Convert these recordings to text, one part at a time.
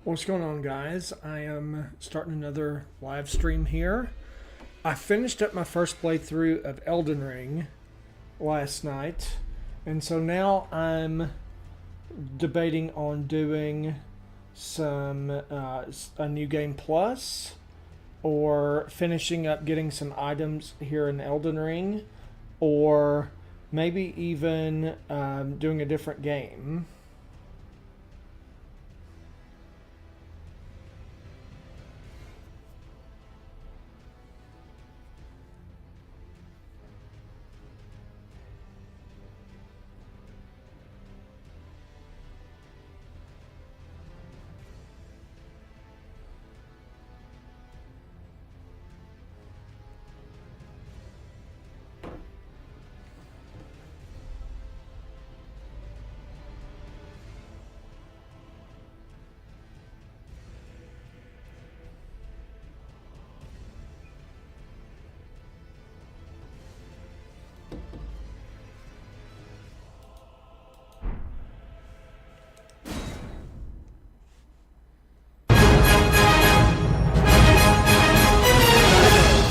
What's going on, guys? I am starting another live stream here. I finished up my first playthrough of Elden Ring last night, and so now I'm debating on doing some a new game plus, or finishing up getting some items here in Elden Ring, or maybe even doing a different game.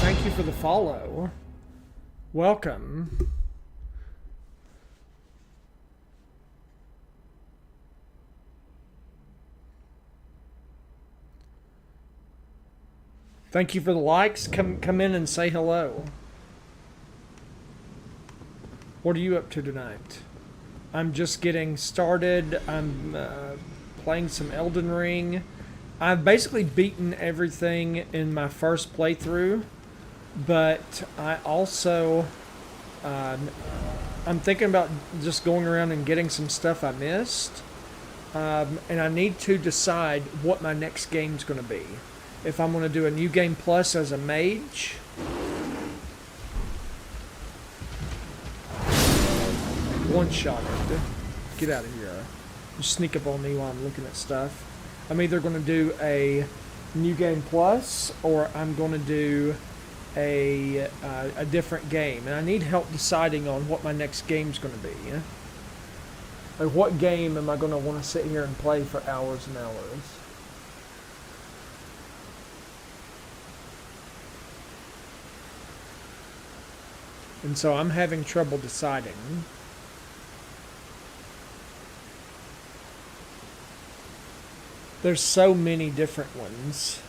Thank you for the follow. Welcome. Thank you for the likes. Come in and say hello. What are you up to tonight? I'm just getting started. I'm playing some Elden Ring. I've basically beaten everything in my first playthrough, but I also I'm thinking about just going around and getting some stuff I missed, and I need to decide what my next game's going to be. If I'm going to do a new game plus as a mage, one-shotted. Get out of here. You sneak up on me while I'm looking at stuff. I'm either going to do a new game plus, or I'm going to do a different game, and I need help deciding on what my next game's going to be. Like, what game am I going to want to sit here and play for hours and hours? And so I'm having trouble deciding. There's so many different ones.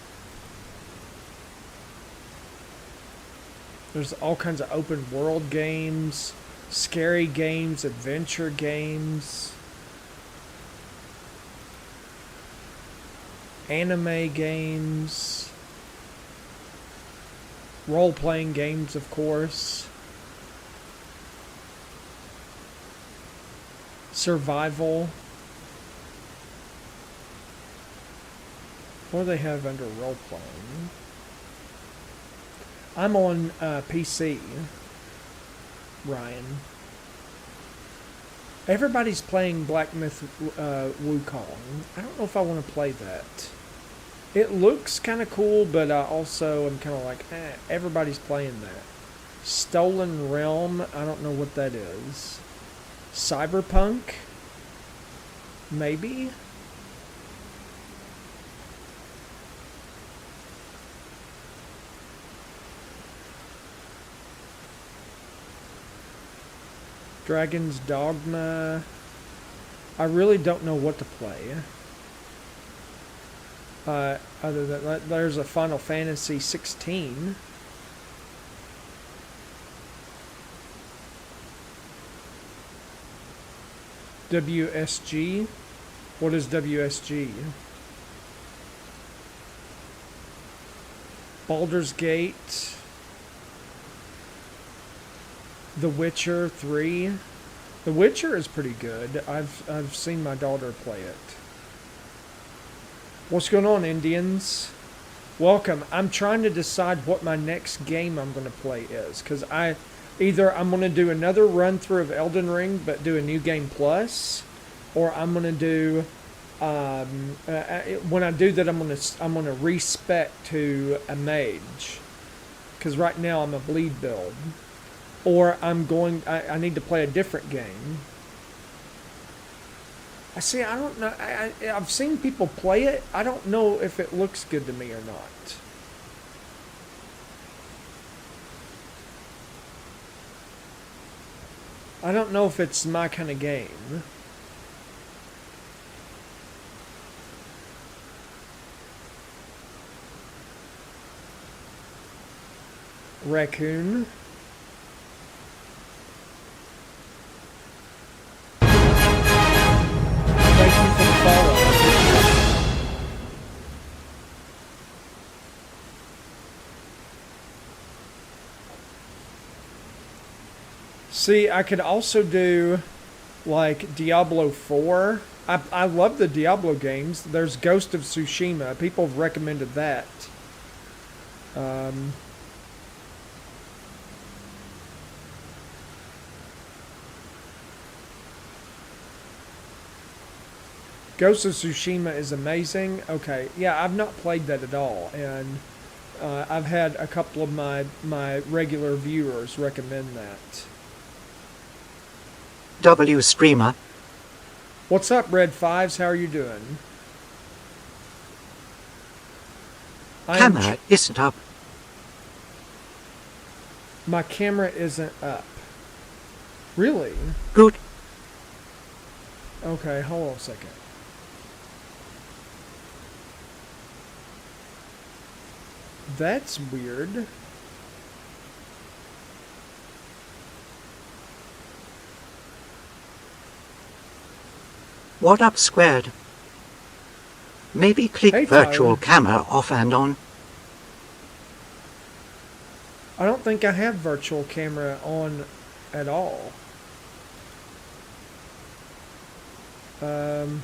There's all kinds of open world games, scary games, adventure games, anime games, role-playing games, of course, survival. What do they have under role-playing? I'm on PC, Ryan. Everybody's playing Black Myth Wukong. I don't know if I want to play that. It looks kind of cool, but I also am kind of like, everybody's playing that. Stolen Realm, I don't know what that is. Cyberpunk? Maybe? Dragon's Dogma. I really don't know what to play. Other than that, there's a Final Fantasy 16. WSG. What is WSG? Baldur's Gate. The Witcher 3. The Witcher is pretty good. I've seen my daughter play it. What's going on, Indians? Welcome. I'm trying to decide what my next game I'm going to play is, because either I'm going to do another run through of Elden Ring but do a new game plus, or I'm going to do when I do that I'm going to respec to a mage, because right now I'm a bleed build. Or I need to play a different game. I see. I don't know. I've seen people play it. I don't know if it looks good to me or not. I don't know if it's my kind of game. Raccoon. Thank you for the follow. See, I could also do like Diablo 4. I love the Diablo games. There's Ghost of Tsushima. People have recommended that. Um, Ghost of Tsushima is amazing. Okay, yeah, I've not played that at all, and I've had a couple of my regular viewers recommend that. W streamer. What's up, Red Fives? How are you doing? Camera isn't up. My camera isn't up. Really? Good. Okay, hold on a second. That's weird. What up squared? Maybe click Hey, virtual Tyler. camera off and on. I don't think I have virtual camera on at all. Um,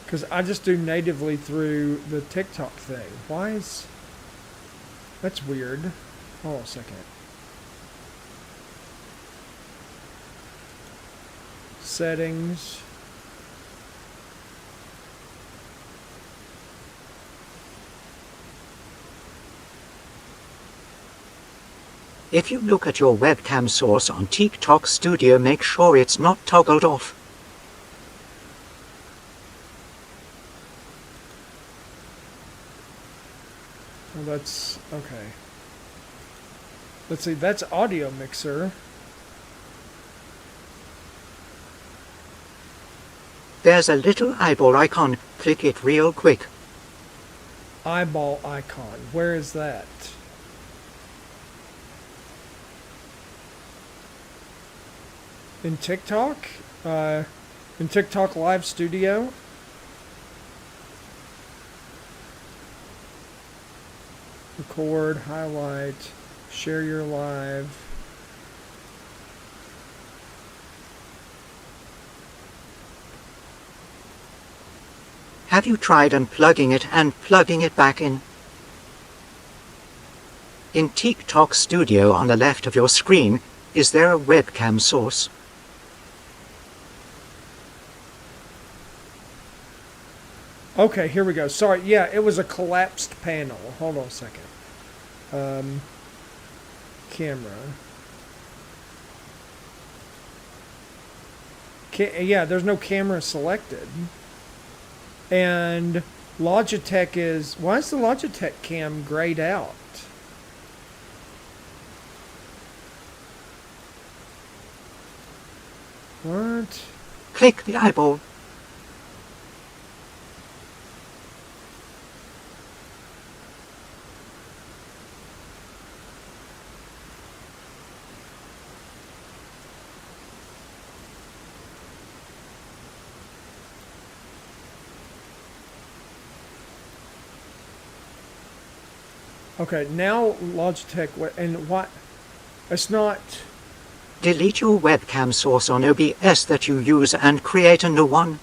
because I just do natively through the TikTok thing. Why is... That's weird. Hold on a second. Settings. If you look at your webcam source on TikTok Studio, make sure it's not toggled off. Oh, that's... Okay. Let's see, that's audio mixer. There's a little eyeball icon. Click it real quick. Eyeball icon. Where is that? In TikTok? In TikTok Live Studio? Record, highlight, share your live. Have you tried unplugging it and plugging it back in? In TikTok Studio on the left of your screen, is there a webcam source? Okay, here we go. Sorry, yeah, it was a collapsed panel. Hold on a second. Camera. Yeah, there's no camera selected. And Logitech is... Why is the Logitech cam grayed out? What? Click the eyeball. Okay, now Logitech... And what? It's not... Delete your webcam source on OBS that you use and create a new one.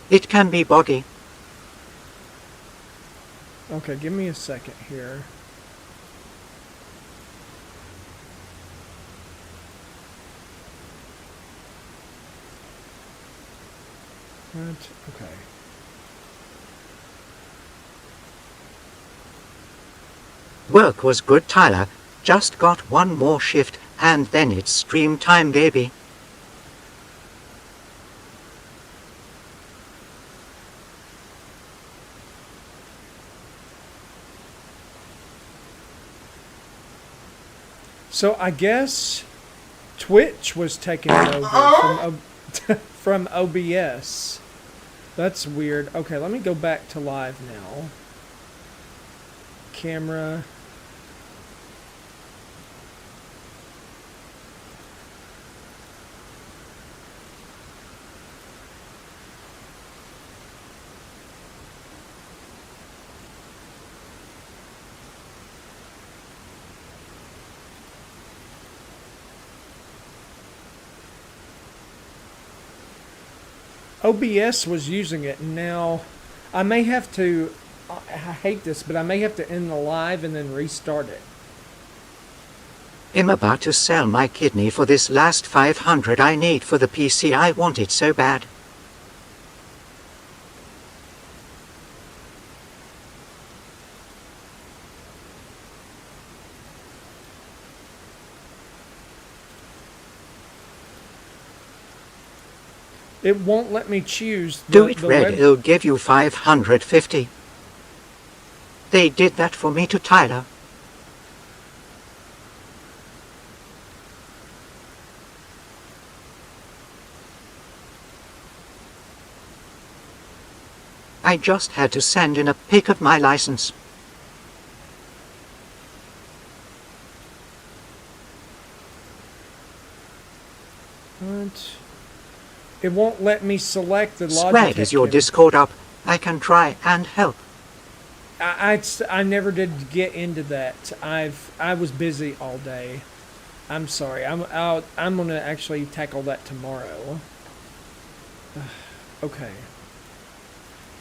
It can be buggy. Okay, give me a second here. What? Okay. Work was good, Tyler. Just got one more shift, and then it's stream time, baby. So I guess Twitch was taken over from OBS. That's weird. Okay, let me go back to live now. Camera. OBS was using it, and now I may have to, I hate this, but I may have to end the live and then restart it. I'm about to sell my kidney for this last 500 I need for the PC. I want it so bad. It won't let me choose Do it red, it'll give you 550. They did that for me to Tyler. I just had to send in a pic of my license. What? It won't let me select the Logitech. Swag, is your Discord up? I can try and help. I never did get into that. I was busy all day. I'm sorry. I'm gonna actually tackle that tomorrow. Okay.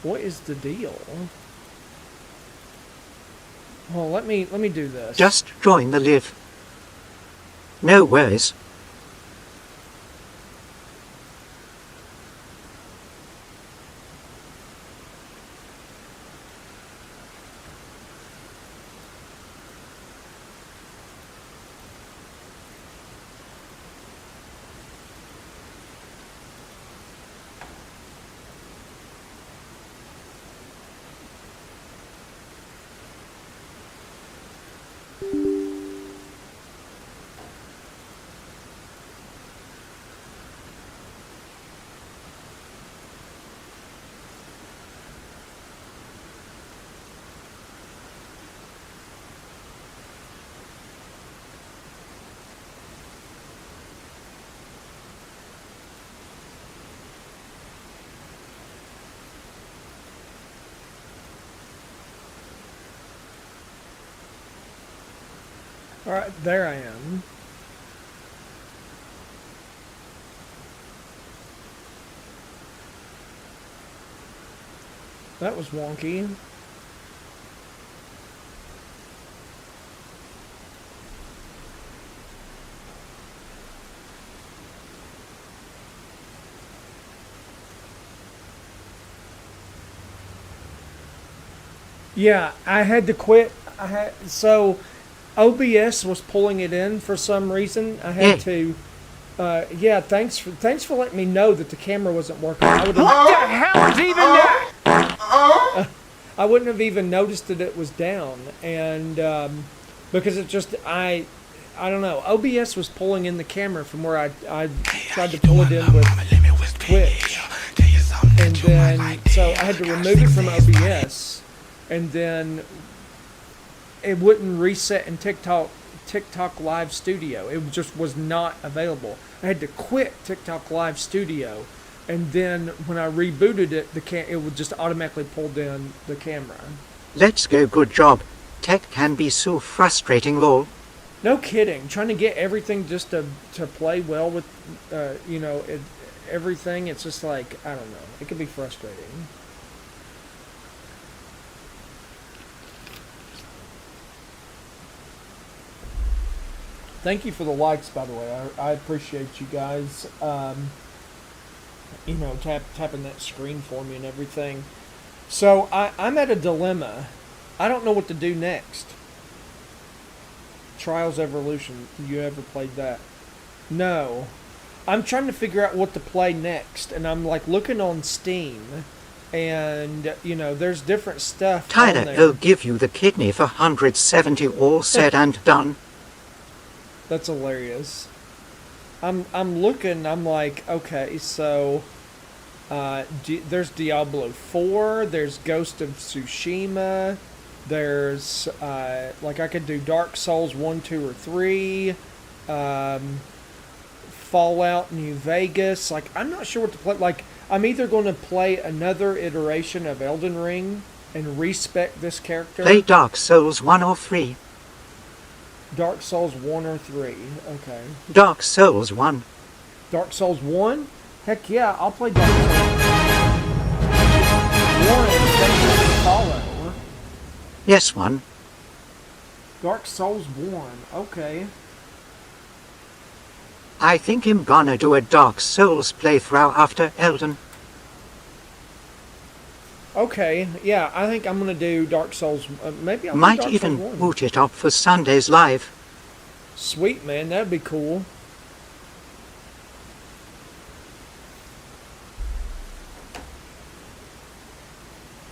What is the deal? Well, let me do this. Just join the live. No worries. All right, there I am. That was wonky. Yeah, I had to quit. So OBS was pulling it in for some reason. I had to. Yeah, thanks for letting me know that the camera wasn't working. What the hell is even that? I wouldn't have even noticed that it was down, and because it just I don't know. OBS was pulling in the camera from where I tried to pull it in with Twitch, and then so I had to remove it from OBS, and then it wouldn't reset in TikTok Live Studio. It just was not available. I had to quit TikTok Live Studio, and then when I rebooted it, it would just automatically pull down the camera. Let's go, good job. Tech can be so frustrating, lol. No kidding. Trying to get everything just to play well with, everything. It's just like, I don't know. It can be frustrating. Thank you for the likes, by the way. I appreciate you guys, tapping that screen for me and everything. So I'm at a dilemma. I don't know what to do next. Trials Evolution. You ever played that? No. I'm trying to figure out what to play next, and I'm like looking on Steam, and there's different stuff on Tyler, there. he'll give you the kidney for 170 all said and done. That's hilarious. I'm looking. I'm like, okay, so there's Diablo 4. There's Ghost of Tsushima. There's like I could do Dark Souls 1, 2, or 3. Fallout New Vegas. Like, I'm not sure what to play. Like, I'm either going to play another iteration of Elden Ring and respec this character. Play Dark Souls 1 or 3. Dark Souls 1 or 3. Okay. Dark Souls 1. Dark Souls 1? Heck yeah, I'll play Dark Souls 1 and follow. Yes, 1. Dark Souls 1. Okay. I think I'm gonna do a Dark Souls playthrough after Elden. Okay, yeah, I think I'm gonna do Dark Souls. Maybe I'll Might do Dark even Souls 1. boot it up for Sunday's live. Sweet, man, that'd be cool.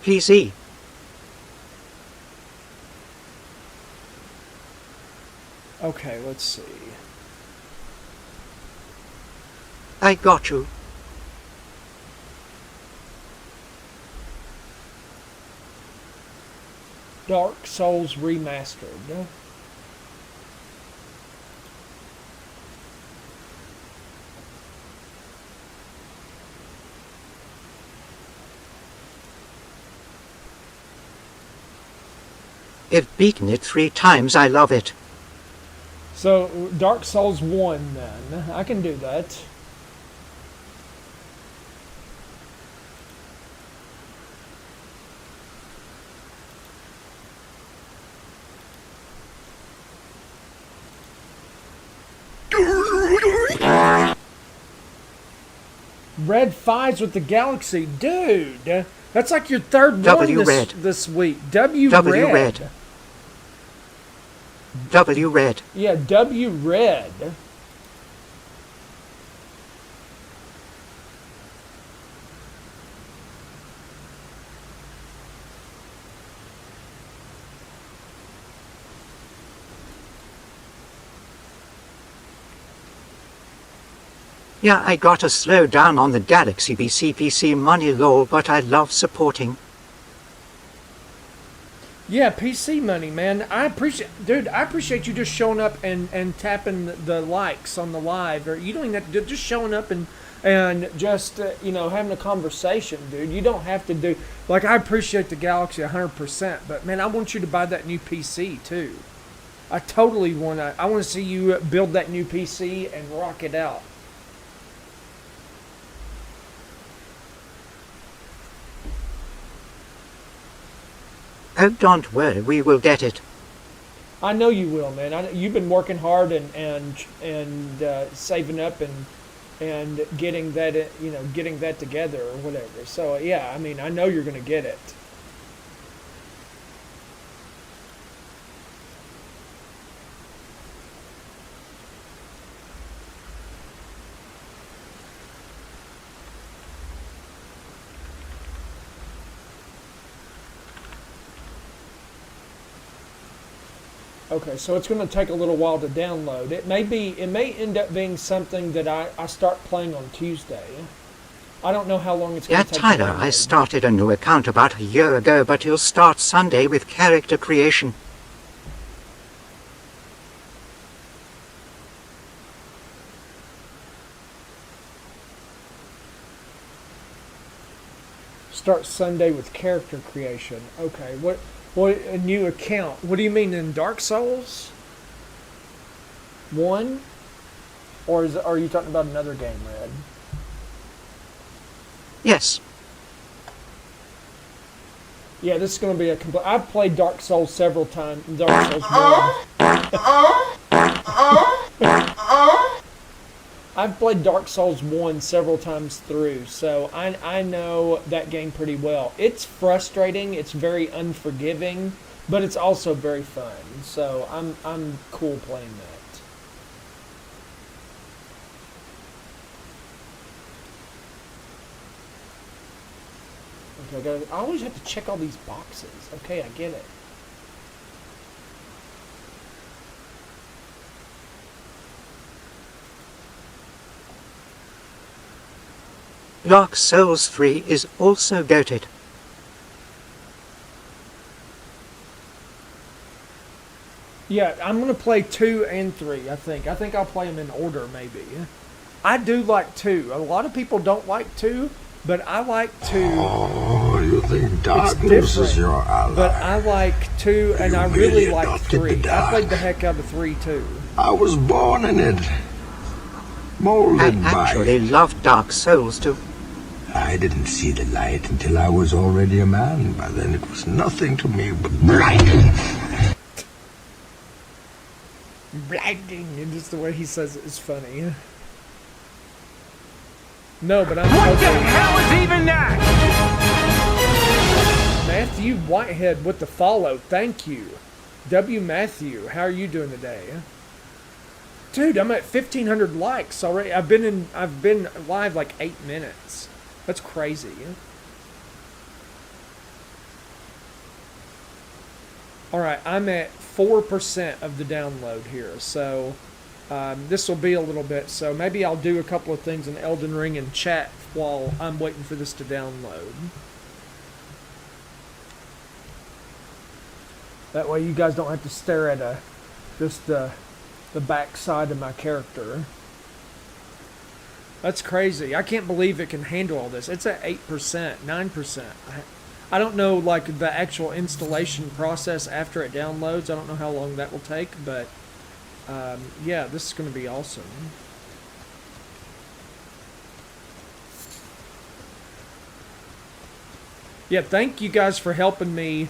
PC. Okay, let's see. I got you. Dark Souls Remastered. I've beaten it 3 times, I love it. So, Dark Souls 1 then. I can do that. Red 5s with the Galaxy. Dude, that's like your third W one red. this week. W W red. red. W red. Yeah, W red. Yeah, I gotta slow down on the Galaxy BCPC money lol, but I love supporting. Yeah, PC money, man. I appreciate you just showing up and tapping the likes on the live, or you don't even have to do just showing up and just having a conversation, dude. You don't have to do like I appreciate the Galaxy 100%, but man, I want you to buy that new PC too. I totally want to. I want to see you build that new PC and rock it out. Oh, don't worry, we will get it. I know you will, man. You've been working hard and saving up and getting that getting that together or whatever. So yeah, I mean, I know you're gonna get it. Okay, so it's going to take a little while to download. It may end up being something that I start playing on Tuesday. I don't know how long it's going Yeah, to take. Tyler, I started a new account about a year ago, but you'll start Sunday with character creation. Start Sunday with character creation. Okay, what a new account? What do you mean in Dark Souls 1? Or are you talking about another game, Red? Yes. Yeah, this is going to be a complete. I've played Dark Souls several times. Dark Souls 1. I've played Dark Souls 1 several times through, so I know that game pretty well. It's frustrating. It's very unforgiving, but it's also very fun. So I'm cool playing that. Okay, I always have to check all these boxes. Okay, I get it. Dark Souls 3 is also goated. Yeah, I'm gonna play 2 and 3. I think I'll play them in order. Maybe. I do like 2. A lot of people don't like 2, but I like 2. Oh, you think darkness is your ally? But I like 2, and You I really really like adopted 3. the I dark. played the heck out of 3 too. I was born in it. I Molded by actually it. love Dark Souls 2. I didn't see the light until I was already a man. By then it was nothing to me but blinding. Blinding, and just the way he says it is funny. No, but I'm What the hoping hell is even that? Matthew Whitehead with the follow. Thank you, W. Matthew. How are you doing today, dude? I'm at 1,500 likes already. I've been live like 8 minutes. That's crazy. All right, I'm at 4% of the download here, so this will be a little bit. So maybe I'll do a couple of things in Elden Ring and chat while I'm waiting for this to download. That way you guys don't have to stare at just the back side of my character. That's crazy. I can't believe it can handle all this. It's at 8%, 9%. I don't know, like, the actual installation process after it downloads. I don't know how long that will take, but yeah, this is going to be awesome. Yeah, thank you guys for helping me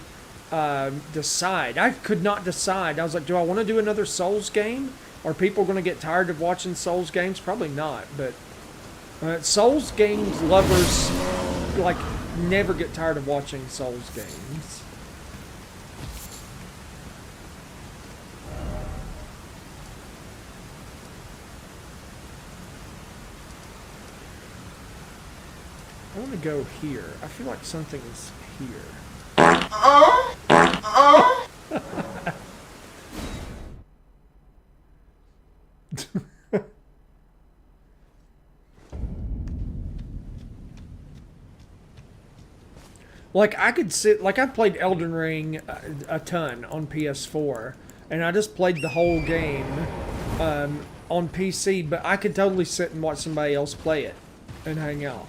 decide. I could not decide. I was like, do I want to do another Souls game? Are people going to get tired of watching Souls games? Probably not, but Souls games lovers, like, never get tired of watching Souls games. I want to go here. I feel like something is here. Like, I could sit, like, I played Elden Ring a ton on PS4, and I just played the whole game on PC, but I could totally sit and watch somebody else play it and hang out.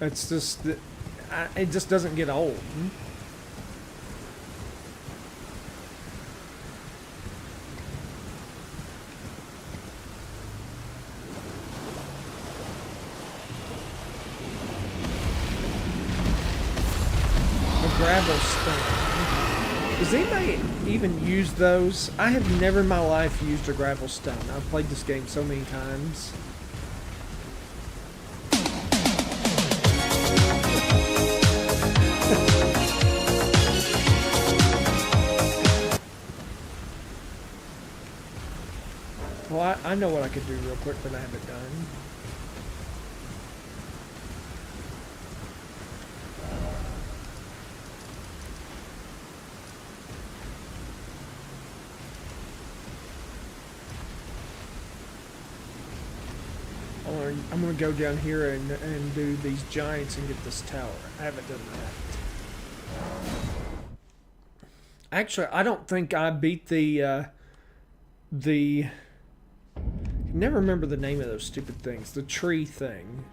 It's just, it just doesn't get old. Gravel stone. Does anybody even use those? I have never in my life used a gravel stone. I've played this game so many times. Well, I know what I could do real quick, but I haven't done. I'm gonna go down here and do these giants and get this tower. I haven't done that. Actually, I don't think I beat the never remember the name of those stupid things. The tree thing.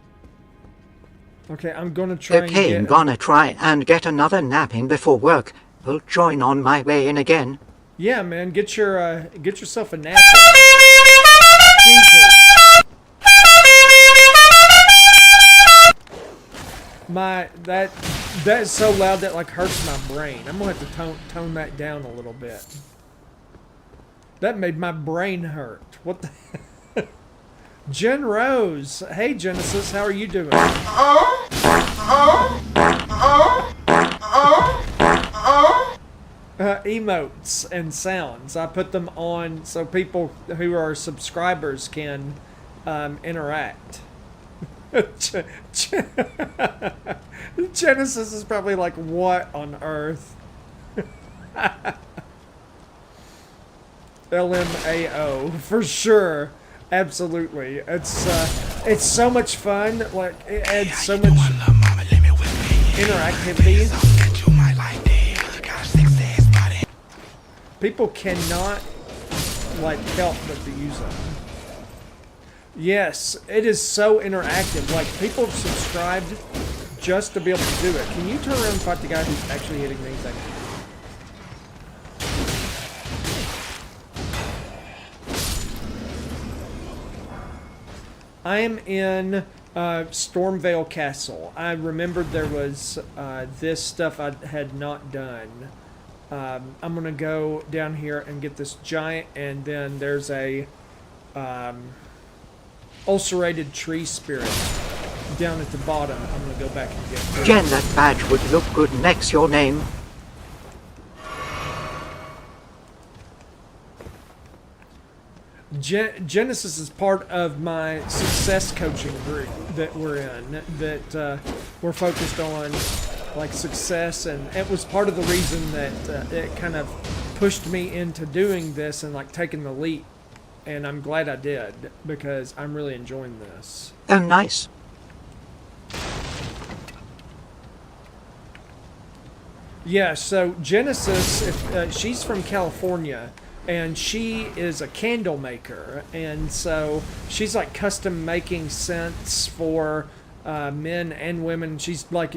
Okay, I'm gonna try Okay, I'm and gonna try and get another nap in before work. Will join on my way in again. yeah, man, get yourself a nap in. Jesus. That is so loud that like hurts my brain. I'm gonna have to tone that down a little bit. That made my brain hurt. What the? Jen Rose. Hey Genesis, how are you doing? emotes and sounds. I put them on so people who are subscribers can interact. Genesis is probably like, what on earth? LMAO for sure, absolutely. It's so much fun. Like it adds so much interactivity. People cannot like help but to use them. Yes, it is so interactive. Like people have subscribed just to be able to do it. Can you turn around and fight the guy who's actually hitting me? Thank you. I am in Stormvale Castle. I remembered there was this stuff I had not done. I'm going to go down here and get this giant, and then there's a ulcerated tree spirit down at the bottom. I'm going to go back and get Jen, that badge would look good next your name. Genesis is part of my success coaching group that we're in, that we're focused on like success, and it was part of the reason that it kind of pushed me into doing this and like taking the leap, and I'm glad I did because I'm really enjoying this. Oh, nice. Yeah, so Genesis, she's from California, and she is a candle maker, and so she's like custom making scents for men and women. She's like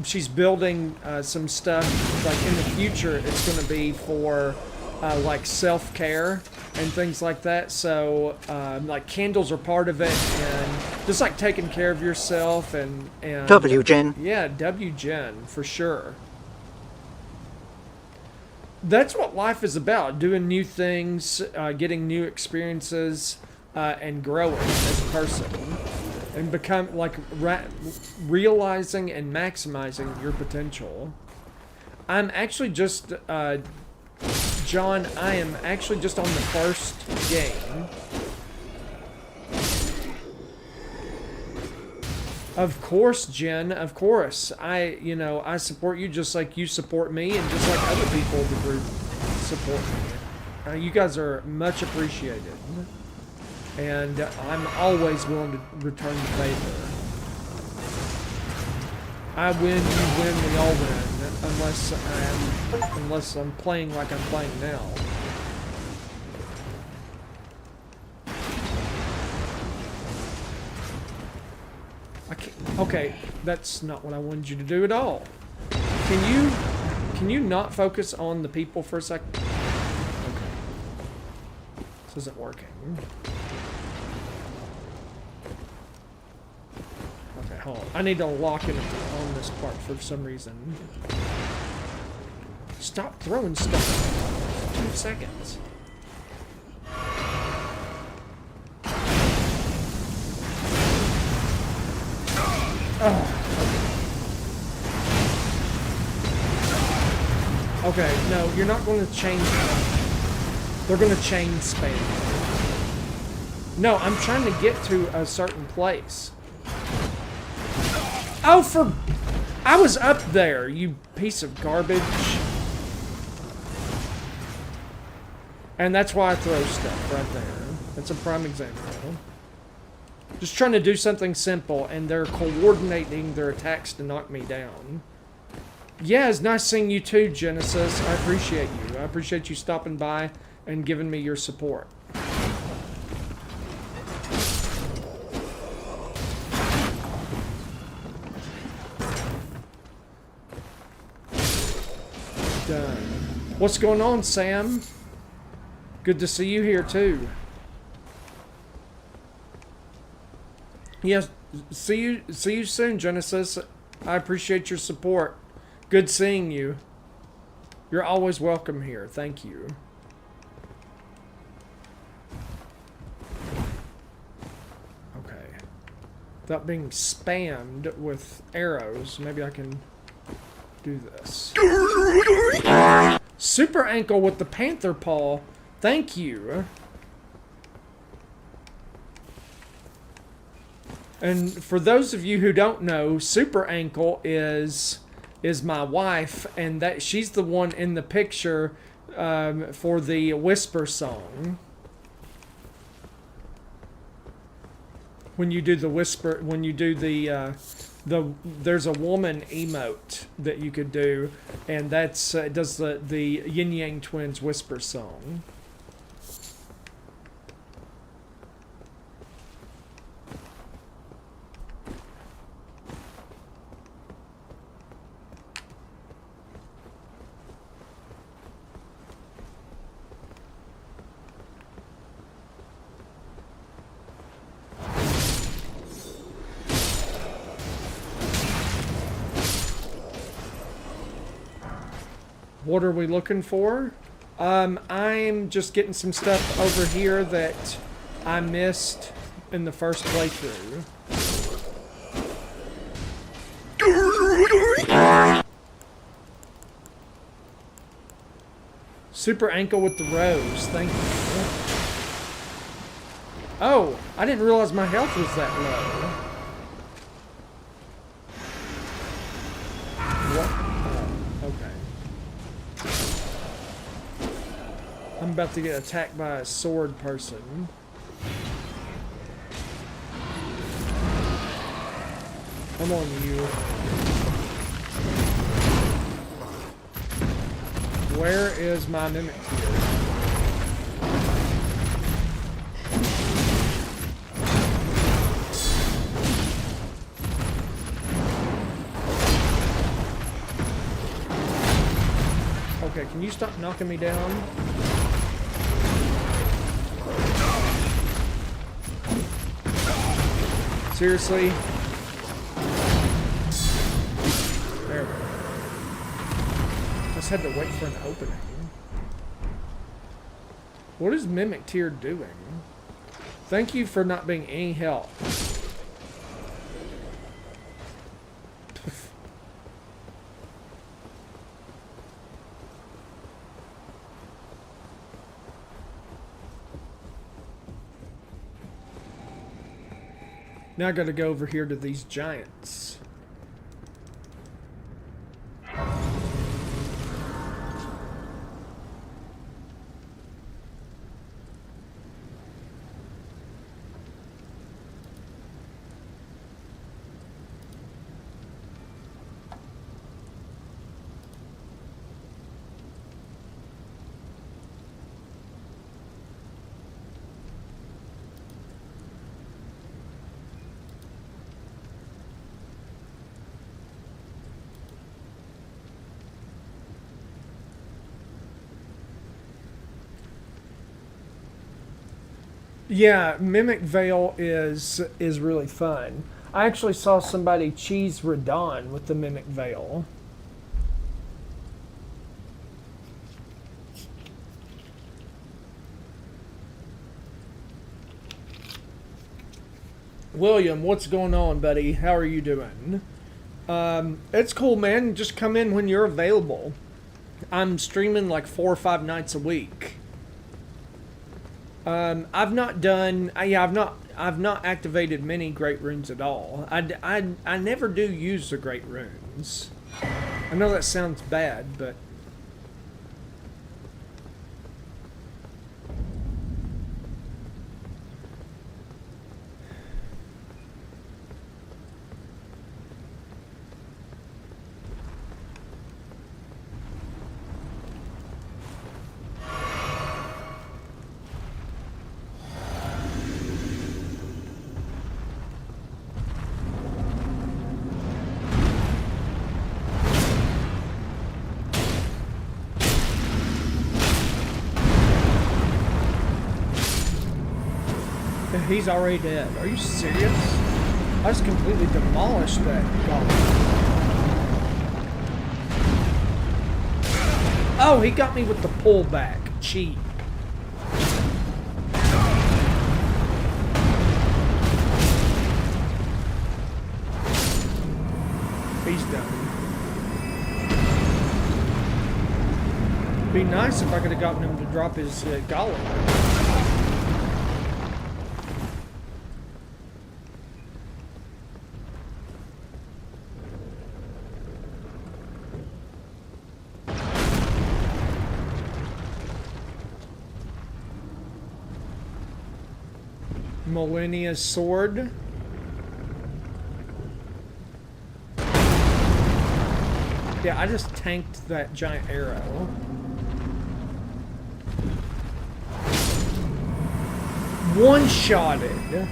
she's building some stuff like in the future. It's going to be for like self-care and things like that. So like candles are part of it, and just like taking care of yourself and W Jen. Yeah, W Jen for sure. That's what life is about, doing new things, getting new experiences, and growing as a person, and become like realizing and maximizing your potential. I'm actually just, John, I am actually just on the first game. Of course, Jen, of course. I support you just like you support me, and just like other people in the group support me. You guys are much appreciated. And I'm always willing to return the favor. I win, you win, we all win. Unless I'm playing like I'm playing now. Okay, that's not what I wanted you to do at all. Can you not focus on the people for a second? Okay. This isn't working. Okay, hold on. I need to lock it on this part for some reason. Stop throwing stuff. 2 seconds. Okay, no, you're not going to chain spam. They're going to chain spam. No, I'm trying to get to a certain place. Oh, I was up there, you piece of garbage. And that's why I throw stuff right there. That's a prime example. Just trying to do something simple, and they're coordinating their attacks to knock me down. Yeah, it's nice seeing you too, Genesis. I appreciate you. I appreciate you stopping by and giving me your support. Done. What's going on, Sam? Good to see you here too. Yes, see you soon, Genesis. I appreciate your support. Good seeing you. You're always welcome here. Thank you. Okay. Without being spammed with arrows, maybe I can do this. Super ankle with the panther paw. Thank you. And for those of you who don't know, Super Ankle is my wife, and that she's the one in the picture for the whisper song. When you do the whisper, when you do the there's a woman emote that you could do, and that's it does the Yin Yang Twins whisper song. What are we looking for? I'm just getting some stuff over here that I missed in the first playthrough. Super ankle with the rose, thank you. Oh, I didn't realize my health was that low. What? Oh, okay. I'm about to get attacked by a sword person. I'm on you. Where is my mimic here? Okay, can you stop knocking me down? Seriously? There we go. Just had to wait for an opening. What is Mimic Tier doing? Thank you for not being any help. Now I gotta go over here to these giants. Yeah, Mimic Veil is really fun. I actually saw somebody cheese Radon with the Mimic Veil. William, what's going on, buddy? How are you doing? It's cool, man. Just come in when you're available. I'm streaming like 4 or 5 nights a week. I've not done. I've not activated many great runes at all. I never do use the great runes. I know that sounds bad, but he's already dead. Are you serious? I just completely demolished that goblin. Oh, he got me with the pullback. Cheap. He's done. Be nice if I could have gotten him to drop his golem. Millennia's sword. Yeah, I just tanked that giant arrow. One-shotted.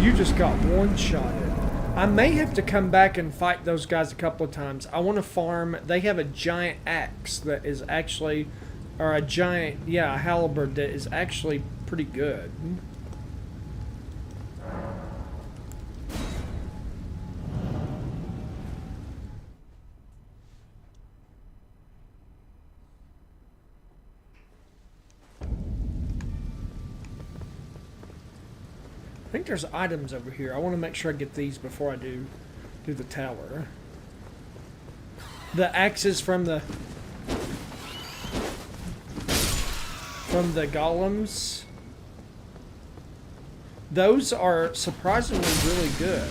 You just got one-shotted. I may have to come back and fight those guys a couple of times. I want to farm. They have a giant axe that is actually, or a giant, yeah, a halberd that is actually pretty good. I think there's items over here. I want to make sure I get these before I do the tower. The axes from the golems. Those are surprisingly really good.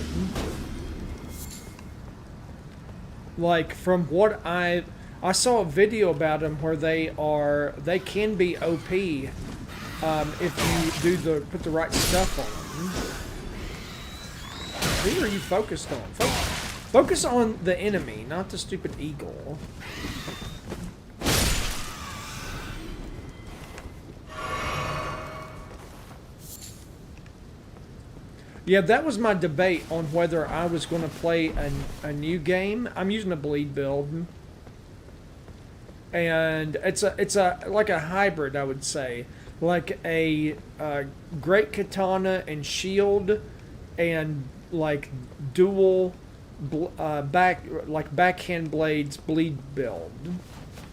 Like from what I saw a video about them where they can be OP if you put the right stuff on them. Who are you focused on? Focus on the enemy, not the stupid eagle. Yeah, that was my debate on whether I was going to play a new game. I'm using a bleed build. And it's like a hybrid, I would say. Like a great katana and shield and like dual backhand blades bleed build.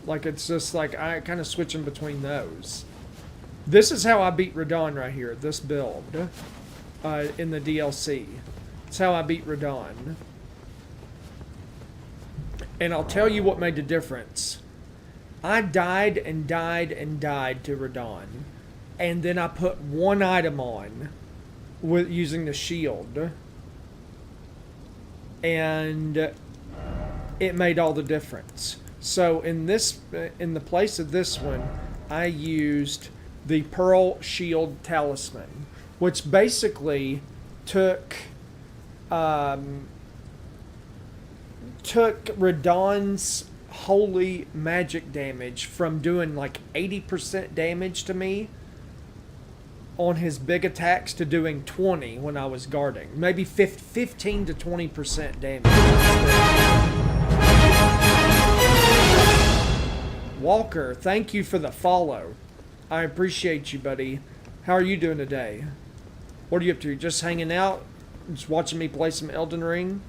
Like it's just like I kind of switching between those. This is how I beat Radon right here, this build. In the DLC. It's how I beat Radon. And I'll tell you what made the difference. I died and died and died to Radon. And then I put one item on with using the shield. And it made all the difference. So in the place of this one, I used the Pearl Shield Talisman, which basically took Radon's holy magic damage from doing like 80% damage to me on his big attacks to doing 20 when I was guarding. Maybe 15 to 20% damage. Walker, thank you for the follow. I appreciate you, buddy. How are you doing today? What are you up to? Just hanging out? Just watching me play some Elden Ring?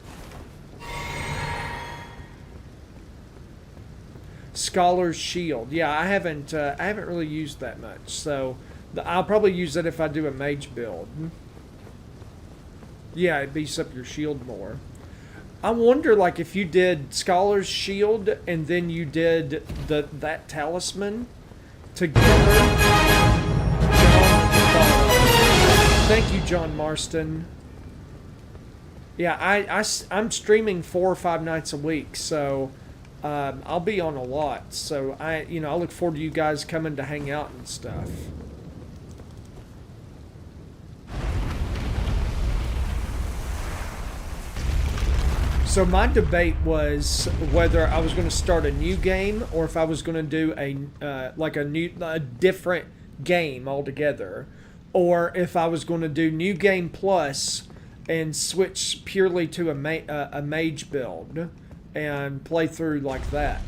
Scholar's Shield. Yeah, I haven't really used that much. So I'll probably use that if I do a mage build. Yeah, it beefs up your shield more. I wonder, like, if you did Scholar's Shield and then you did that talisman together. Thank you, John Marston. Yeah, I'm streaming 4 or 5 nights a week, so I'll be on a lot. So I look forward to you guys coming to hang out and stuff. So my debate was whether I was going to start a new game or if I was going to do a different game altogether, or if I was going to do New Game Plus and switch purely to a mage build and play through like that.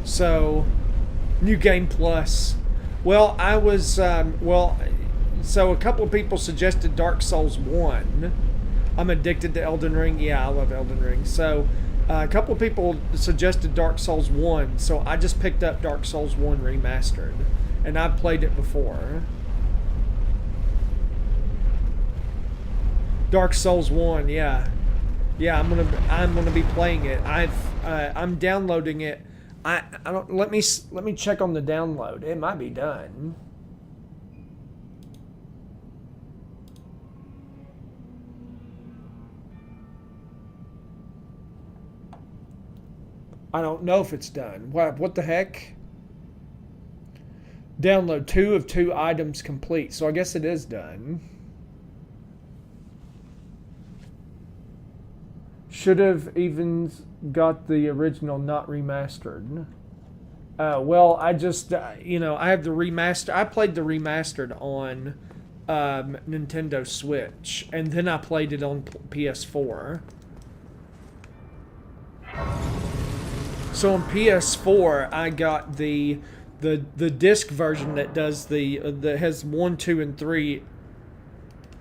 So, New Game Plus. Well, I was so a couple of people suggested Dark Souls 1. I'm addicted to Elden Ring. Yeah, I love Elden Ring. So a couple of people suggested Dark Souls 1. So I just picked up Dark Souls 1 Remastered. And I've played it before. Dark Souls 1, yeah. Yeah, I'm gonna be playing it. I'm downloading it. I don't let me check on the download. It might be done. I don't know if it's done. What the heck? Download 2 of 2 items complete. So I guess it is done. Should have even got the original, not remastered. Well, I just, I have the remaster. I played the remastered on Nintendo Switch, and then I played it on PS4. So on PS4, I got the disc version that does that has 1, 2, and 3,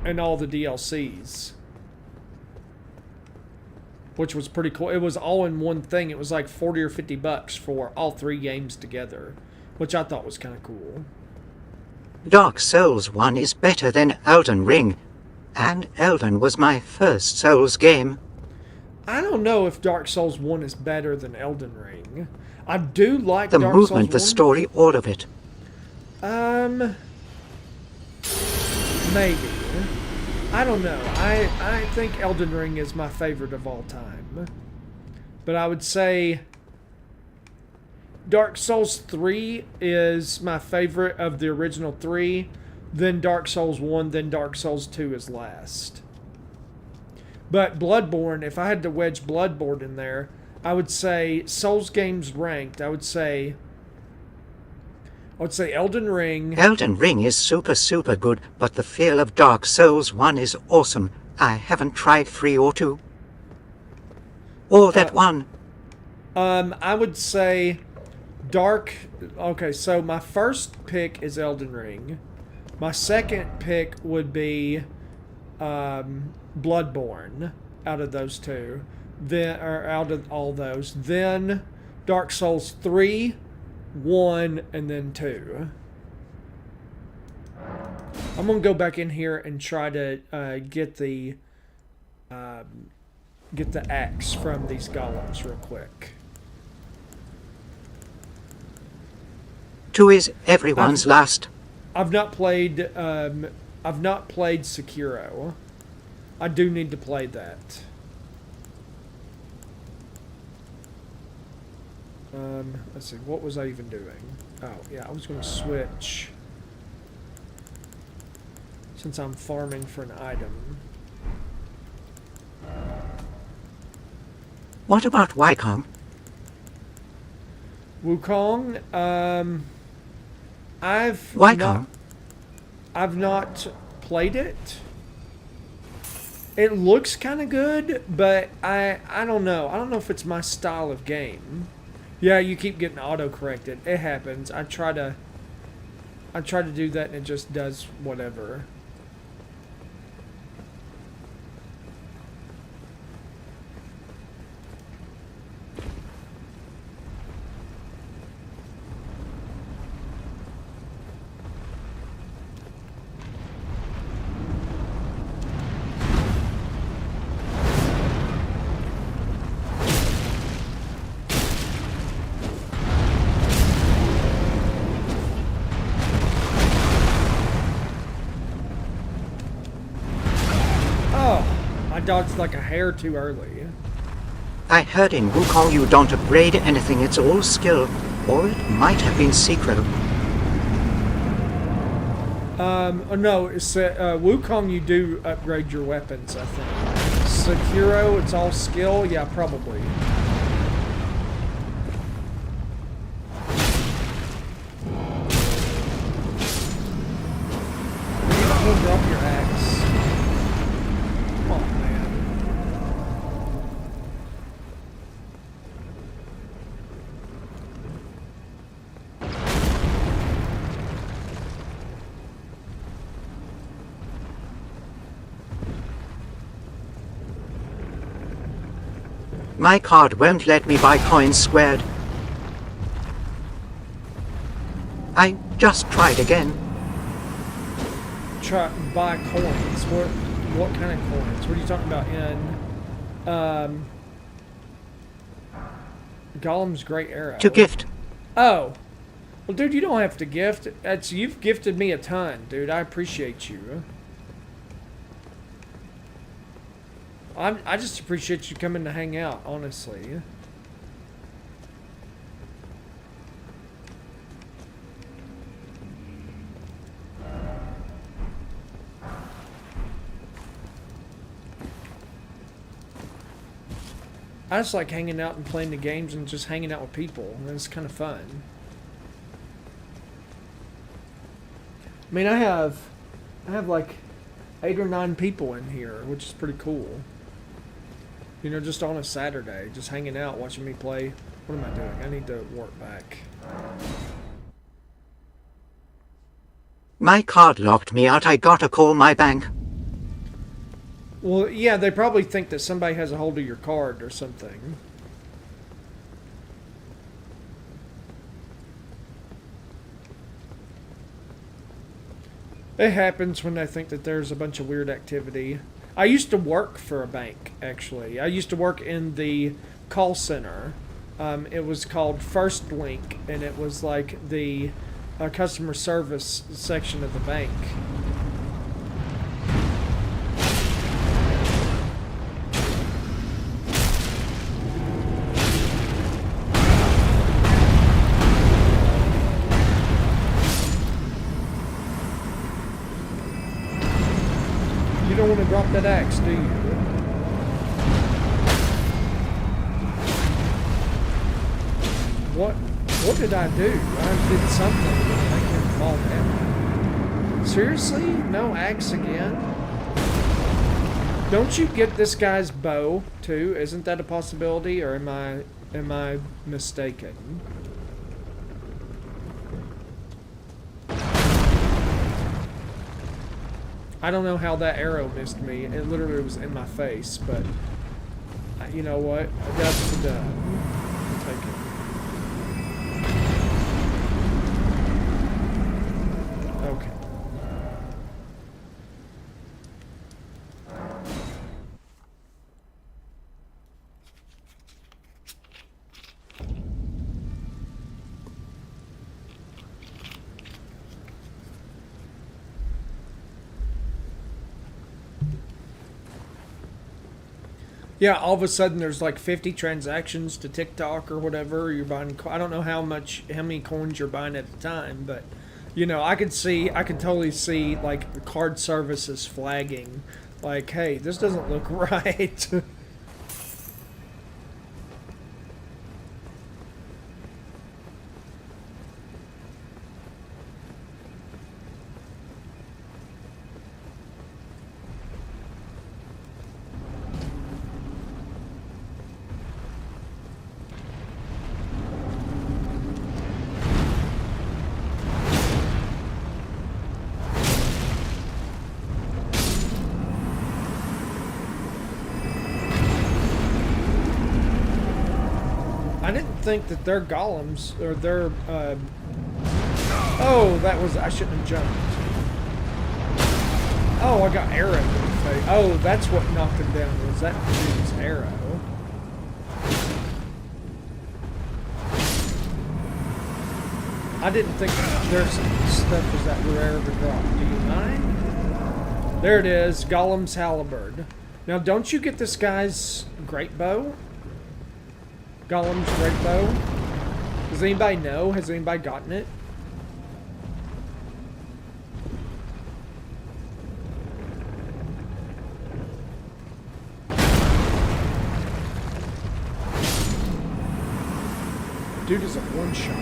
and all the DLCs, which was pretty cool. It was all in one thing. It was like $40 or $50 for all 3 games together, which I thought was kind of cool. Dark Souls 1 is better than Elden Ring, and Elden was my first Souls game. I don't know if Dark Souls 1 is better than Elden Ring. I do like the Dark movement, Souls 1. the story, all of it. Maybe. I don't know. I think Elden Ring is my favorite of all time. But I would say Dark Souls 3 is my favorite of the original 3. Then Dark Souls 1, then Dark Souls 2 is last. But Bloodborne, if I had to wedge Bloodborne in there, I would say Souls games ranked. I would say Elden Ring. Elden Ring is super good, but the feel of Dark Souls 1 is awesome. I haven't tried 3 or 2. Or that one. I would say Okay, so my first pick is Elden Ring. My second pick would be Bloodborne out of those two. Then, or out of all those. Then Dark Souls 3, 1, and then 2. I'm going to go back in here and try to get the axe from these golems real quick. 2 is everyone's last. I've not played Sekiro. I do need to play that. Let's see, what was I even doing? Oh, yeah, I was going to switch. Since I'm farming for an item. What about Wukong? Wukong, I've not played it. It looks kind of good, but I don't know. I don't know if it's my style of game. Yeah, you keep getting auto-corrected. It happens. I try to do that and it just does whatever. Dodged like a hair too early. I heard in Wukong you don't upgrade anything, it's all skill. Or it might have been secret. No, it's Wukong you do upgrade your weapons, I think. Sekiro, it's all skill? Yeah, probably. You can drop your axe. My card won't let me buy coins squared. I just tried again. Buy coins. What kind of coins? What are you talking about? Gollum's great arrow. To gift. Oh. Well, dude, you don't have to gift. You've gifted me a ton, dude. I appreciate you. I just appreciate you coming to hang out, honestly. I just like hanging out and playing the games and just hanging out with people. It's kind of fun. I mean, I have like 8 or 9 people in here, which is pretty cool. You know, just on a Saturday, just hanging out, watching me play. What am I doing? I need to work back. My card locked me out. I gotta call my bank. Well, yeah, they probably think that somebody has a hold of your card or something. It happens when they think that there's a bunch of weird activity. I used to work for a bank, actually. I used to work in the call center. It was called First Link, and it was like the customer service section of the bank. You don't want to drop that axe, do you? What did I do? I did something to make him fall down. Seriously? No axe again? Don't you get this guy's bow too? Isn't that a possibility, or am I mistaken? I don't know how that arrow missed me. It literally was in my face, but you know what? That's done. I'll take it. Okay. Yeah, all of a sudden there's like 50 transactions to TikTok or whatever. You're buying, I don't know how many coins you're buying at a time, but you know, I could totally see like the card services flagging, like, hey, this doesn't look right. I didn't think that their golems, or their, oh, I shouldn't have jumped. Oh, I got arrowed in the face. Oh, that's what knocked him down, was that dude's arrow. I didn't think their stuff was that rare to drop. Do you mind? There it is, Gollum's halberd. Now, don't you get this guy's great bow? Gollum's great bow? Does anybody know? Has anybody gotten it? Dude is a one-shot.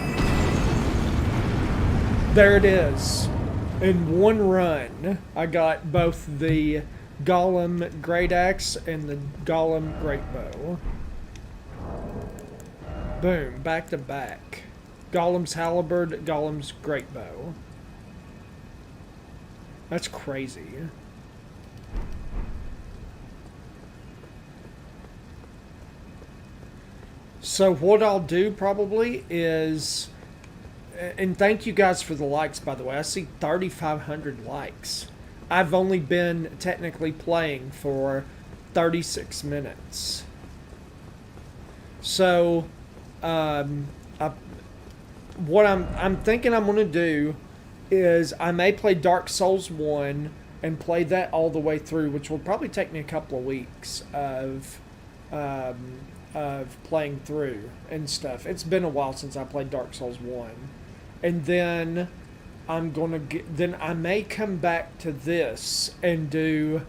There it is. In one run, I got both the Gollum Great Axe and the Gollum Great Bow. Boom, back to back. Gollum's halberd, Gollum's great bow. That's crazy. So what I'll do probably is, and thank you guys for the likes, by the way. I see 3,500 likes. I've only been technically playing for 36 minutes. So, what I'm thinking I'm gonna do is I may play Dark Souls 1 and play that all the way through, which will probably take me a couple of weeks of playing through and stuff. It's been a while since I played Dark Souls 1. And then then I may come back to this and do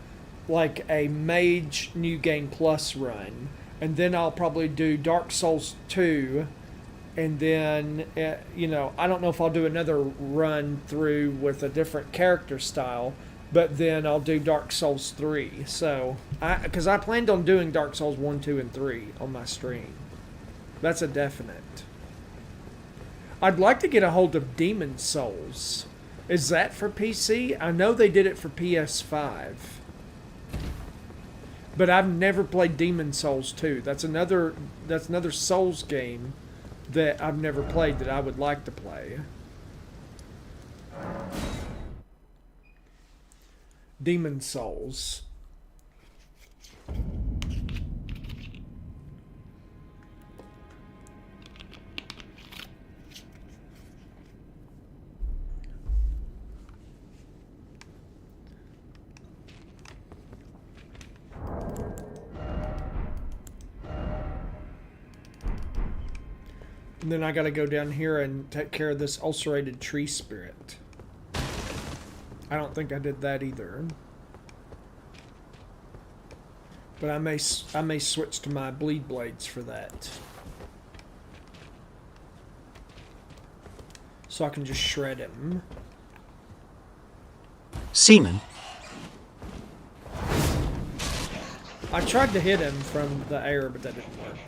like a Mage New Game Plus run. And then I'll probably do Dark Souls 2. And then, I don't know if I'll do another run through with a different character style, but then I'll do Dark Souls 3. So, because I planned on doing Dark Souls 1, 2, and 3 on my stream. That's a definite. I'd like to get a hold of Demon Souls. Is that for PC? I know they did it for PS5. But I've never played Demon Souls 2. That's another Souls game that I've never played that I would like to play. Demon Souls. And then I gotta go down here and take care of this ulcerated tree spirit. I don't think I did that either. But I may switch to my bleed blades for that. So I can just shred him. Seaman, I tried to hit him from the air, but that didn't work.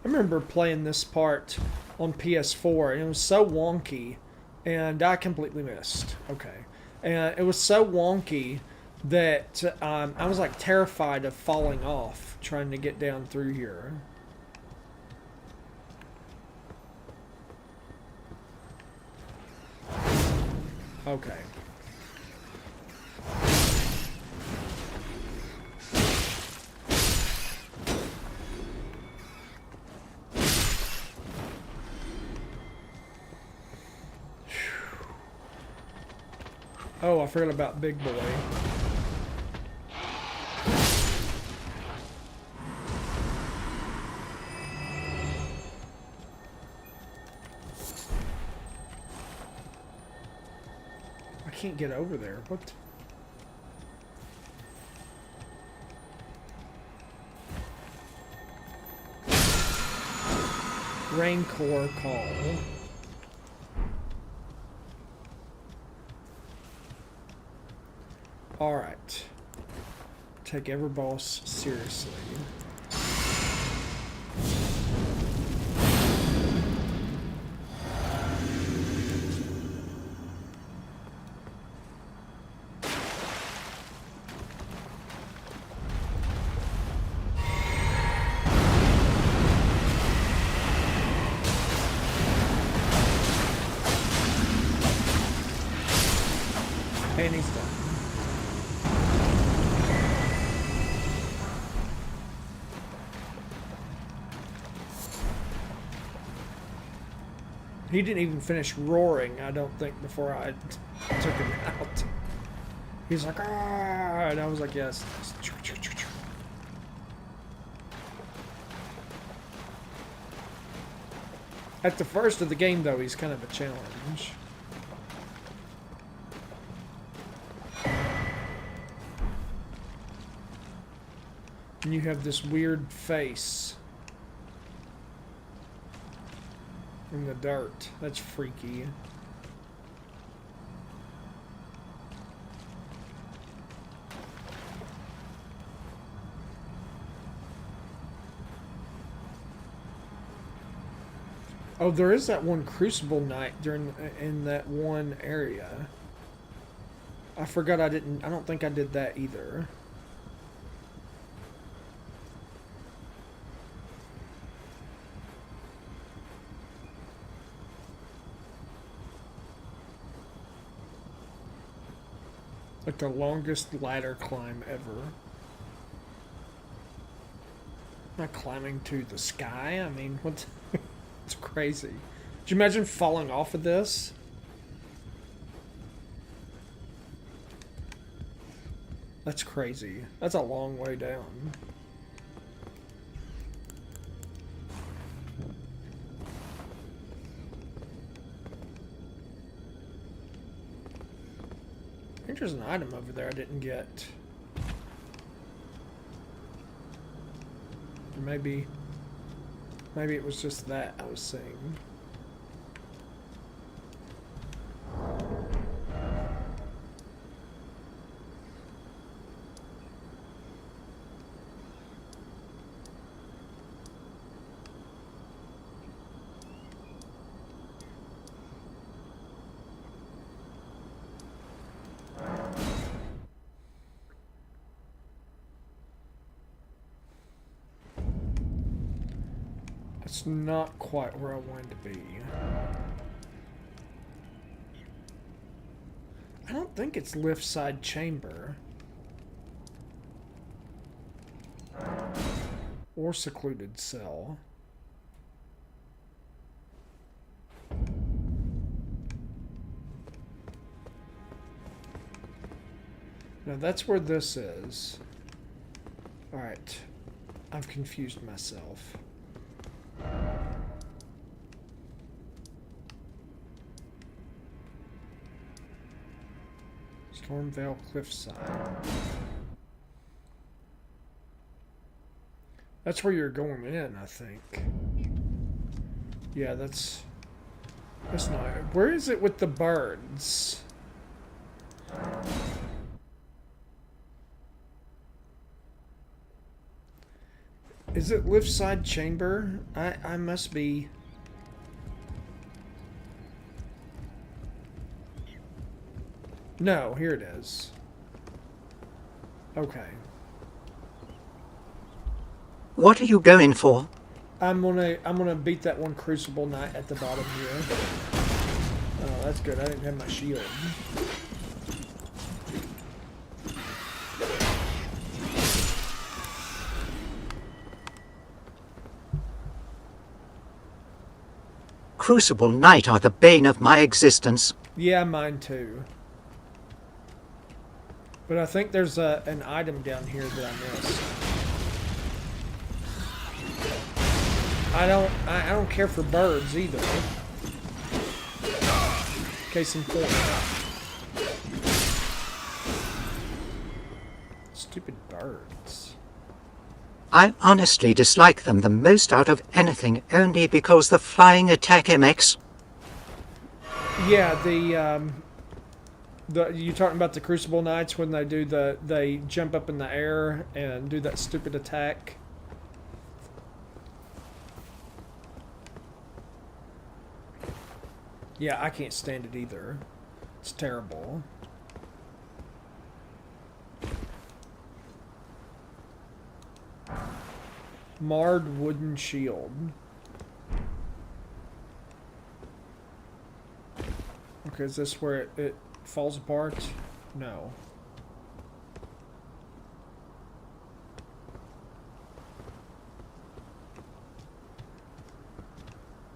I remember playing this part on PS4 and it was so wonky and I completely missed. Okay. And it was so wonky that I was like terrified of falling off trying to get down through here. Okay. Oh, I forgot about Big Boy. I can't get over there. What? Rancor call. Alright. Take every boss seriously. And he's done. He didn't even finish roaring, I don't think, before I took him out. He's like, ah, and I was like, yes. At the first of the game, though, he's kind of a challenge. And you have this weird face in the dirt. That's freaky. Oh, there is that one Crucible night in that one area. I forgot I don't think I did that either. Like the longest ladder climb ever. Not climbing to the sky. I mean, what's it's crazy. Could you imagine falling off of this? That's crazy. That's a long way down. I think there's an item over there I didn't get. Or maybe it was just that I was seeing. It's not quite where I wanted to be. I don't think it's lift side chamber. Or secluded cell. Now that's where this is. Alright. I've confused myself. Stormvale Cliffside. That's where you're going in, I think. Yeah, that's not. Where is it with the birds? Is it lift side chamber? I must be. No, here it is. Okay. What are you going for? I'm gonna beat that one Crucible Knight at the bottom here. Oh, that's good. I didn't have my shield. Crucible Knight are the bane of my existence. Yeah, mine too. But I think there's an item down here that I missed. I don't care for birds either. Case in point. Stupid birds. I honestly dislike them the most out of anything, only because the flying attack MX. Yeah, you talking about the Crucible Knights when they do they jump up in the air and do that stupid attack? Yeah, I can't stand it either. It's terrible. Marred wooden shield. Okay, is this where it falls apart? No.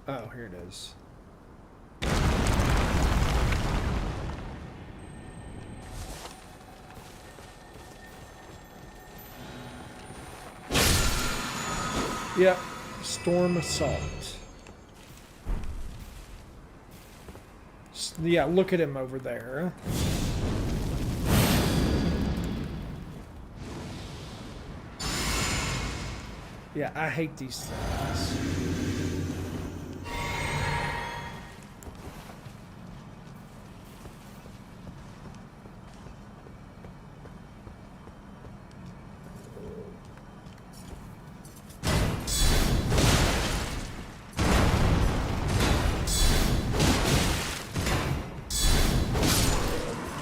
Oh, here it is. Yep, Storm Assault. Yeah, look at him over there. Yeah, I hate these things.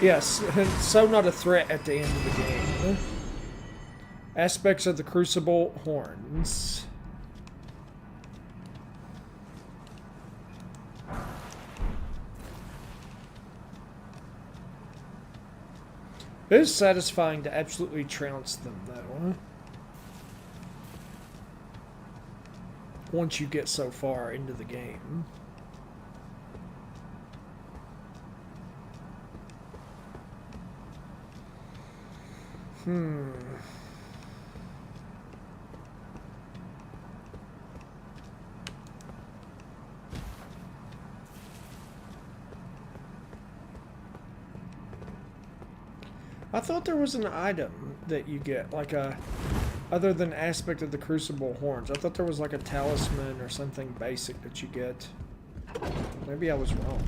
Yes, so not a threat at the end of the game. Aspects of the Crucible horns. It is satisfying to absolutely trounce them, though. Once you get so far into the game. I thought there was an item that you get, like a, other than aspect of the Crucible horns. I thought there was like a talisman or something basic that you get. Maybe I was wrong.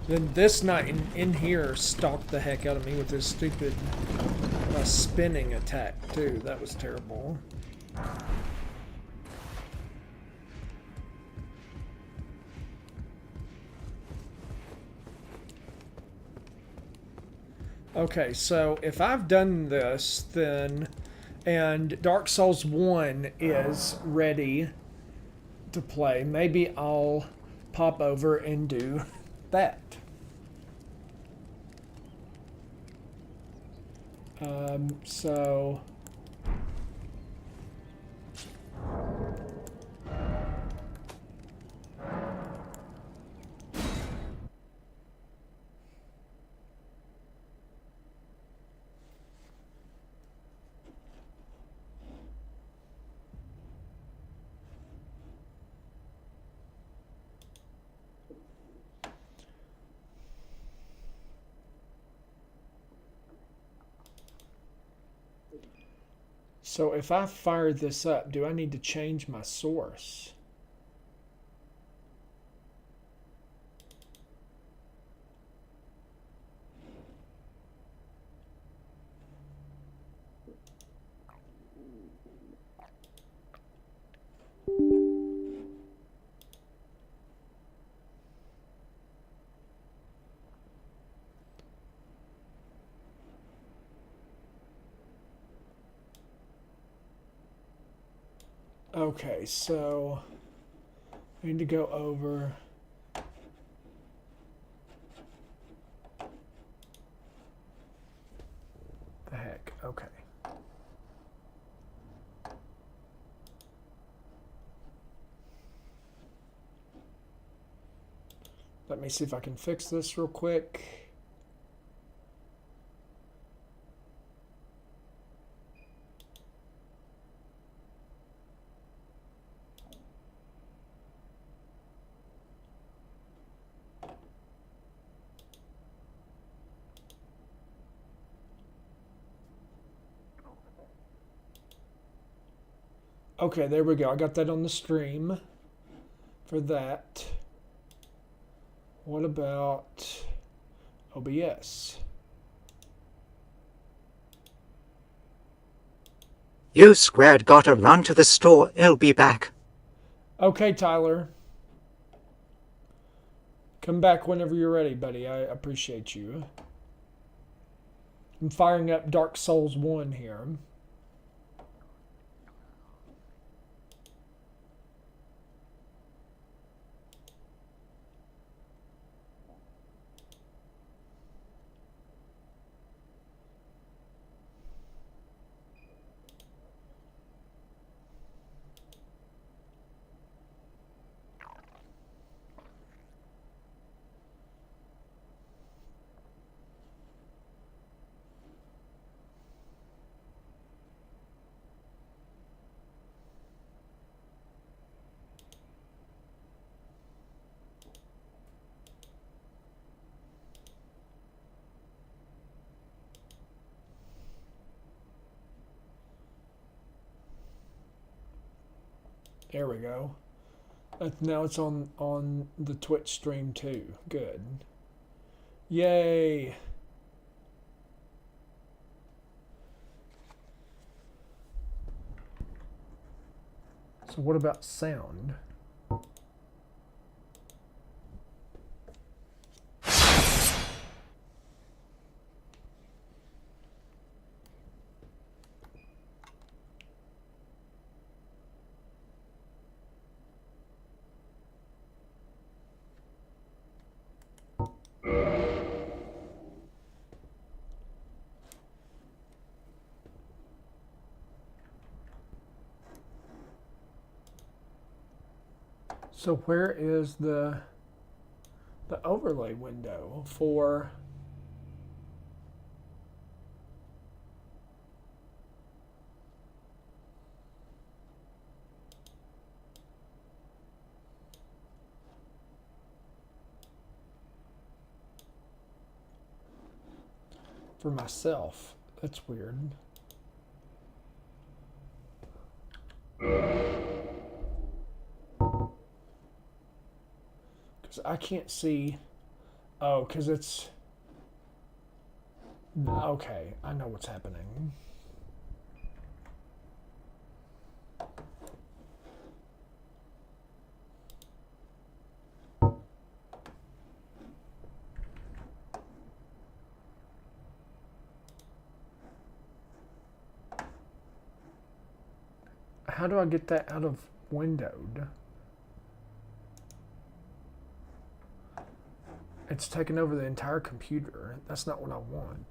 Then this knight in here stalked the heck out of me with his stupid spinning attack too. That was terrible. Okay, so if I've done this, then, and Dark Souls 1 is ready to play, maybe I'll pop over and do that. So... So if I fire this up, do I need to change my source? Okay, so I need to go over. The heck, okay. Let me see if I can fix this real quick. Okay, there we go. I got that on the stream for that. What about OBS? You squared gotta run to the store. I'll be back. Okay, Tyler. Come back whenever you're ready, buddy. I appreciate you. I'm firing up Dark Souls 1 here. There we go. Now it's on the Twitch stream too. Good. Yay. So what about sound? So where is the overlay window for myself? That's weird. Because I can't see. Oh, because it's. Okay, I know what's happening. How do I get that out of windowed? It's taken over the entire computer. That's not what I want.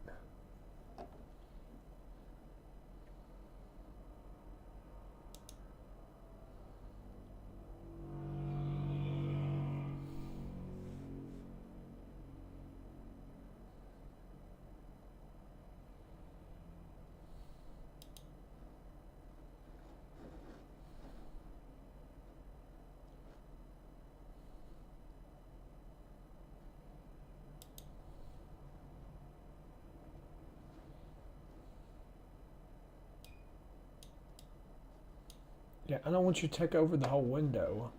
Yeah, I don't want you to take over the whole window.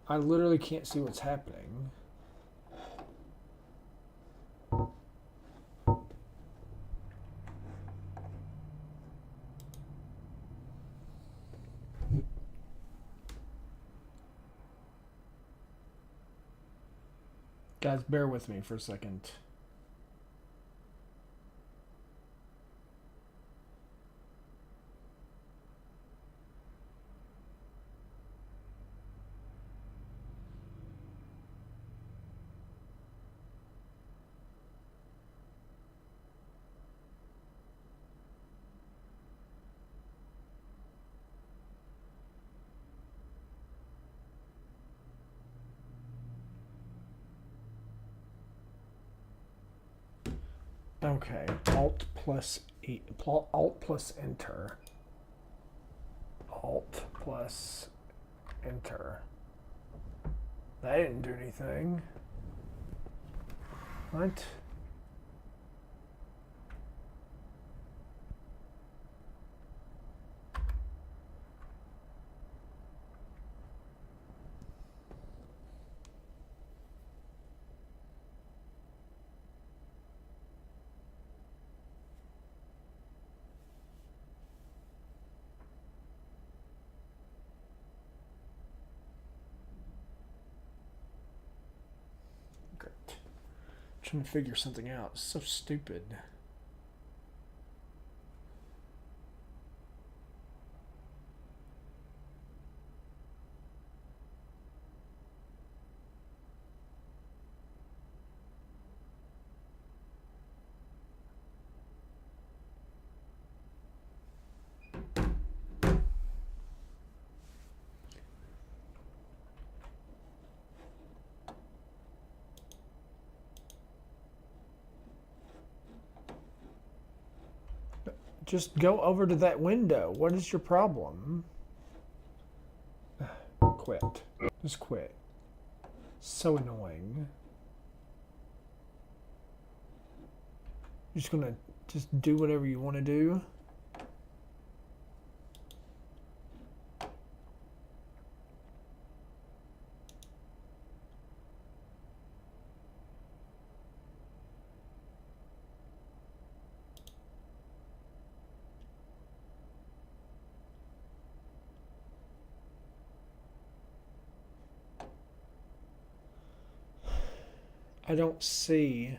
I literally can't see what's happening. Guys, bear with me for a second. Okay, Alt plus Enter. Alt plus Enter. That didn't do anything. What? Great. Trying to figure something out. It's so stupid. Just go over to that window. What is your problem? Quit. Just quit. So annoying. You're just gonna just do whatever you want to do. I don't see.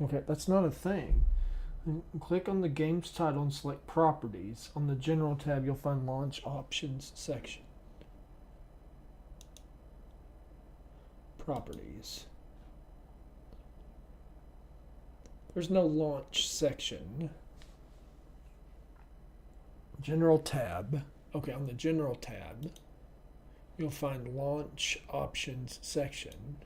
Okay, that's not a thing. Click on the game's title and select Properties. On the General tab, you'll find Launch Options section. Properties. There's no Launch section. General tab. Okay, on the General tab, you'll find Launch Options section.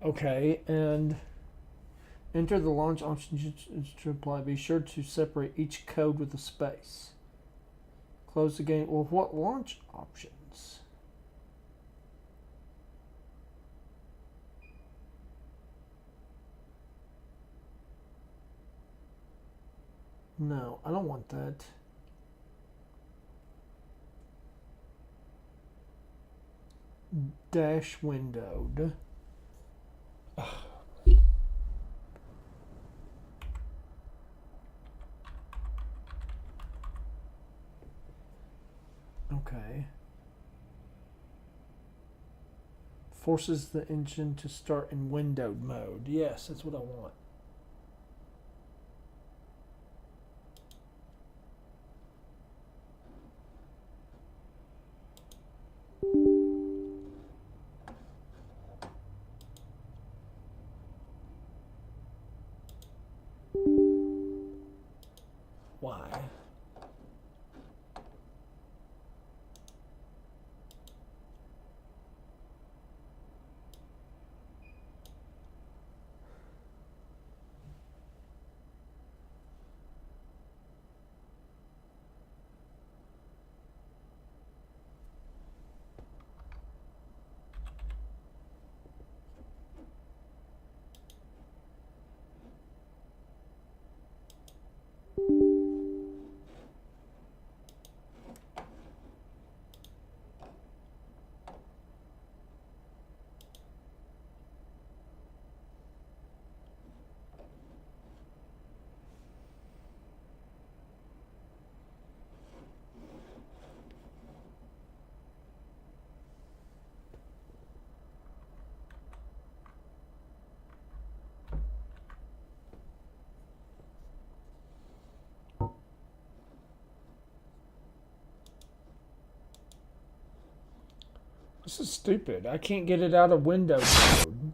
Okay, and enter the launch options to apply. Be sure to separate each code with a space. Close the game. Well, what launch options? No, I don't want that. Dash windowed. Ugh. Okay. Forces the engine to start in windowed mode. Yes, that's what I want. Why? This is stupid. I can't get it out of window mode.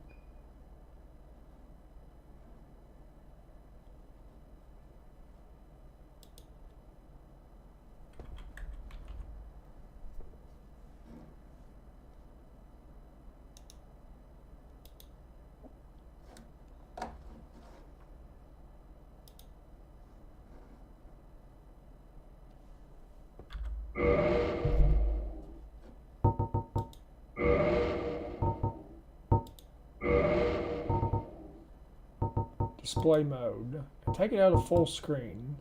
Display mode. Take it out of full screen.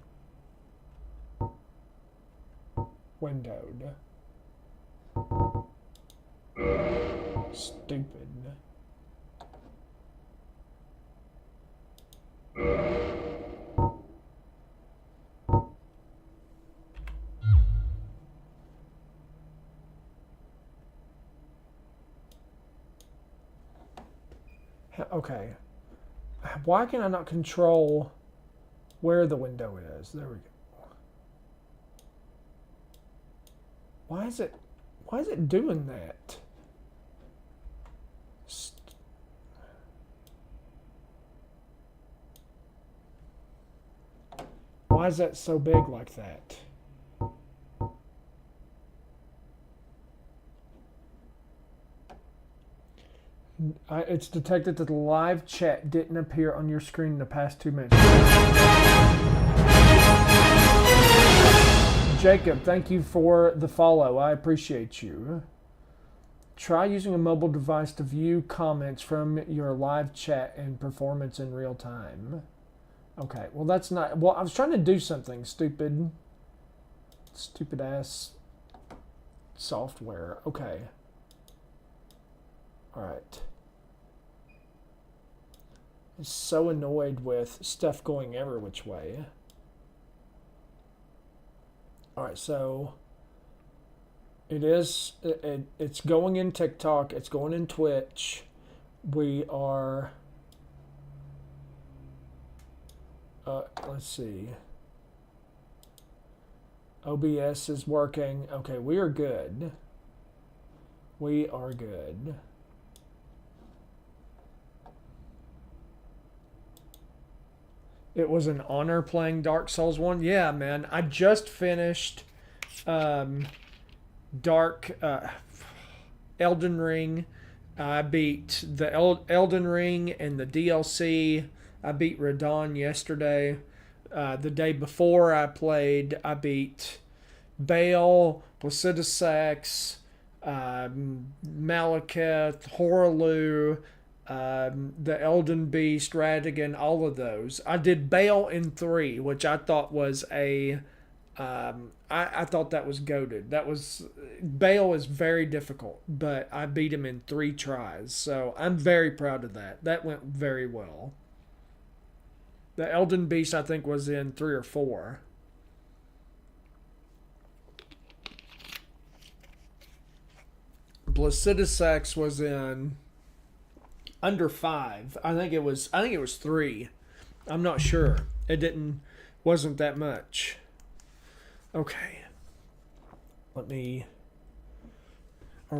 Windowed. Stupid. Okay. Why can I not control where the window is? There we go. Why is it doing that? Why is that so big like that? It's detected that the live chat didn't appear on your screen in the past 2 minutes. Jacob, thank you for the follow. I appreciate you. Try using a mobile device to view comments from your live chat and performance in real time. Okay, well that's not... Well, I was trying to do something, stupid. Stupid ass software. Okay. Alright. I'm so annoyed with stuff going every which way. Alright, so it's going in TikTok, it's going in Twitch. We are let's see. OBS is working. Okay, we are good. We are good. It was an honor playing Dark Souls 1. Yeah, man. I just finished Elden Ring. I beat the Elden Ring and the DLC. I beat Radon yesterday. The day before I beat Baal, Placidusax, Malekith, Horaloo, the Elden Beast, Radagon, all of those. I did Baal in 3, which I thought was I thought that was goated. Baal is very difficult, but I beat him in 3 tries. So I'm very proud of that. That went very well. The Elden Beast, I think, was in 3 or 4. Placidusax was in under 5. I think it was 3. I'm not sure. Wasn't that much. Okay. Are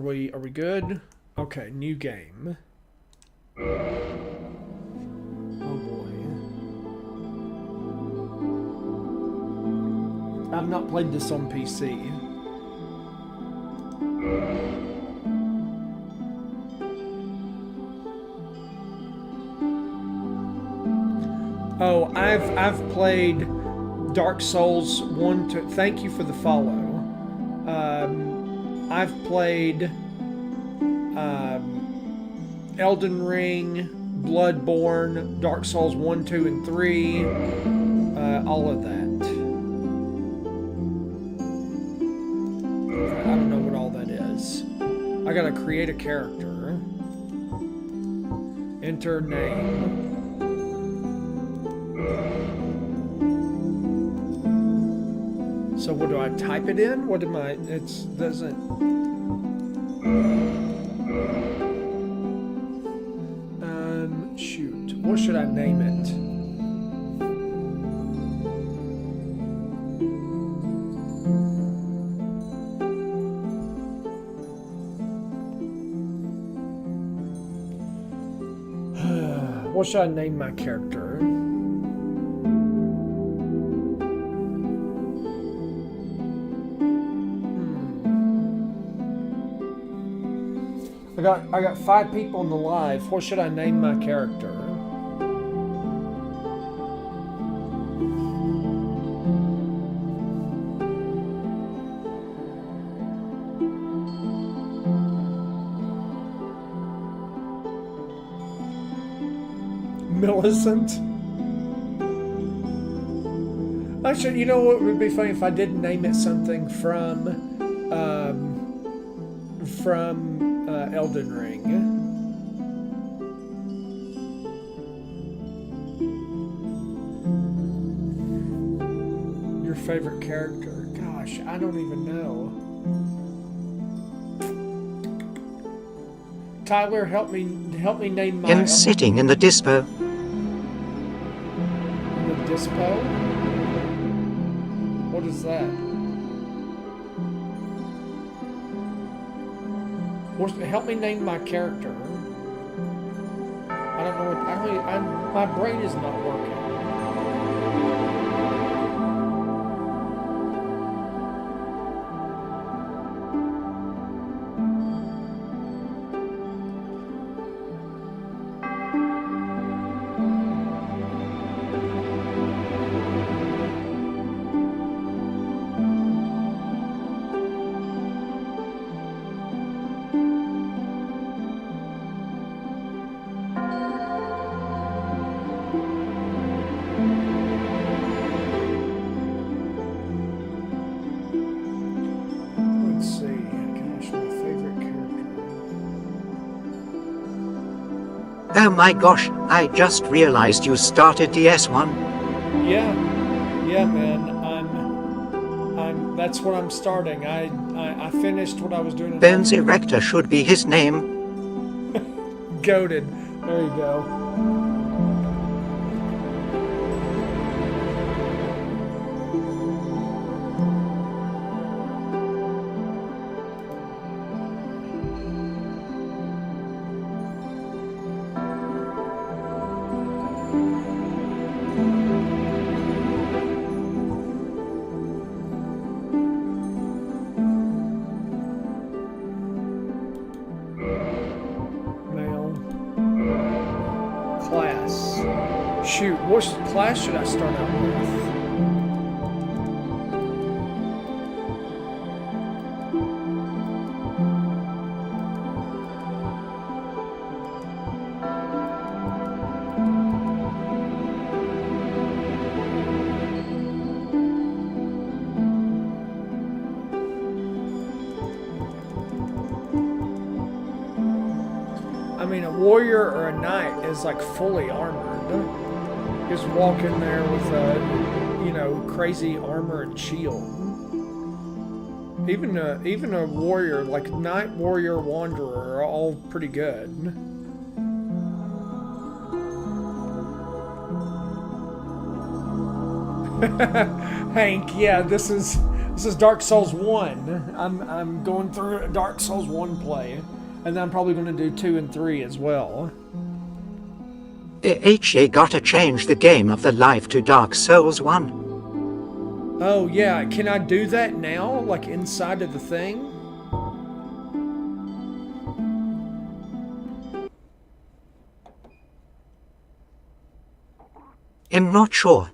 we good? Okay, new game. Oh boy. I've not played this on PC. Oh, I've played Dark Souls 1 to thank you for the follow. I've played Elden Ring, Bloodborne, Dark Souls 1, 2, and 3, all of that. I don't know what all that is. I gotta create a character. Enter name. So what do I type it in? What am I? Doesn't. Shoot. What should I name it? What should I name my character? I got 5 people in the live. What should I name my character? Millicent? Actually, you know what would be funny if I didn't name it something from Elden Ring. Your favorite character? Gosh, I don't even know. Tyler, help me name my... Sitting in the dispo. In the dispo? What is that? Help me name my character. I don't know what... my brain is not working. Oh my gosh, I just realized you started DS1. Yeah, yeah, man. That's what I'm starting. I finished what I was doing. Bones Erector should be his name. Goated. There you go. Male. Class. Shoot, what class should I start out with? I mean, a warrior or a knight is like fully armored. Just walk in there with a, crazy armor and shield. Even a warrior like knight, warrior, wanderer are all pretty good. Hank, yeah, this is Dark Souls 1. I'm going through Dark Souls 1 play. And then I'm probably going to do 2 and 3 as well. HA gotta change the game of the life to Dark Souls 1. Oh, yeah. Can I do that now? Like inside of the thing? I'm not sure.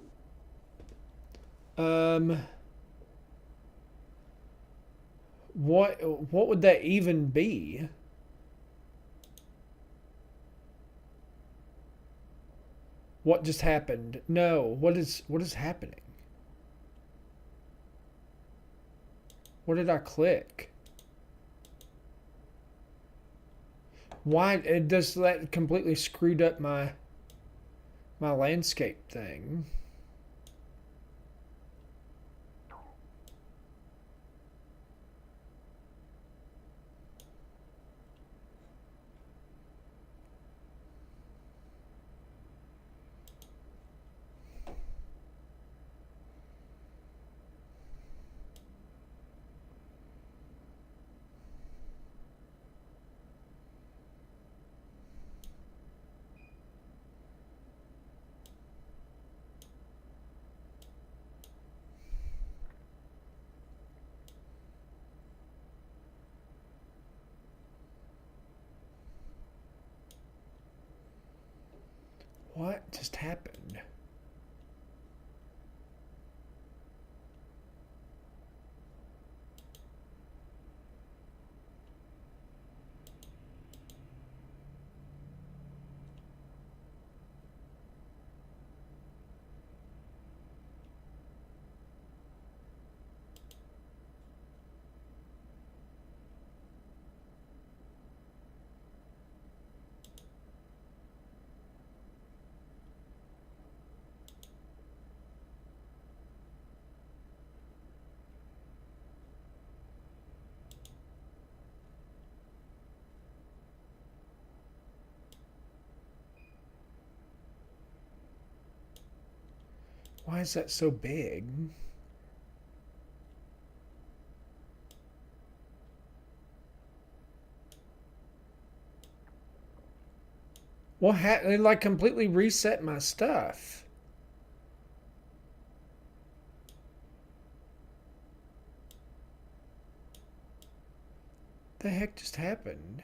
What would that even be? What just happened? No, what is happening? What did I click? Why does that completely screwed up my landscape thing? What just happened? Why is that so big? What happened? It like completely reset my stuff. The heck just happened?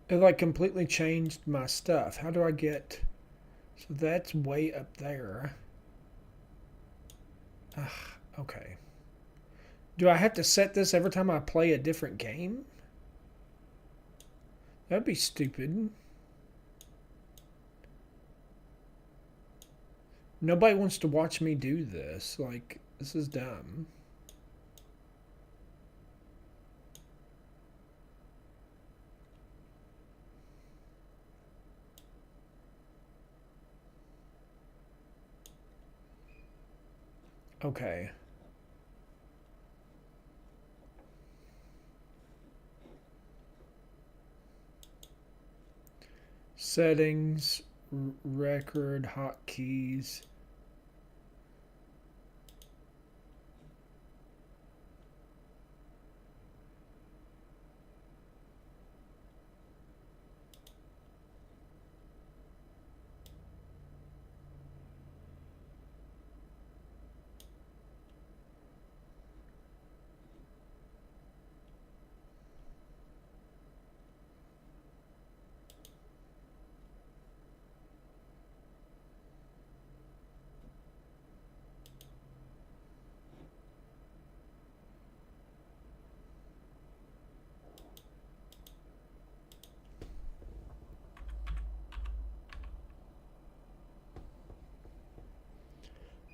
It like completely changed my stuff. How do I get... So that's way up there. Ugh, okay. Do I have to set this every time I play a different game? That'd be stupid. Nobody wants to watch me do this. Like, this is dumb. Okay. Settings, record, hotkeys.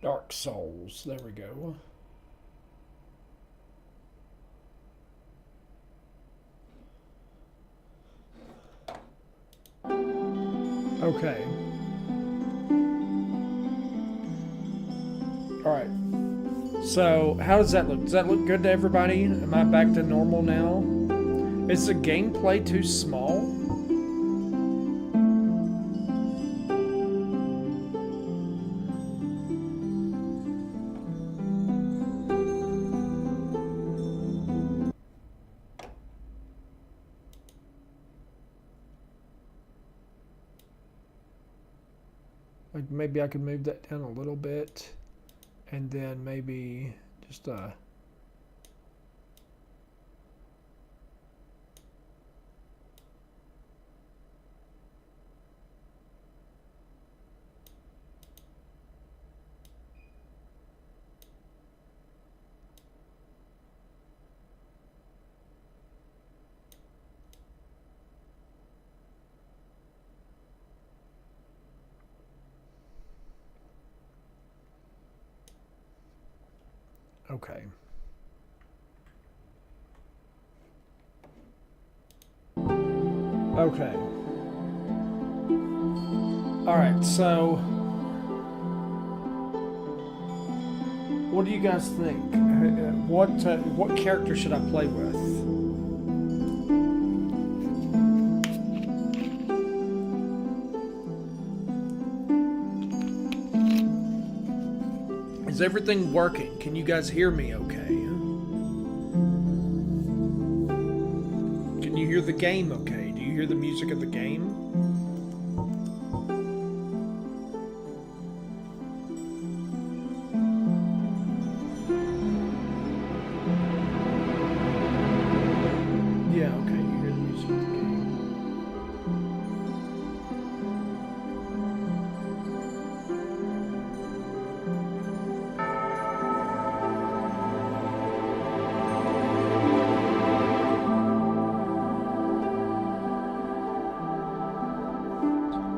Dark Souls. There we go. Okay. Alright. So, how does that look? Does that look good to everybody? Am I back to normal now? Is the gameplay too small? Like maybe I could move that down a little bit, and then maybe just okay. Okay. Alright, so what do you guys think? What character should I play with? Is everything working? Can you guys hear me okay? Can you hear the game okay? Do you hear the music of the game? Yeah, okay, you hear the music of the game.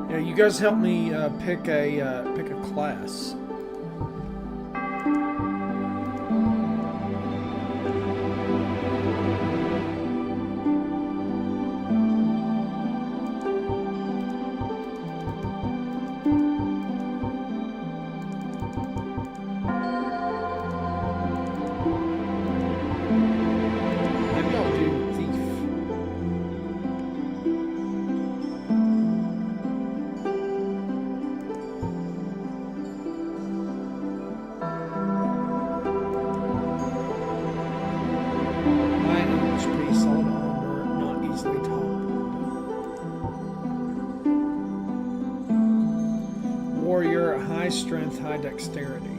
Yeah, you guys help me pick a class. Maybe I'll do thief. High HP, solid armor, not easily toppled. Warrior, high strength, high dexterity.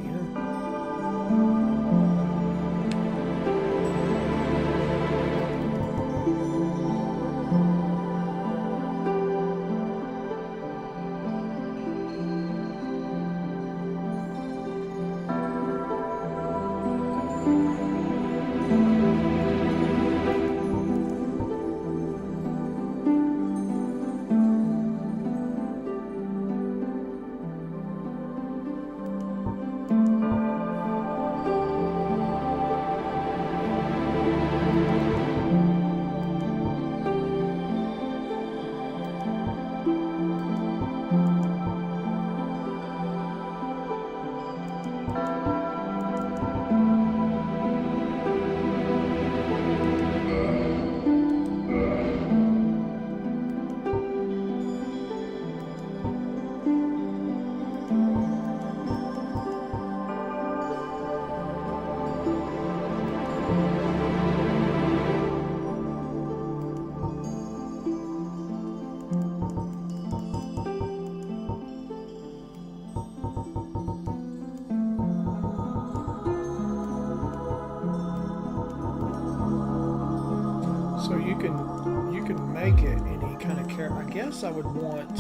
make it any kind of character. I guess I would want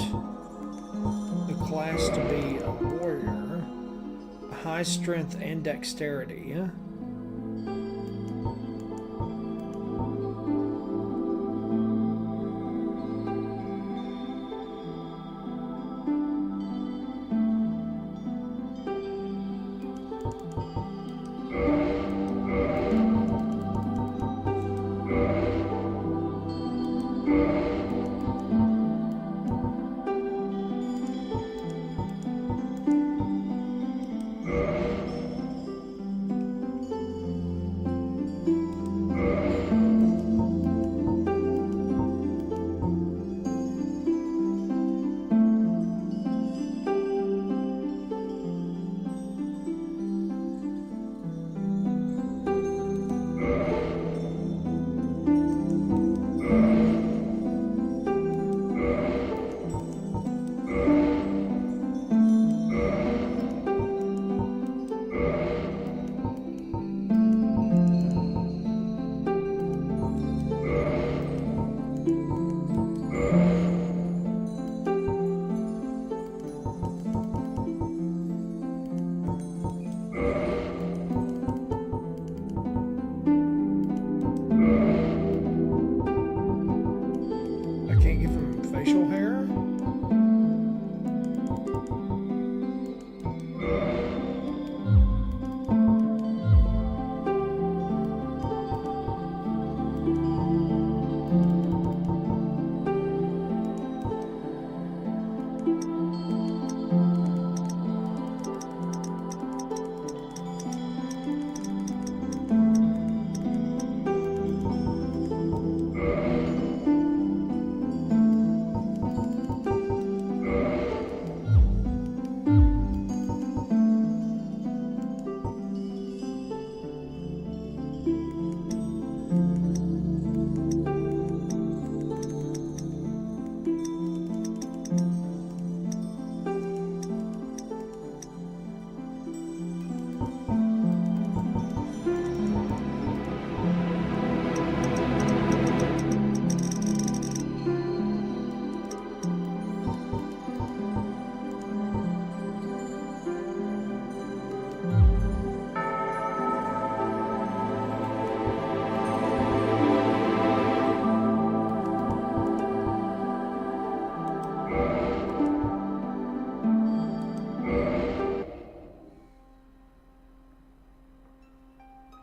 the class to be a warrior, high strength and dexterity. Facial hair?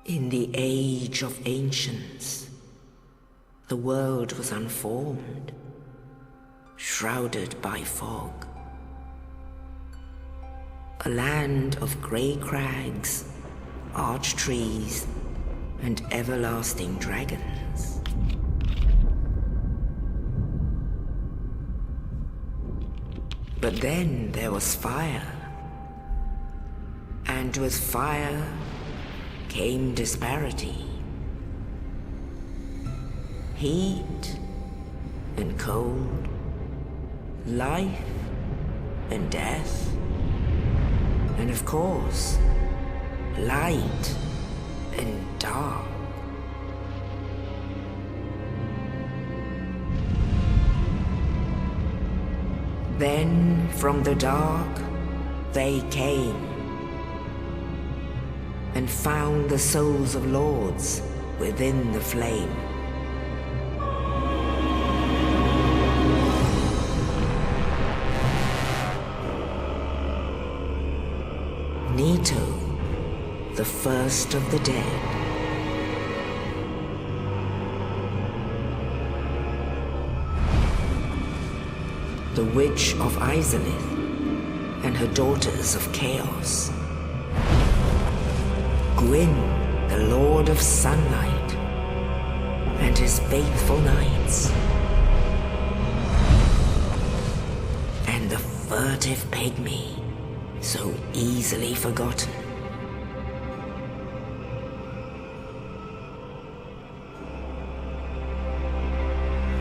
In the age of ancients, the world was unformed, shrouded by fog. A land of grey crags, arch trees, and everlasting dragons. But then there was fire, and with fire came disparity. Heat and cold, life and death, and of course, light and dark. Then from the dark they came and found the souls of lords within the flame. Nito, the first of the dead. The Witch of Izalith and her daughters of Chaos. Gwyn, the Lord of Sunlight, and his faithful knights. And the furtive pygmy, so easily forgotten.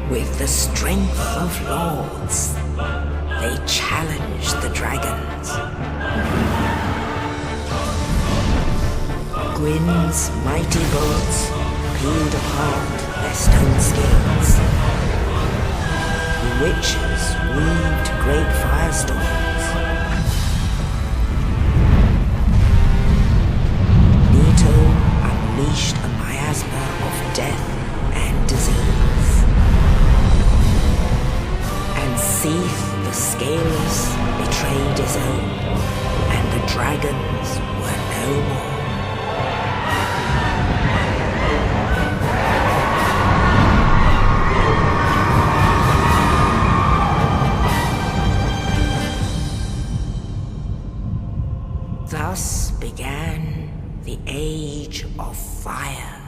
With the strength of lords, they challenged the dragons. Gwyn's mighty bolts peeled apart their stone scales. the witches weaved great firestorms. Leto unleashed a miasma of death and disease. And Seath the Scaleless betrayed his own, and the dragons were no more. Thus began the Age of Fire.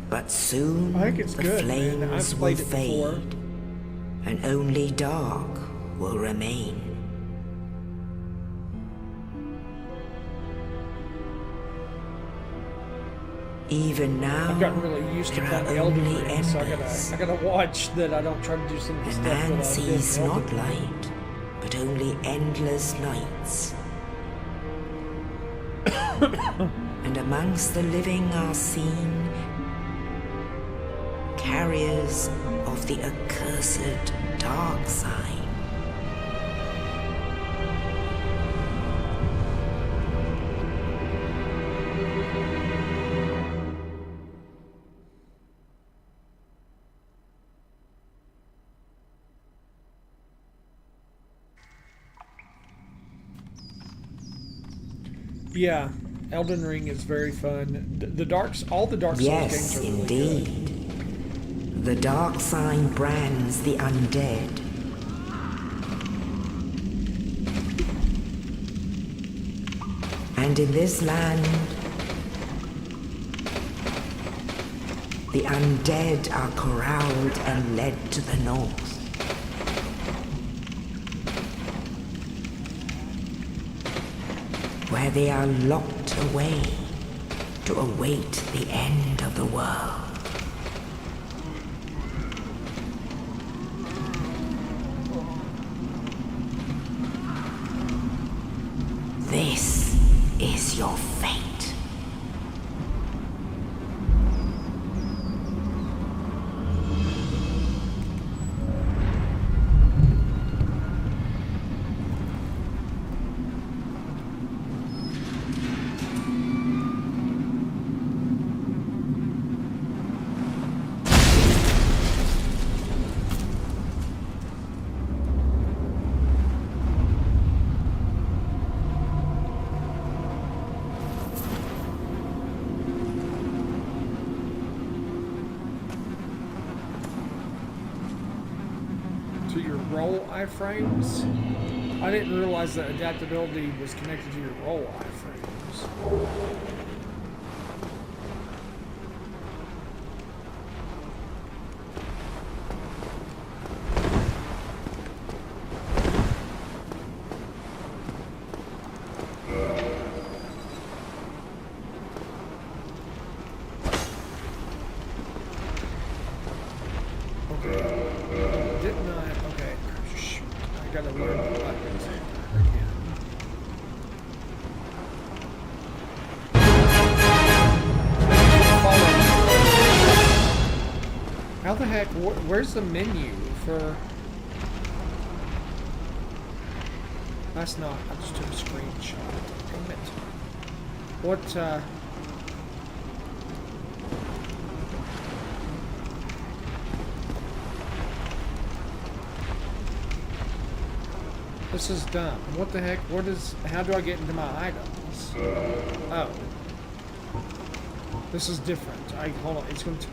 But soon I think it's the good, man. I've flames will played it before. fade, and only dark will remain. Even now, I've gotten really used to there are playing Elden only Ring, so embers. I gotta watch that I don't try to do some of the And stuff that I man did sees in Elden not Ring. light, but only endless nights. And amongst the living are seen carriers of the accursed dark sign. Yeah, Elden Ring is very fun. All the Dark Souls Yes, games are really good. indeed. The dark sign brands the undead. And in this land, the undead are corralled and led to the north. Where they are locked away to await the end of the world. This is your fate. To your roll iframes? I didn't realize that adaptability was connected to your roll iframes. Didn't I? Okay. Shoot. I gotta learn the buttons again. How the heck? Where's the menu for? That's not. I just took a screenshot. Damn it. What? This is dumb. What the heck? How do I get into my items? Oh. This is different. Hold on. It's going to...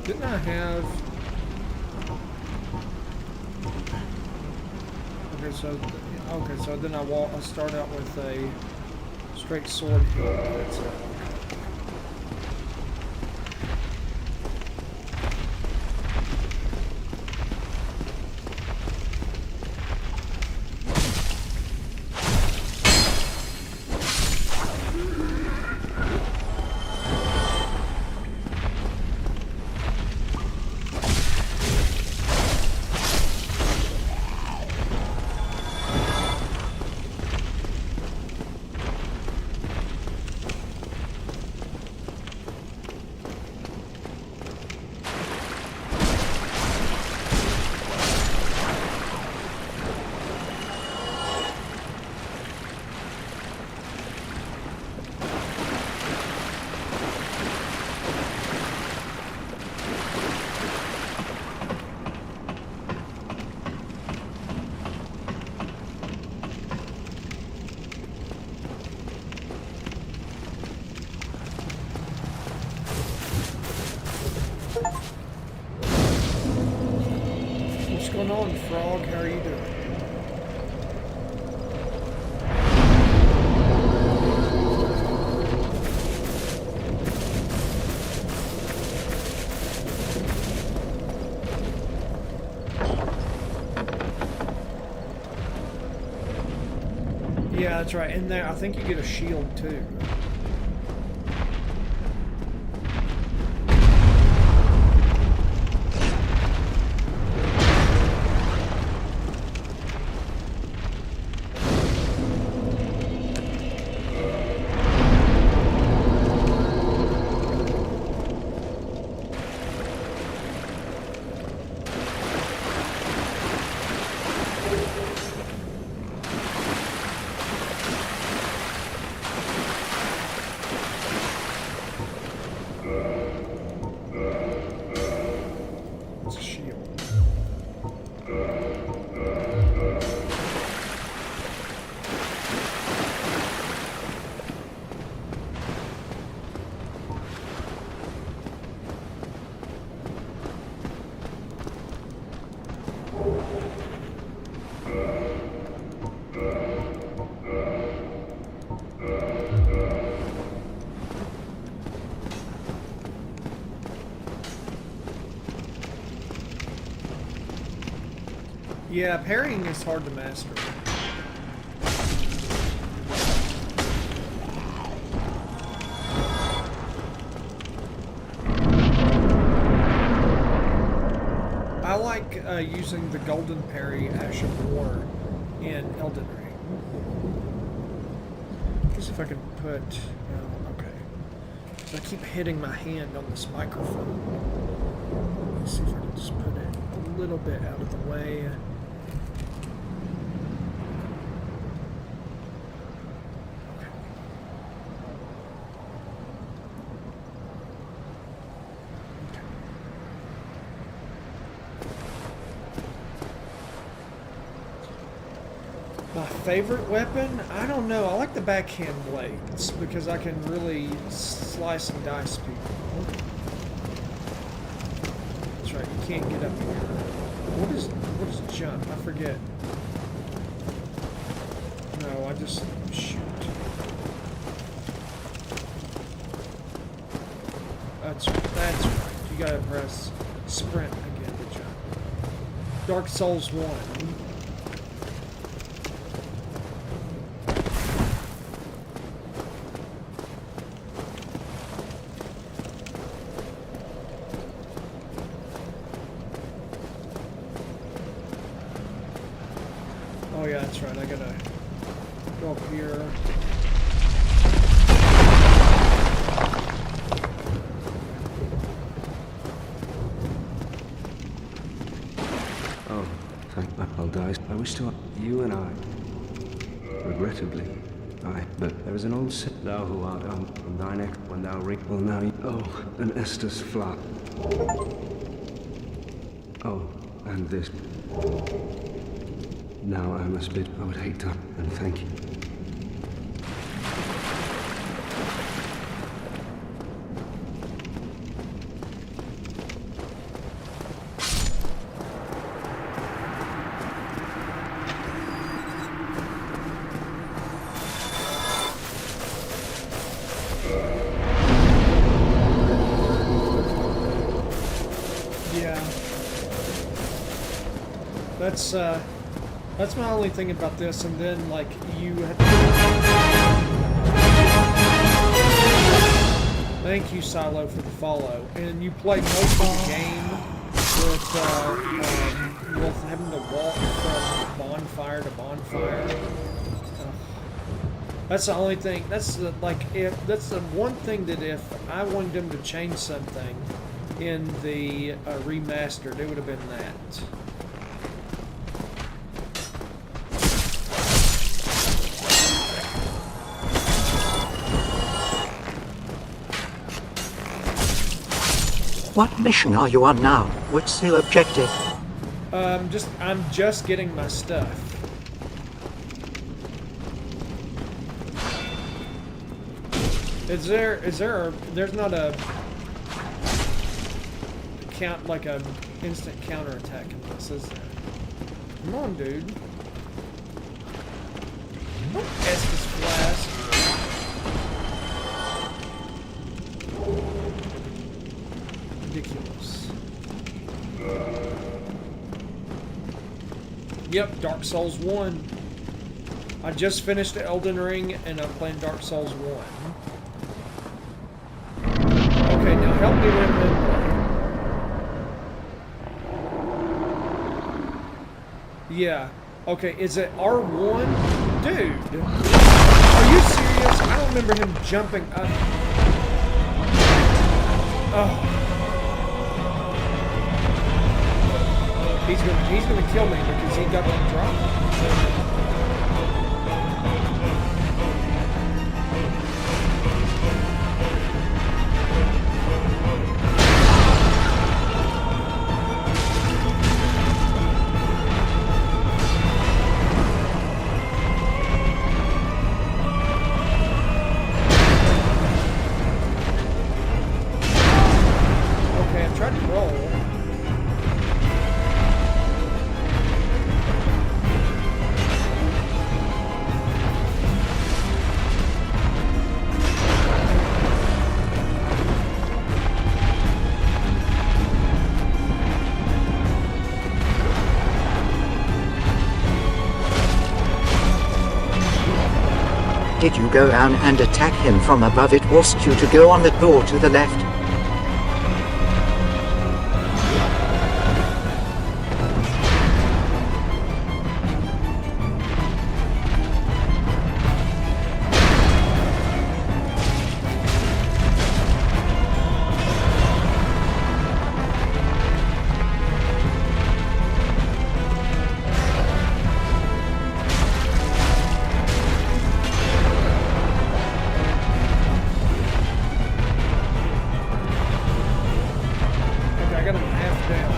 didn't I have... Okay, so then I start out with a straight sword hilt. That's it. going on, Frog? How are you doing? Yeah, that's right. In there, I think you get a shield too. It's a shield. Yeah, parrying is hard to master. I like using the golden parry Ash of War in Elden Ring. Guess if I could put... okay. So I keep hitting my hand on this microphone. Let's see if I can just put it a little bit out of the way. My favorite weapon? I don't know. I like the backhand blades because I can really slice and dice people. That's right, you can't get up here. What is jump? I forget. No, I just shoot. That's right. You gotta press sprint again to jump. Dark Souls 1. Oh yeah, that's right. I gotta go up here. Oh, thank my apologize. I wish to you and I. Regrettably, but there is an old sept thou who art on thy neck when thou ring. Well now, oh, an Estus flower. Oh, and this. Now I must bid. I would hate to, and thank you. Yeah. That's my only thing about this, and then like you have to... Thank you, Silo, for the follow. And you play most of the game with having to walk from bonfire to bonfire. That's the only thing. That's the one thing that if I wanted them to change something in the remastered, it would have been that. What mission are you on now? What's the objective? I'm just getting my stuff. There's not a instant counterattack in this, is there? Come on, dude. Don't Estus Flask. Ridiculous. Yep, Dark Souls 1. I just finished Elden Ring and I'm playing Dark Souls 1. Okay, now help me remember. Yeah. Okay, is it R1? Dude! Are you serious? I don't remember him jumping up. Oh. He's gonna kill me because he got that drop. Okay, I tried to roll. Did you go down and attack him from above? It forced you to go on the door to the left. Okay, I got him half down.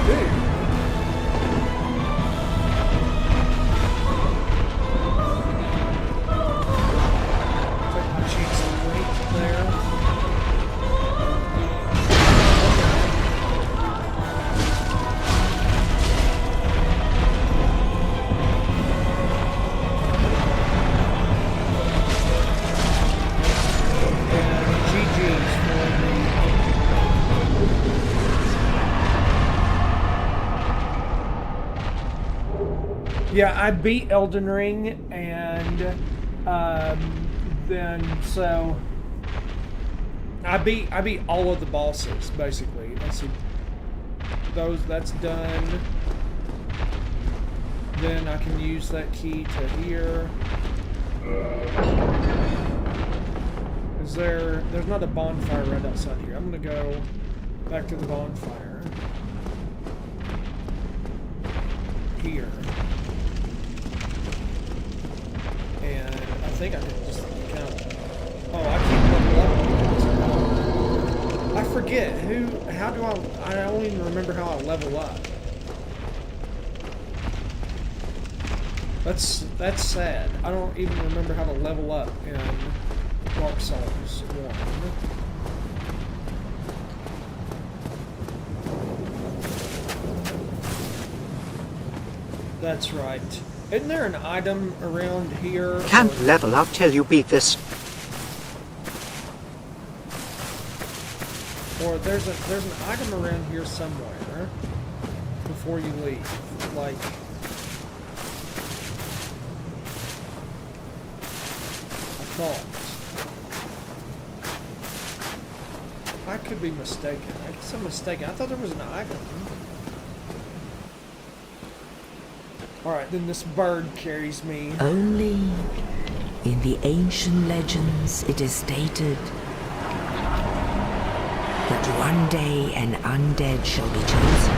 Dude. Take my cheeks right there. GG's for me. Yeah, I beat Elden Ring, and then so I beat all of the bosses basically. Let's see, that's done. Then I can use that key to here. There's not a bonfire right outside here. I'm gonna go back to the bonfire. Here. And I think I can just kind of... Oh, I keep leveling up. I forget, how do I don't even remember how I level up. That's sad. I don't even remember how to level up in Dark Souls 1. That's right. Isn't there an item around here? Can't level up till you beat this. Or there's an item around here somewhere before you leave. Like, I thought. I could be mistaken. I guess I'm mistaken. I thought there was an item. Alright, then this bird carries me. Only in the ancient legends it is stated that one day an undead shall be chosen.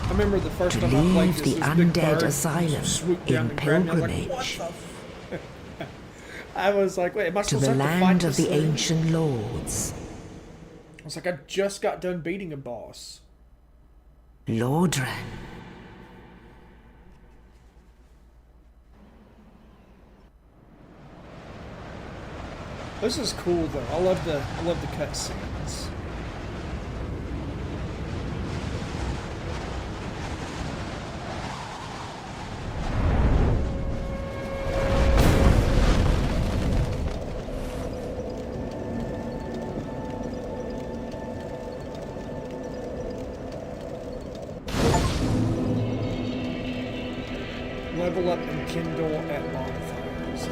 I remember the first To time I played leave this, the this big undead bird asylum swooped down in and grabbed me. I was like, pilgrimage what the f-? I was like, wait, am I to supposed the to have to fight land of this the thing? ancient lords. It's like I just got done beating a boss. Lordran. This is cool though. I love the cutscenes. Level up and kindle at bonfires.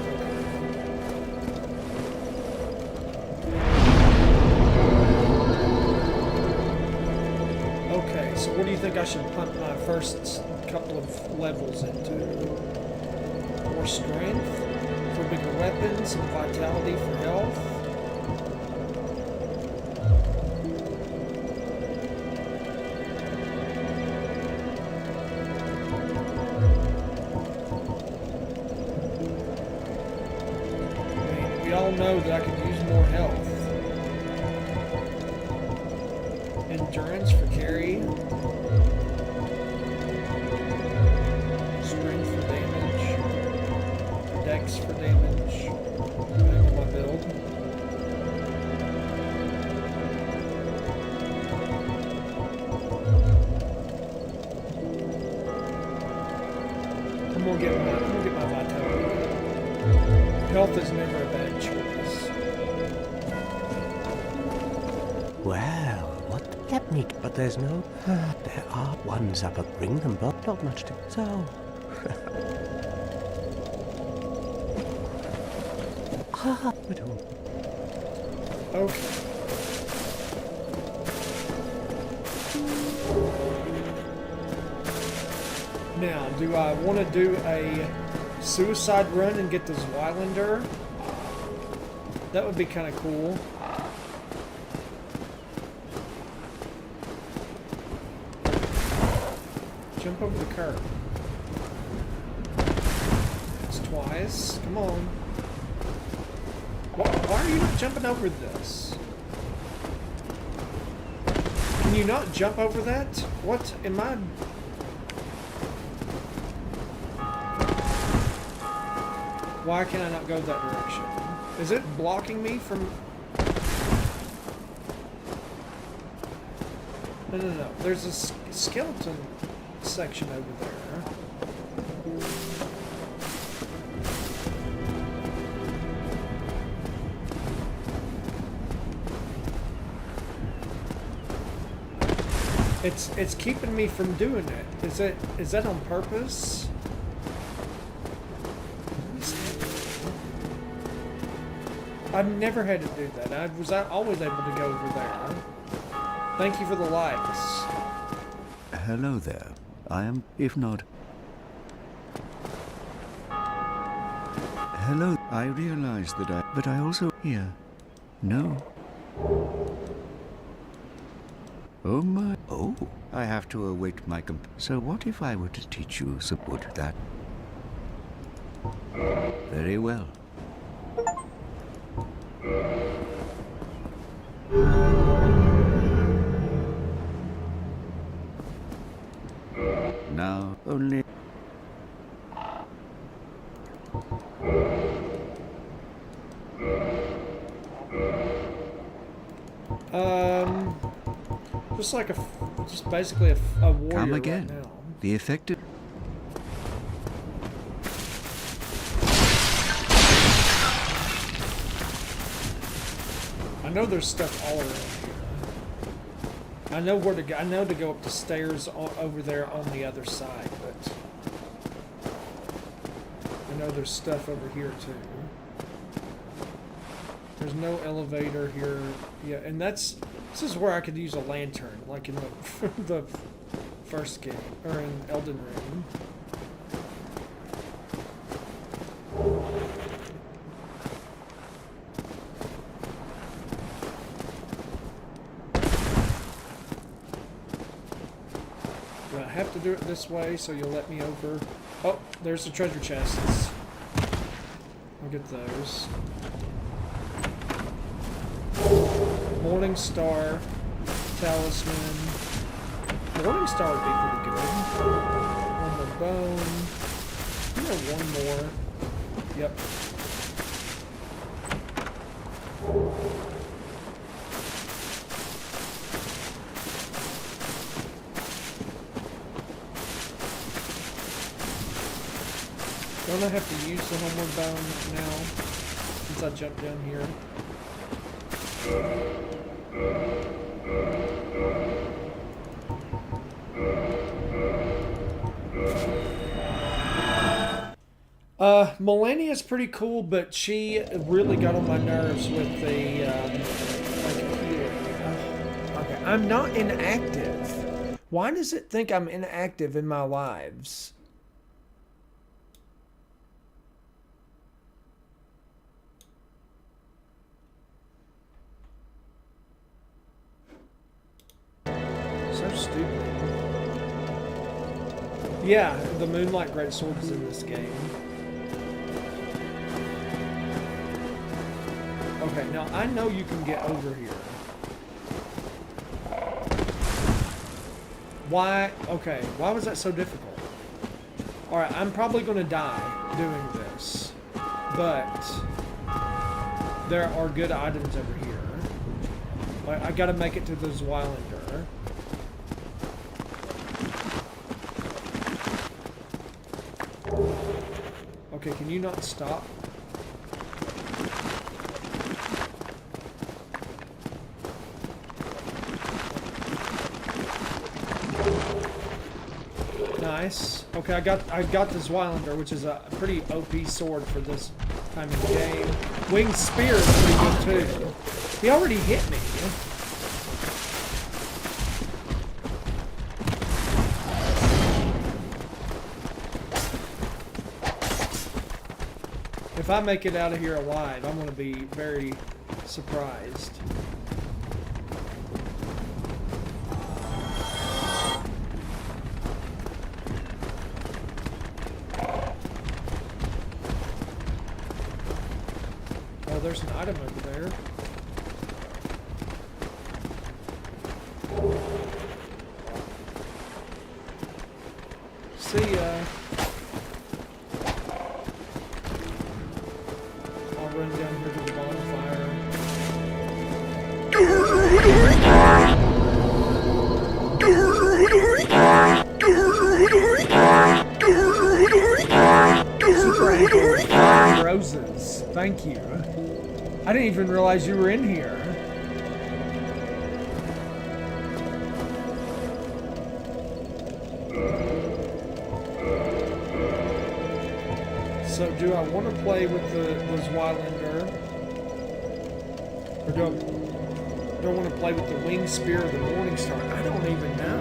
Okay, so what do you think I should pump my first couple of levels into? More strength for bigger weapons, some vitality for health. We all know that I could use more health. Endurance for carry. Strength for damage. Dex for damage. Depending on my build. I'm gonna get my vitality. Health is never a bad choice. Well, what let me... But there's no... there are ones up, but bring them both. Not much to... So... but who... Okay. Now, do I want to do a suicide run and get this Wylander? That would be kind of cool. Jump over the curb. That's twice. Come on. Why are you not jumping over this? Can you not jump over that? What am I... Why can I not go that direction? Is it blocking me from... No. There's a skeleton section over there. It's keeping me from doing it. Is that on purpose? I've never had to do that. I was always able to go over there. Thank you for the likes. Hello there. I am, if not... Hello. I realize that but I also... Here. No. Oh my... Oh, I have to await my So what if I were to teach you some... Would that... Very well. Now, only... Just basically a warrior. Come again. Right now. The effective... I know there's stuff all around here. I know where to go. I know to go up the stairs over there on the other side, but I know there's stuff over here too. There's no elevator here. Yeah, and this is where I could use a lantern, like in the first game or in Elden Ring. Do I have to do it this way so you'll let me over? Oh, there's the treasure chests. I'll get those. Morning Star, Talisman. Morning Star would be pretty good. One more bone. One more. Yep. Don't I have to use the homeward bone now, since I jumped down here? Melania's pretty cool, but she really got on my nerves with the, like, healing. Okay, I'm not inactive. Why does it think I'm inactive in my lives? So stupid. Yeah, the Moonlight Greatsword is in this game. Okay, now I know you can get over here. Why? Okay, why was that so difficult? Alright, I'm probably going to die doing this. But there are good items over here. Like, I gotta make it to the Zweilander. Okay, can you not stop? Nice. Okay, I got the Zweilander, which is a pretty OP sword for this time of the game. Winged Spear is pretty good too. He already hit me. If I make it out of here alive, I'm going to be very surprised. Oh, there's an item over there. See ya. I'll run down here to the bonfire. Super Angel Roses. Thank you. I didn't even realize you were in here. So do I want to play with the Zweilander? Or do I want to play with the Winged Spear or the Morning Star? I don't even know.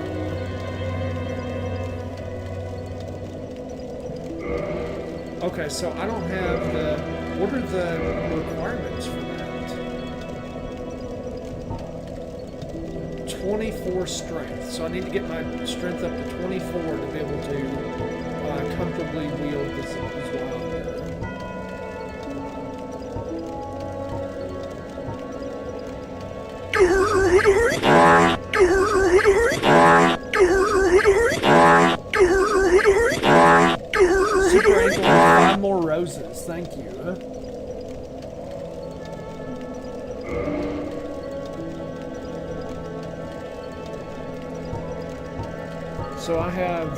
Okay, so I don't have the... What are the requirements for that? 24 strength. So I need to get my strength up to 24 to be able to comfortably wield this Zweilander. Super Angel, 5 more roses. Thank you. So I have...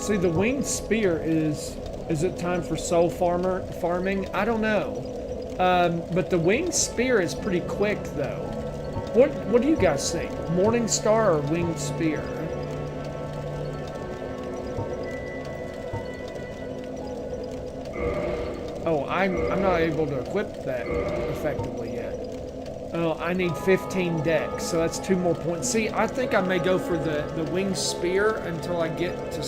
See, the Winged Spear is it time for soul farming? I don't know. But the Winged Spear is pretty quick, though. What do you guys think? Morning Star or Winged Spear? Oh, I'm not able to equip that effectively yet. Oh, I need 15 decks, so that's 2 more points. See, I think I may go for the Winged Spear until I get to...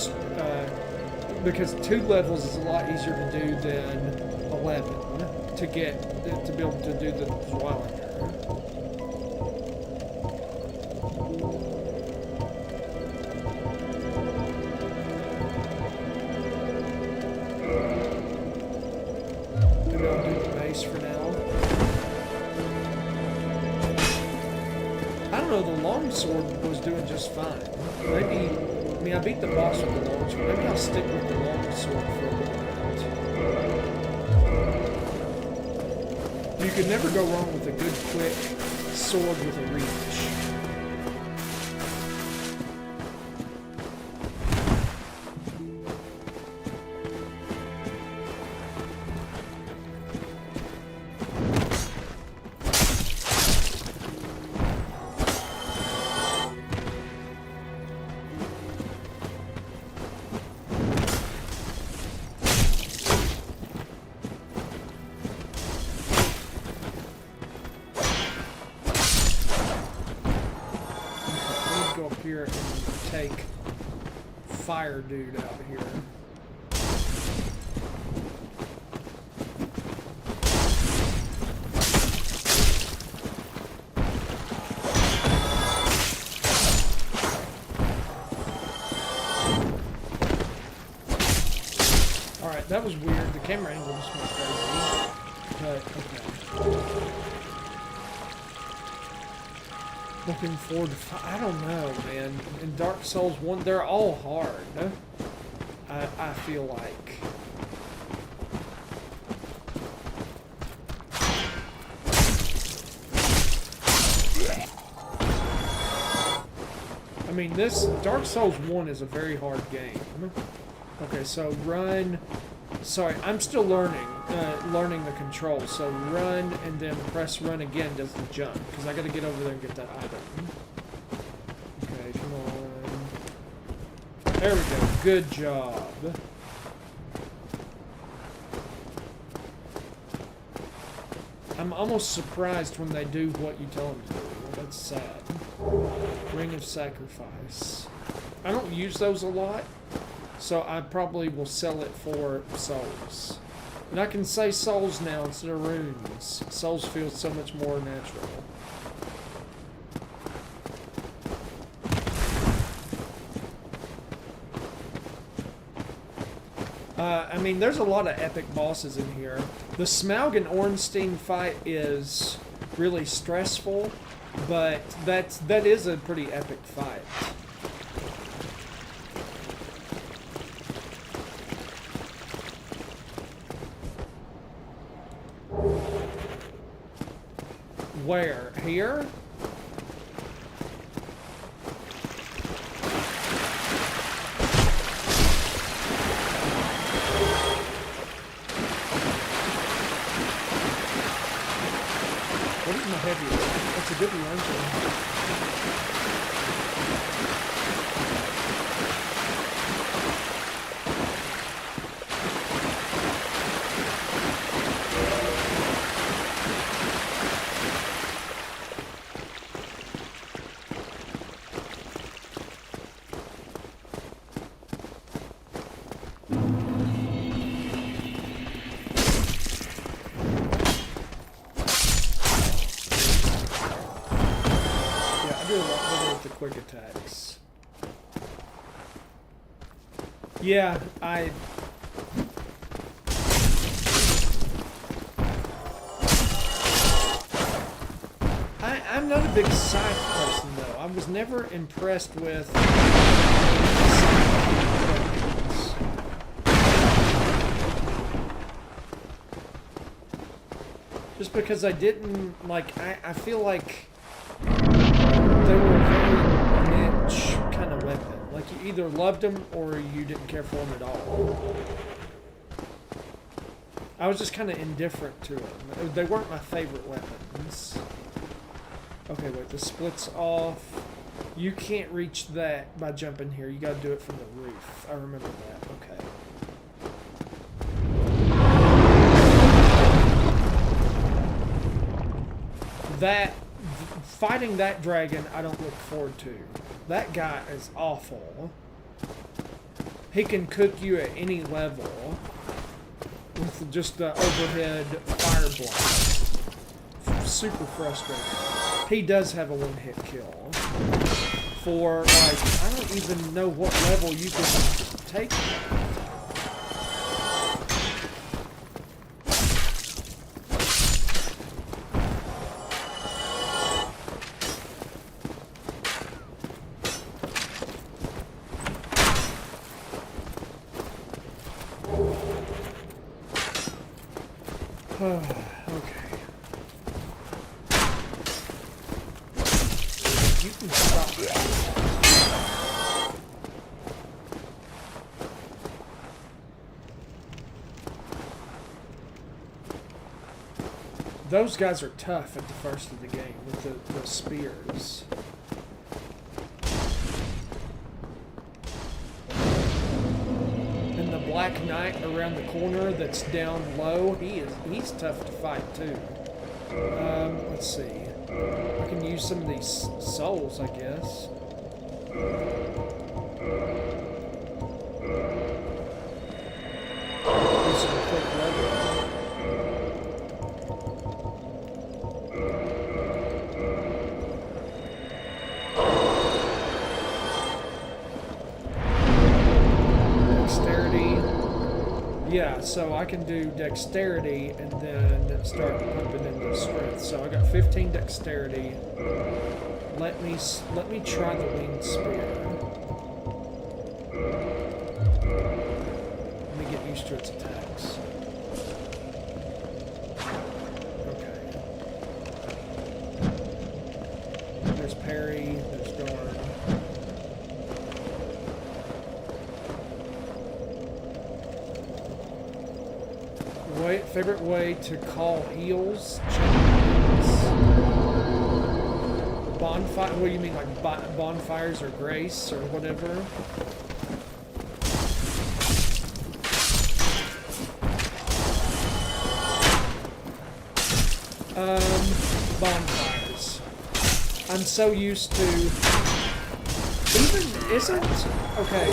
because 2 levels is a lot easier to do than 11 to be able to do the Zweilander. Maybe I'll do the base for now. know, the longsword was doing just fine. Maybe, I mean, I beat the boss with the longsword. Maybe I'll stick with the longsword for a little bit. You can never go wrong with a good, quick sword with a reach. Here and take fire dude out here. Alright, that was weird. The camera angle just went crazy. But, okay. Looking forward to... I don't know, man. In Dark Souls 1, they're all hard. I feel like. I mean, this... Dark Souls 1 is a very hard game. Okay, so run... Sorry, I'm still learning the controls. So run and then press run again does the jump. Because I got to get over there and get that item. Okay, come on. There we go. Good job. I'm almost surprised when they do what you tell them to do. That's sad. Ring of Sacrifice. I don't use those a lot. So I probably will sell it for souls. And I can say souls now instead of runes. Souls feels so much more natural. I mean, there's a lot of epic bosses in here. The Smaug and Ornstein fight is really stressful, but that is a pretty epic fight. Where? Here? What is my heavy? That's a good one. Quick attacks. Yeah, I'm not a big scythe person though. I was never impressed with just because I didn't like. I feel like they were a very niche kind of weapon. Like, you either loved them or you didn't care for them at all. I was just kind of indifferent to them. They weren't my favorite weapons. Okay, wait, the split's off. You can't reach that by jumping here. You gotta do it from the roof. I remember that. Okay. Fighting that dragon, I don't look forward to. That guy is awful. He can cook you at any level with just the overhead fire blast. Super frustrating. He does have a one-hit kill. For, like, I don't even know what level you can take him. Okay. You can stop that. Those guys are tough at the first of the game with the spears. And the Black Knight around the corner that's down low, he's tough to fight too. Let's see. I can use some of these souls, I guess. Do some quick leveling. Yeah, so I can do dexterity and then start pumping into strength. So I got 15 dexterity. Let me try the winged spear. Let me get used to its attacks. Okay. There's parry. There's guard. Favorite way to call heals? Bonfire? What do you mean, like bonfires or grace or whatever? Bonfires. I'm so used to. Even isn't okay.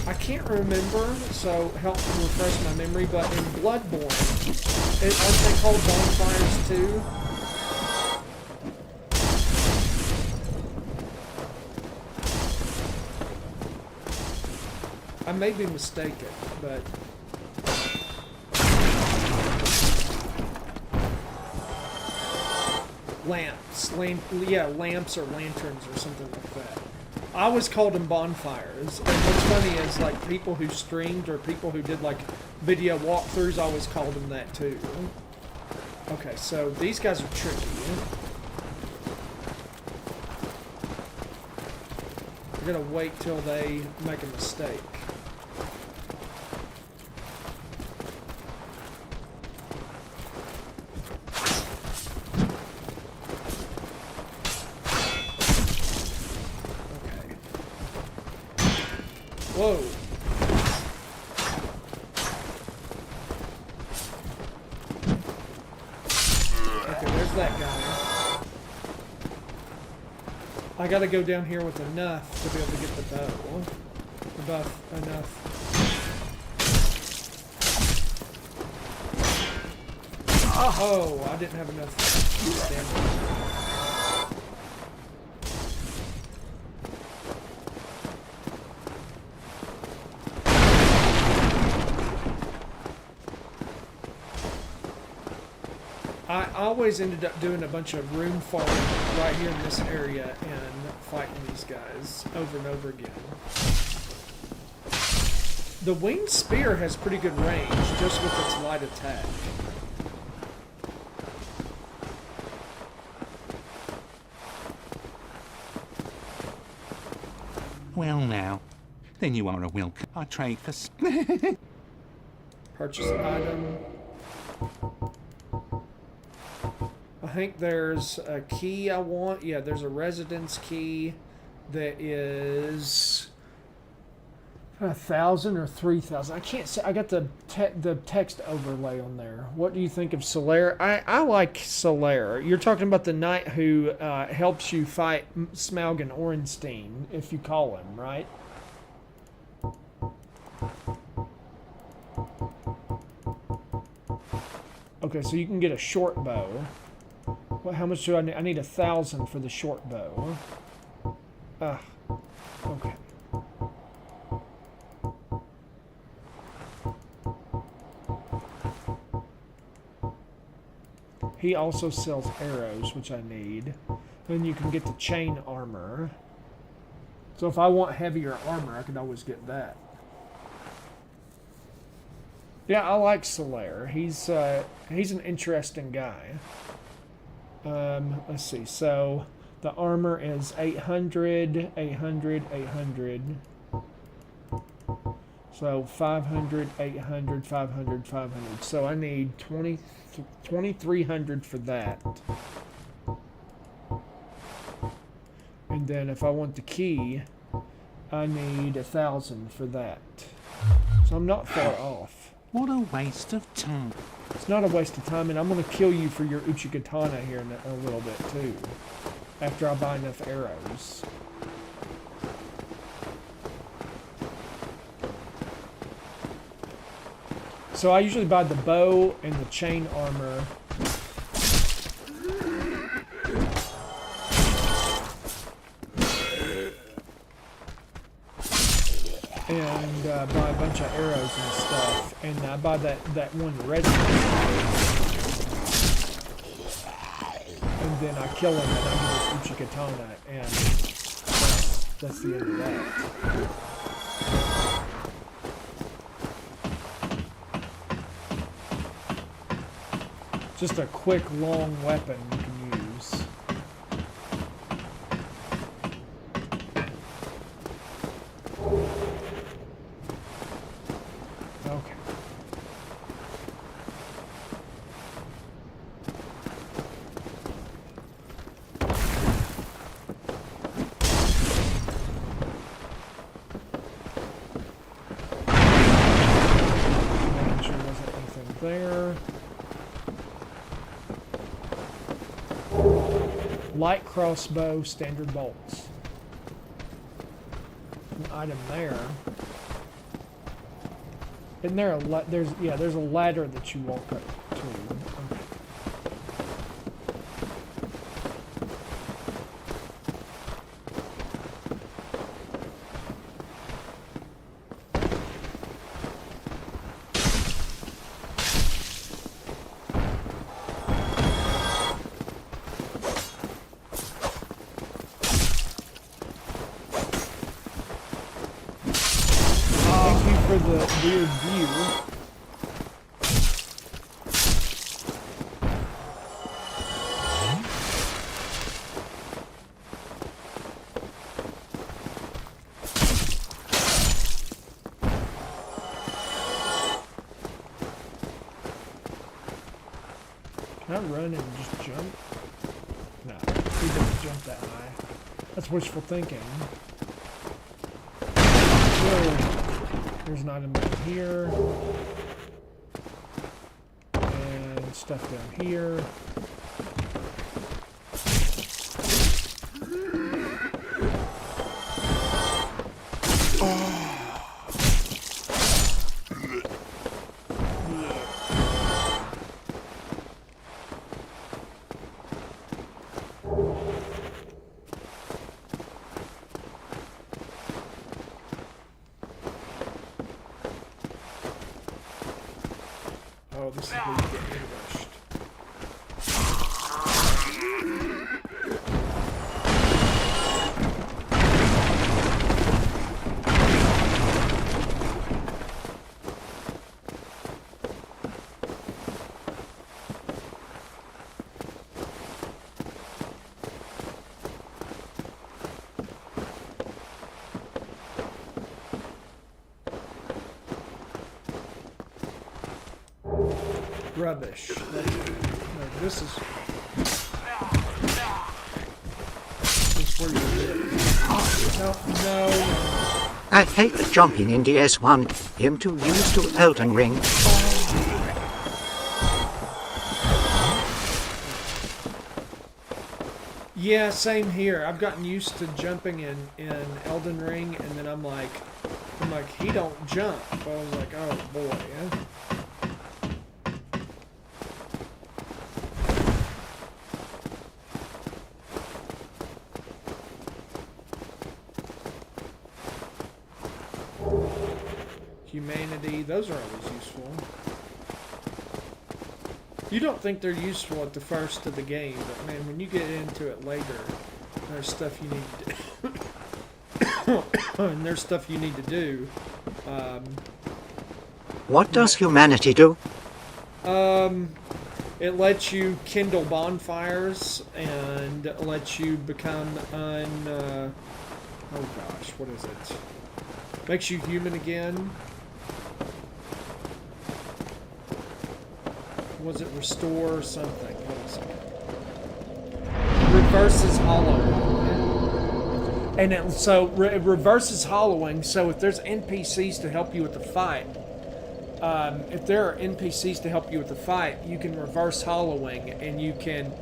I can't remember, so help me refresh my memory, but in Bloodborne, aren't they called bonfires too? I may be mistaken, but... Lamps. Lamps or lanterns or something like that. I always called them bonfires. And what's funny is, like, people who streamed or people who did, like, video walkthroughs always called them that, too. Okay, so these guys are tricky. We're gonna wait till they make a mistake. Whoa. Okay, there's that guy. I gotta go down here with enough to be able to get the bow. The buff, enough. Oh, I didn't have enough damage. I always ended up doing a bunch of room farming right here in this area and fighting these guys over and over again. The winged spear has pretty good range just with its light attack. Well now, then you are a welcome. I trade for... Purchase item. I think there's a key I want. Yeah, there's a residence key that is 1,000 or 3,000. I can't say. I got the text overlay on there. What do you think of Solaire? I like Solaire. You're talking about the knight who helps you fight Smaug and Ornstein, if you call him, right? Okay, so you can get a short bow. Well, how much do I need? I need 1,000 for the short bow. Okay. He also sells arrows, which I need. Then you can get the chain armor. So if I want heavier armor, I could always get that. Yeah, I like Solaire. He's an interesting guy. Let's see. So the armor is 800, 800, 800. So 500, 800, 500, 500. So I need 2,300 for that. And then if I want the key, I need 1,000 for that. So I'm not far off. What a waste of time. It's not a waste of time, and I'm going to kill you for your Uchigatana here in a little bit too. After I buy enough arrows. So I usually buy the bow and the chain armor. And buy a bunch of arrows and stuff. And I buy that one red one. And then I kill him and I get his Uchigatana. And that's the end of that. Just a quick, long weapon you can use. Okay. Making sure there wasn't anything there. Light crossbow, standard bolts. An item there. Isn't there there's a ladder that you walk up to. Okay. For the weird view. Can I run and just jump? No, he doesn't jump that high. That's wishful thinking. Whoa. There's an item down here. And stuff down here. Oh, this is where you get ambushed. Rubbish. No, this is where you live. No. I hate the jumping in DS1. Him too used to Elden Ring. Yeah, same here. I've gotten used to jumping in Elden Ring, and then I'm like, he don't jump. I was like, oh boy. Humanity, those are always useful. You don't think they're useful at the first of the game, but man, when you get into it later, there's stuff you need to do. And there's stuff you need to do. What does humanity do? It lets you kindle bonfires and lets you become oh gosh, what is it? Makes you human again. Was it restore something? What was it? Reverses hollowing. And it reverses hollowing, so if there's NPCs to help you with the fight, if there are NPCs to help you with the fight, you can reverse hollowing, and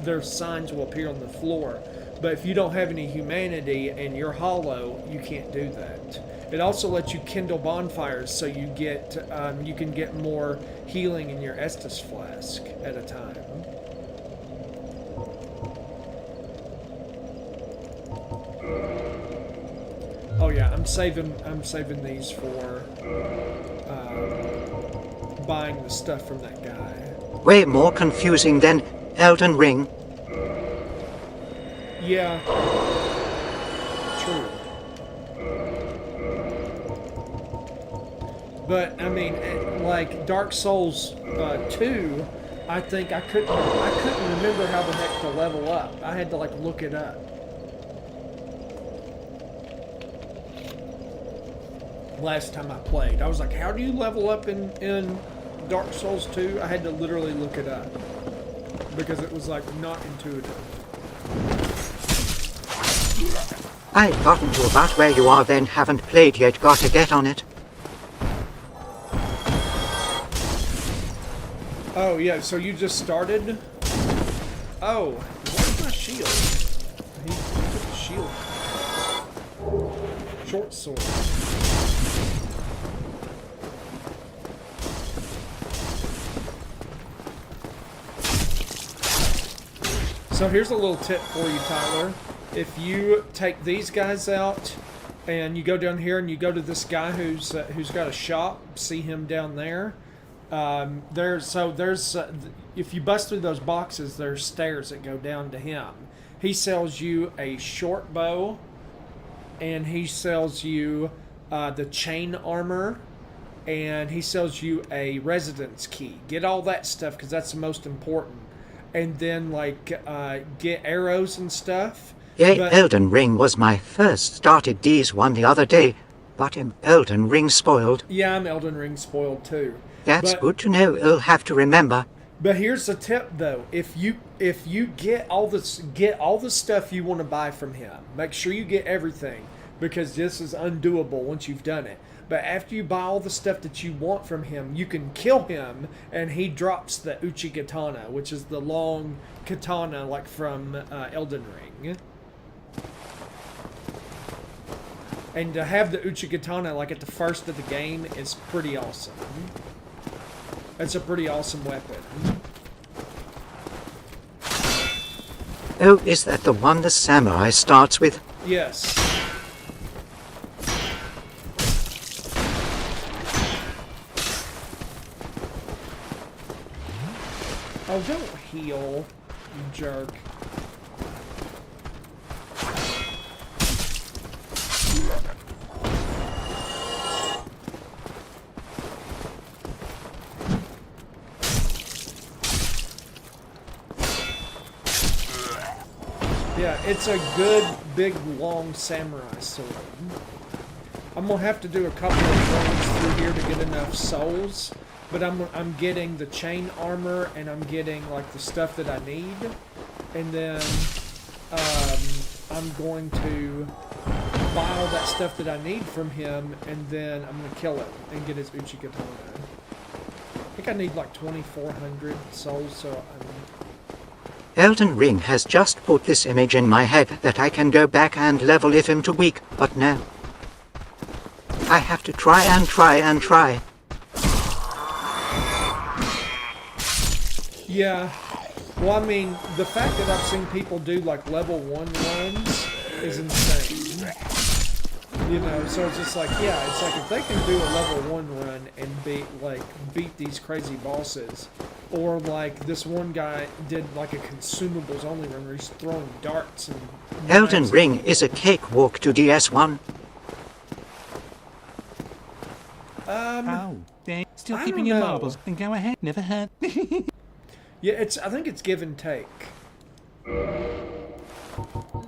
their signs will appear on the floor. But if you don't have any humanity and you're hollow, you can't do that. It also lets you kindle bonfires, so you can get more healing in your Estus flask at a time. Oh yeah, I'm saving these for buying the stuff from that guy. Way more confusing than Elden Ring. Yeah. True. But I mean, like Dark Souls 2, I think I couldn't remember how the heck to level up. I had to like look it up. Last time I played, I was like, how do you level up in Dark Souls 2? I had to literally look it up because it was like not intuitive. I've gotten to about where you are then, haven't played yet, gotta get on it. Oh yeah, so you just started? Oh, where's my shield? He took the shield. Short sword. So here's a little tip for you, Tyler. If you take these guys out and you go down here and you go to this guy who's got a shop, see him down there. If you bust through those boxes, there's stairs that go down to him. He sells you a short bow, and he sells you the chain armor, and he sells you a residence key. Get all that stuff because that's the most important. And then get arrows and stuff. Yeah, Elden Ring was my first started D's one the other day, but I'm Elden Ring spoiled. Yeah, I'm Elden Ring spoiled too. That's good to know. I'll have to remember. But here's the tip though: if you get all the stuff you want to buy from him, make sure you get everything because this is undoable once you've done it. But after you buy all the stuff that you want from him, you can kill him, and he drops the Uchi Katana, which is the long katana like from Elden Ring. And to have the Uchi Katana like at the first of the game is pretty awesome. It's a pretty awesome weapon. Oh, is that the one the samurai starts with? Yes. Oh, don't heal, you jerk. Yeah, it's a good, big, long samurai sword. I'm gonna have to do a couple of runs through here to get enough souls, but I'm getting the chain armor and I'm getting like the stuff that I need, and then I'm going to buy all that stuff that I need from him, and then I'm gonna kill it and get his Uchi Katana. I think I need like 2,400 souls, so I'm... Elden Ring has just put this image in my head that I can go back and level if I'm too weak, but no. I have to try and try and try. Yeah. Well, I mean, the fact that I've seen people do like level 1 runs is insane. You know, so it's just like, yeah, it's like if they can do a level 1 run and beat these crazy bosses, or like this one guy did like a consumables only run where he's throwing darts and... Elden Ring is a cakewalk to DS1. still I keeping don't your know. marbles, then go ahead. Never heard. Yeah, I think it's give and take.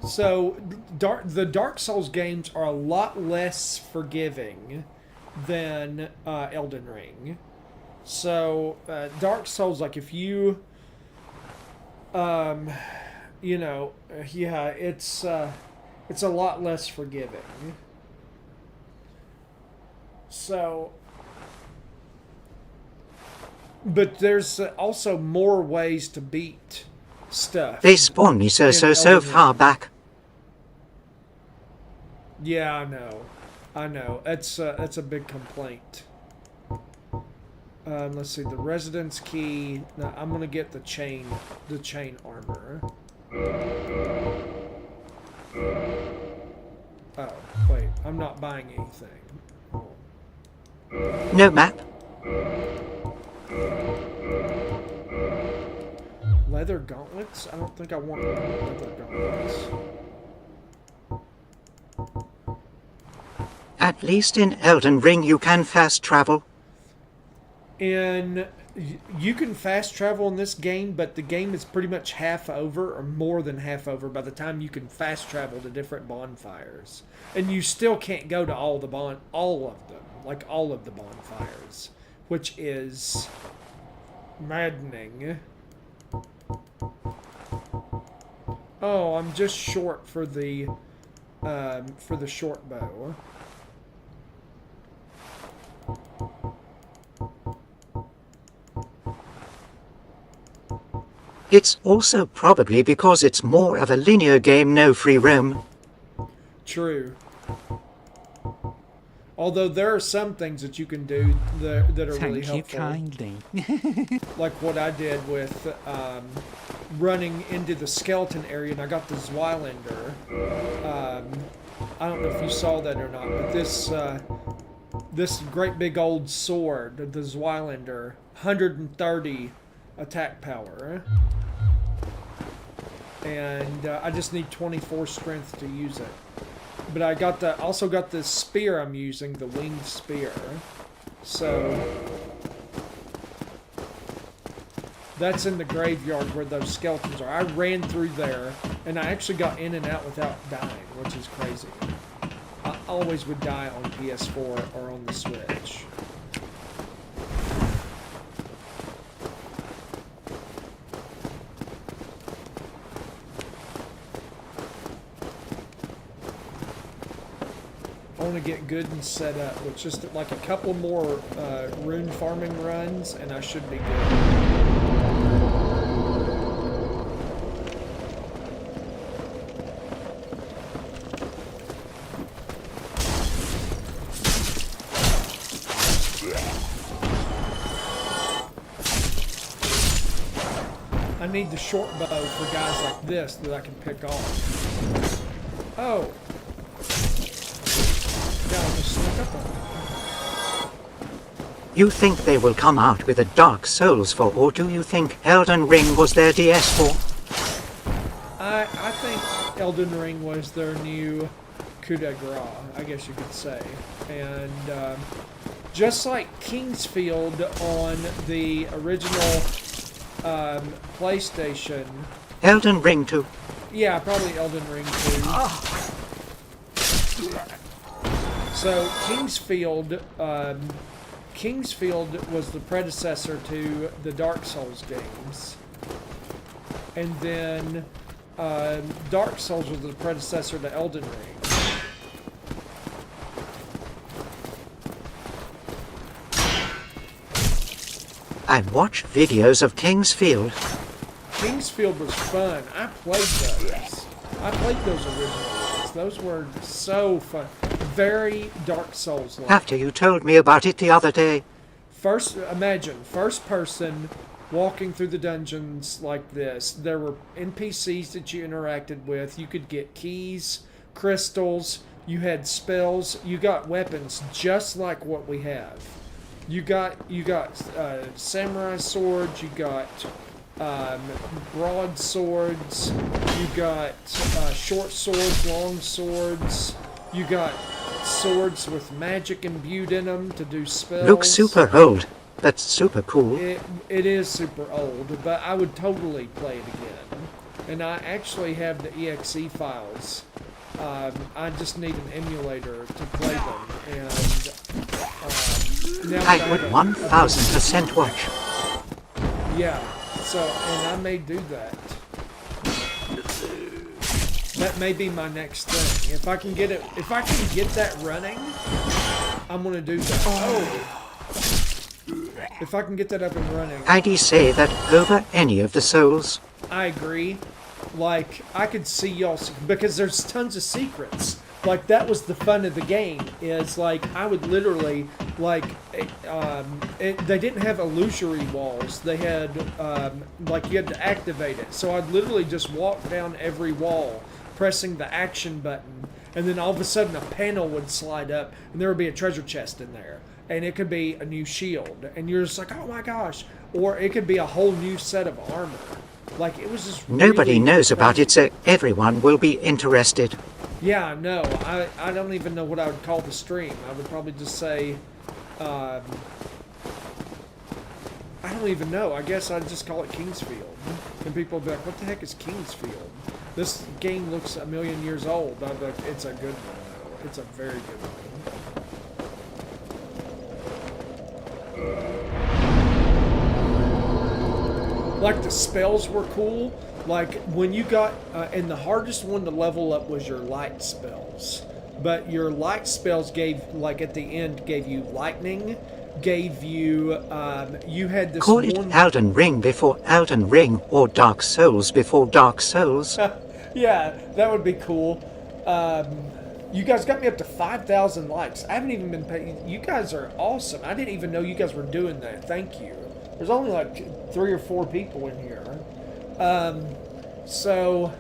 So, the Dark Souls games are a lot less forgiving than Elden Ring. So, Dark Souls, like if you, you know, yeah, it's a lot less forgiving. So, but there's also more ways to beat stuff. They spawn me so in Elden far Ring. back. Yeah, I know. That's a big complaint. Let's see, the residence key. No, I'm gonna get the chain armor. Oh, wait, I'm not buying anything. No map. Leather gauntlets? I don't think I want leather gauntlets. At least in Elden Ring you can fast travel. And you can fast travel in this game, but the game is pretty much half over, or more than half over, by the time you can fast travel to different bonfires. And you still can't go to all of the bonfires, which is maddening. Oh, I'm just short for the short bow. It's also probably because it's more of a linear game, no free roam. True. Although there are some things that you can do that are really Thank you helpful. kindly. Like what I did with running into the skeleton area, and I got the Zweilander. I don't know if you saw that or not, but this great big old sword, the Zweilander, 130 attack power. And I just need 24 strength to use it. But I also got the spear I'm using, the winged spear. So that's in the graveyard where those skeletons are. I ran through there, and I actually got in and out without dying, which is crazy. I always would die on PS4 or on the Switch. I want to get good and set up with just like a couple more rune farming runs, and I should be good. I need the short bow for guys like this that I can pick off. Oh. Yeah, I'll just sneak up on them. You think they will come out with a Dark Souls for, or do you think Elden Ring was their DS4? I think Elden Ring was their new coup de grace, I guess you could say. And just like Kingsfield on the original PlayStation. Elden Ring 2. Yeah, probably Elden Ring 2. So Kingsfield was the predecessor to the Dark Souls games. And then Dark Souls was the predecessor to Elden Ring. I watched videos of Kingsfield. Kingsfield was fun. I played those. I played those original ones. Those were so fun. Very Dark Souls-like. After you told me about it the other day. Imagine, first person walking through the dungeons like this. There were NPCs that you interacted with. You could get keys, crystals, you had spells, you got weapons just like what we have. You got samurai swords, you got broadswords, you got short swords, long swords, you got swords with magic imbued in them to do spells. Looks super old. That's super cool. It is super old, but I would totally play it again. And I actually have the EXE files. I just need an emulator to play them. And now I would 1000% watch. Yeah, so, and I may do that. That may be my next thing. If I can get that running, I'm gonna do that. Oh! If I can get that up and running. I'd say that over any of the souls. I agree. Like, I could see y'all, because there's tons of secrets. Like, that was the fun of the game, is like, I would literally, like, they didn't have illusory walls. They had, like, you had to activate it. So I'd literally just walk down every wall, pressing the action button, and then all of a sudden a panel would slide up, and there would be a treasure chest in there. And it could be a new shield, and you're just like, oh my gosh. Or it could be a whole new set of armor. Like, it was just Nobody really knows about crazy. it, so everyone will be interested. Yeah, no, I don't even know what I would call the stream. I would probably just say, I don't even know. I guess I'd just call it Kingsfield. And people would be like, what the heck is Kingsfield? This game looks a million years old. I'd be like, it's a good one, though. It's a very good one. Like, the spells were cool. Like, when you got, and the hardest one to level up was your light spells. But your light spells gave, like, at the end, gave you lightning, gave you, you had this Call it Elden Ring before Elden Ring, or Dark Souls before Dark Souls. Yeah, that would be cool. You guys got me up to 5,000 likes. I haven't even been paying. You guys are awesome. I didn't even know you guys were doing that. Thank you. There's only like 3 or 4 people in here. So,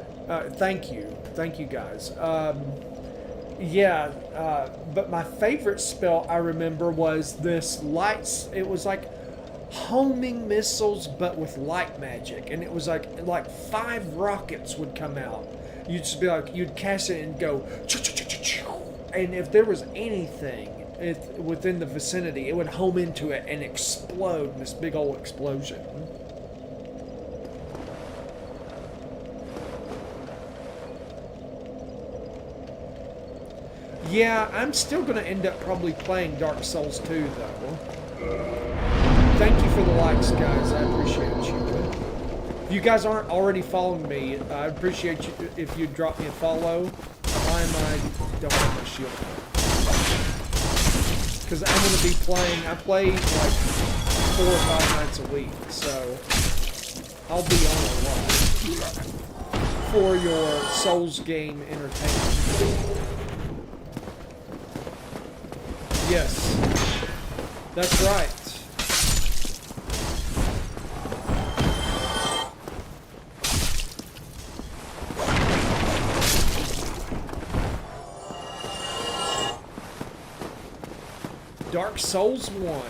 thank you. Thank you guys. Yeah, but my favorite spell I remember was this lights. It was like homing missiles, but with light magic. And it was like 5 rockets would come out. You'd just be like, you'd cast it and go, and if there was anything within the vicinity, it would home into it and explode in this big old explosion. Yeah, I'm still going to end up probably playing Dark Souls 2, though. Thank you for the likes, guys. I appreciate you. If you guys aren't already following me, I appreciate you if you drop me a follow. Why am I don't have my shield? Because I'm going to be playing, I play like 4 or 5 nights a week, so I'll be on a lot for your Souls game entertainment. Yes, that's right. Dark Souls 1.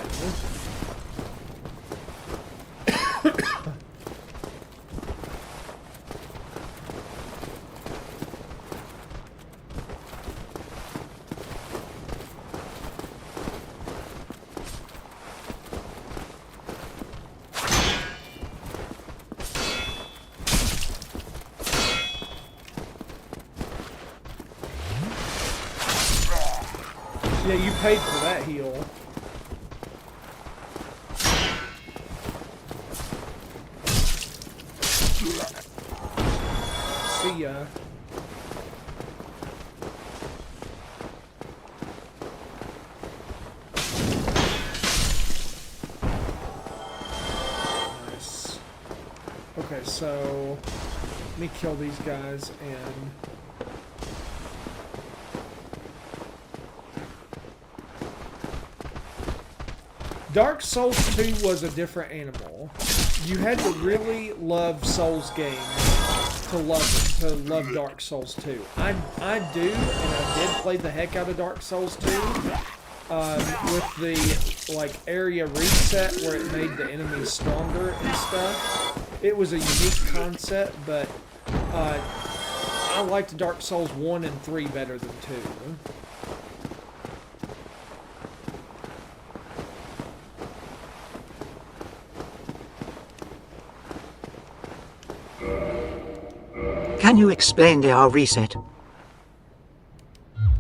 Yeah, you paid for that heal. See ya. Nice. Okay, so let me kill these guys and Dark Souls 2 was a different animal. You had to really love Souls games to love Dark Souls 2. I do, and I did play the heck out of Dark Souls 2 with the like area reset where it made the enemies stronger and stuff. It was a unique concept, but I liked Dark Souls 1 and 3 better than 2. Can you explain the reset?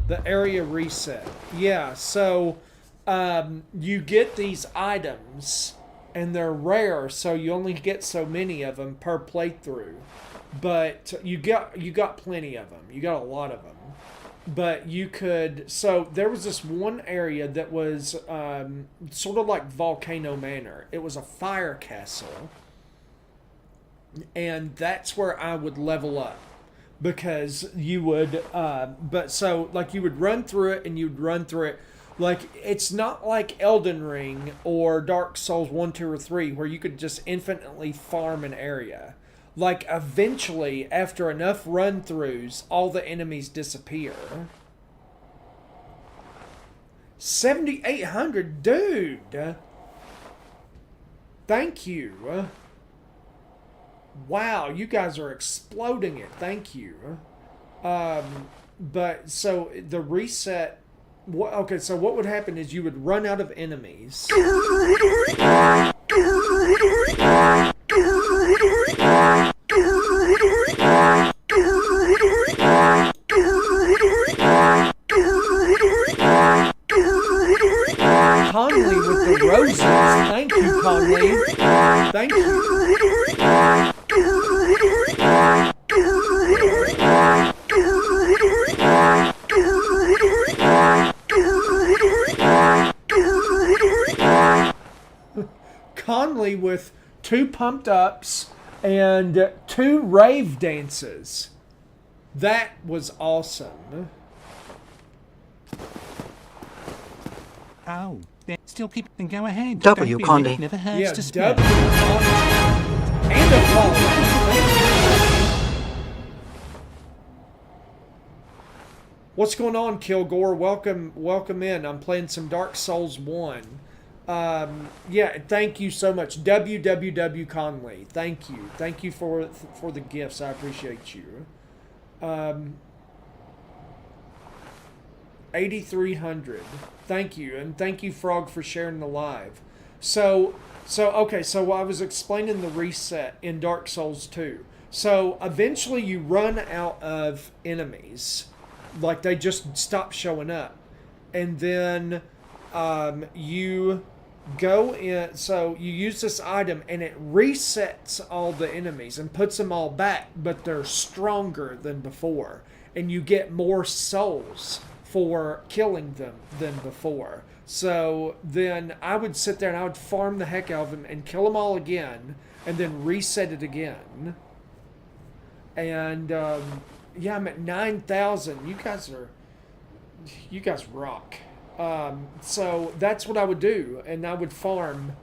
The area reset. Yeah, so you get these items and they're rare, so you only get so many of them per playthrough. But you got plenty of them. You got a lot of them. But you could, so there was this one area that was sort of like Volcano Manor. It was a fire castle. And that's where I would level up. Because you would, but so, like, you would run through it and you'd run through it. Like, it's not like Elden Ring or Dark Souls 1, 2, or 3 where you could just infinitely farm an area. Like, eventually, after enough run-throughs, all the enemies disappear. 7,800, dude! Thank you. Wow, you guys are exploding it. Thank you. But, so, the reset... Okay, so what would happen is you would run out of enemies. Conley with the roses. Thank you, Conley. Thank you. Conley with 2 pumped ups and 2 rave dances. That was awesome. Oh, then still keep and go ahead. W, Don't be Conley. late, never hurts Yeah, to spare. W. And a follow. What's going on, Kilgore? Welcome in. I'm playing some Dark Souls 1. Yeah, thank you so much. WWW Conley. Thank you. Thank you for the gifts. I appreciate you. 8,300. Thank you. And thank you, Frog, for sharing the live. So okay, so I was explaining the reset in Dark Souls 2. So eventually you run out of enemies. Like, they just stop showing up. And then you go in, so you use this item and it resets all the enemies and puts them all back, but they're stronger than before. And you get more souls for killing them than before. So then I would sit there and I would farm the heck out of them and kill them all again and then reset it again. And yeah, I'm at 9,000. You guys rock. So that's what I would do, and I would farm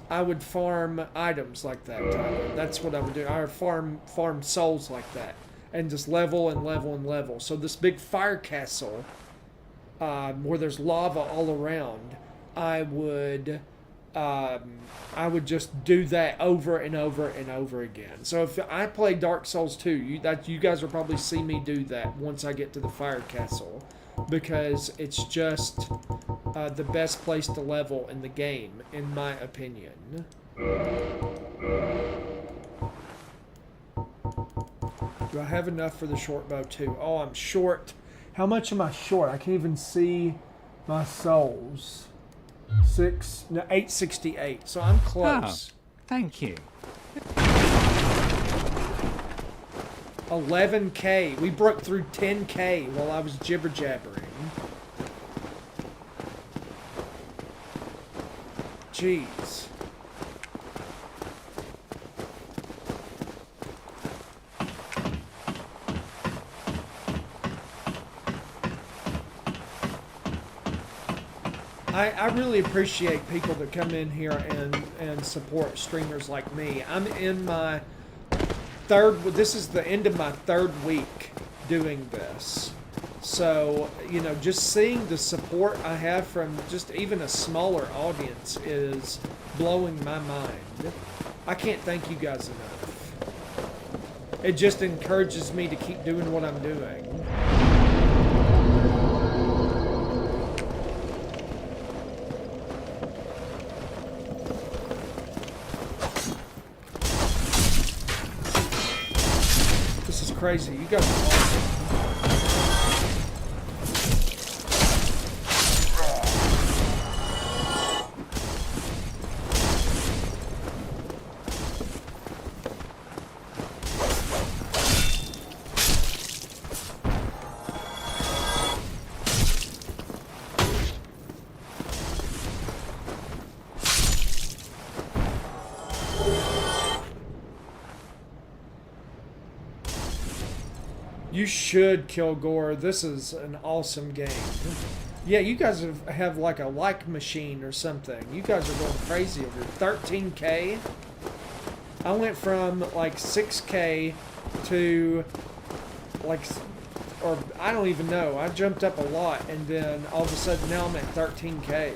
items like that. That's what I would do. I would farm souls like that, and just level and level and level. So this big fire castle, where there's lava all around, I would just do that over and over and over again. So if I play Dark Souls 2, you guys will probably see me do that once I get to the fire castle, because it's just the best place to level in the game, in my opinion. Do I have enough for the short bow too? Oh, I'm short. How much am I short? I can't even see my souls. 868. So I'm close. Oh, thank you. 11K. We broke through 10K while I was jibber jabbering. Jeez. I really appreciate people that come in here and support streamers like me. I'm in my this is the end of my 3rd week doing this. So, you know, just seeing the support I have from just even a smaller audience is blowing my mind. I can't thank you guys enough. It just encourages me to keep doing what I'm doing. crazy. You guys are awesome. You should kill Gore. This is an awesome game. Yeah, you guys have like a like machine or something. You guys are going crazy over here. 13K. I went from like 6K to like, or I don't even know. I jumped up a lot, and then all of a sudden now I'm at 13K.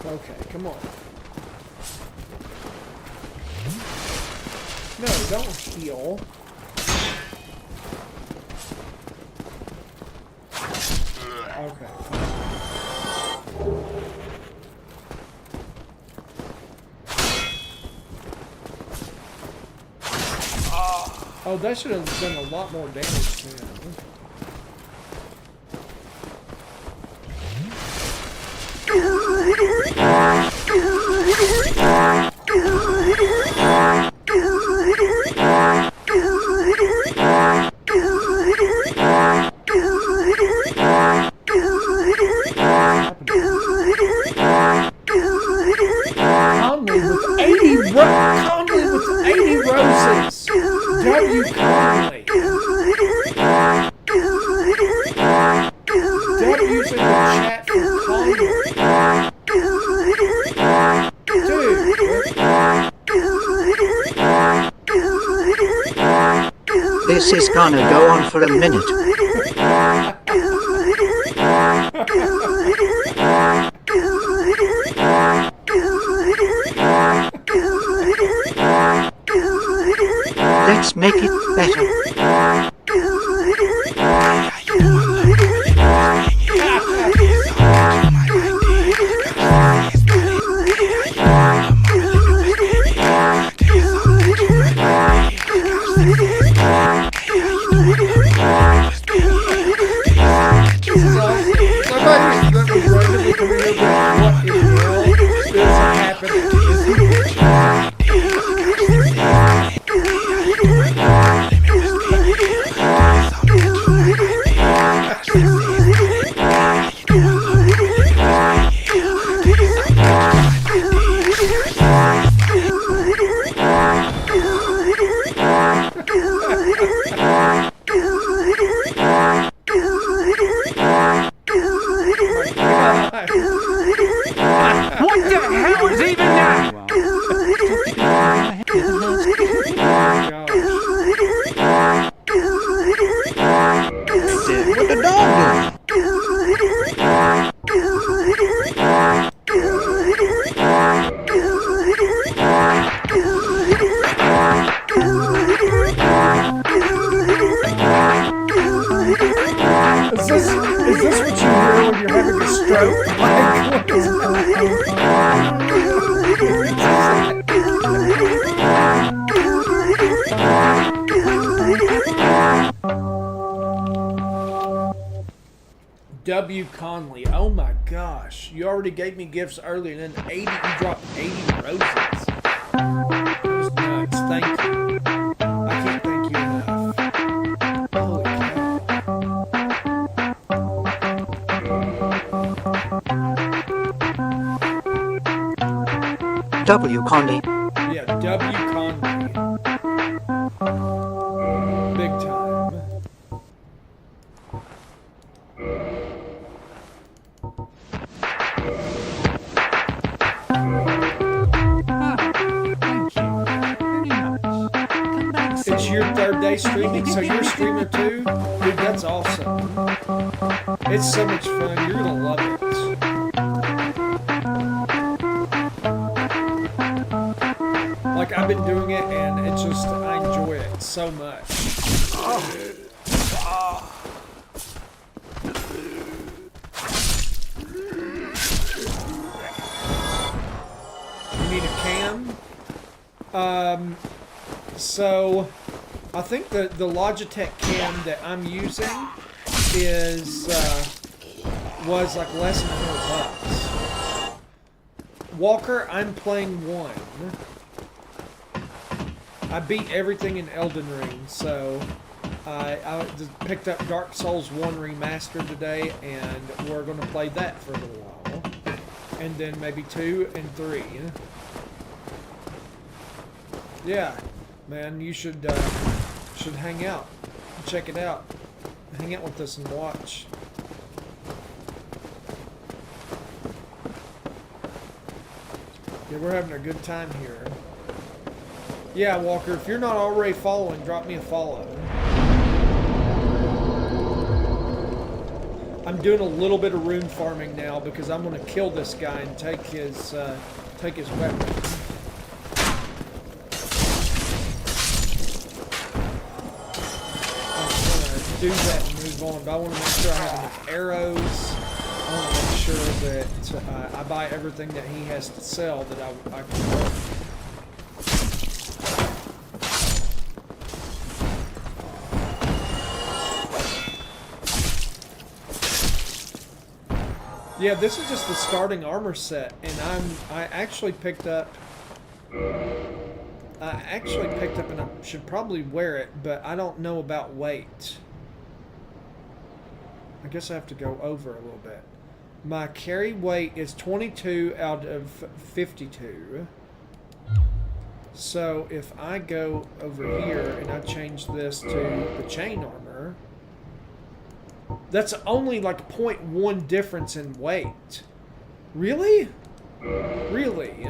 Okay, come on. No, don't heal. Okay. Oh, that should have done a lot more damage to him. Calmly with 80 roses. W. Conley. W's in the chat for Conley. Dude. This is gonna go on for a minute. Let's make it better. Is this what you hear when you're having a stroke? W. Conley. Oh my gosh. You already gave me gifts earlier, and then 80, you dropped 80 roses. That was nuts. Thank you. I can't thank you enough. Holy cow. W. Conley. Yeah, W. Conley. Big time. It's your third day streaming, so you're a streamer too? Dude, that's awesome. It's so much fun. You're gonna love it. I've been doing it, and it's just, I enjoy it so much. You need a cam? So I think the Logitech cam that I'm using is was like less than $100. Walker, I'm playing 1. I beat everything in Elden Ring, so I just picked up Dark Souls 1 Remastered today, and we're going to play that for a little while. And then maybe 2 and 3. Yeah, man, you should hang out, check it out, hang out with us and watch. Yeah, we're having a good time here. Yeah, Walker, if you're not already following, drop me a follow. I'm doing a little bit of rune farming now because I'm going to kill this guy and take his weapon. Do that and move on, but I want to make sure I have enough arrows. I want to make sure that I buy everything that he has to sell that I can work. Yeah, this is just the starting armor set, and I actually picked up. And I should probably wear it, but I don't know about weight. I guess I have to go over a little bit. My carry weight is 22 out of 52. So if I go over here and I change this to the chain armor, that's only like 0.1 difference in weight. Really? Really?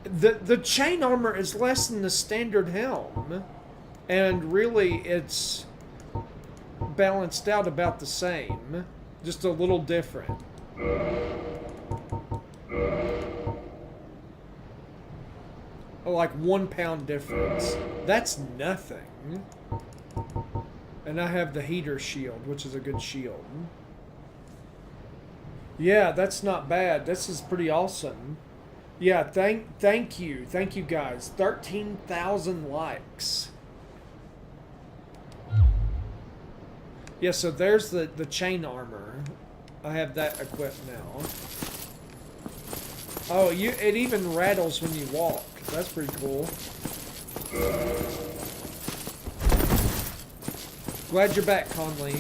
The chain armor is less than the standard helm. And really it's balanced out about the same. Just a little different. Like 1 pound difference. That's nothing. And I have the heater shield, which is a good shield. Yeah, that's not bad. This is pretty awesome. Yeah, thank you guys. 13,000 likes. Yeah, so there's the chain armor. I have that equipped now. Oh, it even rattles when you walk. That's pretty cool. Glad you're back, Conley.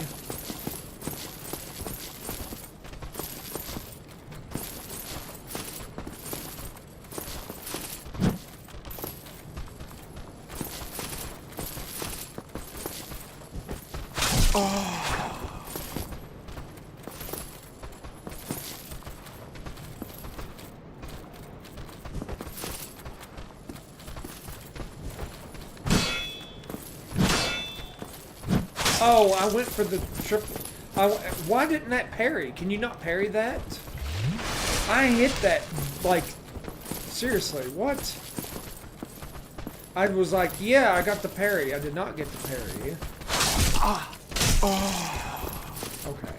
Oh, I went for the triple. Why didn't that parry? Can you not parry that? I hit that, like, seriously, what? I was like, yeah, I got the parry. I did not get the parry. Okay.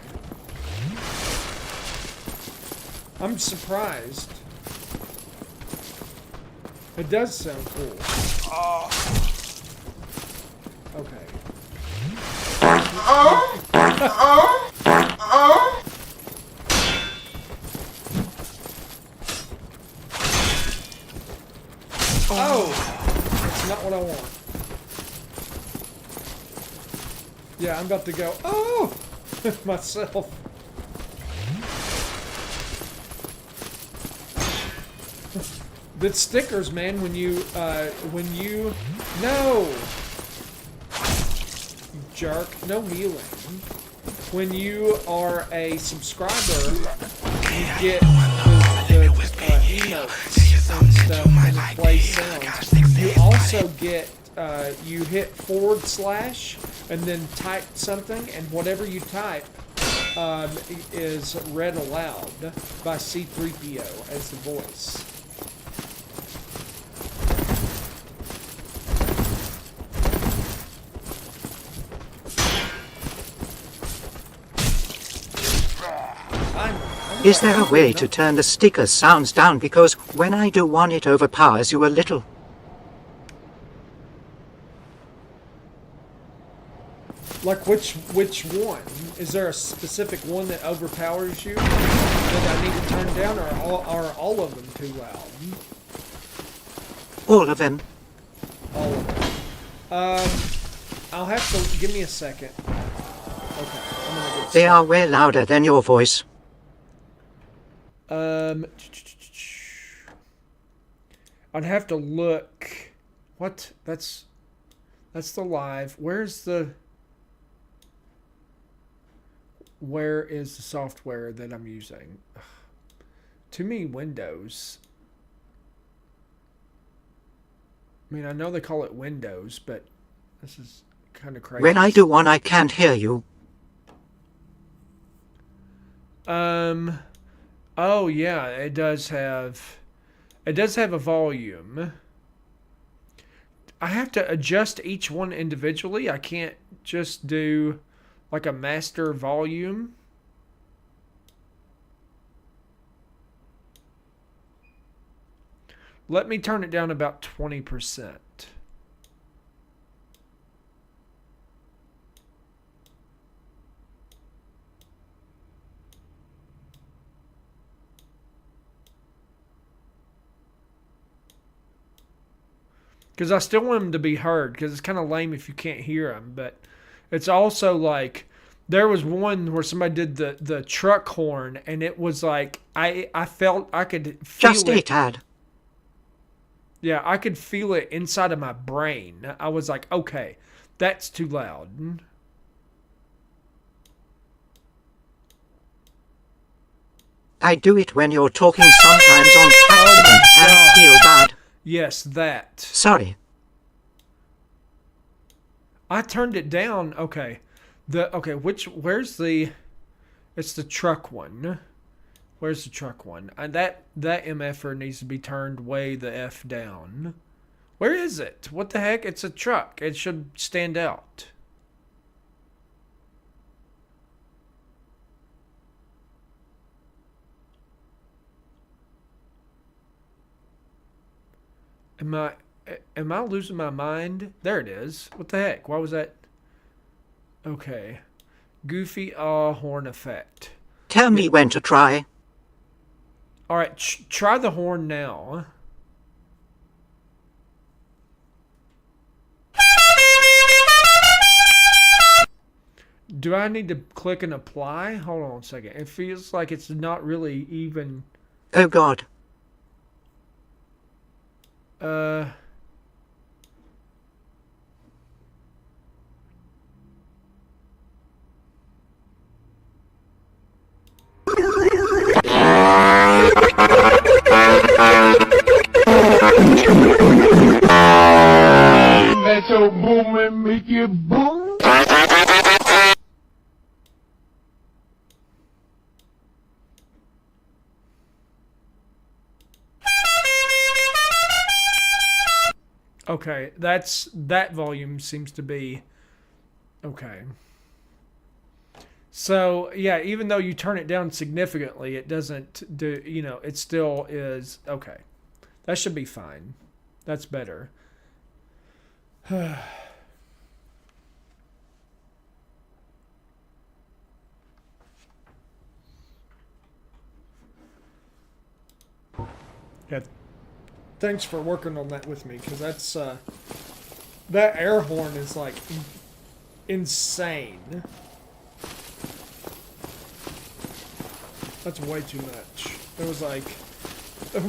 I'm surprised. It does sound cool. Okay. Oh! That's not what I want. Yeah, I'm about to go, oh! myself. The stickers, man, when you, no! You jerk. No healing. When you are a subscriber, you get the emotes and stuff and it plays sounds. You also get, you hit / and then type something, and whatever you type is read aloud by C3PO as the voice. Is there a way to turn the sticker's sounds down? Because when I do one, it overpowers you a little. Like which one? Is there a specific one that overpowers you that I need to turn down, or are all of them too loud? All of them. All of them. I'll have to give me a second. Okay, I'm gonna get They are way louder than your voice. I'd have to look. What? That's the live. Where is the software that I'm using? Ugh. Too many windows. I mean, I know they call it Windows, but this is kind of crazy. When I do one, I can't hear you. Oh yeah, it does have a volume. I have to adjust each one individually. I can't just do like a master volume. Let me turn it down about 20%. Because I still want them to be heard, because it's kind of lame if you can't hear them. But it's also like, there was one where somebody did the truck horn, and it was like, I felt I could feel Just it. a tad. Yeah, I could feel it inside of my brain. I was like, okay, that's too loud. I do it when you're talking sometimes on accident and feel bad. Yes, that. Sorry. I turned it down. Okay. Where's the... It's the truck one. Where's the truck one? That MFer needs to be turned way the F down. Where is it? What the heck? It's a truck. It should stand out. Am I losing my mind? There it is. What the heck? Why was that? Okay. Goofy horn effect. Tell me when to try. All right, try the horn now. Do I need to click and apply? Hold on a second. It feels like it's not really even... Oh God. Metal boom and make it boom. Okay, that volume seems to be okay. So, yeah, even though you turn it down significantly, it doesn't do, it still is okay. That should be fine. That's better. Yeah. Thanks for working on that with me, because that's that air horn is like insane. That's way too much. It was like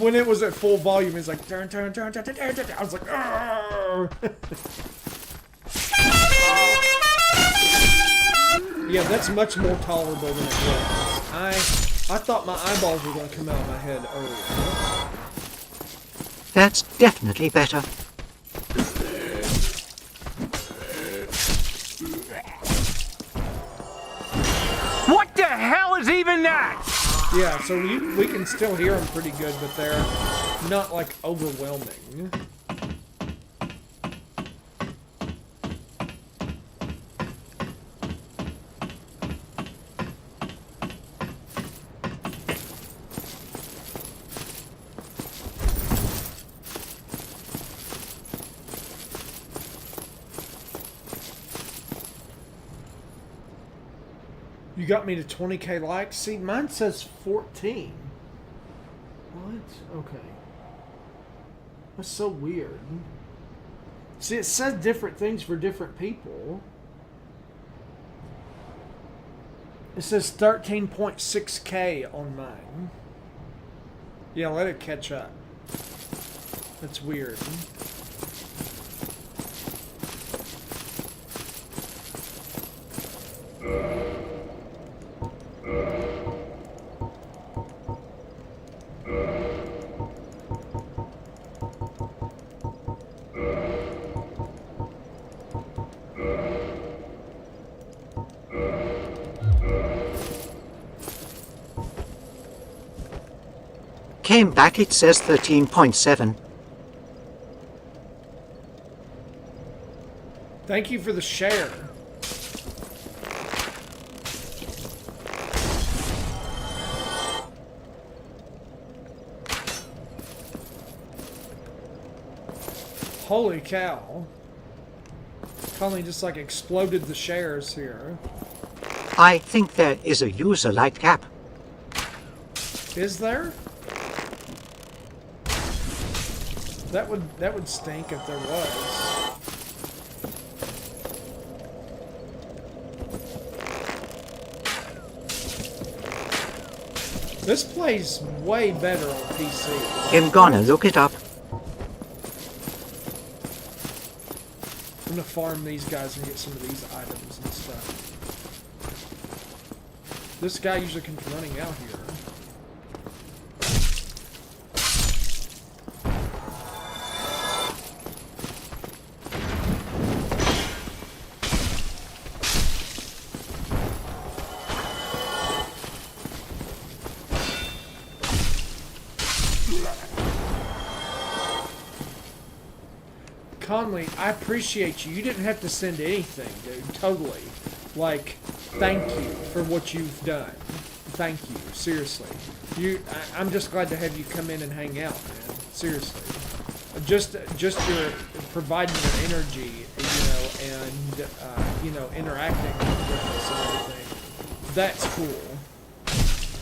when it was at full volume, it's like turn. I was like, yeah, that's much more tolerable than it was. I thought my eyeballs were going to come out of my head earlier. That's definitely better. What the hell is even that? Yeah, so we can still hear them pretty good, but they're not like overwhelming. got me to 20k likes. See, mine says 14. What? Okay. That's so weird. See, it says different things for different people. It says 13.6k on mine. Yeah, let it catch up. That's weird. Came back, it says 13.7. Thank you for the share. Holy cow. Conley just like exploded the shares here. I think there is a user light cap. Is there? That would stink if there was. This plays way better on PC. I'm gonna look it up. I'm gonna farm these guys and get some of these items and stuff. This guy usually comes running out here. Conley, I appreciate you. You didn't have to send anything, dude. Totally. Like, thank you for what you've done. Thank you. Seriously. I'm just glad to have you come in and hang out, man. Seriously. Just your providing your energy, and interacting with us and everything. That's cool.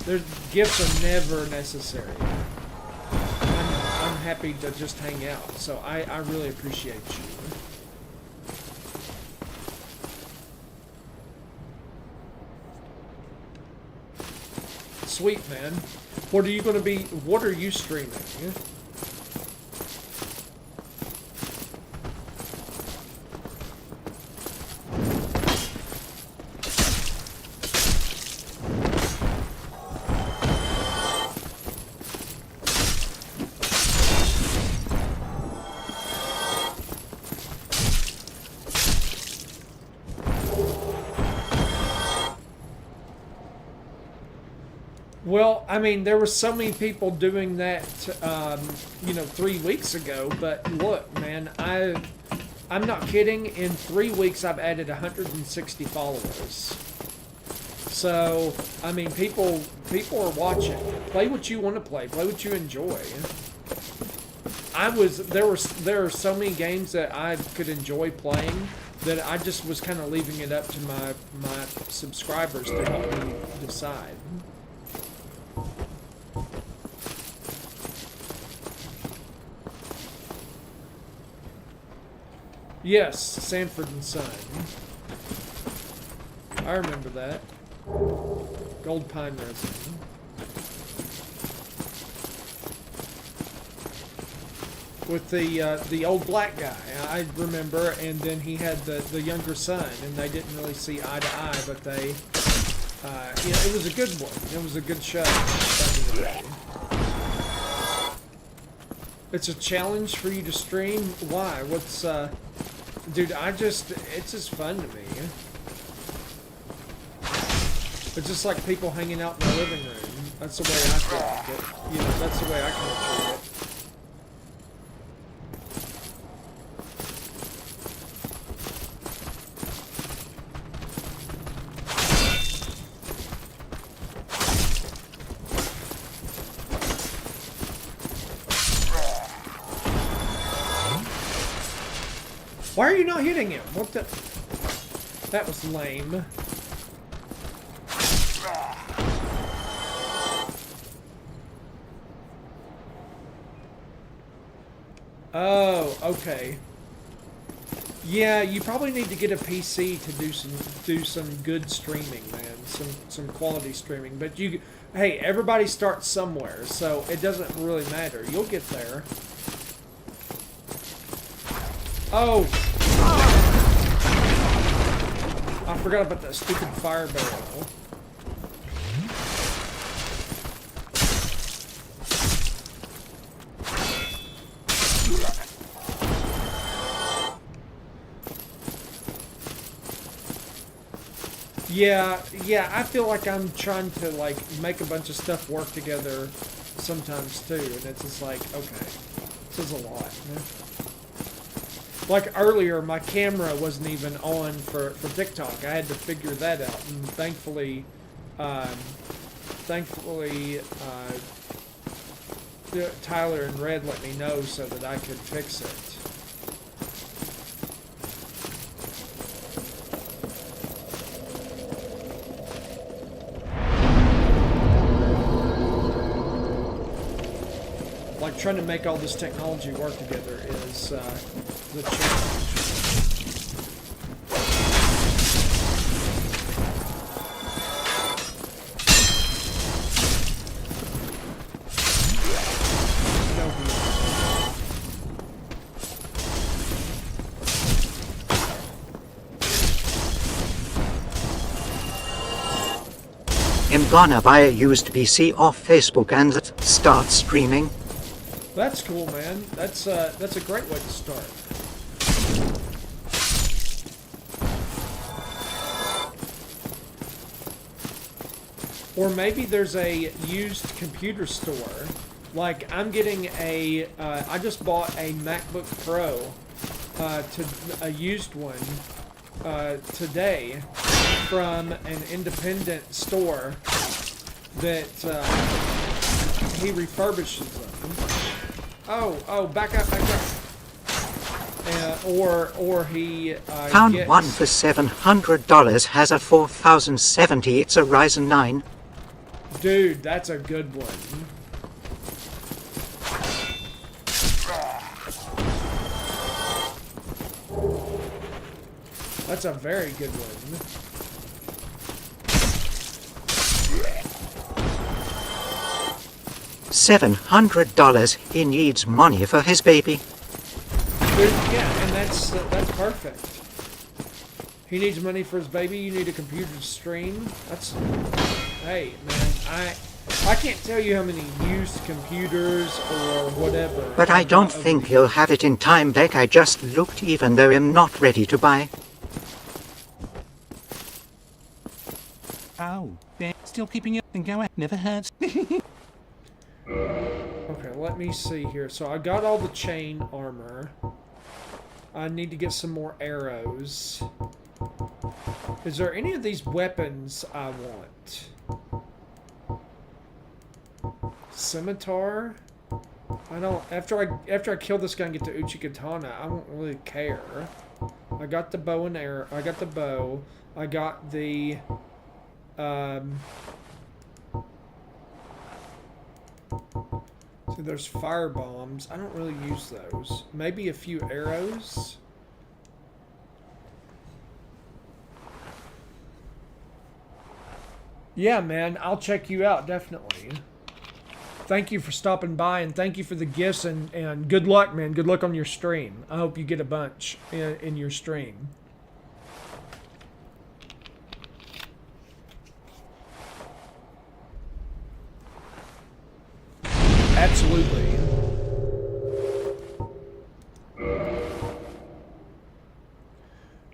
Their gifts are never necessary. I'm happy to just hang out, so I really appreciate you. Sweet, man. What are you streaming? Well, I mean, there were so many people doing that, 3 weeks ago. But look, man, I'm not kidding. In 3 weeks, I've added 160 followers. So, I mean, people are watching. Play what you want to play. Play what you enjoy. There are so many games that I could enjoy playing that I just was kind of leaving it up to my subscribers to help me decide. Yes, Sanford and Son. I remember that. Gold Pine Resin. With the old black guy, I remember, and then he had the younger son, and they didn't really see eye to eye, but they, it was a good one. It was a good show back in the day. It's a challenge for you to stream? Why? What's, dude, it's just fun to me. It's just like people hanging out in the living room. That's the way I feel like it. That's the way I can treat it. Why are you not hitting him? What the? That was lame. Oh, okay. Yeah, you probably need to get a PC to do some good streaming, man. Some quality streaming. But hey, everybody starts somewhere, so it doesn't really matter. You'll get there. Oh! I forgot about that stupid fire barrel. Yeah, I feel like I'm trying to, like, make a bunch of stuff work together sometimes, too, and it's just like, okay, this is a lot. Like, earlier, my camera wasn't even on for TikTok. I had to figure that out, and thankfully, Tyler and Red let me know so that I could fix it. Trying to make all this technology work together is the challenge. I'm gonna buy a used PC off Facebook and start streaming. That's cool, man. That's a great way to start. Or maybe there's a used computer store. Like, I'm getting I just bought a MacBook Pro, a used one, today from an independent store that, he refurbishes them. Oh, back up. Or he found one for $700, has a 4070, it's a Ryzen 9. Dude, that's a good one. That's a very good one. $700. He needs money for his baby. Dude, yeah, and that's perfect. He needs money for his baby. You need a computer to stream. Hey, man, I can't tell you how many used computers or whatever. But I don't think he'll have it in time, Beck. I just looked, even though I'm not ready to buy. Oh, they're still keeping it and going. Never hurts. Okay, let me see here. So I got all the chain armor. I need to get some more arrows. Is there any of these weapons I want? Scimitar? I don't. After I kill this guy and get to Uchikatana, I won't really care. I got the bow and arrow. I got the bow. I got the. So there's fire bombs. I don't really use those. Maybe a few arrows. Yeah, man, I'll check you out, definitely. Thank you for stopping by, and thank you for the gifts, and good luck, man. Good luck on your stream. I hope you get a bunch in your stream. Absolutely.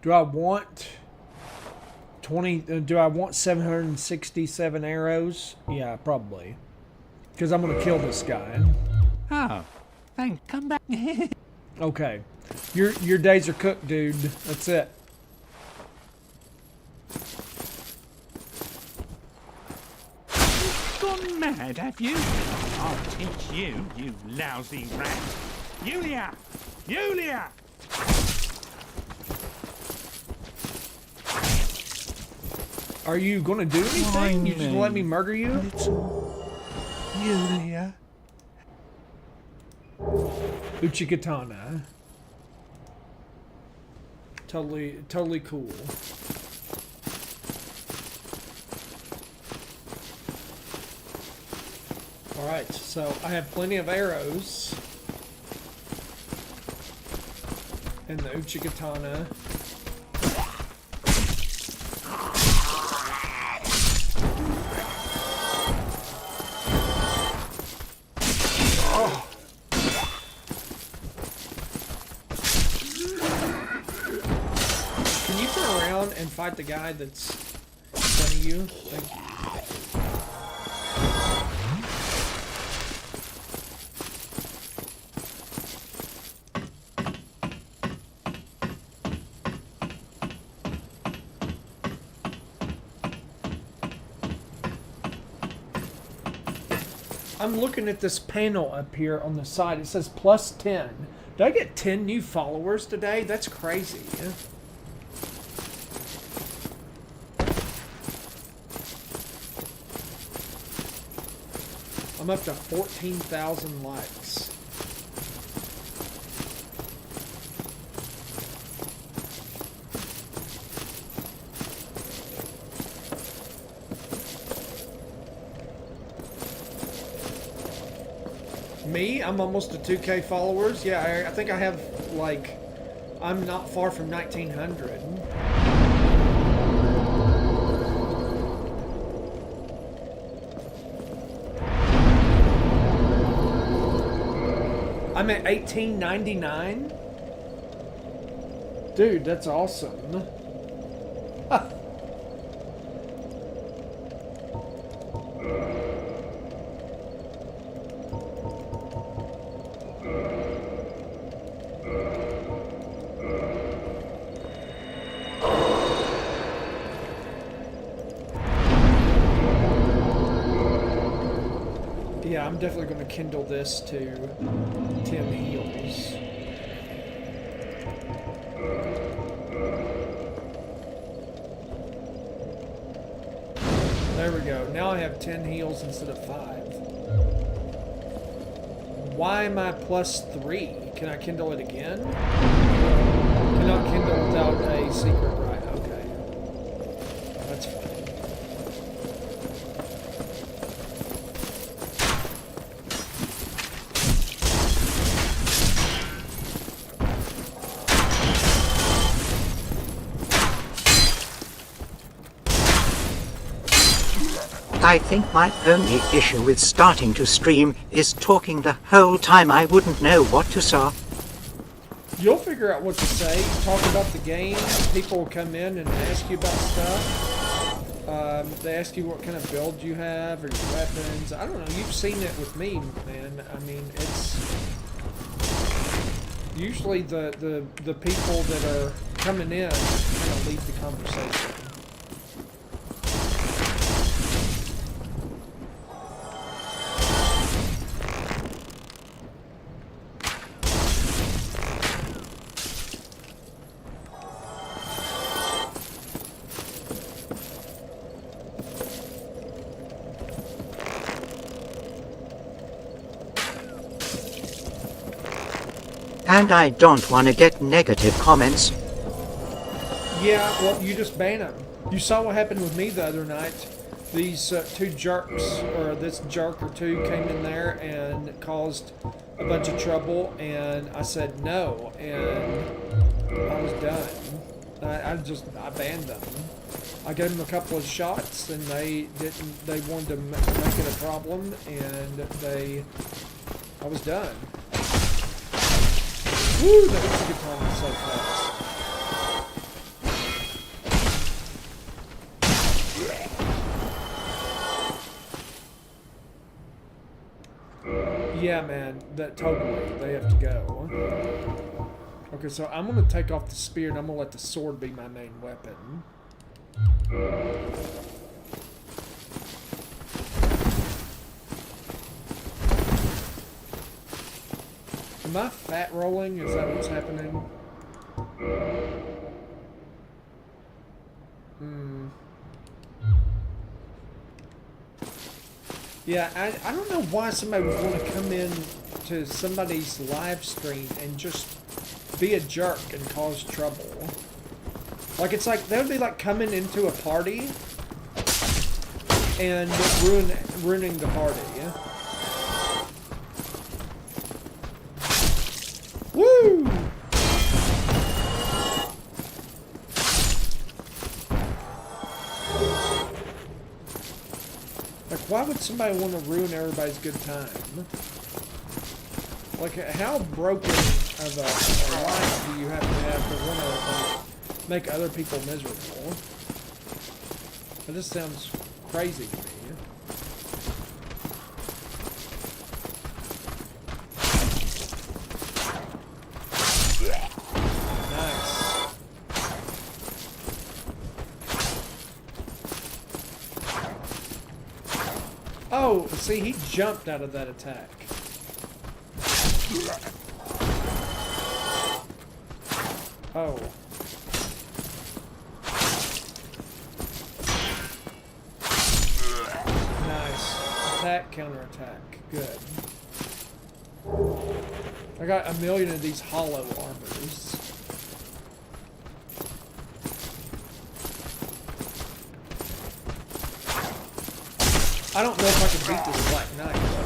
Do I want 20? Do I want 767 arrows? Yeah, probably. Because I'm gonna kill this guy. Oh, thank. Come back. Okay, your days are cooked, dude. That's it. Gone mad, have you? I'll teach you, you lousy rat. Yulia! Yulia! Are you gonna do anything? You just gonna let me murder you? Yulia. Uchikatana. Totally cool. Alright, so I have plenty of arrows. And the Uchikatana. Can you turn around and fight the guy that's in front of you? Thank you. I'm looking at this panel up here on the side. It says plus 10. Did I get 10 new followers today? That's crazy. I'm up to 14,000 likes. Me? I'm almost to 2K followers. Yeah, I think I have, like, I'm not far from 1,900. I'm at 1899? Dude, that's awesome. Yeah, I'm definitely going to kindle this to 10 heals. There we go. Now I have 10 heals instead of 5. Why am I plus 3? Can I kindle it again? Cannot kindle without a secret, right? Okay. That's fine. I think my only issue with starting to stream is talking the whole time. I wouldn't know what to say. You'll figure out what to say. Talk about the game. People will come in and ask you about stuff. They ask you what kind of build you have or your weapons. I don't know. You've seen it with me, man. I mean, it's usually the people that are coming in kind of lead the conversation. And I don't want to get negative comments. Yeah, well, you just ban them. You saw what happened with me the other night. These two jerks, or this jerk or two, came in there and caused a bunch of trouble, and I said no, and I was done. I banned them. I gave them a couple of shots, and they wanted to make it a problem, and I was done. Woo, that was a good time so fast. Yeah, man, that totally, they have to go. Okay, so I'm going to take off the spear and I'm going to let the sword be my main weapon. Am I fat rolling? Is that what's happening? Yeah, I don't know why somebody would want to come in to somebody's live stream and just be a jerk and cause trouble. Like, it's like, they would be like coming into a party and ruining the party. Woo! Like, why would somebody want to ruin everybody's good time? Like, how broken of a life do you have to want to like, make other people miserable? That just sounds crazy to me. Nice. Oh, see, he jumped out of that attack. Oh. Nice. Attack, counterattack. Good. I got a million of these hollow armors. I don't know if I can beat this Black Knight, though.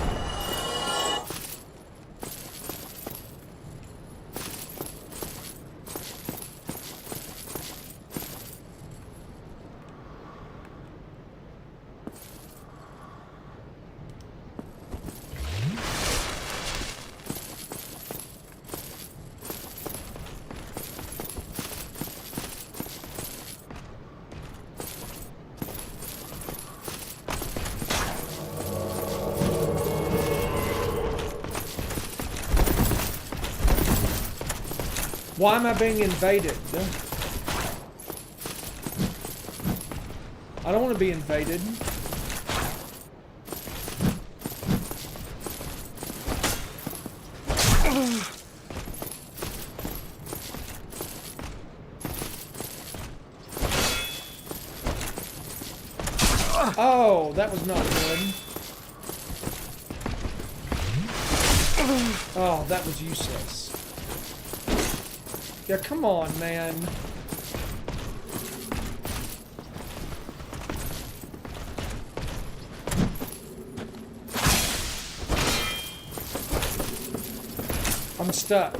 Why am I being invaded? I don't want to be invaded. Oh, that was not good. Oh, that was useless. Yeah, come on, man. I'm stuck.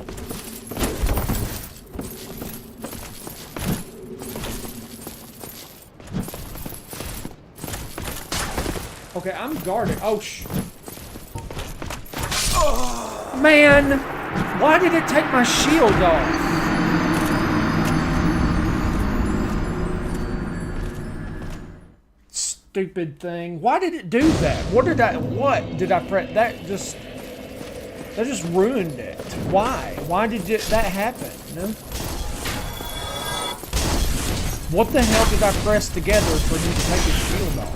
Okay, I'm guarding. Oh, man! Why did it take my shield off? Stupid thing. Why did it do that? What did I press? That just ruined it. Why? Why did that happen? What the hell did I press together for him to take his shield off?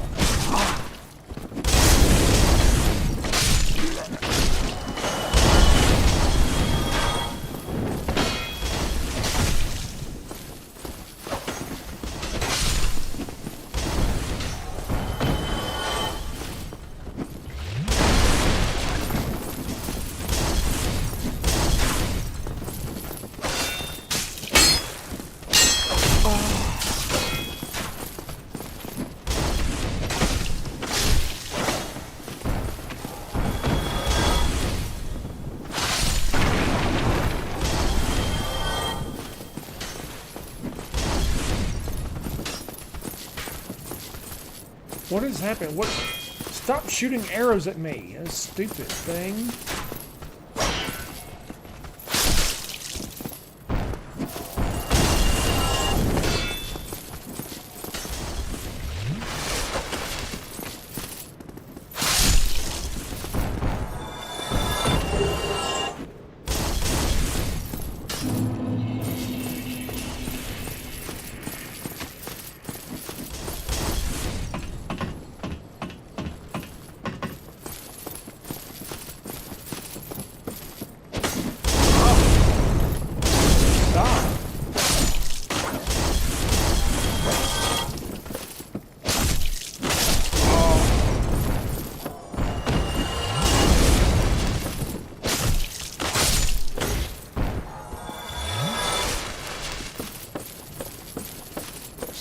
What is happening? What? Stop shooting arrows at me, you stupid thing.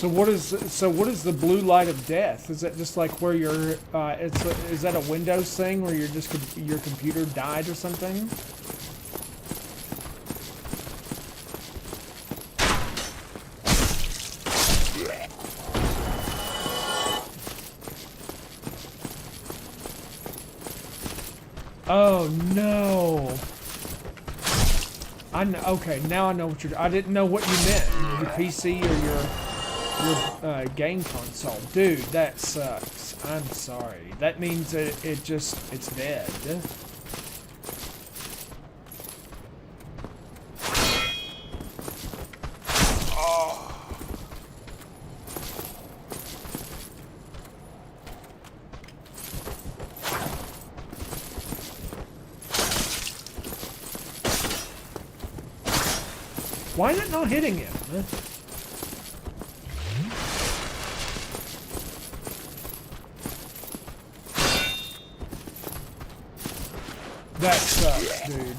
what is the blue light of death? Is that just like where you're? Is that a Windows thing where you're just your computer died or something? Oh no! Okay, now I know what you're. I didn't know what you meant. Your PC or your game console, dude. That sucks. I'm sorry. That means that it's dead. Why is it not hitting him? That sucks, dude.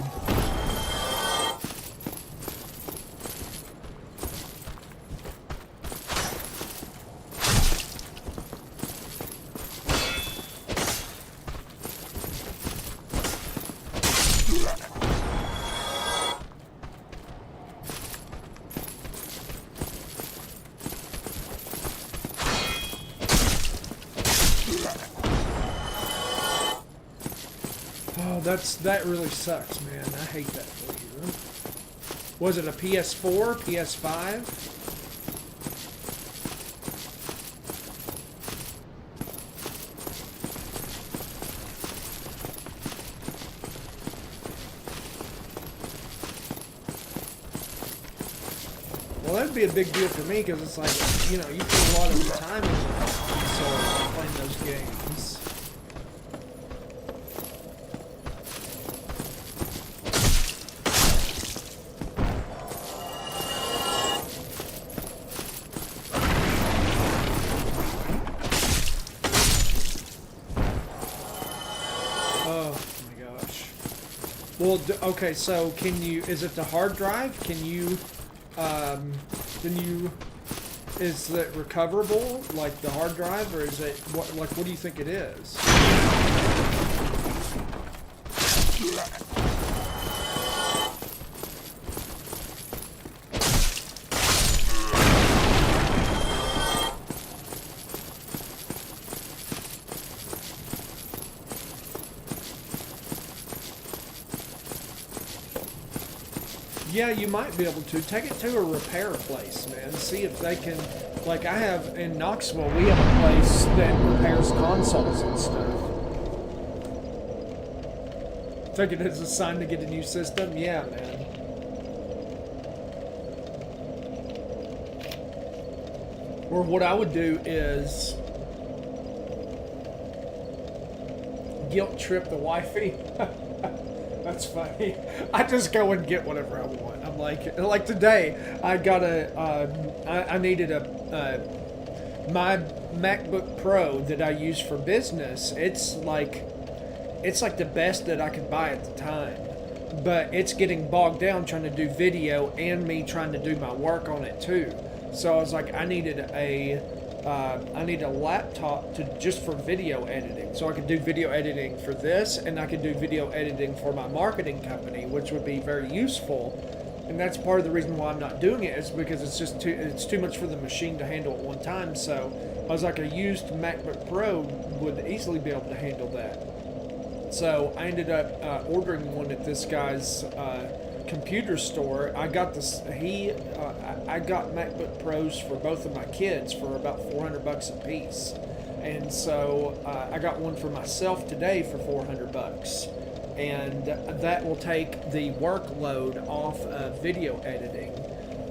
That really sucks, man. I hate that for you. Was it a PS4, PS5? Well, that'd be a big deal for me because it's like, you know, you put a lot of time into playing those games. Well, okay, so can you, is it the hard drive? Can you, is it recoverable, like the hard drive, or is it, what do you think it is? Yeah, you might be able to. Take it to a repair place, man. See if they can... Like, I have... In Knoxville, we have a place that repairs consoles and stuff. Take it as a sign to get a new system? Yeah, man. Or what I would do is... guilt trip the wifey. That's funny. I just go and get whatever I want. I'm like today, I got I needed my MacBook Pro that I use for business. It's like the best that I could buy at the time, but it's getting bogged down trying to do video and me trying to do my work on it too. So I was like, I need a laptop just for video editing, so I could do video editing for this, and I could do video editing for my marketing company, which would be very useful. And that's part of the reason why I'm not doing it, is because it's too much for the machine to handle at one time. So I was like, a used MacBook Pro would easily be able to handle that. So I ended up ordering one at this guy's computer store. I got this. I got MacBook Pros for both of my kids for about $400 a piece, and so I got one for myself today for $400, and that will take the workload off of video editing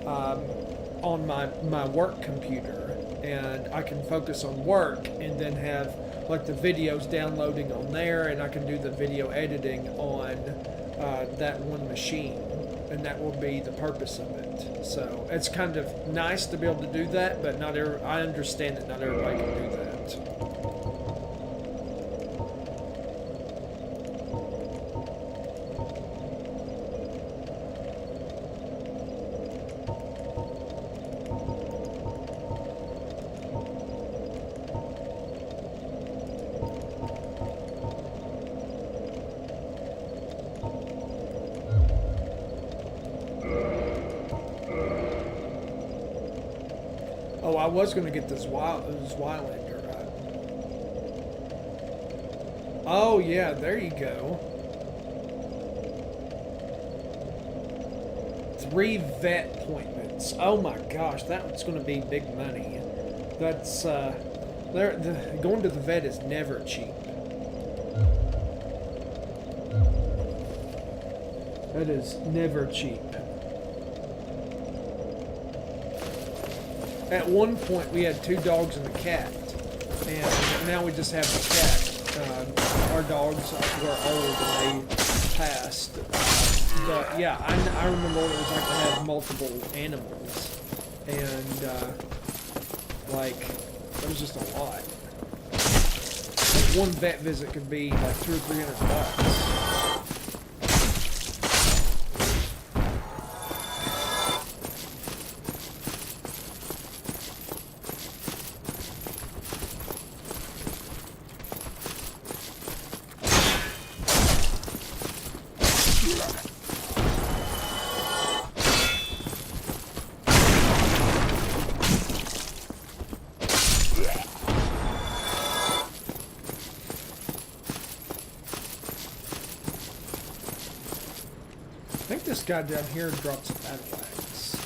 on my work computer, and I can focus on work and then have like the videos downloading on there, and I can do the video editing on that one machine, and that will be the purpose of it. So it's kind of nice to be able to do that, but I understand that not everybody can do that. I was going to get this Zweilander. Oh, yeah, there you go. 3 vet appointments. Oh my gosh, that's going to be big money. That's, going to the vet is never cheap. That is never cheap. At one point, we had 2 dogs and a cat, and now we just have the cat. Our dogs were old and they passed. But yeah, I remember what it was like to have multiple animals, and like it was just a lot. Like one vet visit could be like $200 or $300. I think this guy down here drops a battle axe.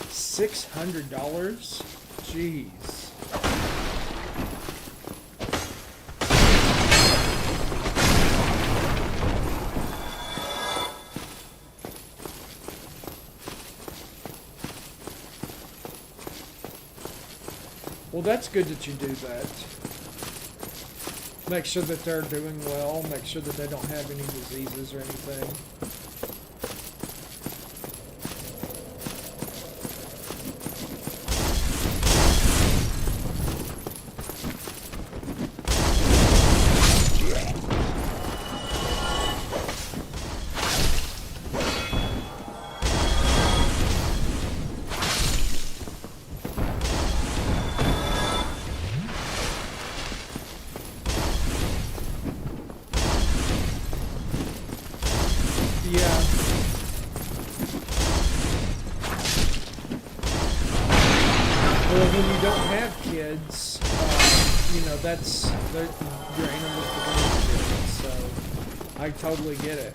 $600? Jeez. Well, that's good that you do that. Make sure that they're doing well. Make sure that they don't have any diseases or anything. Yeah. Well, when you don't have kids, you know, your animals become kids, so I totally get it.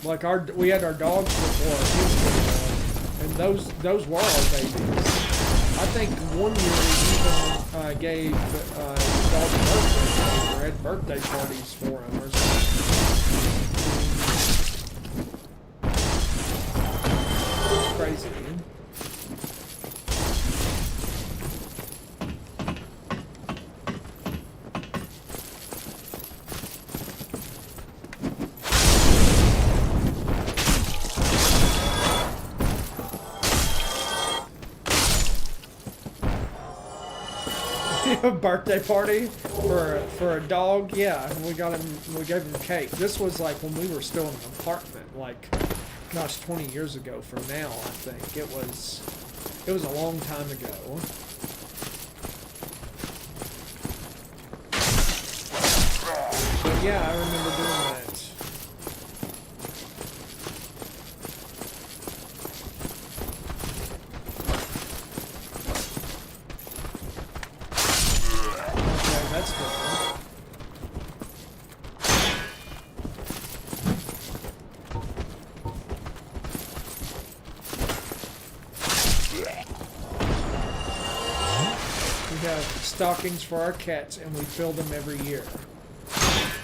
Like we had our dogs before our kids came along, and those were our babies. I think one year we even gave dogs birthday parties or had birthday parties for them or something. It's crazy. A birthday party for a dog. Yeah, we gave him cake. This was like when we were still in an apartment, like gosh, 20 years ago from now. I think it was a long time ago. But yeah, I remember doing that. That's good. We have stockings for our cats, and we fill them every year.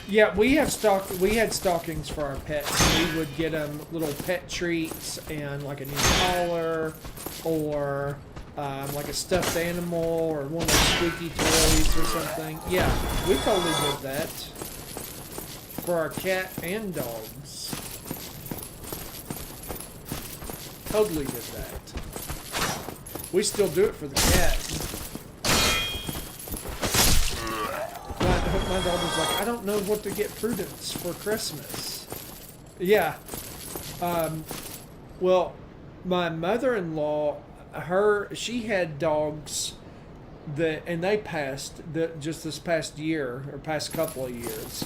Yeah, we had stockings for our pets. We would get them little pet treats and like a new collar, or like a stuffed animal, or one of those squeaky toys or something. Yeah, we totally did that for our cat and dogs. Totally did that. We still do it for the cat. My daughter's like, I don't know what to get Prudence for Christmas. Yeah. Well, my mother-in-law, she had dogs and they passed just this past year or past couple of years,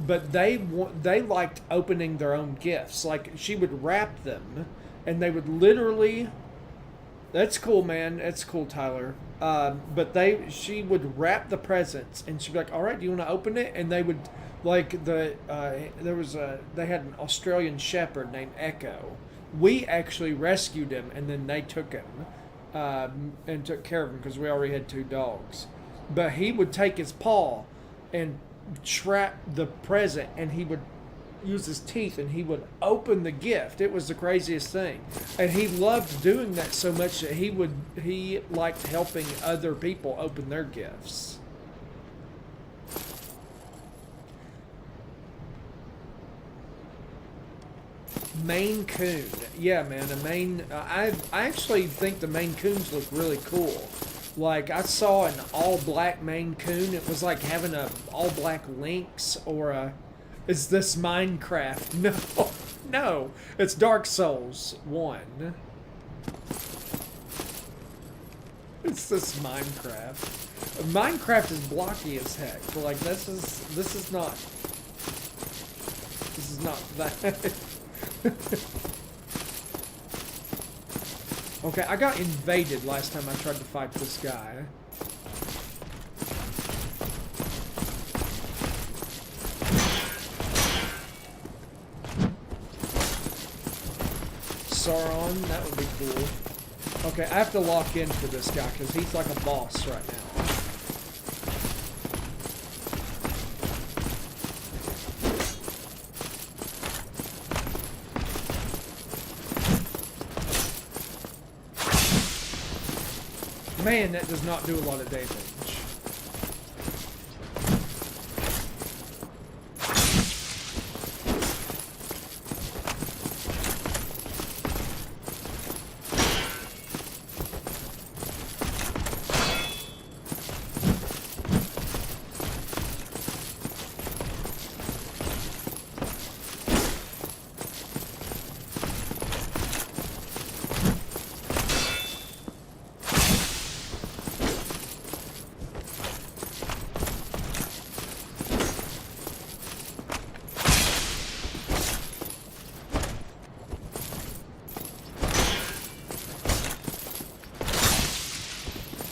but they liked opening their own gifts. Like she would wrap them, and they would literally. That's cool, man. That's cool, Tyler. But she would wrap the presents, and she'd be like, "All right, do you want to open it?" And they would, like they had an Australian Shepherd named Echo. We actually rescued him, and then they took him and took care of him because we already had 2 dogs. But he would take his paw and trap the present, and he would use his teeth, and he would open the gift. It was the craziest thing, and he loved doing that so much that he liked helping other people open their gifts. Maine Coon. Yeah, man, I actually think the Maine Coons look really cool. Like, I saw an all-black Maine Coon. It was like having a all-black lynx or a... Is this Minecraft? No. No. It's Dark Souls 1. It's this Minecraft. Minecraft is blocky as heck. Like, this is not that. Okay, I got invaded last time I tried to fight this guy. Sauron, that would be cool. Okay, I have to lock in for this guy because he's like a boss right now. Man, that does not do a lot of damage.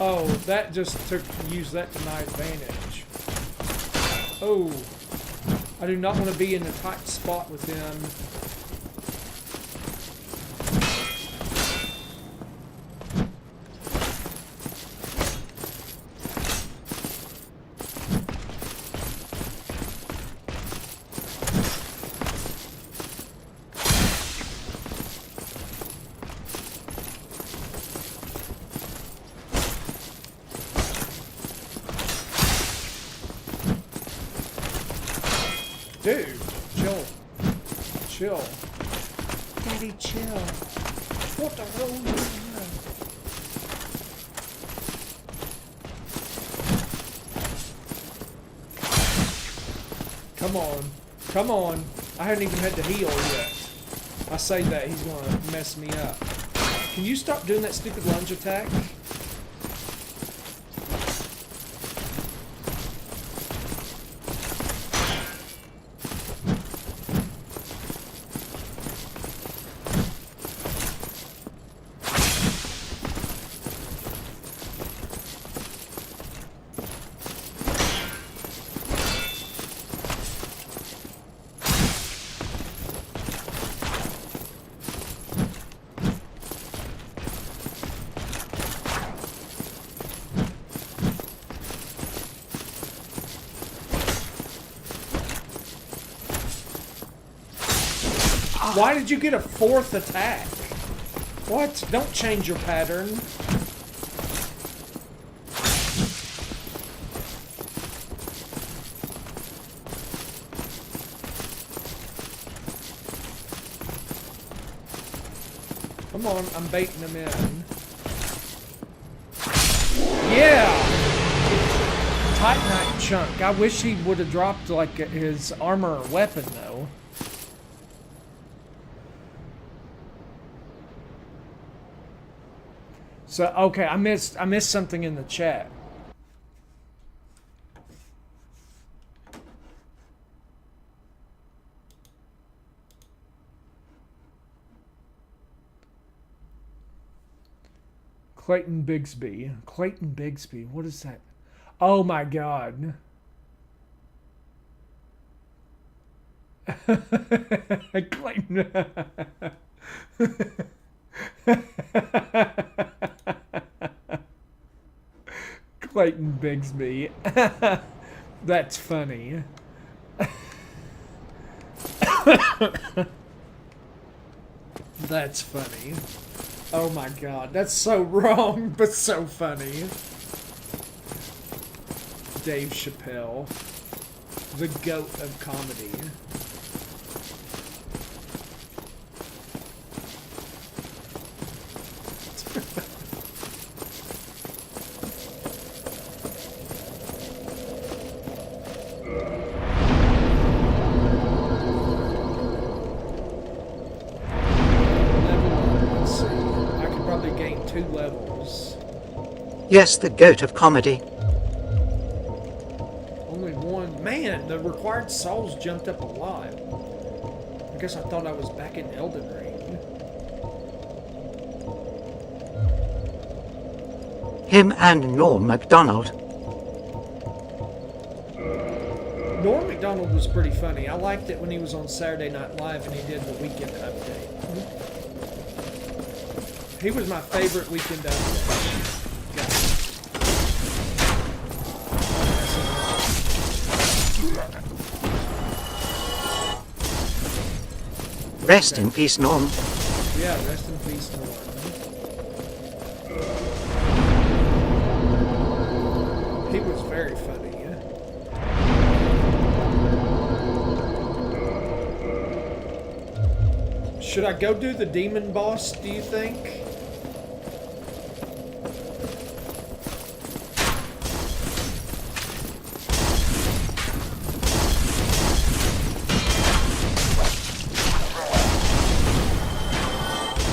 Oh, that just used that to my advantage. Oh, I do not want to be in a tight spot with him. Dude, chill. Chill. Daddy, chill. What the hell are you doing? Come on. Come on. I haven't even had to heal yet. I say that, he's gonna mess me up. Can you stop doing that stupid lunge attack? Why did you get a 4th attack? What? Don't change your pattern. Come on, I'm baiting him in. Yeah! Titanite chunk. I wish he would have dropped like his armor or weapon though. So okay, I missed something in the chat. Clayton Bigsby. Clayton Bigsby. What is that? Oh my God. Clayton. Clayton Bigsby. That's funny. That's funny. Oh my God, that's so wrong, but so funny. Dave Chappelle, the goat of comedy. Yes, the goat of comedy. Only one. Man, the required souls jumped up a lot. I guess I thought I was back in Elden Ring. Him and Norm MacDonald. Norm MacDonald was pretty funny. I liked it when he was on Saturday Night Live and he did the Weekend Update. He was my favorite Weekend Update. Rest in peace, Norm. Yeah, rest in peace, Norm. He was very funny. Should I go do the demon boss, do you think?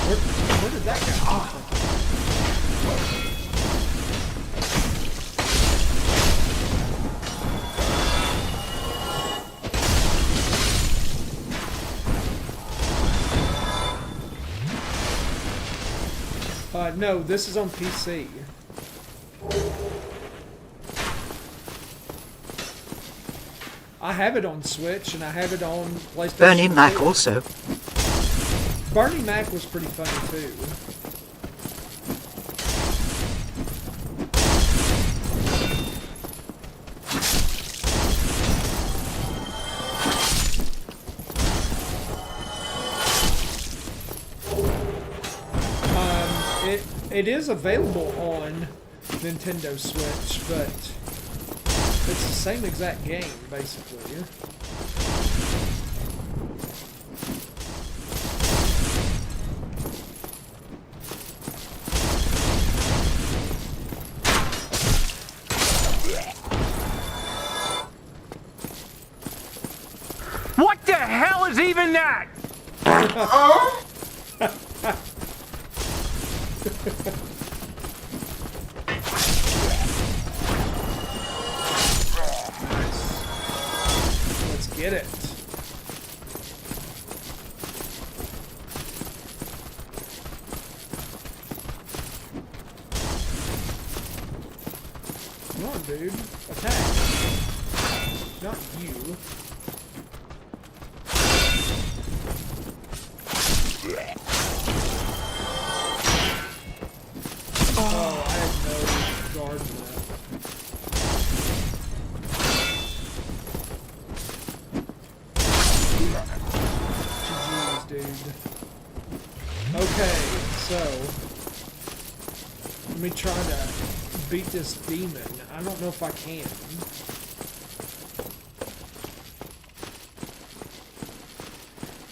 Where did that guy come from? No, this is on PC. I have it on Switch and I have it on PlayStation. Bernie Mac also. Bernie Mac was pretty funny too. It is available on Nintendo Switch, but it's the same exact game, basically. What the hell is even that? Let's get it. Come on, dude. Attack. Not you. Oh, I have no guard left. GG's, dude. Okay, so let me try to beat this demon. I don't know if I can.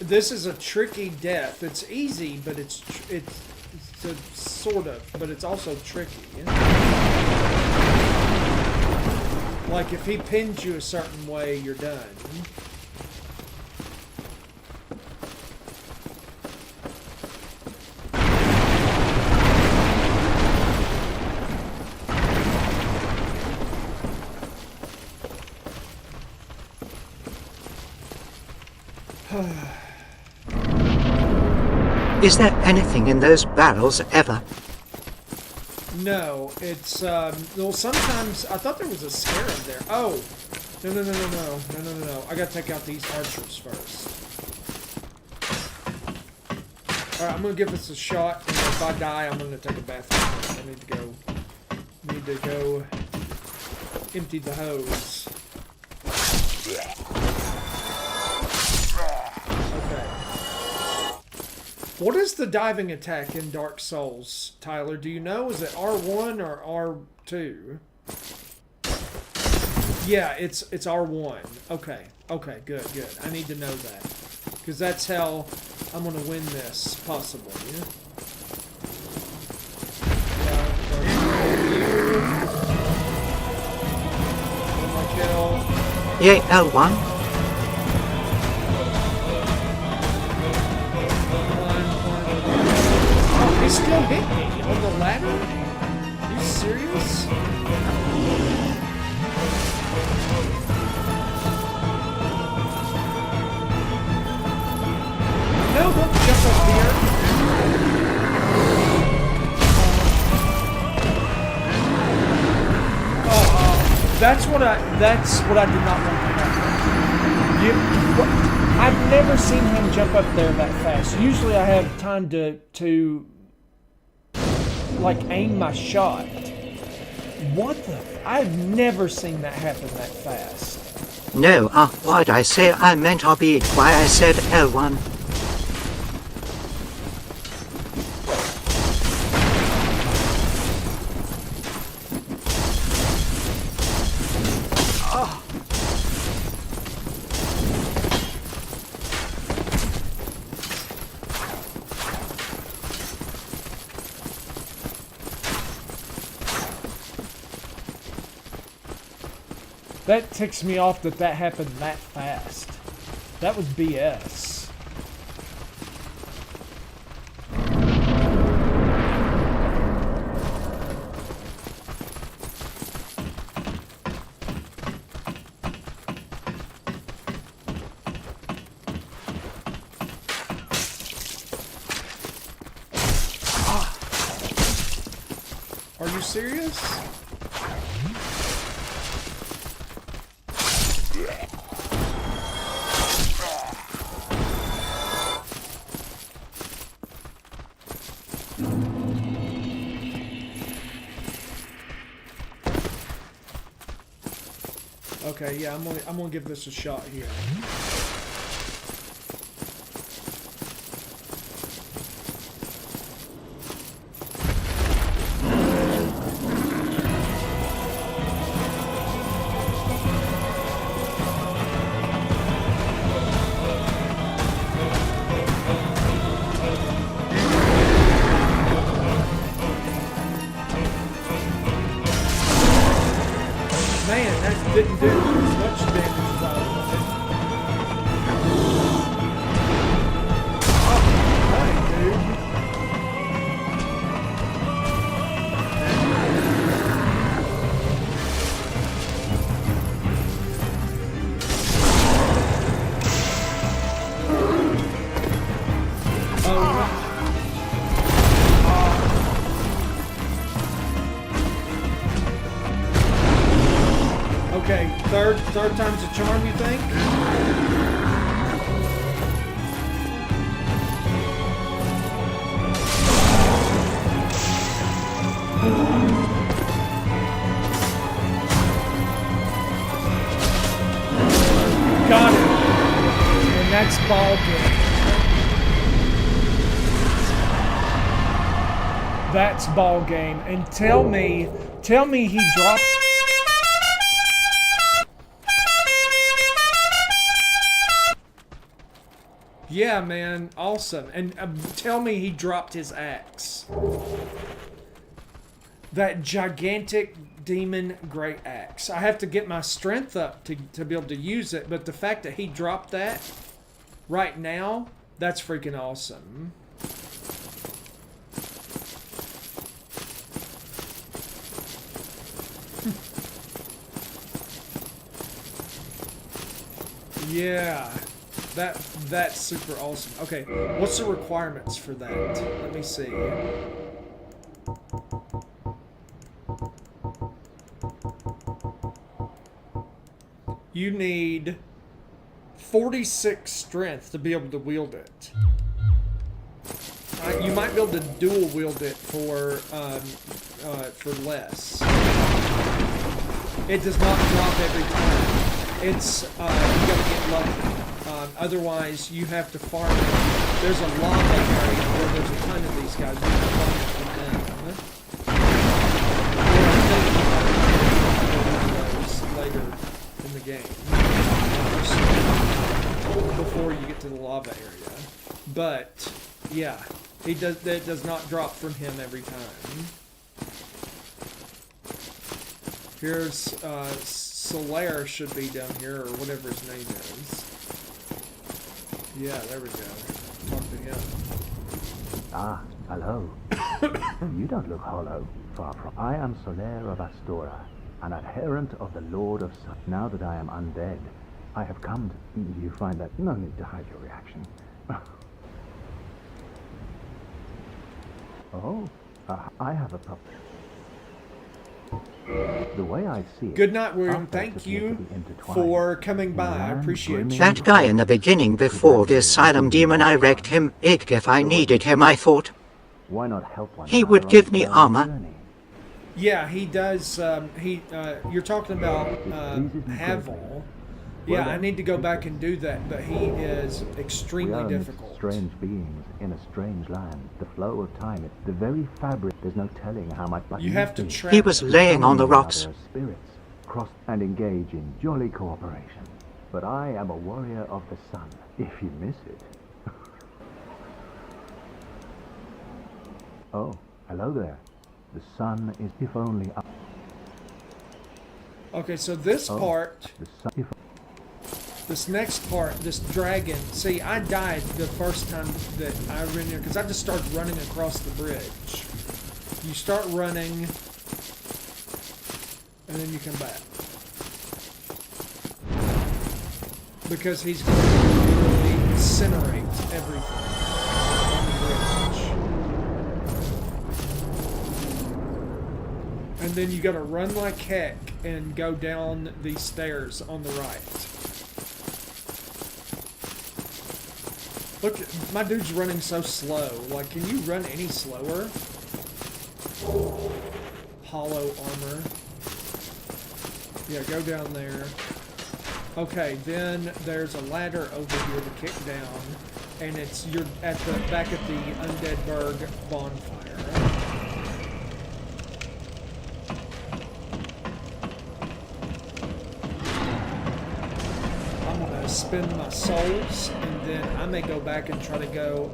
This is a tricky death. It's easy, but it's a sort of, but it's also tricky. Like if he pins you a certain way, you're done. Is there anything in those barrels ever? No, it's well, sometimes I thought there was a scarab there. Oh, no. I gotta take out these archers first. All right, I'm gonna give this a shot, and if I die, I'm gonna take a bath. I need to go empty the hose. Okay. What is the diving attack in Dark Souls, Tyler? Do you know? Is it R1 or R2? Yeah, it's R1. Okay, good. I need to know that. Because that's how I'm going to win this, possibly. Yeah, L1. He still hit me on the ladder? Are you serious? No, don't jump up here. That's what I did not want to happen. I've never seen him jump up there that fast. Usually I have time to like aim my shot. What the? I've never seen that happen that fast. No, what'd I say? I meant RB. Why I said L1. That ticks me off that happened that fast. That was BS. Are you serious? Okay, yeah, I'm gonna give this a shot here. Man, that didn't do as much damage as I wanted. Oh, dang, dude. Okay, third time's a charm, you think? Got it. And that's ball game. That's ball game. And tell me he dropped. Yeah, man, awesome. And tell me he dropped his axe. That gigantic demon great axe. I have to get my strength up to be able to use it, but the fact that he dropped that right now, that's freaking awesome. Yeah. That's super awesome. Okay, what's the requirements for that? Let me see. you need 46 strength to be able to wield it. You might be able to dual wield it for less. It does not drop every time. It's you gotta get lucky. Otherwise, you have to farm it. There's a lava area where there's a ton of these guys. You can farm it from them. Later in the game, before you get to the lava area. But yeah, that does not drop from him every time. Here's Solaire should be down here, or whatever his name is. Yeah, there we go. Talk to him. Ah, hello. You don't look hollow. Far from. I am Solaire of Astora, an adherent of the Lord of Sun. Now that I am undead, I have come to... You find that... No need to hide your reaction. Oh, I have a problem. The way I see it... Good night, William. Thank you for coming by. I appreciate you. That guy in the beginning before the asylum demon, I wrecked him big if I needed him, I thought. Why not help one He would give me armor. Yeah, he does. You're talking about Havel. Yeah, I need to go back and do that, but he is extremely difficult. Strange beings in a strange land. The flow of time, the very fabric. There's no telling how much. You have to trap. He was laying on the rocks. Spirits cross and engage in jolly cooperation. But I am a warrior of the sun. If you miss it. Oh, hello there. The sun is if only up. Okay, so this part, this next part, this dragon. See, I died the first time that I ran here because I just started running across the bridge. You start running, and then you come back because he's going to really incinerate everything on the bridge. And then you gotta run like heck and go down these stairs on the right. Look, my dude's running so slow. Like, can you run any slower? Hollow armor. Yeah, go down there. Okay, then there's a ladder over here to kick down, and you're at the back at the Undead Berg bonfire. Spend my souls, and then I may go back and try to battle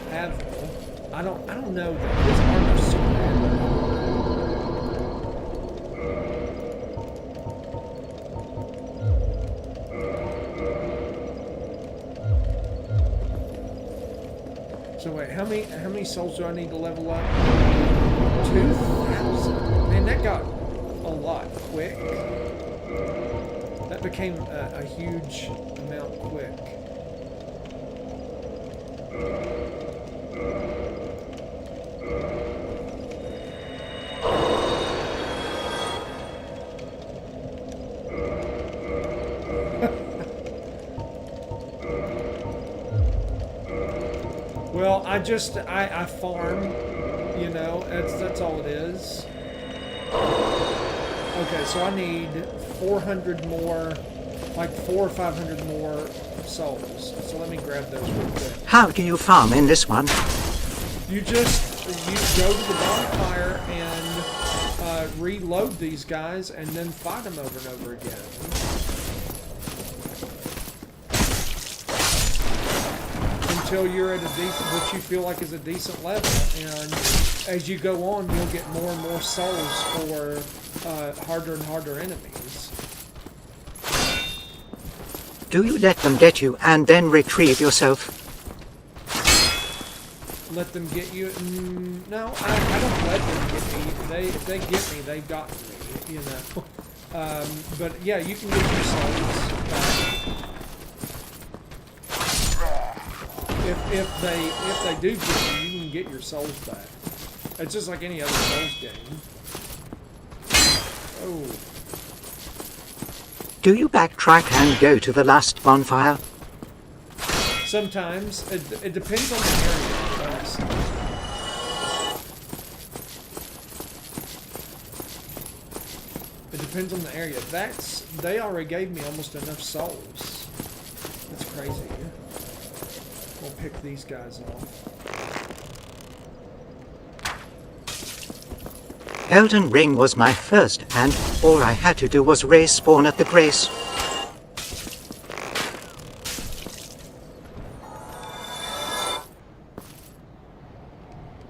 Havel. I don't know that his armor's so bad. So wait, how many souls do I need to level up? 2,000. Man, that got a lot quick. That became a huge amount quick. Well, I farm, you know, that's all it is. Okay, so I need 400 more, like 400 or 500 more souls. So let me grab those real quick. How do you farm in this one? You go to the bonfire and reload these guys and then fight them over and over again. Until you're at a decent, what you feel like is a decent level. And as you go on, you'll get more and more souls for harder and harder enemies. Do you let them get you and then retrieve yourself? Let them get you? No, I don't let them get me. If they get me, they got me, you know. But yeah, you can get your souls back. If they do get you, you can get your souls back. It's just like any other Souls game. Oh. Do you backtrack and go to the last bonfire? Sometimes. It depends on the area, honestly. It depends on the area. They already gave me almost enough souls. That's crazy. We'll pick these guys off. Elden Ring was my first, and all I had to do was respawn at the Grace.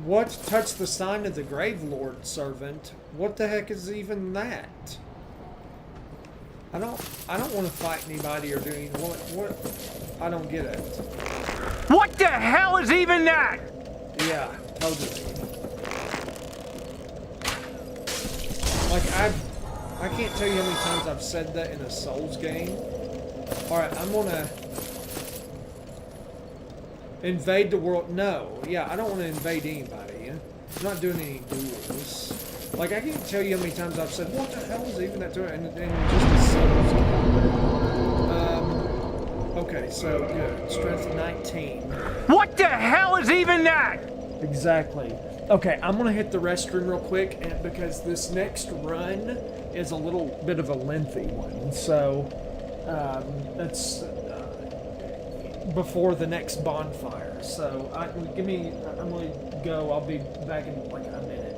What touched the sign of the Grave Lord servant? What the heck is even that? I don't want to fight anybody or do anything. What? I don't get it. What the hell is even that? Yeah, totally. Like, I can't tell you how many times I've said that in a Souls game. Alright, I'm gonna invade the world. No, yeah, I don't want to invade anybody. I'm not doing any duels. Like, I can't tell you how many times I've said, what the hell is even that doing? And just a Souls game. Okay, so, good. Strength 19. What the hell is even that? Exactly. Okay, I'm gonna hit the restroom real quick because this next run is a little bit of a lengthy one. So, that's before the next bonfire. So, I'm gonna go. I'll be back in like a minute.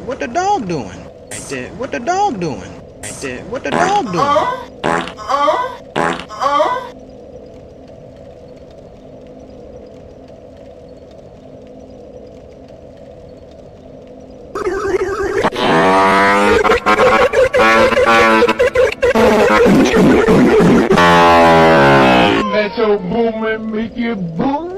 What the dog doing? Right there. What the dog doing? Right there. What the dog doing? Let your boom and make it boom.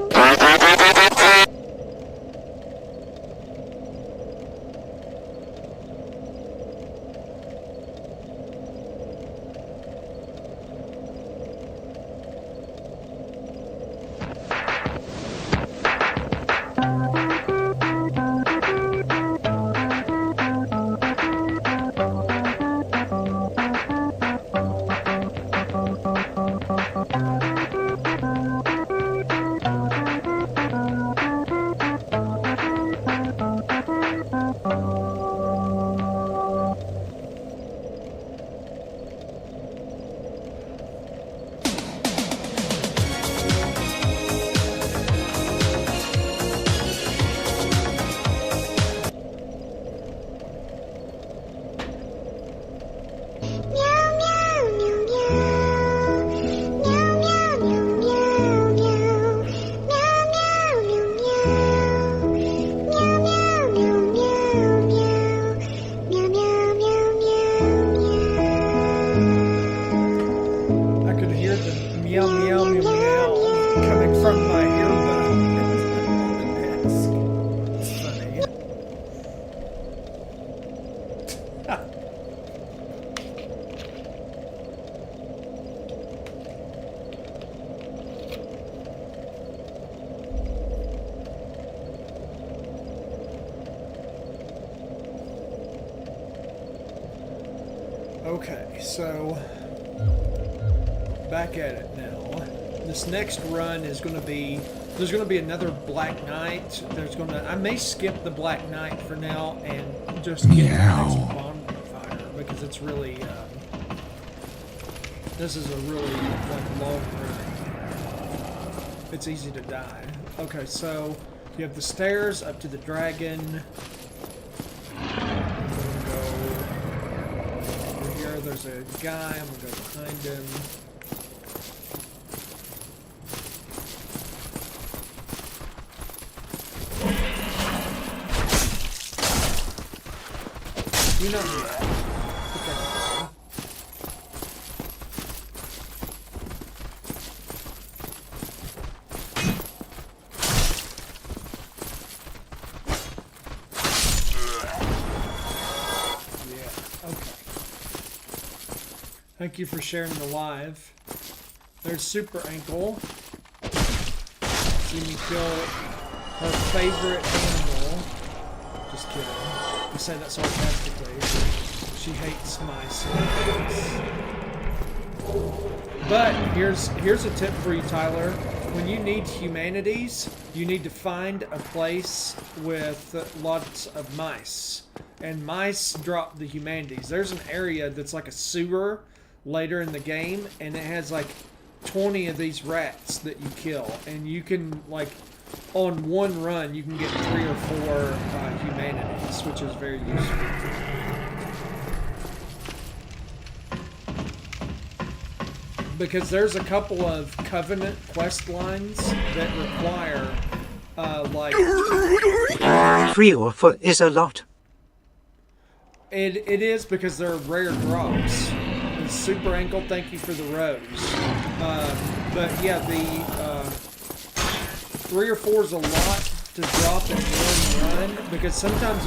Okay, so back at it now. This next run is going to be There's going to be another Black Knight. I may skip the Black Knight for now and just get the next bonfire because it's really, this is a really like long run. It's easy to die. Okay, so you have the stairs up to the dragon. I'm gonna go over here. There's a guy. I'm gonna go behind him. You know me. Thank you for sharing the live. There's Super Ankle. See me kill her favorite animal. Just kidding. I say that sarcastically. She hates mice. But here's a tip for you, Tyler. When you need humanities, you need to find a place with lots of mice. And mice drop the humanities. There's an area that's like a sewer later in the game, and it has like 20 of these rats that you kill, and you can like on one run you can get 3 or 4 humanities, which is very useful. Because there's a couple of Covenant quest lines that require like 3 or 4 is a lot. It is because they're rare drops. Super Ankle, thank you for the rose. But yeah, the 3 or 4 is a lot to drop in one run, because sometimes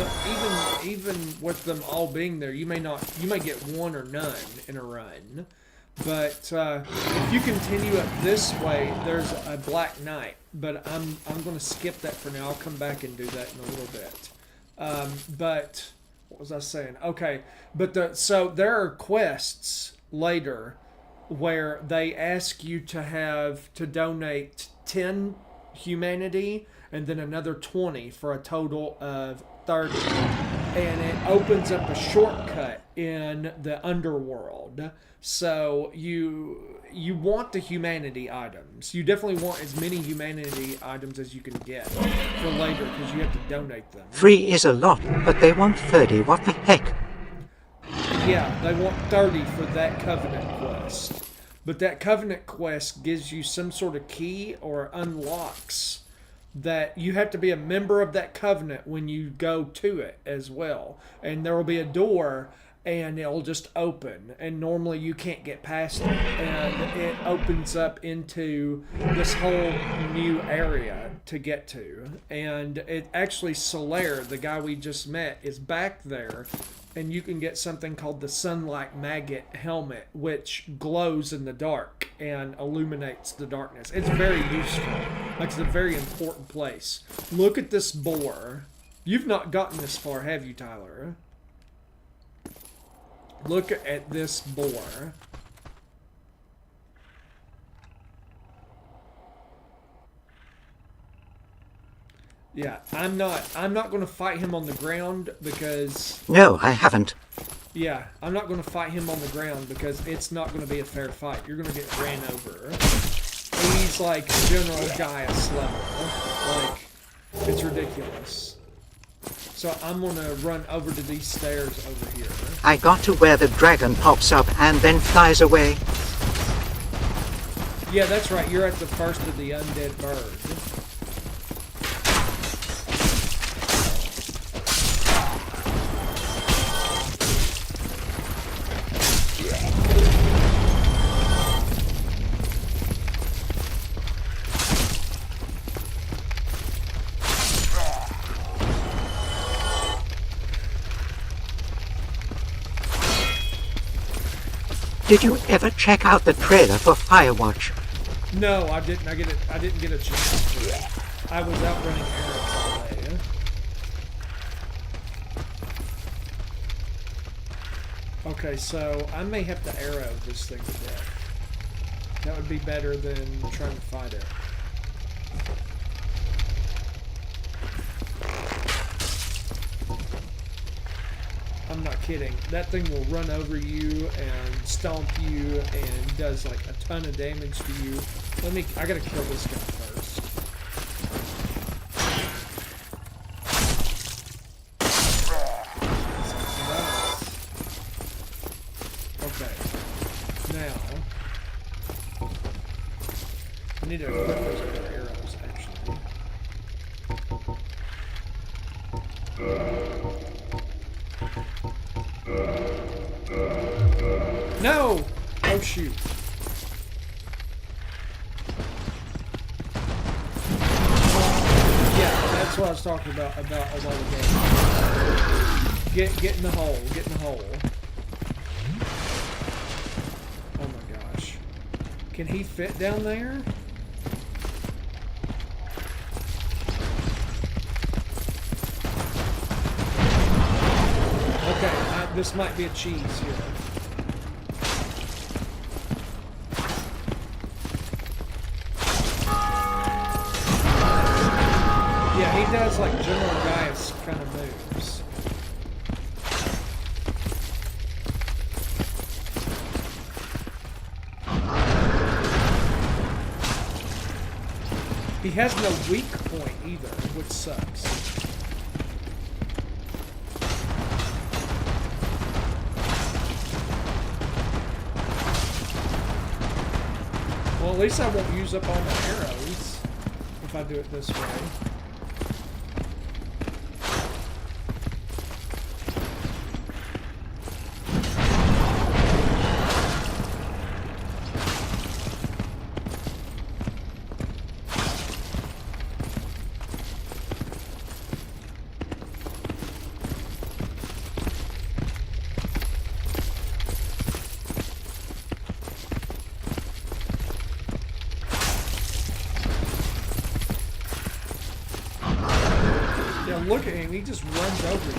even with them all being there, you may get 1 or none in a run. But if you continue up this way, there's a Black Knight. But I'm going to skip that for now. I'll come back and do that in a little bit. But what was I saying? Okay, but so there are quests later where they ask you to donate 10 humanity and then another 20 for a total of 30, and it opens up a shortcut in the underworld. So you want the humanity items. You definitely want as many humanity items as you can get for later, because you have to donate them. 3 is a lot, but they want 30. What the heck? Yeah, they want 30 for that Covenant quest. But that Covenant quest gives you some sort of key or unlocks that you have to be a member of that Covenant when you go to it as well. And there will be a door and it'll just open. And normally you can't get past it. And it opens up into this whole new area to get to. And it actually, Solaire, the guy we just met, is back there. And you can get something called the Sunlight Maggot Helmet, which glows in the dark and illuminates the darkness. It's very useful. Like, it's a very important place. Look at this boar. You've not gotten this far, have you, Tyler? Look at this boar. Yeah, I'm not going to fight him on the ground because... No, I haven't. Yeah, I'm not going to fight him on the ground because it's not going to be a fair fight. You're going to get ran over. He's like General Gaius level. Like, it's ridiculous. So I'm going to run over to these stairs over here. I got to where the dragon pops up and then flies away. Yeah, that's right. You're at the first of the undead bird. Did you ever check out the trailer for Firewatch? No, I didn't. I didn't get a chance to. I was out running errands all day. Okay, so I may have to arrow this thing to death. That would be better than trying to fight it. kidding. That thing will run over you and stomp you and does like a ton of damage to you. I gotta kill this guy first. Okay. Now, I need to equip those other arrows, actually. No! Oh, shoot. Yeah, that's what I was talking about a while ago. Get in the hole. Get in the hole. Oh my gosh. Can he fit down there? Okay, this might be a cheese here. Yeah, he does like General Gaius kind of moves. He has no weak point either, which sucks. Well, at least I won't use up all my arrows if I do it this way. Look at him, he just runs over you.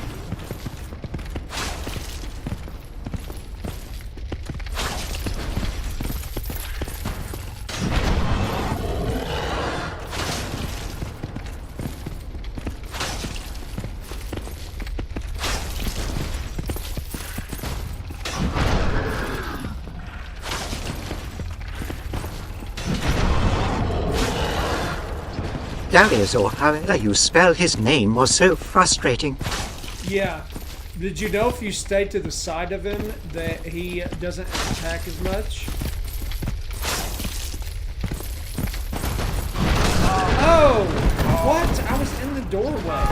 Darius, or however you spell his name, was so frustrating. Yeah. Did you know if you stay to the side of him that he doesn't attack as much? Oh! What? I was in the doorway.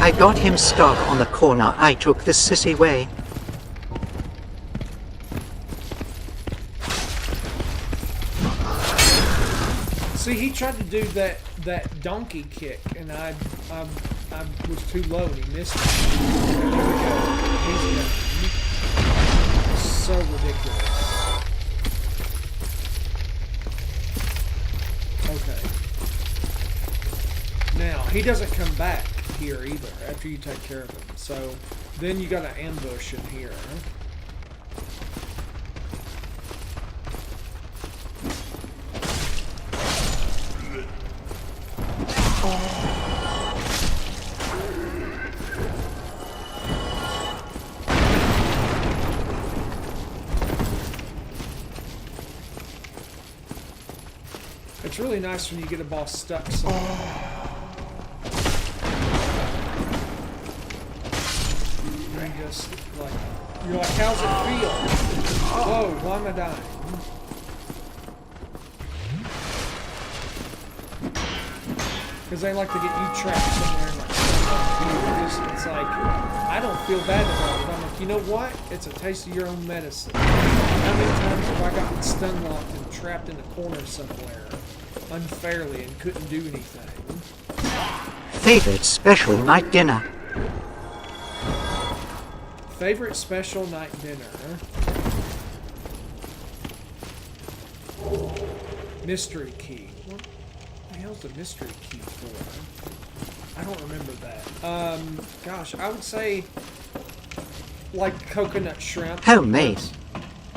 I got him stuck on the corner. I took the sissy way. See, he tried to do that donkey kick, and I was too low, and he missed it. There we go. He's done. So ridiculous. Okay. Now, he doesn't come back here either after you take care of him. So, then you got to ambush him here. It's really nice when you get a boss stuck somewhere. And just like, you're like, how's it feel? Whoa, why am I dying? Because they like to get you trapped somewhere and like, it's like, I don't feel bad about it. I'm like, you know what? It's a taste of your own medicine. How many times have I gotten stun locked and trapped in a corner somewhere unfairly and couldn't do anything? Favorite special night dinner. Favorite special night dinner? Mystery key. What the hell's the mystery key for? I don't remember that. Gosh, I would say like coconut shrimp. Homemade.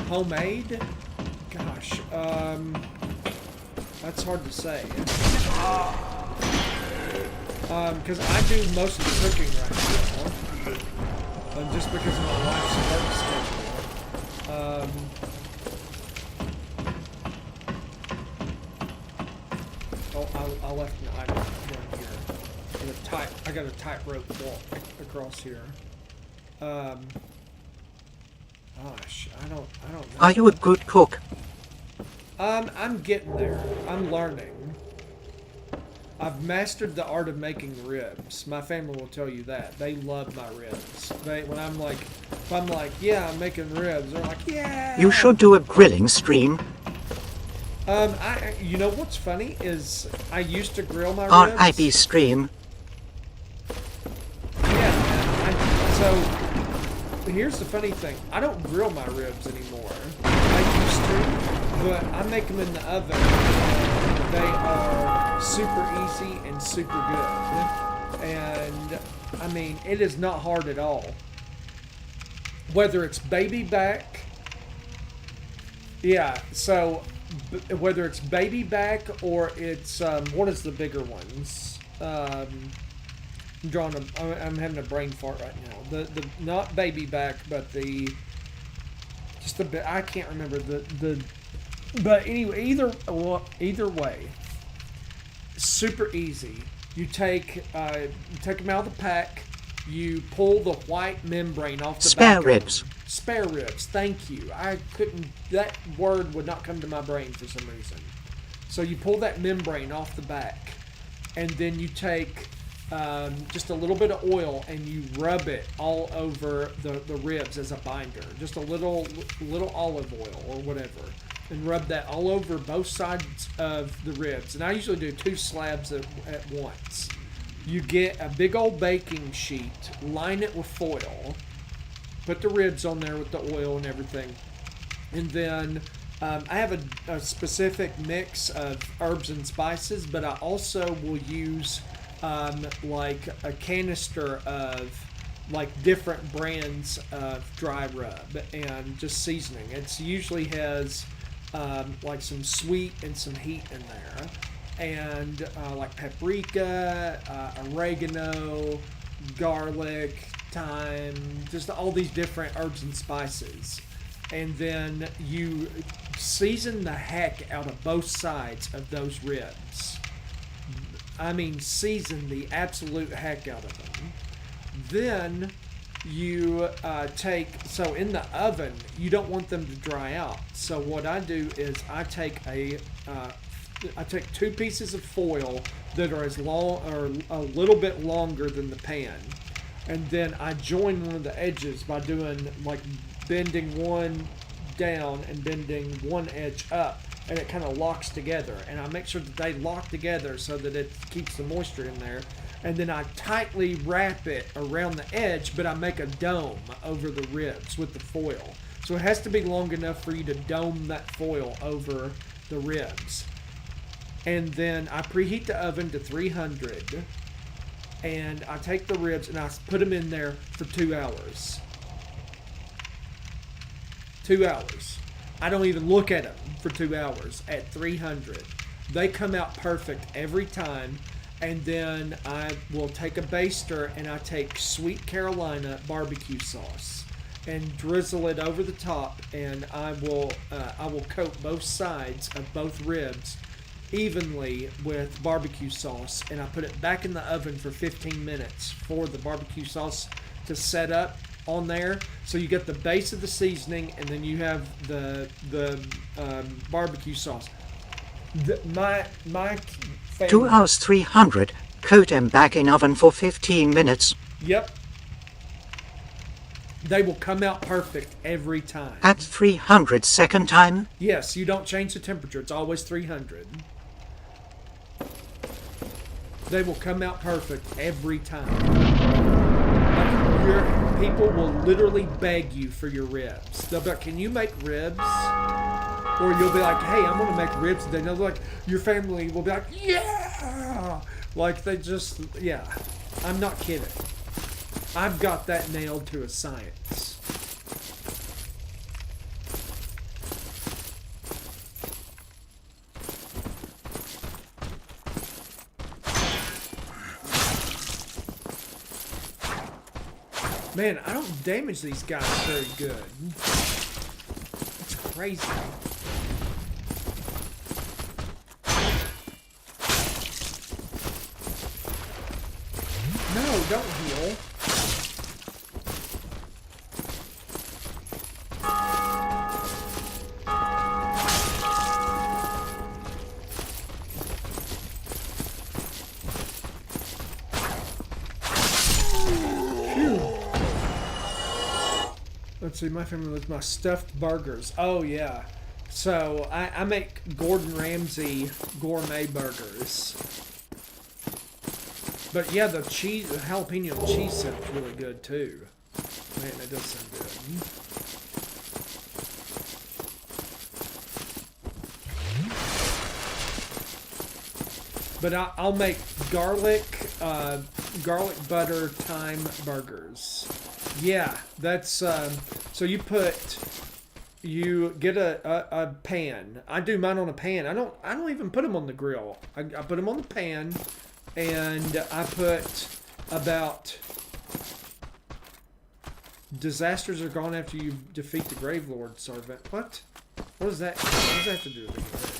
Homemade? Gosh, That's hard to say. Because I do most of the cooking right now. Just because of my wife's work schedule. I left an item down here. I got a tightrope walk across here. Gosh, I don't know. Are you a good cook? I'm getting there. I'm learning. I've mastered the art of making ribs. My family will tell you that. They love my ribs. When I'm like, if I'm like, yeah, I'm making ribs, they're like, yeah. You should do a grilling stream. You know what's funny is I used to grill my ribs. RIP stream. So here's the funny thing. I don't grill my ribs anymore. I used to, but I make them in the oven. They are super easy and super good. And I mean, it is not hard at all. Whether it's baby back, yeah, so whether it's baby back or it's, what is the bigger ones? I'm having a brain fart right now. The not baby back, but I can't remember but anyway, either way, super easy. You take them out of the pack. You pull the white membrane off the Spare back. ribs. Spare ribs. Thank you. That word would not come to my brain for some reason. So you pull that membrane off the back, and then you take just a little bit of oil and you rub it all over the ribs as a binder. Just a little olive oil or whatever. And rub that all over both sides of the ribs. And I usually do 2 slabs at once. You get a big old baking sheet, line it with foil, put the ribs on there with the oil and everything. And then I have a specific mix of herbs and spices, but I also will use like a canister of like different brands of dry rub and just seasoning. It usually has like some sweet and some heat in there, and like paprika, oregano, garlic, thyme, just all these different herbs and spices. And then you season the heck out of both sides of those ribs. I mean, season the absolute heck out of them. Then you so in the oven, you don't want them to dry out. So what I do is I take 2 pieces of foil that are as long or a little bit longer than the pan, and then I join one of the edges by doing like bending one down and bending one edge up, and it kind of locks together. And I make sure that they lock together so that it keeps the moisture in there. And then I tightly wrap it around the edge, but I make a dome over the ribs with the foil. So it has to be long enough for you to dome that foil over the ribs. And then I preheat the oven to 300. And I take the ribs and I put them in there for 2 hours. 2 hours. I don't even look at them for 2 hours at 300. They come out perfect every time. And then I will take a baster and I take Sweet Carolina barbecue sauce and drizzle it over the top, and I will coat both sides of both ribs evenly with barbecue sauce, and I put it back in the oven for 15 minutes for the barbecue sauce to set up on there. So you get the base of the seasoning, and then you have the barbecue sauce. My 2 hours 300. Coat them back in oven for 15 minutes. Yep. They will come out perfect every time. At 300 second time? Yes, you don't change the temperature. It's always 300. They will come out perfect every time. Your people will literally beg you for your ribs. They'll be like, can you make ribs? Or you'll be like, hey, I'm going to make ribs today. And they'll be like, your family will be like, yeah! Like they just, yeah. I'm not kidding. I've got that nailed to a science. Man, I don't damage these guys very good. It's crazy. No, don't heal. Let's see, my family was my stuffed burgers. Oh, yeah. So, I make Gordon Ramsay gourmet burgers. But yeah, the jalapeno cheese sept's really good too. Man, that does sound good. But I'll make garlic butter thyme burgers. Yeah, that's so you get a pan. I do mine on a pan. I don't even put them on the grill. I put them on the pan, and I put about disasters are gone after you defeat the Grave Lord servant. What? What is that? What does that have to do with anything?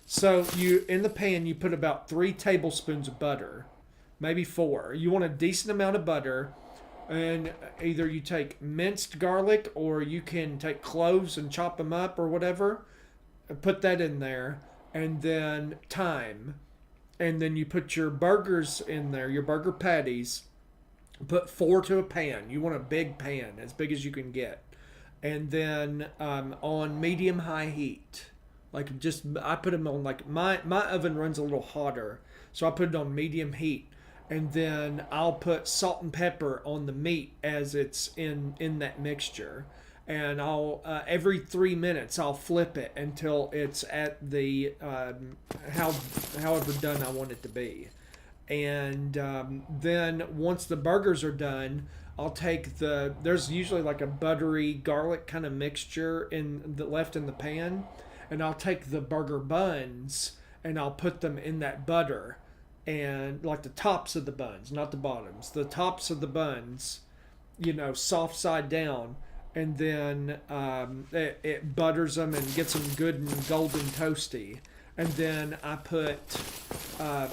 So in the pan, you put about 3 tablespoons of butter, maybe 4. You want a decent amount of butter, and either you take minced garlic or you can take cloves and chop them up or whatever. Put that in there, and then thyme, and then you put your burgers in there, your burger patties. Put 4 to a pan. You want a big pan, as big as you can get, and then on medium-high heat. Like I put them on my oven runs a little hotter, so I put it on medium heat, and then I'll put salt and pepper on the meat as it's in that mixture, and I'll every 3 minutes I'll flip it until it's at the however done I want it to be, and then once the burgers are done, I'll take there's usually like a buttery garlic kind of mixture left in the pan. And I'll take the burger buns and I'll put them in that butter, and like the tops of the buns, not the bottoms, the tops of the buns, soft side down, and then it butters them and gets them good and golden toasty. And then I put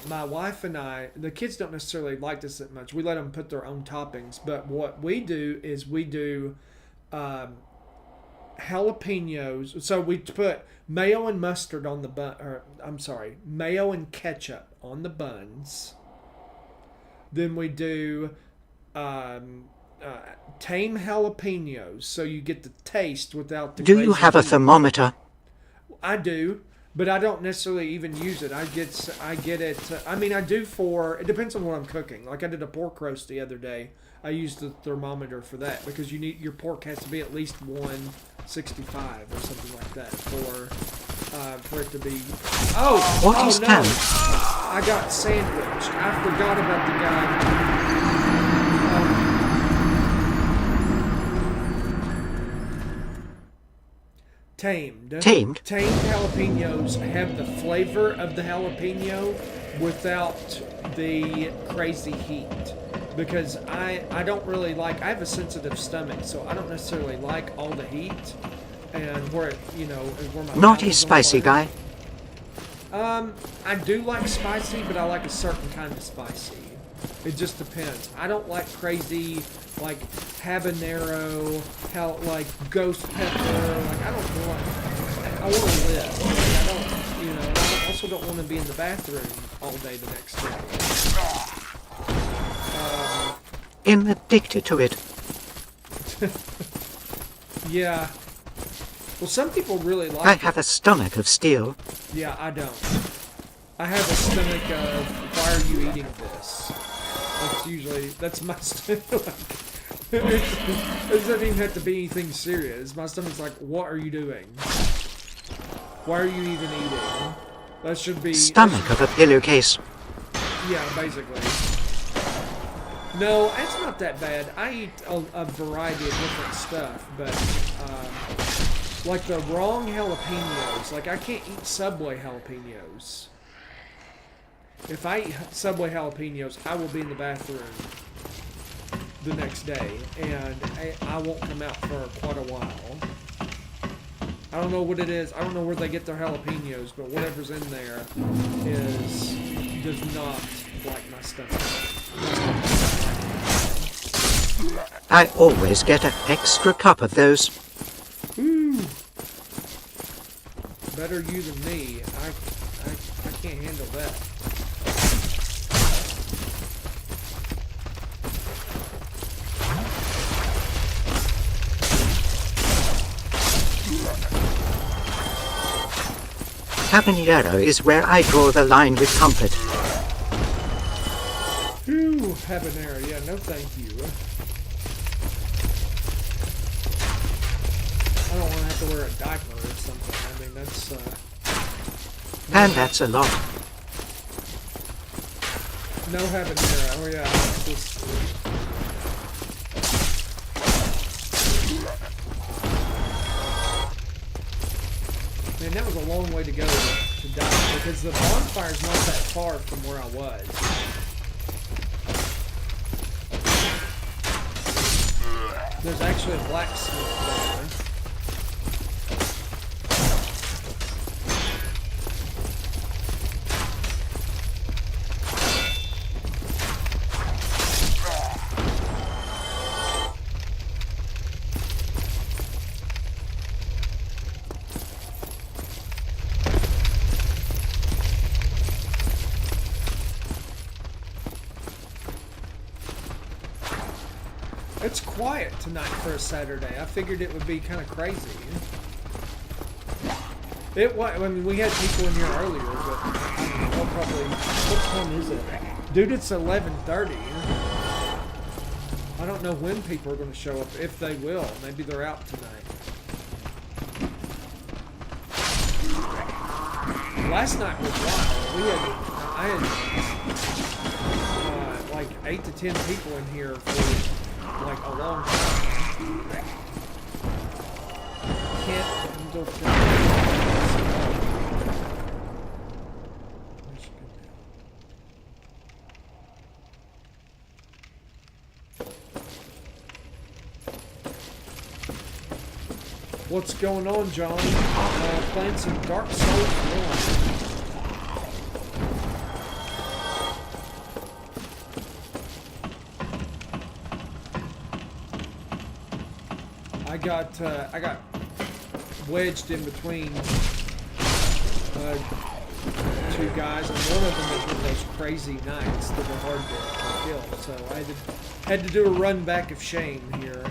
my wife and I, the kids don't necessarily like this that much. We let them put their own toppings, but what we do is we do jalapenos. So we put mayo and mustard on the bun, mayo and ketchup on the buns. Then we do tame jalapenos, so you get the taste without the. Do you have a thermometer? I do, but I don't necessarily even use it. I get it. I mean, I do it depends on what I'm cooking. Like I did a pork roast the other day. I used the thermometer for that because your pork has to be at least 165 or something like that for it to be. What is that? I got sandwiched. I forgot about the guy. Tamed. Tamed jalapenos have the flavor of the jalapeno without the crazy heat. Because I don't really I have a sensitive stomach, so I don't necessarily like all the heat, and where my naughty spicy guy. I do like spicy, but I like a certain kind of spicy. It just depends. I don't like crazy habanero, ghost pepper. I want to live. I also don't want to be in the bathroom all day the next day. I'm addicted to it. Yeah. Well, some people really like I have a stomach of steel. Yeah, I don't. I have a stomach of, why are you eating this? That's my stomach. It doesn't even have to be anything serious. My stomach's like, what are you doing? Why are you even eating? That should be... Stomach of a pillowcase. Yeah, basically. No, it's not that bad. I eat a variety of different stuff, but like the wrong jalapenos. Like I can't eat Subway jalapenos. If I eat Subway jalapenos, I will be in the bathroom the next day, and I won't come out for quite a while. I don't know what it is. I don't know where they get their jalapenos, but whatever's in there does not like my stomach. I always get an extra cup of those. Ooh. Better you than me. I can't handle that. Habanero is where I draw the line with comfort. Ooh, habanero. Yeah, no thank you. I don't want to have to wear a diaper or something. I mean, that's... And that's a lot. No habanero. Oh, yeah. Just... Man, that was a long way to go to die, because the bonfire's not that far from where I was. There's actually a blacksmith there. It's quiet tonight for a Saturday. I figured it would be kind of crazy. It was. I mean, we had people in here earlier, but I'll probably. What time is it, dude? It's 11:30. I don't know when people are going to show up, if they will. Maybe they're out tonight. Last night was wild. I had like 8 to 10 people in here for like a long time. Can't handle What's going on, John? Playing some Dark Souls 1. I got wedged in between two guys, and one of them is one of those crazy knights that are hard to kill. So I had to do a run back of shame here.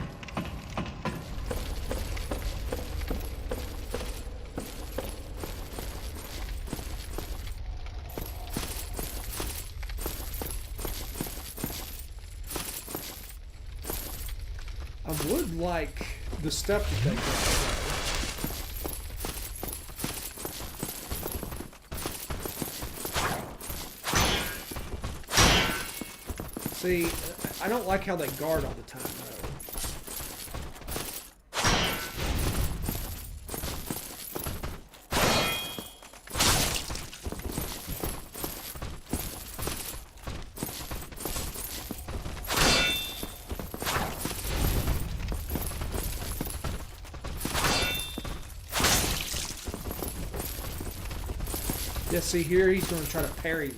I would like the stuff that they got. See, I don't like how they guard all the time, though. Yeah, see here, he's going to try to parry me.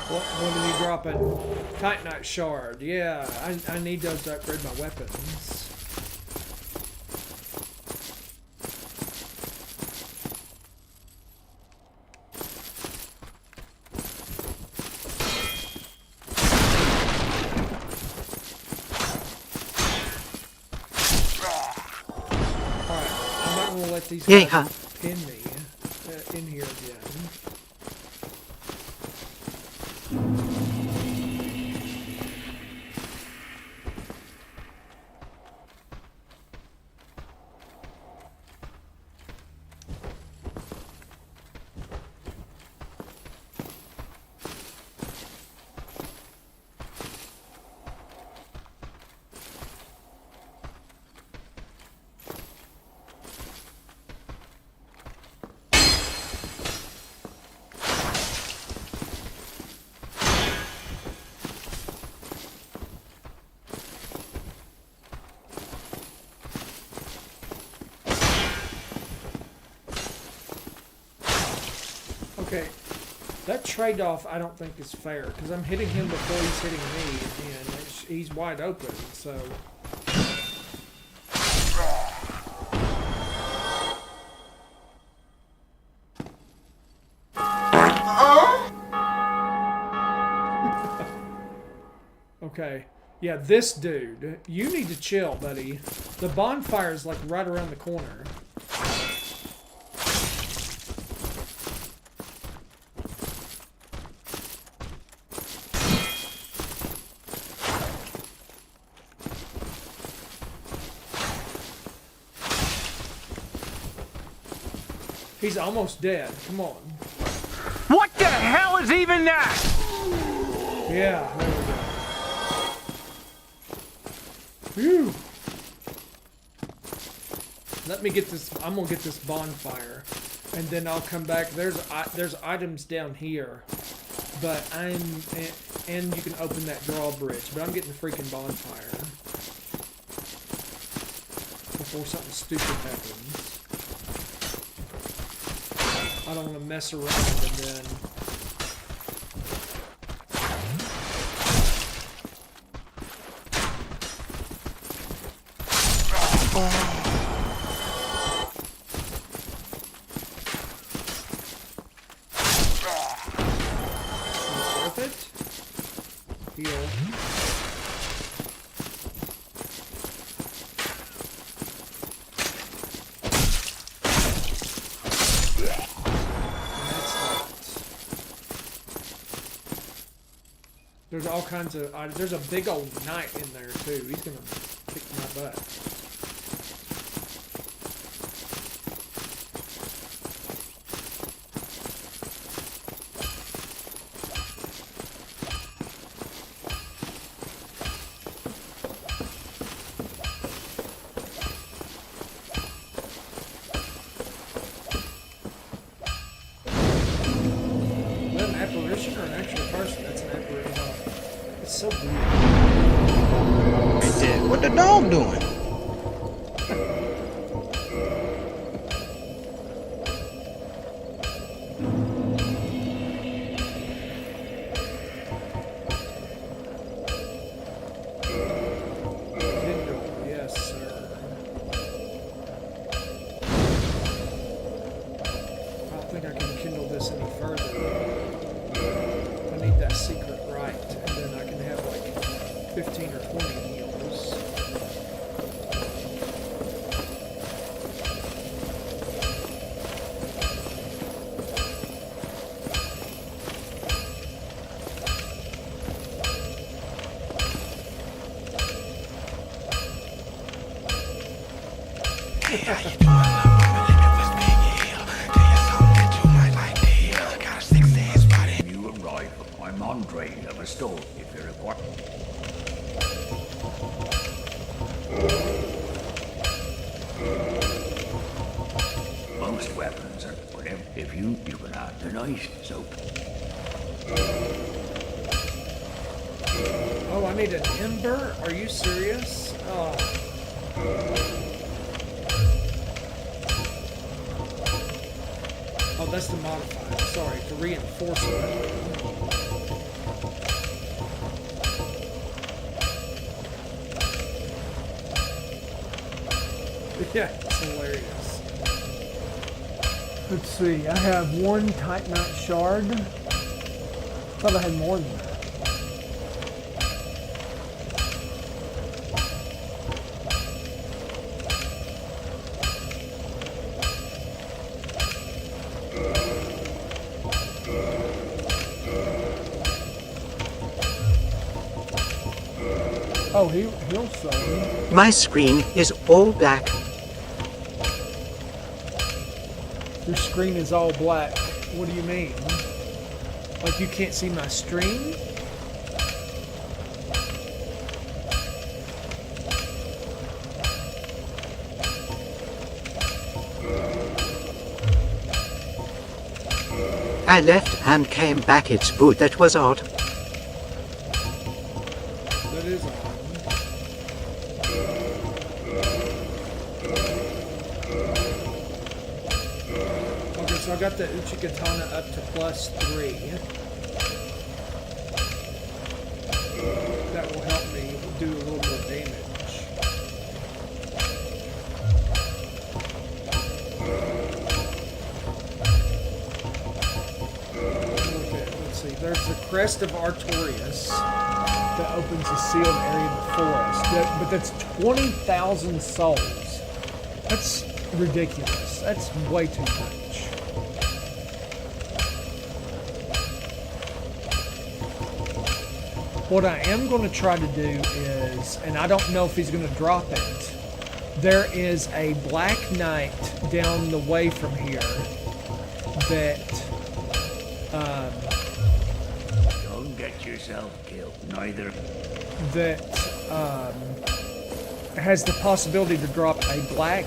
What did he drop it? Titanite shard. Yeah, I need those to upgrade my weapons. These guys pin me in here again. Okay, that trade-off I don't think is fair because I'm hitting him before he's hitting me, and he's wide open. So. Okay. Yeah, this dude. You need to chill, buddy. The bonfire's like right around the corner. He's almost dead. Come on. What the hell is even that? Yeah, there we go. Phew. Let me get this. I'm gonna get this bonfire, and then I'll come back. There's items down here, but and you can open that drawbridge. But I'm getting the freaking bonfire before something stupid happens. I don't want to mess around and then. Worth it? Heal. There's all kinds of items. There's a big old knight in there too. He's gonna kick my butt. Is that an apparition or an actual person? That's an apparition. It's so weird. Right there. What the dog doing? Kindle, yes, sir. I don't think I can kindle this any further. I need that secret right, and then I can have like 15 or 20 heals. You arrive. I'm Andre of a store if you require. Most weapons are whatever. If you can have the nice soap. Oh, I need an ember? Are you serious? Oh. Oh, that's to modify. Sorry, to reinforce it. Yeah, it's hilarious. Let's see, I have one Titanite shard. Thought I had more than that. Oh, he'll sell. My screen is all black. Your screen is all black. What do you mean? Like you can't see my stream? I left and came back. It's good. That was odd. That is odd. Okay, so I got got the Uchigatana up to +3. That will help me do a little more damage. Okay, let's see. There's the crest of Artorias that opens a sealed area in the forest. But that's 20,000 souls. That's ridiculous. That's way too much. What I am going to try to do is, and I don't know if he's going to drop it, there is a Black Knight down the way from here that Don't get yourself killed, neither. that has the possibility to drop a Black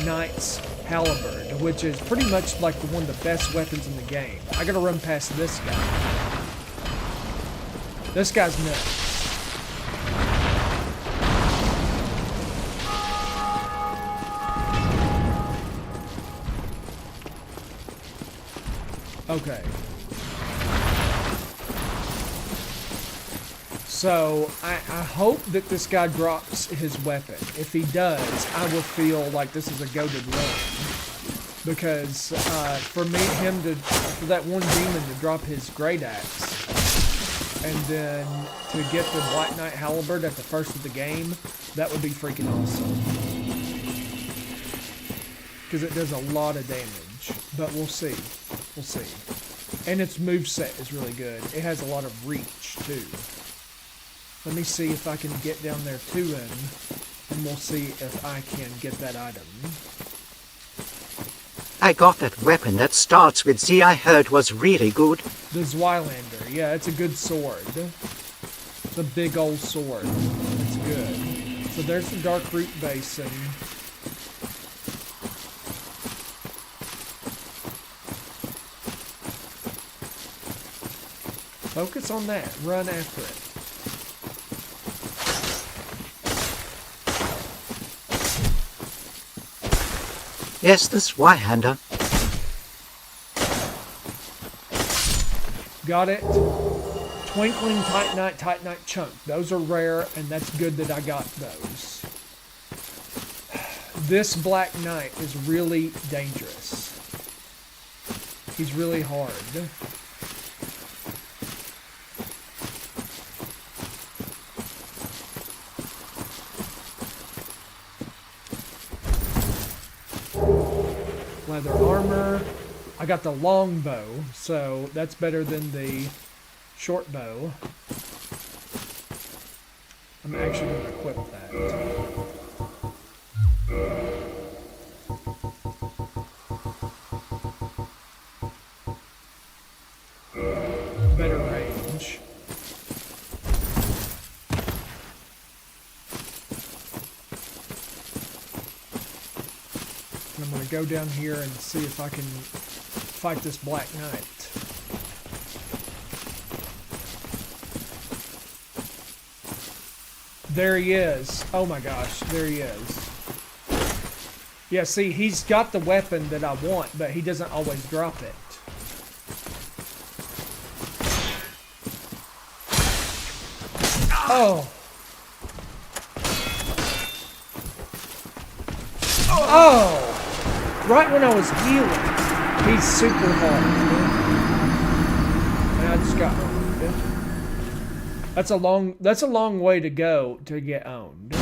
Knight's Halberd, which is pretty much like one of the best weapons in the game. I gotta run past this guy. This guy's nuts. Okay. So, I hope that this guy drops his weapon. If he does, I will feel like this is a goated run. Because for that one demon to drop his great axe, and then to get the Black Knight Halberd at the first of the game, that would be freaking awesome. Because it does a lot of damage. But we'll see. We'll see. And its moveset is really good. It has a lot of reach, too. Let me see if I can get down there to him, and we'll see if I can get that item. I got that weapon that starts with Z I heard was really good. The Zweilander, yeah, it's a good sword. It's a big old sword. It's good. So there's the Dark Root Basin. Focus on that. Run after it. Yes, the Zweihander. Got it. Twinkling Titanite Chunk. Those are rare, and that's good that I got those. This Black Knight is really dangerous. He's really hard. Leather armor. I got the long bow, so that's better than the short bow. I'm actually going to equip that. Better range. And I'm going to go down here and see if I can fight this Black Knight. There he is. Oh my gosh, there he is. Yeah, see, he's got the weapon that I want, but he doesn't always drop it. Oh. Oh! Right when I was healing. He's super hard. And I just got owned. That's a long way to go to get owned.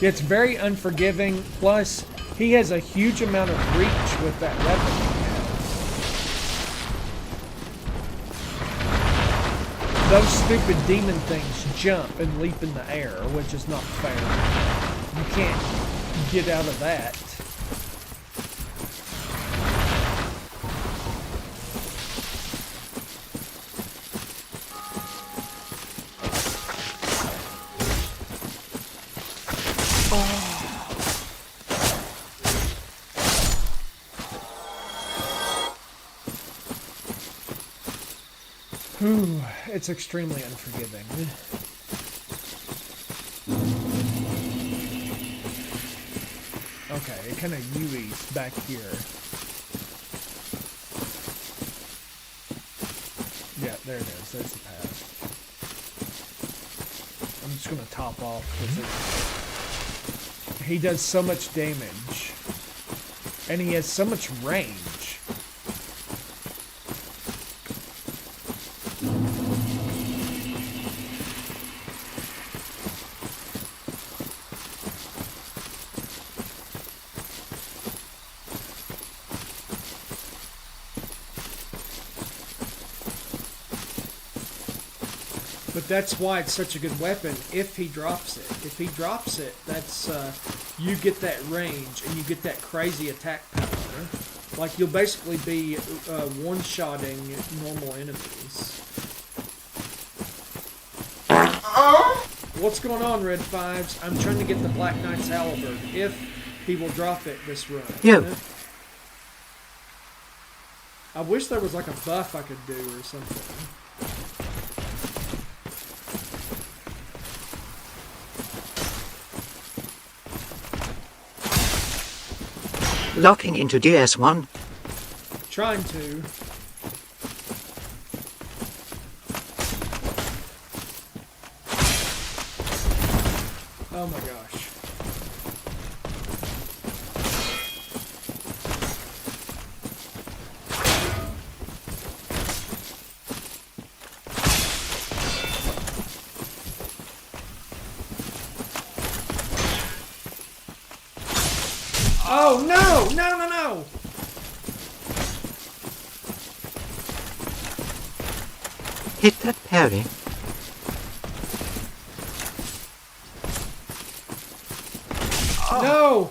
It's very unforgiving, plus he has a huge amount of reach with that weapon he has. Those stupid demon things jump and leap in the air, which is not fair. You can't get out of that. It's extremely unforgiving. Okay, it kind of U-E's back here. Yeah, there it is. There's the path. I'm just going to top off because he does so much damage. And he has so much range. But that's why it's such a good weapon if he drops it. If he drops it, that's you get that range and you get that crazy attack power. Like you'll basically be one-shotting normal enemies. What's going on, Red Fives? I'm trying to get the Black Knight's Halberd if he will drop it this run. Yeah. I wish there was like a buff I could do or something. Locking into DS1. Trying to. Oh my gosh. Oh no! No, no, no! Hit that parry. No!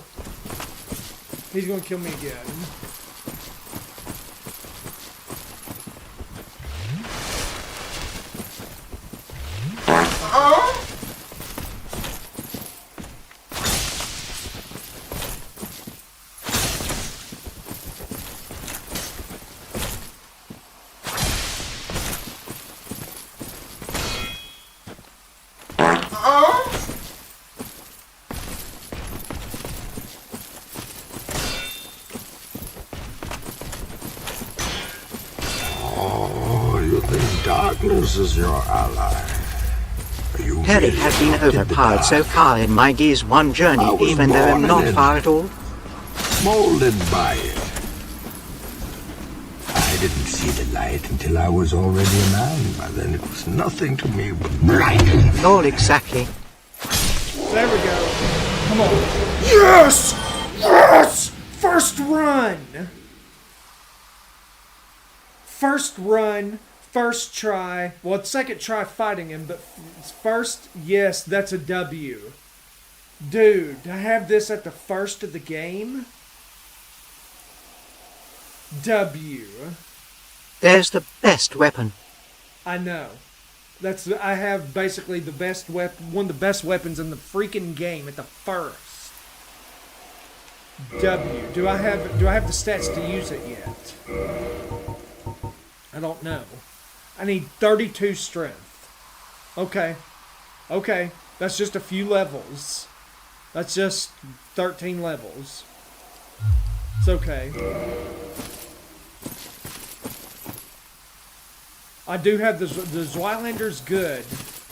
He's gonna kill me again. Darkness is your ally. Perry has been overpowered so far in my DS1 journey, even though I'm not far at all. Molded by it. I didn't see the light until I was already a man. By then it was nothing to me but blind. All exactly. There we go. Come on. Yes! Yes! First run! First run. First try. Well, it's second try fighting him, but first, yes, that's a W. Dude, to have this at the first of the game? W. There's the best weapon. I know. I have basically the best weapon, one of the best weapons in the freaking game at the first. W. Do I have the stats to use it yet? I don't know. I need 32 strength. Okay. Okay. That's just a few levels. That's just 13 levels. It's okay. I do have the Zweilander's good,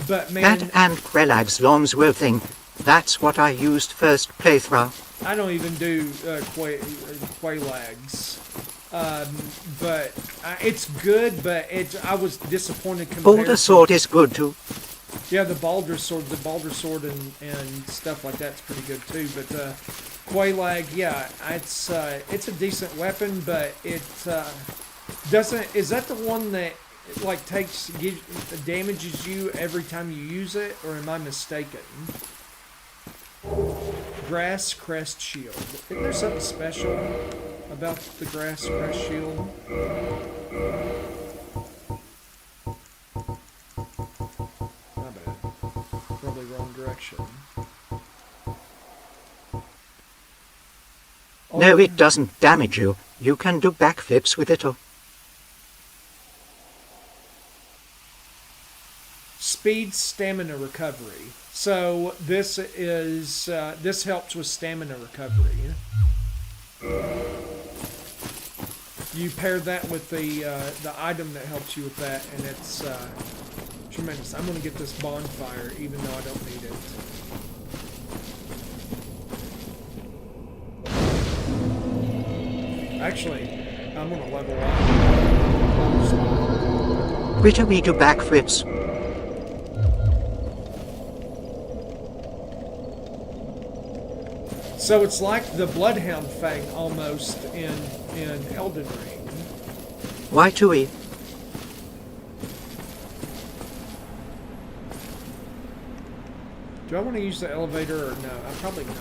but man... That and Krelag's Lomsworth thing. That's what I used first playthrough. I don't even do Quelags. But it's good, but I was disappointed compared Boulder Sword is good too. Yeah, the Baldur Sword and stuff like that's pretty good too. But Quelag, yeah, it's a decent weapon, but it doesn't. Is that the one that like damages you every time you use it, or am I mistaken? Grass Crest Shield. Isn't there something special about the Grass Crest Shield? My bad. Probably wrong direction. No, it doesn't damage you. You can do backflips with it. speed stamina recovery. So this is this helps with stamina recovery. You pair that with the item that helps you with that, and it's tremendous. I'm gonna get this bonfire, even though I don't need it. Actually, I'm gonna level up. Which we do backflips. So it's like the Bloodhound Fang almost in Elden Ring. Why do we? Do I want to use the elevator or no? I'm probably not.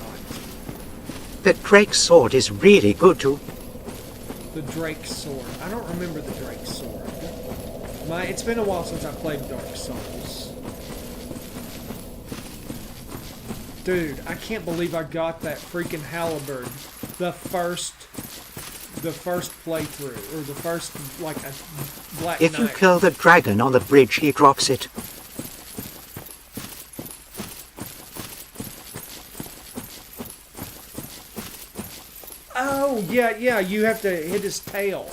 The Drake's sword is really good too. The Drake sword. I don't remember the Drake sword. It's been a while since I played Dark Souls. Dude, I can't believe I got that freaking halberd the first playthrough, or the first, like, a Black If Knight. you kill the dragon on the bridge, he drops it. Oh, yeah, you have to hit his tail.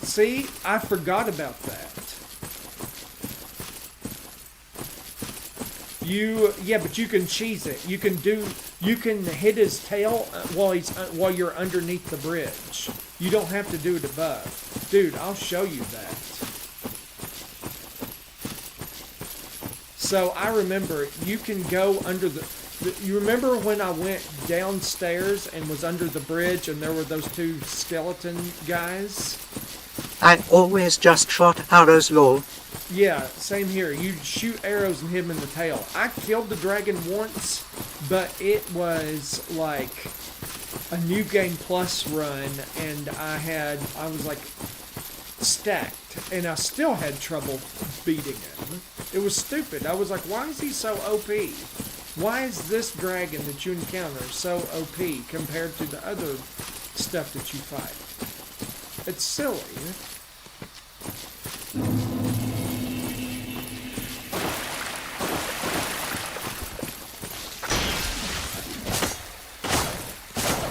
See? I forgot about that. But you can cheese it. You can hit his tail while you're underneath the bridge. You don't have to do it above. Dude, I'll show you that. So I remember you can go under you remember when I went downstairs and was under the bridge and there were those two skeleton guys? I always just shot arrows, lol. Yeah, same here. You shoot arrows and hit him in the tail. I killed the dragon once, but it was like a New Game Plus run, and I was like stacked, and I still had trouble beating him. It was stupid. I was like, why is he so OP? Why is this dragon that you encounter so OP compared to the other stuff that you fight? It's silly.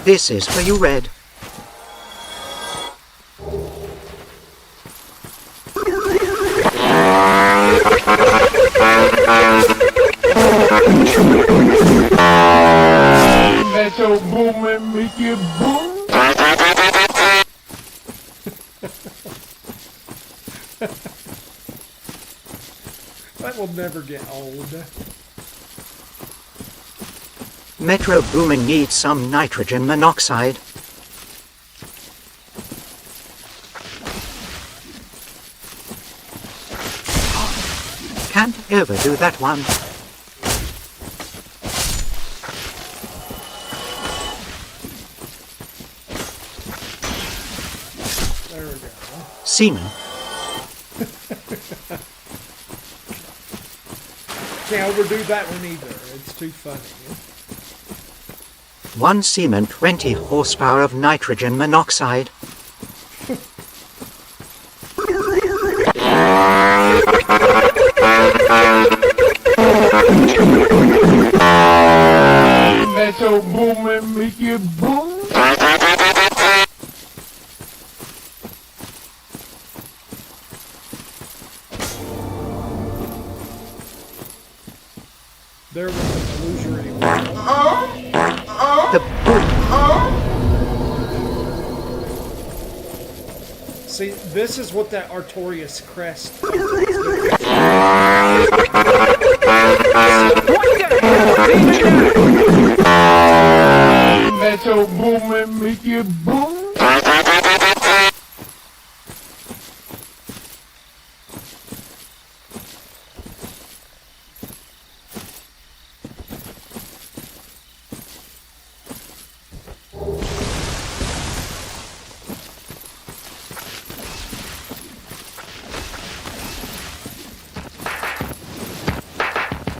This is for you, Red. That's your boom and make it boom. That will never get old. Metro Boomin needs some nitrogen monoxide. Can't overdo that one. There we go. Seaman. Can't overdo that one either. It's too funny. One seaman, 20 horsepower of nitrogen monoxide. That's your boom and make it boom. There was an illusory The See, this is what that Artorias crest is. What the hell? That's your boom and make it boom.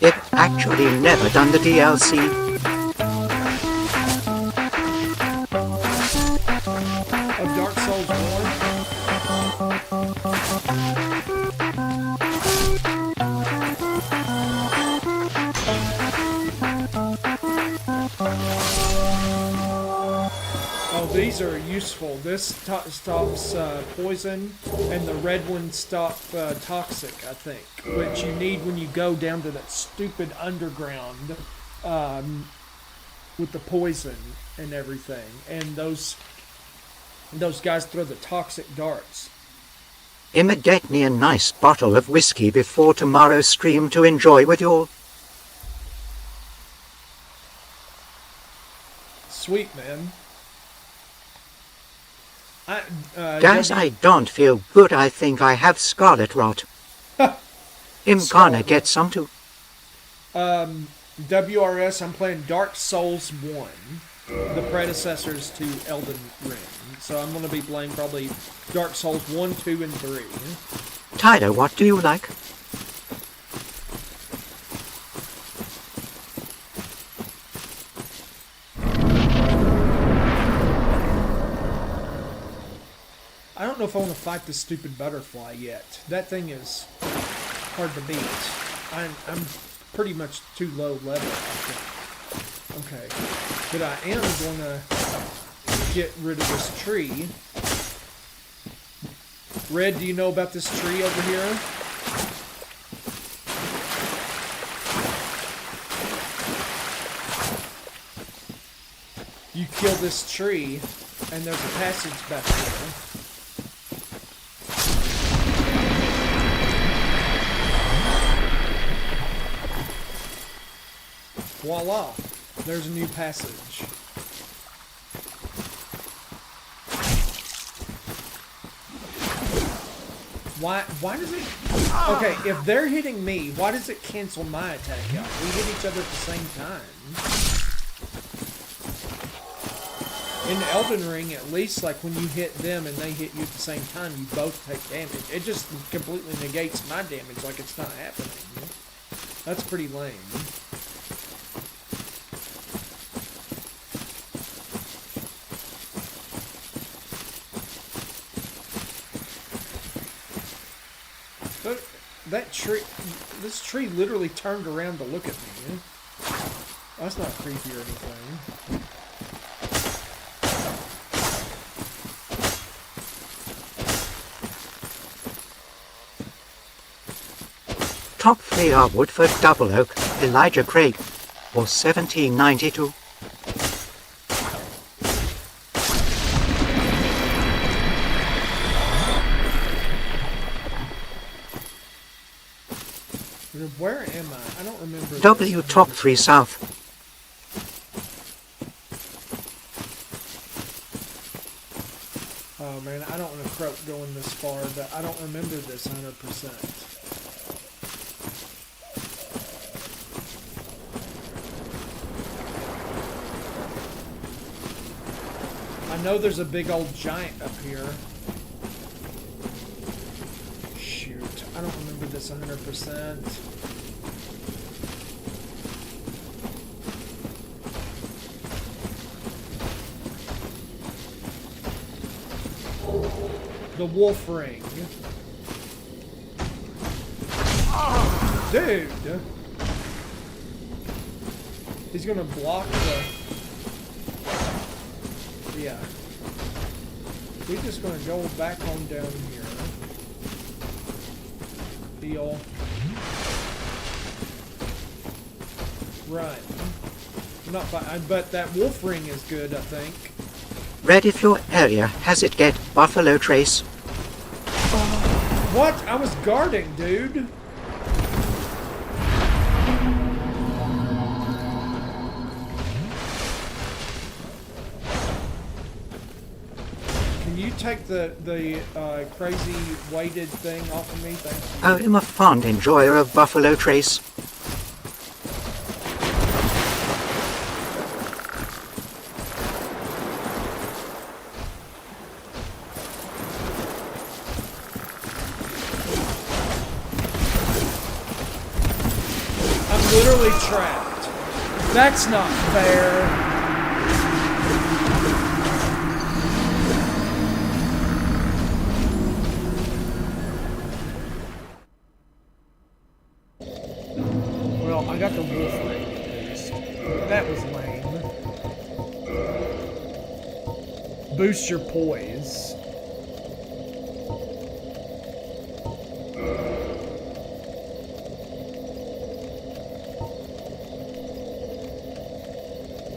It actually never done the DLC. Of Dark Souls 1. useful. This stops poison, and the red ones stop toxic, I think, which you need when you go down to that stupid underground with the poison and everything. And those guys throw the toxic darts. Emma, get me a nice bottle of whiskey before tomorrow's stream to enjoy with you all. Sweet, man. Guys, I don't feel good. I think I have scarlet rot. I'm gonna get some too. WRS, I'm playing Dark Souls 1, the predecessors to Elden Ring. So I'm going to be playing probably Dark Souls 1, 2, and 3. Tyler, what do you like? I don't know if I want to fight this stupid butterfly yet. That thing is hard to beat. I'm pretty much too low level, I think. Okay. But I am going to get rid of this tree. Red, do you know about this tree over here? You kill this tree, and there's a passage back there. Voila! There's a new passage. Why does it... Okay, if they're hitting me, why does it cancel my attack out? We hit each other at the same time. In Elden Ring, at least, like when you hit them and they hit you at the same time, you both take damage. It just completely negates my damage like it's not happening. That's pretty lame. That tree, this tree literally turned around to look at me. That's not creepy or anything. Top 3 are Woodford Double Oak, Elijah Craig, or 1792. Where am I? I don't remember. W Top 3 South. Oh man, I don't want to croak going this far, but I don't remember this 100%. I know there's a big old giant up here. Shoot, I don't remember this 100%. The wolf ring. Dude! He's gonna block the... Yeah. We're just gonna go back on down here. Heal. Run. Not fine, but that wolf ring is good, I think. Red, if your area has it, get Buffalo Trace. What? I was guarding, dude. Can you take the crazy weighted thing off of me? Thank you. I am a fond enjoyer of Buffalo Trace. Literally trapped. That's not fair. Well, I got the wolf ring at least. That was lame. boost your poise.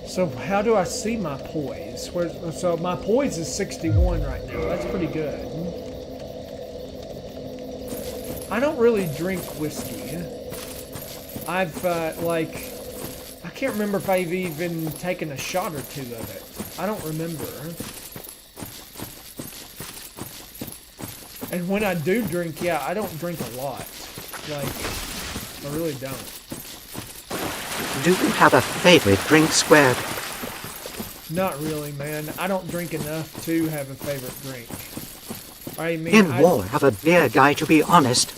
So how do I see my poise? So my poise is 61 right now. That's pretty good. I don't really drink whiskey. I've, I can't remember if I've even taken a shot or two of it. I don't remember. And when I do drink, yeah, I don't drink a lot. Like, I really don't. Do you have a favorite drink, Squared? Not really, man. I don't drink enough to have a favorite drink. I mean, In war, have a beer guy, to be honest.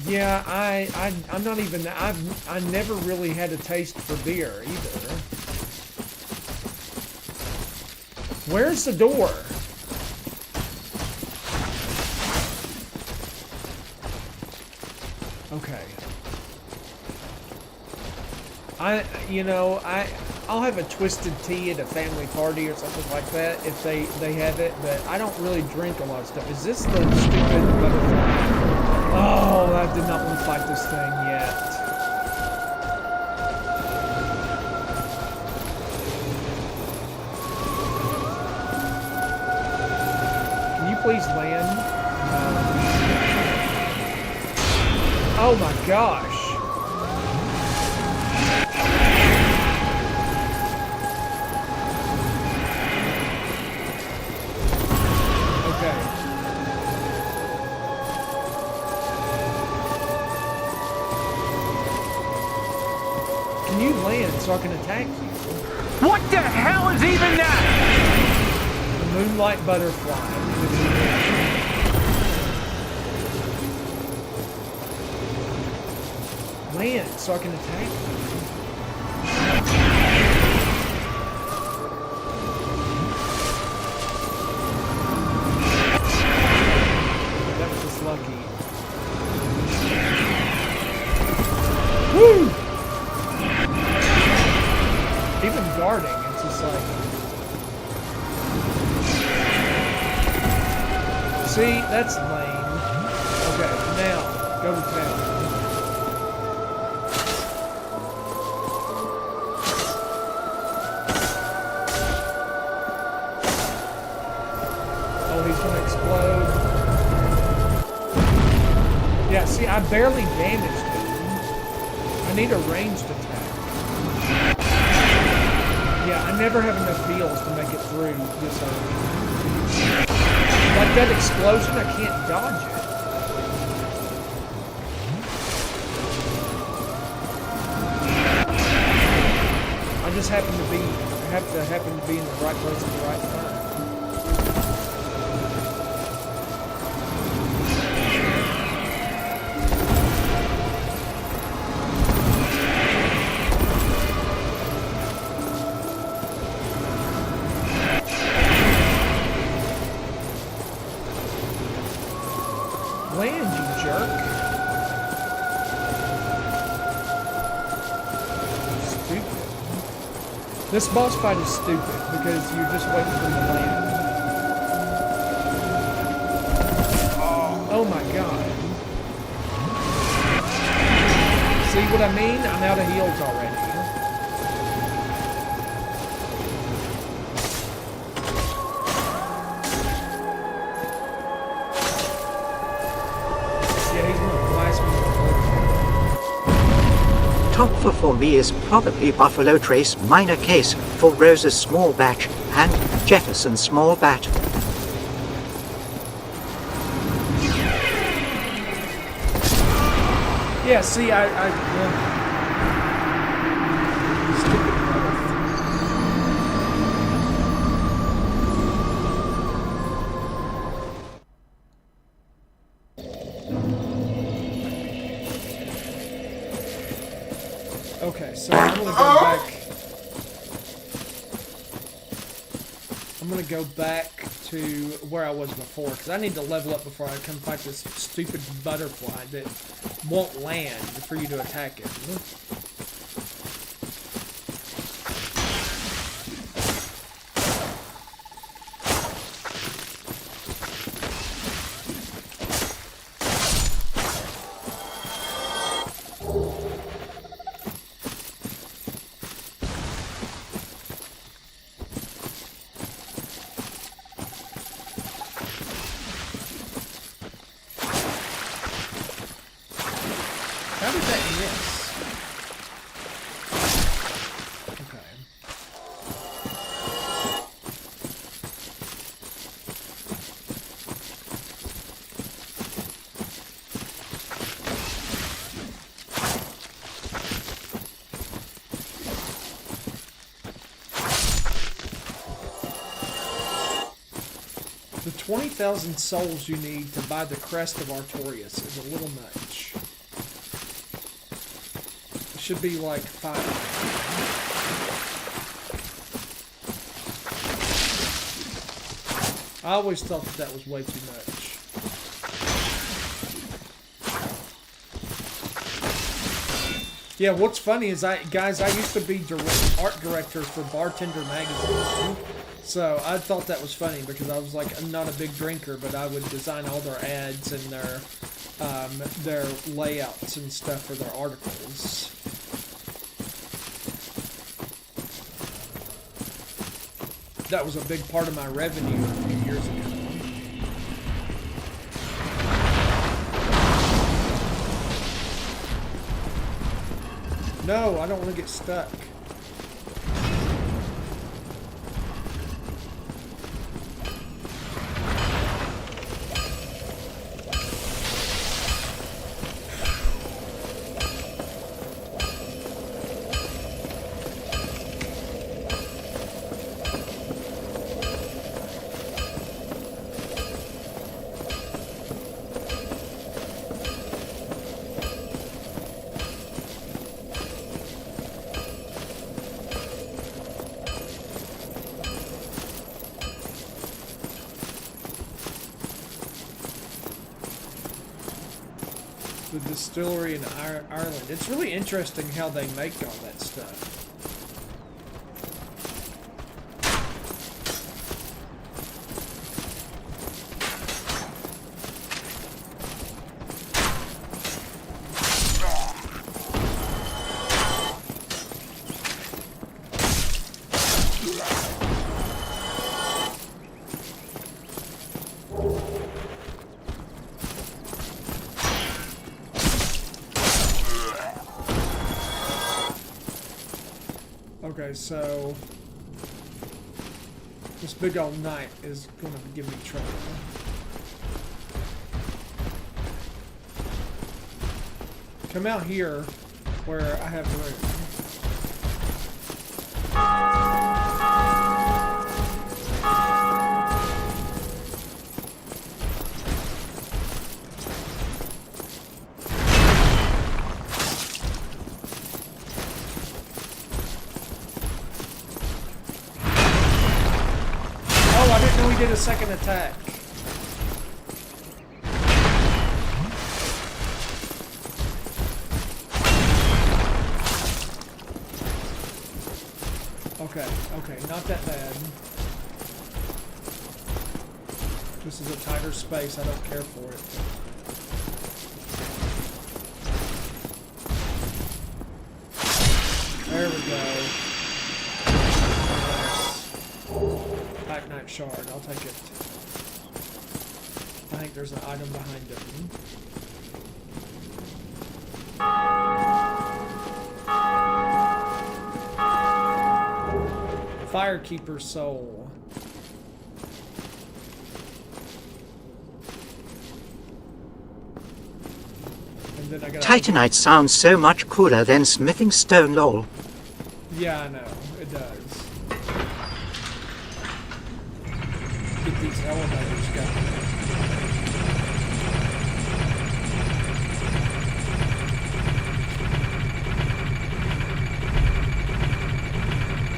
Yeah, I'm not even. I never really had a taste for beer either. Where's the door? Okay. I'll have a twisted tea at a family party or something like that if they have it, but I don't really drink a lot of stuff. Is this the stupid butterfly? Oh, I did not want to fight this thing yet. Can you please land? Oh my gosh. Can you land so I can attack you? What the hell is even that? The moonlight butterfly. Land so I can attack you. That was just lucky. Woo! Even guarding, it's just like... See, that's lame. Okay, now, go to town. Oh, he's gonna explode. Yeah, see, I barely damaged him. I need a ranged attack. Yeah, I never have enough heals to make it through this early. Like that explosion, I can't dodge it. I just happen to be in the right place at the right time. Land, you jerk. Stupid. This boss fight is stupid because you're just waiting for him to land. Oh my god. See what I mean? I'm out of heals already. Top for me is probably Buffalo Trace minor case for Rose's small batch and Jefferson's small bat. Yeah, see, stupid Okay, so I'm gonna go back. I'm gonna go back to where I was before because I need to level up before I come fight this stupid butterfly that won't land for you to attack it. The 20,000 souls you need to buy the crest of Artorias is a little much. It should be like 5. I always thought that was way too much. Yeah, what's funny is I used to be art director for Bartender Magazine. So I thought that was funny because I was like, I'm not a big drinker, but I would design all their ads and their layouts and stuff for their articles. That was a big part of my revenue a few years ago. No, I don't want to get stuck. The distillery in Ireland. It's really interesting how they make all that stuff. Okay, so this big old knight is going to give me trouble. Come out here where I have room. Did a second attack. Okay, not that bad. This is a tighter space, I don't care for it. There we go. Knight shard, I'll take it. I think there's an item behind it. Firekeeper soul. And then I got Titanite sounds so much cooler than smithing stone, lol. Yeah, I know, it does. Get these elevators going.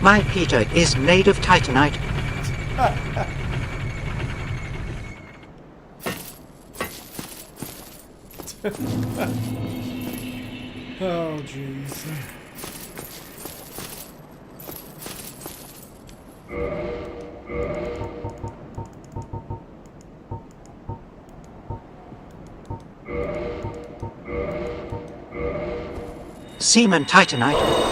My Peter is made of titanite. Oh, jeez. Seaman titanite.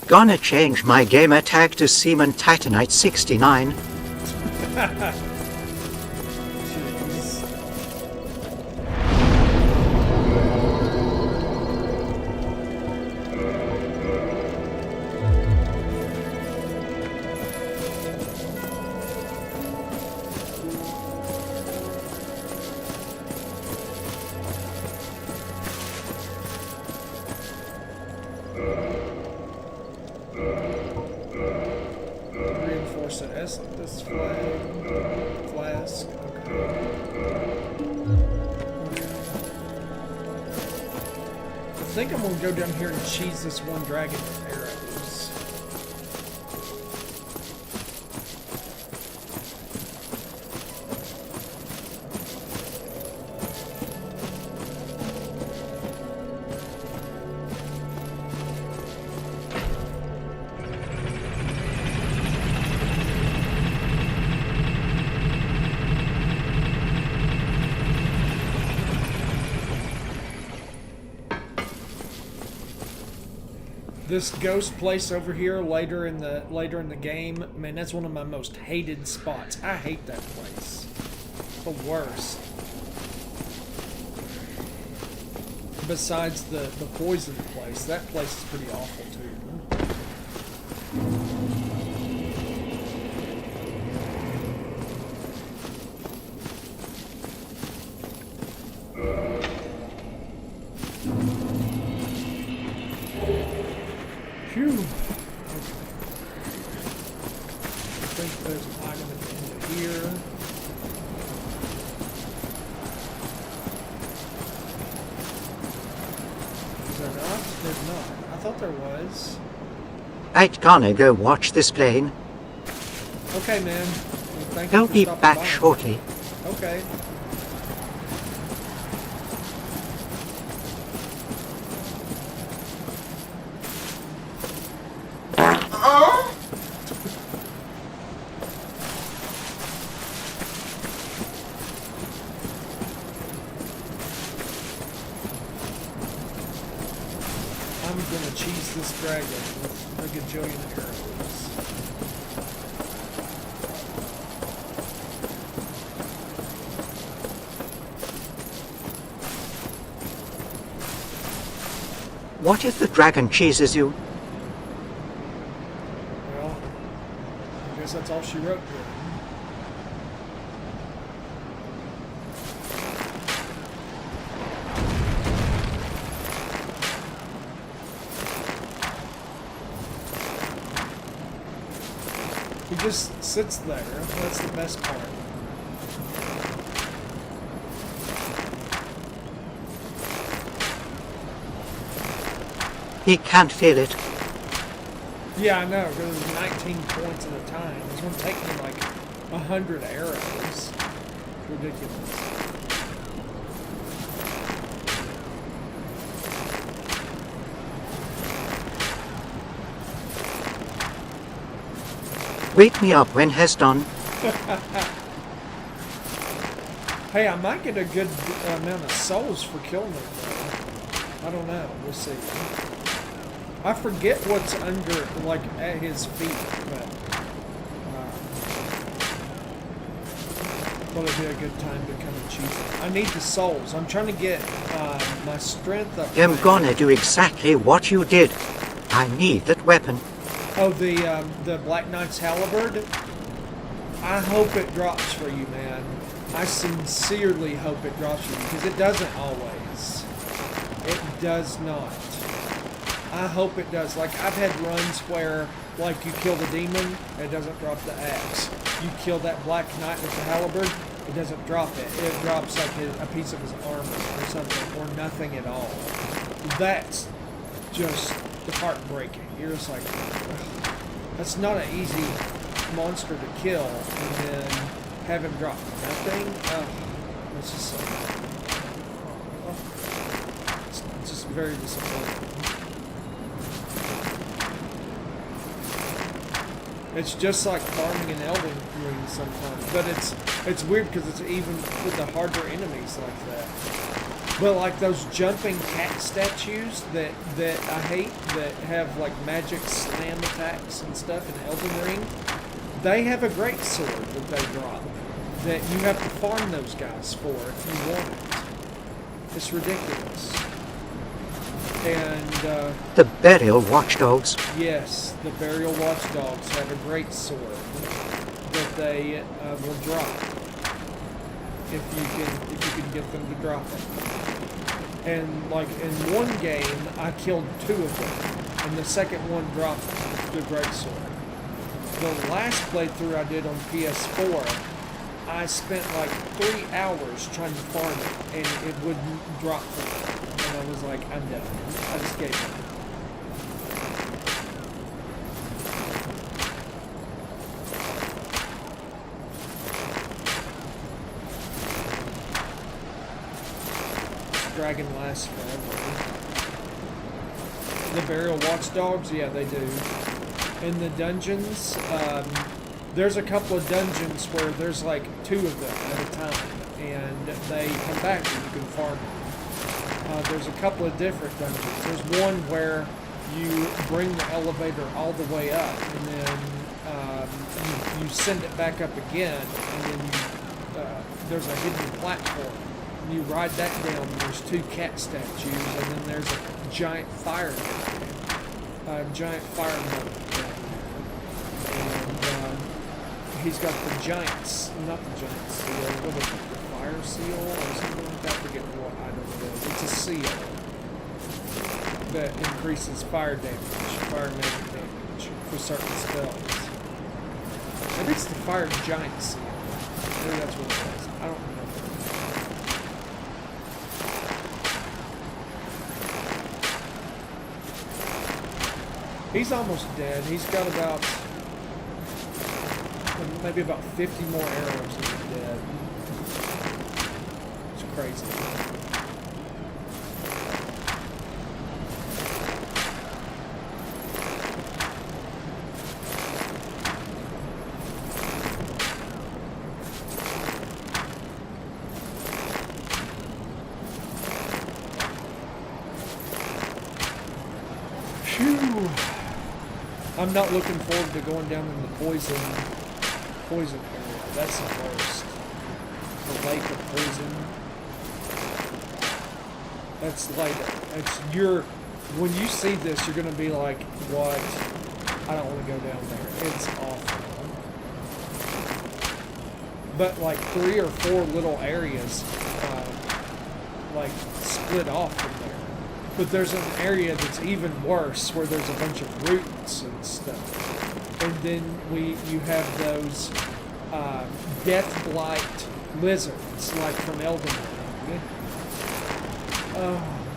Gonna change my gamer tag to Seaman Titanite 69. Reinforce the this flask. Okay. I think I'm gonna go down here and cheese this one dragon with arrows. This ghost place over here later in the game, man, that's one of my most hated spots. I hate that place. The worst. Besides the poison place, that place is pretty awful too. Phew. Okay. I think there's an item at the end of here. Is there not? There's not. I thought there was. I'd gonna go watch this plane. Okay, man. Well, thank you I'll for be stopping back by. shortly. Okay. I'm gonna cheese this dragon with a gajillion arrows. What if the dragon cheeses you? Well, I guess that's all she wrote here. He just sits there. That's the best part. He can't feel it. Yeah, I know, because it's 19 points at a time. It's going to take me like 100 arrows. Ridiculous. Wake me up when has done. Hey, I might get a good amount of souls for killing it, though. I don't know. We'll see. I forget what's under, like, at his feet, but thought it'd be a good time to come and cheese it. I need the souls. I'm trying to get my strength up. I'm gonna do exactly what you did. I need that weapon. Oh, the Black Knight's halberd? I hope it drops for you, man. I sincerely hope it drops for you, because it doesn't always. It does not. I hope it does. Like, I've had runs where, like, you kill the demon, and it doesn't drop the axe. You kill that Black Knight with the halberd, it doesn't drop it. It drops, like, a piece of his armor or something, or nothing at all. That's just heartbreaking. You're just like, ugh. That's not an easy monster to kill, and then have him drop nothing. It's just so, it's just very disappointing. It's just like farming in Elden Ring sometimes, but it's weird because it's even with the harder enemies like that. But like those jumping cat statues that I hate, that have like magic slam attacks and stuff in Elden Ring, they have a great sword that they drop that you have to farm those guys for if you want it. It's ridiculous. And the burial watchdogs. Yes, the burial watchdogs have a great sword that they will drop if you can get them to drop it. And like in one game, I killed 2 of them. and the second one dropped the greatsword. The last playthrough I did on PS4, I spent like 3 hours trying to farm it, and it wouldn't drop for me. And I was like, I'm done. I just gave up. Dragon lasts forever. The burial watchdogs, yeah, they do. In the dungeons, there's a couple of dungeons where there's like 2 of them at a time, and they come back and you can farm them. There's a couple of different dungeons. There's one where you bring the elevator all the way up, and then you send it back up again, and then there's a hidden platform. You ride that down, and there's 2 cat statues, and then there's a giant fire mountain. And he's got the giants, not the giant seal, what is it, the fire seal or something like that? I forget what item it is. It's a seal that increases fire magic damage for certain spells. Maybe it's the fire giant seal. Maybe that's what it is. I don't remember. He's almost dead. He's got about, maybe about 50 more arrows and he's dead. It's crazy. Phew. I'm not looking forward to going down in the poison area. That's the worst. The lake of poison. That's like, when you see this, you're gonna be like, what? I don't want to go down there. It's awful. But like 3 or 4 little areas, like split off from there. But there's an area that's even worse where there's a bunch of roots and stuff. And then you have those death blight lizards, like from Elden Ring.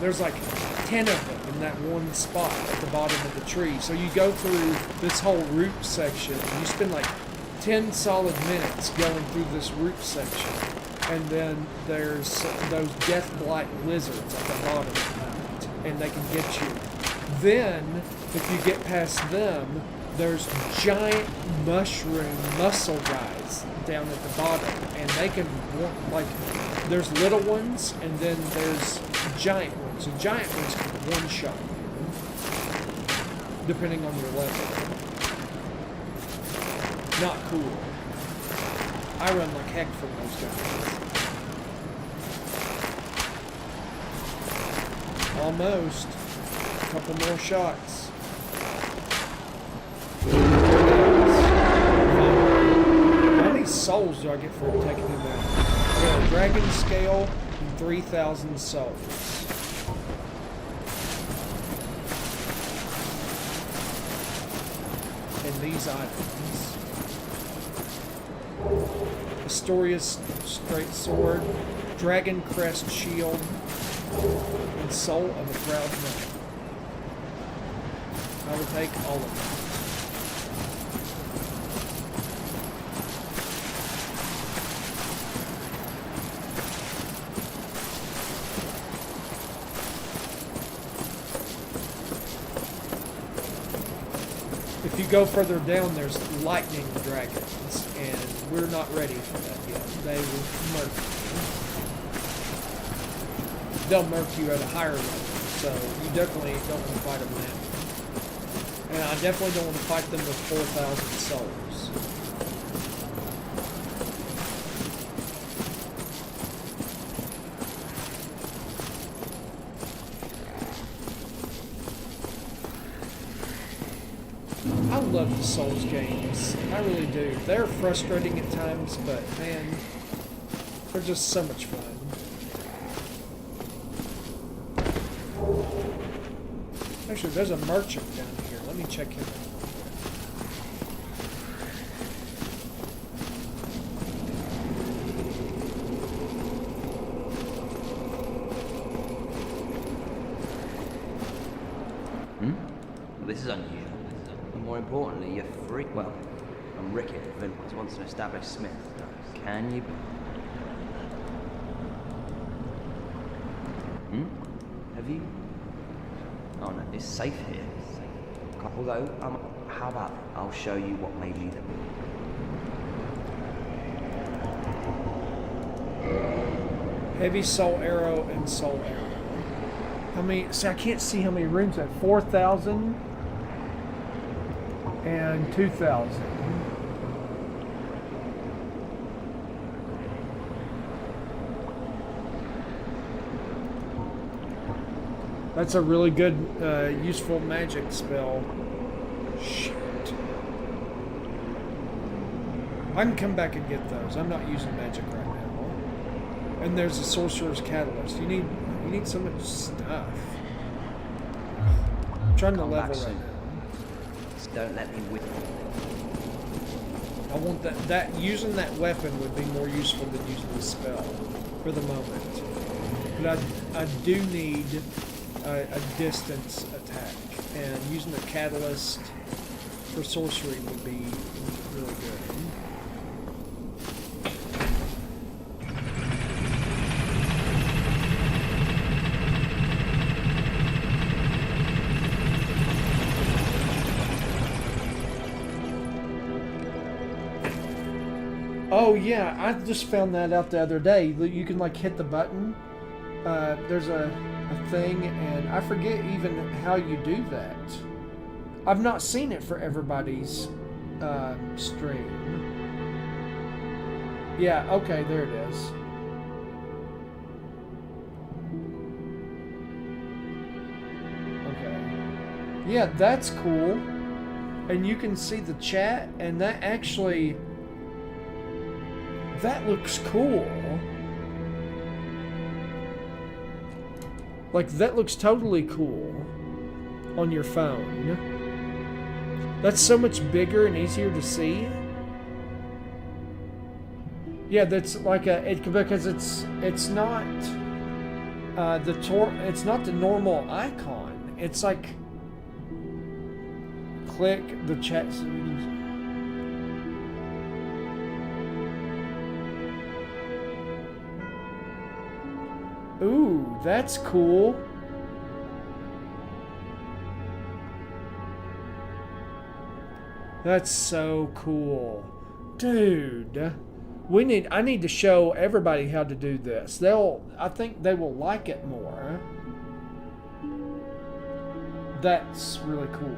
There's like 10 of them in that one spot at the bottom of the tree. So you go through this whole root section, and you spend like 10 solid minutes going through this root section. And then there's those death blight lizards at the bottom of that. And they can get you. Then, if you get past them, there's giant mushroom mussel guys down at the bottom, and they can, like, there's little ones, and then there's giant ones. The giant ones can one-shot you, depending on your level. Not cool. I run like heck from those guys. Almost. A couple more shots. How many souls do I get for taking him out? I got a dragon scale and 3,000 souls. And these items. Astoria's straight sword, dragon crest shield, and soul of a proud man. I will take all of them. If you go further down, there's lightning dragons, and we're not ready for that yet. They will murk you. They'll murk you at a higher level, so you definitely don't want to fight them now. And I definitely don't want to fight them with 4,000 souls. I love the Souls games. I really do. They're frustrating at times, but man, they're just so much fun. Actually, there's a merchant down here. Let me check him out. This is unusual. And more importantly, you're free. Well, I'm Rickett. Vin was once an established smith. Can you? Have you? Oh no, it's safe here. Although, how about I'll show you what may lead them. Heavy soul arrow and soul arrow. How many? See, I can't see how many rooms that. 4,000 and 2,000. That's a really good, useful magic spell. Shit. I can come back and get those. I'm not using magic right now. And there's a sorcerer's catalyst. You need so much stuff. I'm trying to level right now. Just don't let me whip you. I want that using that weapon would be more useful than using the spell for the moment. But I do need a distance attack, and using the catalyst for sorcery would be really good. Oh yeah, I just found that out the other day. You can like hit the button. There's a thing, and I forget even how you do that. I've not seen it for everybody's stream. Yeah, okay, there it is. Okay. Yeah, that's cool. And you can see the chat, and that actually... that looks cool. Like, that looks totally cool on your phone. That's so much bigger and easier to see. Yeah, that's like because it's not it's not the normal icon. It's like click the chat. Ooh, that's cool. That's so cool. Dude, I need to show everybody how to do this. I think they will like it more. That's really cool.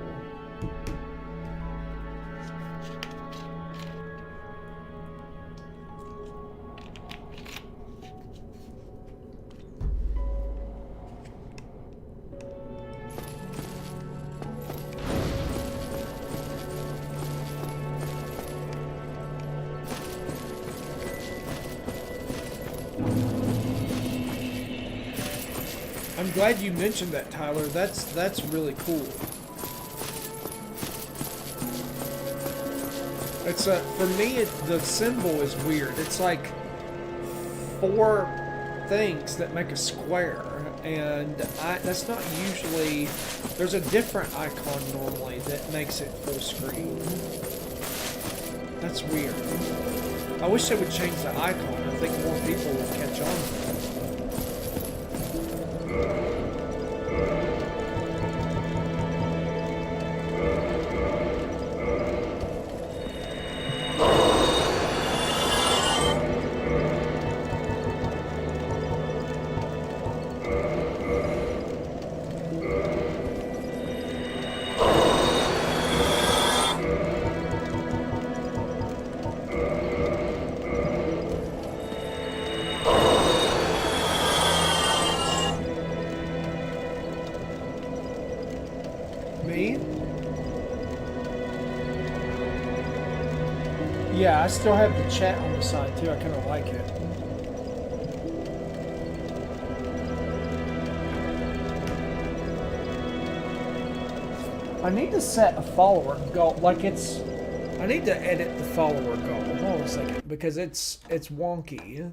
I'm glad you mentioned that, Tyler. That's really cool. It's for me, the symbol is weird. It's like 4 things that make a square, and that's not usually. There's a different icon normally that makes it full screen. That's weird. I wish they would change the icon. I think more people will catch on to it. Yeah, I still have the chat on the side too. I kind of like it. I need to set a follower goal. Like it's... I need to edit the follower goal. Hold on a second. Because it's wonky.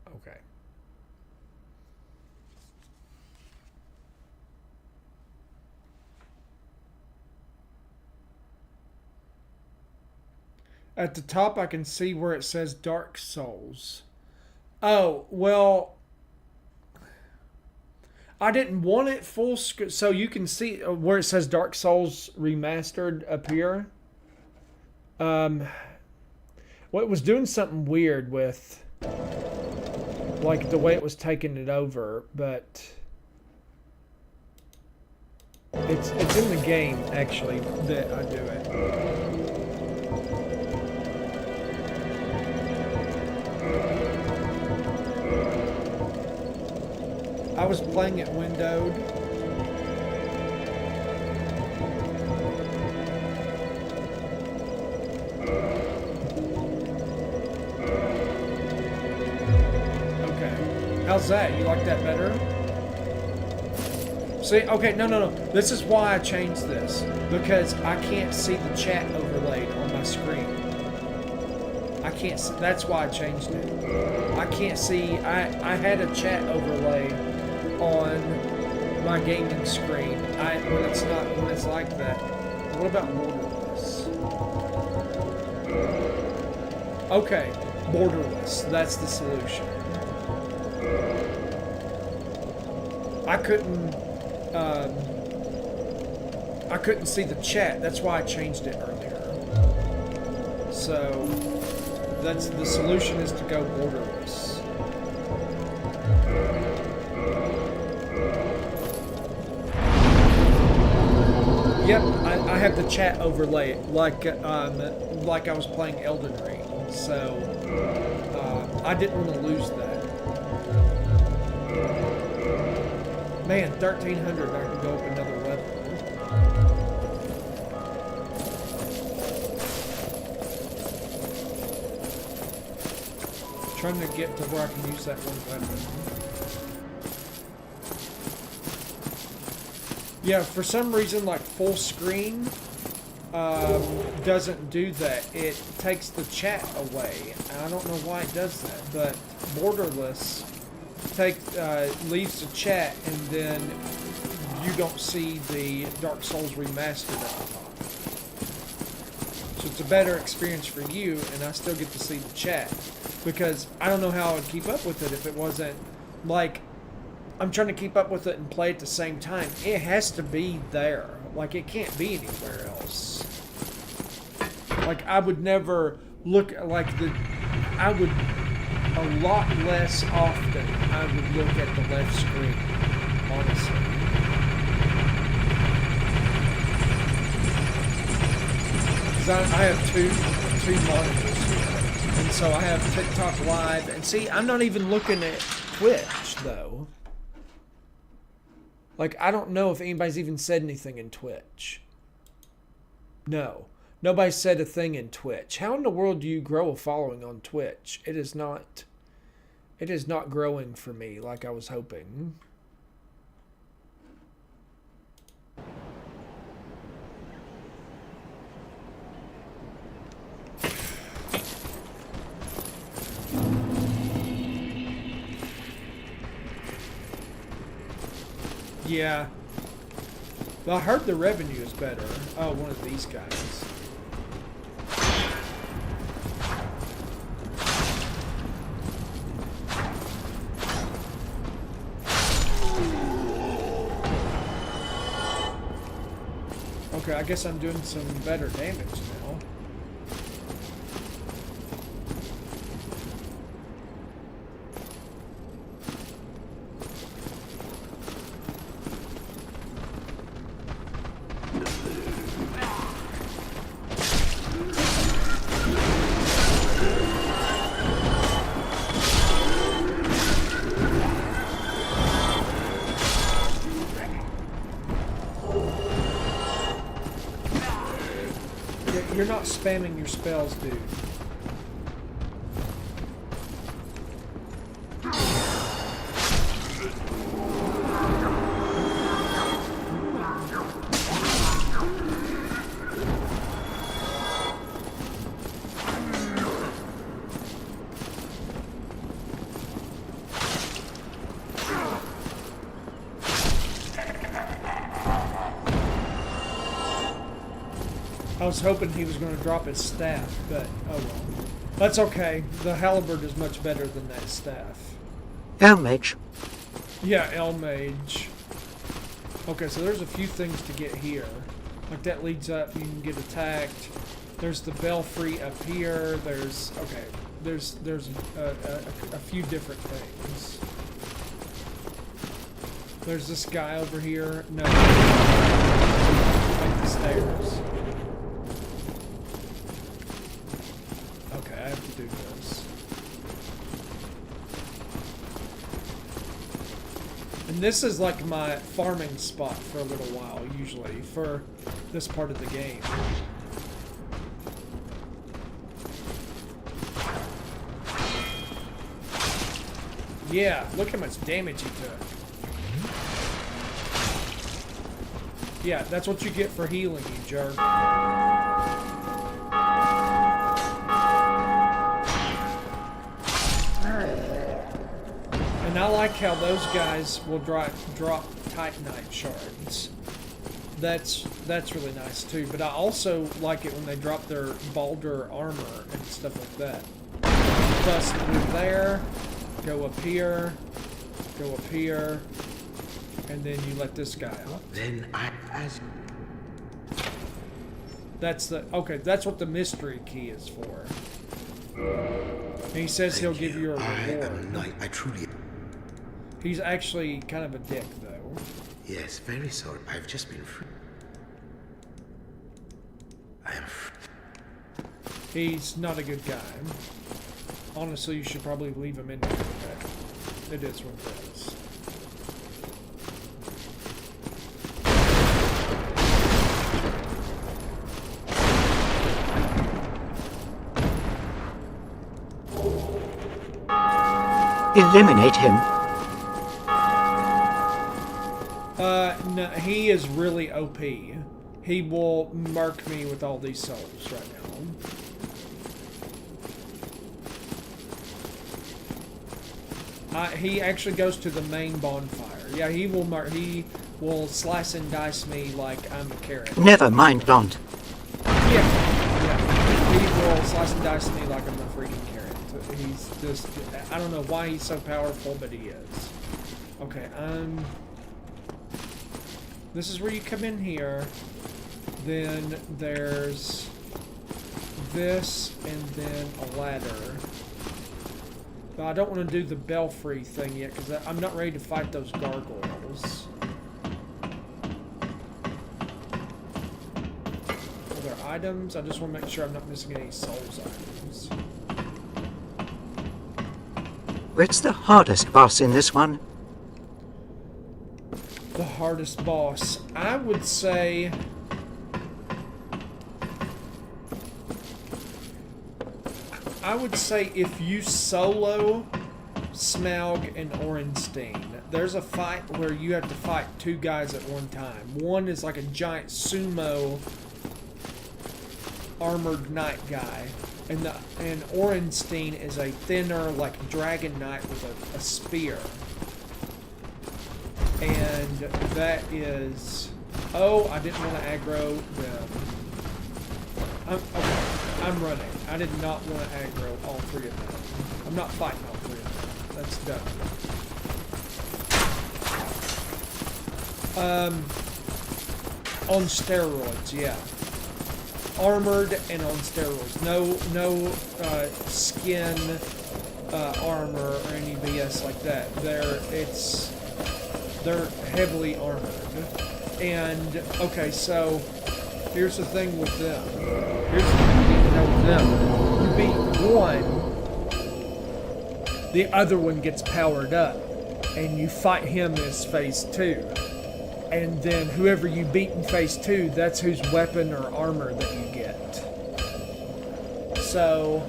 Okay. At the top, I can see where it says Dark Souls. Oh, well, I didn't want it full screen. So you can see where it says Dark Souls Remastered appear. Well, it was doing something weird with, like, the way it was taking it over, but it's in the game, actually, that I do it. I was playing it windowed. Okay. How's that? You like that better? See, okay, no. This is why I changed this. Because I can't see the chat overlaid on my screen. I can't see, that's why I changed it. I can't see, I had a chat overlay on my gaming screen. When it's like that. What about borderless? Okay, borderless. That's the solution. I couldn't see the chat. That's why I changed it earlier. So that's the solution, is to go borderless. Yep, I have the chat overlay like I was playing Elden Ring, so I didn't want to lose that. Man, 1300, I can go up another level. Trying to get to where I can use that one weapon. Yeah, for some reason, like full screen doesn't do that. It takes the chat away. I don't know why it does that, but borderless leaves the chat, and then you don't see the Dark Souls Remastered at the top. So it's a better experience for you, and I still get to see the chat, because I don't know how I would keep up with it if it wasn't like I'm trying to keep up with it and play at the same time. It has to be there. Like, it can't be anywhere else. Like, I would never look like I would, a lot less often, I would look at the left screen, honestly. Because I have two monitors here. And so I have TikTok Live. And see, I'm not even looking at Twitch, though. Like, I don't know if anybody's even said anything in Twitch. No. Nobody said a thing in Twitch. How in the world do you grow a following on Twitch? It is not growing for me like I was hoping. Yeah. Well, I heard the revenue is better. Oh, one of these guys. Okay, I guess I'm doing some better damage now. You're not spamming your spells, dude. I was hoping he was going to drop his staff, but oh well. That's okay. The halberd is much better than that staff. Mage. Yeah, Mage. Okay, so there's a few things to get here. Like that leads up, you can get attacked. There's the belfry up here. There's a few different things. There's this guy over here. No. Like the stairs. Okay, I have to do this. And this is like my farming spot for a little while, usually, for this part of the game. Yeah, look how much damage he took. Yeah, that's what you get for healing, you jerk. And I like how those guys will drop Titanite shards. That's really nice too. But I also like it when they drop their Baldur armor and stuff like that. Plus through there, go up here, and then you let this guy out. Then That's what the mystery key is for. And he says he'll give you a reward. I truly... He's actually kind of a dick, though. Yes, very sorry. I've just been free. I am He's not a good guy. Honestly, you should probably leave him in there. But it is what it is. Eliminate him. No, he is really OP. He will mark me with all these souls right now. He actually goes to the main bonfire. Yeah, he will slice and dice me like I'm a carrot. Never mind, don't. Yeah. He will slice and dice me like I'm a freaking carrot. He's just, I don't know why he's so powerful, but he is. Okay, this is where you come in here. Then there's this, and then a ladder. But I don't want to do the belfry thing yet, because I'm not ready to fight those gargoyles. Are there items? I just want to make sure I'm not missing any souls items. What's the hardest boss in this one? The hardest boss, I would say... if you solo Smaug and Orenstein, there's a fight where you have to fight two guys at one time. One is like a giant sumo armored knight guy, and Orenstein is a thinner, like dragon knight with a spear. And that is... Oh, I didn't want to aggro them. Okay, I'm running. I did not want to aggro all three of them. I'm not fighting all three of them. That's dumb. On steroids, yeah. Armored and on steroids. No skin armor or any BS like that. They're heavily armored. And okay, so here's the thing with them. Here's the thing you need to know with them. You beat one, the other one gets powered up, and you fight him as phase 2. And then whoever you beat in phase 2, that's whose weapon or armor that you get. So,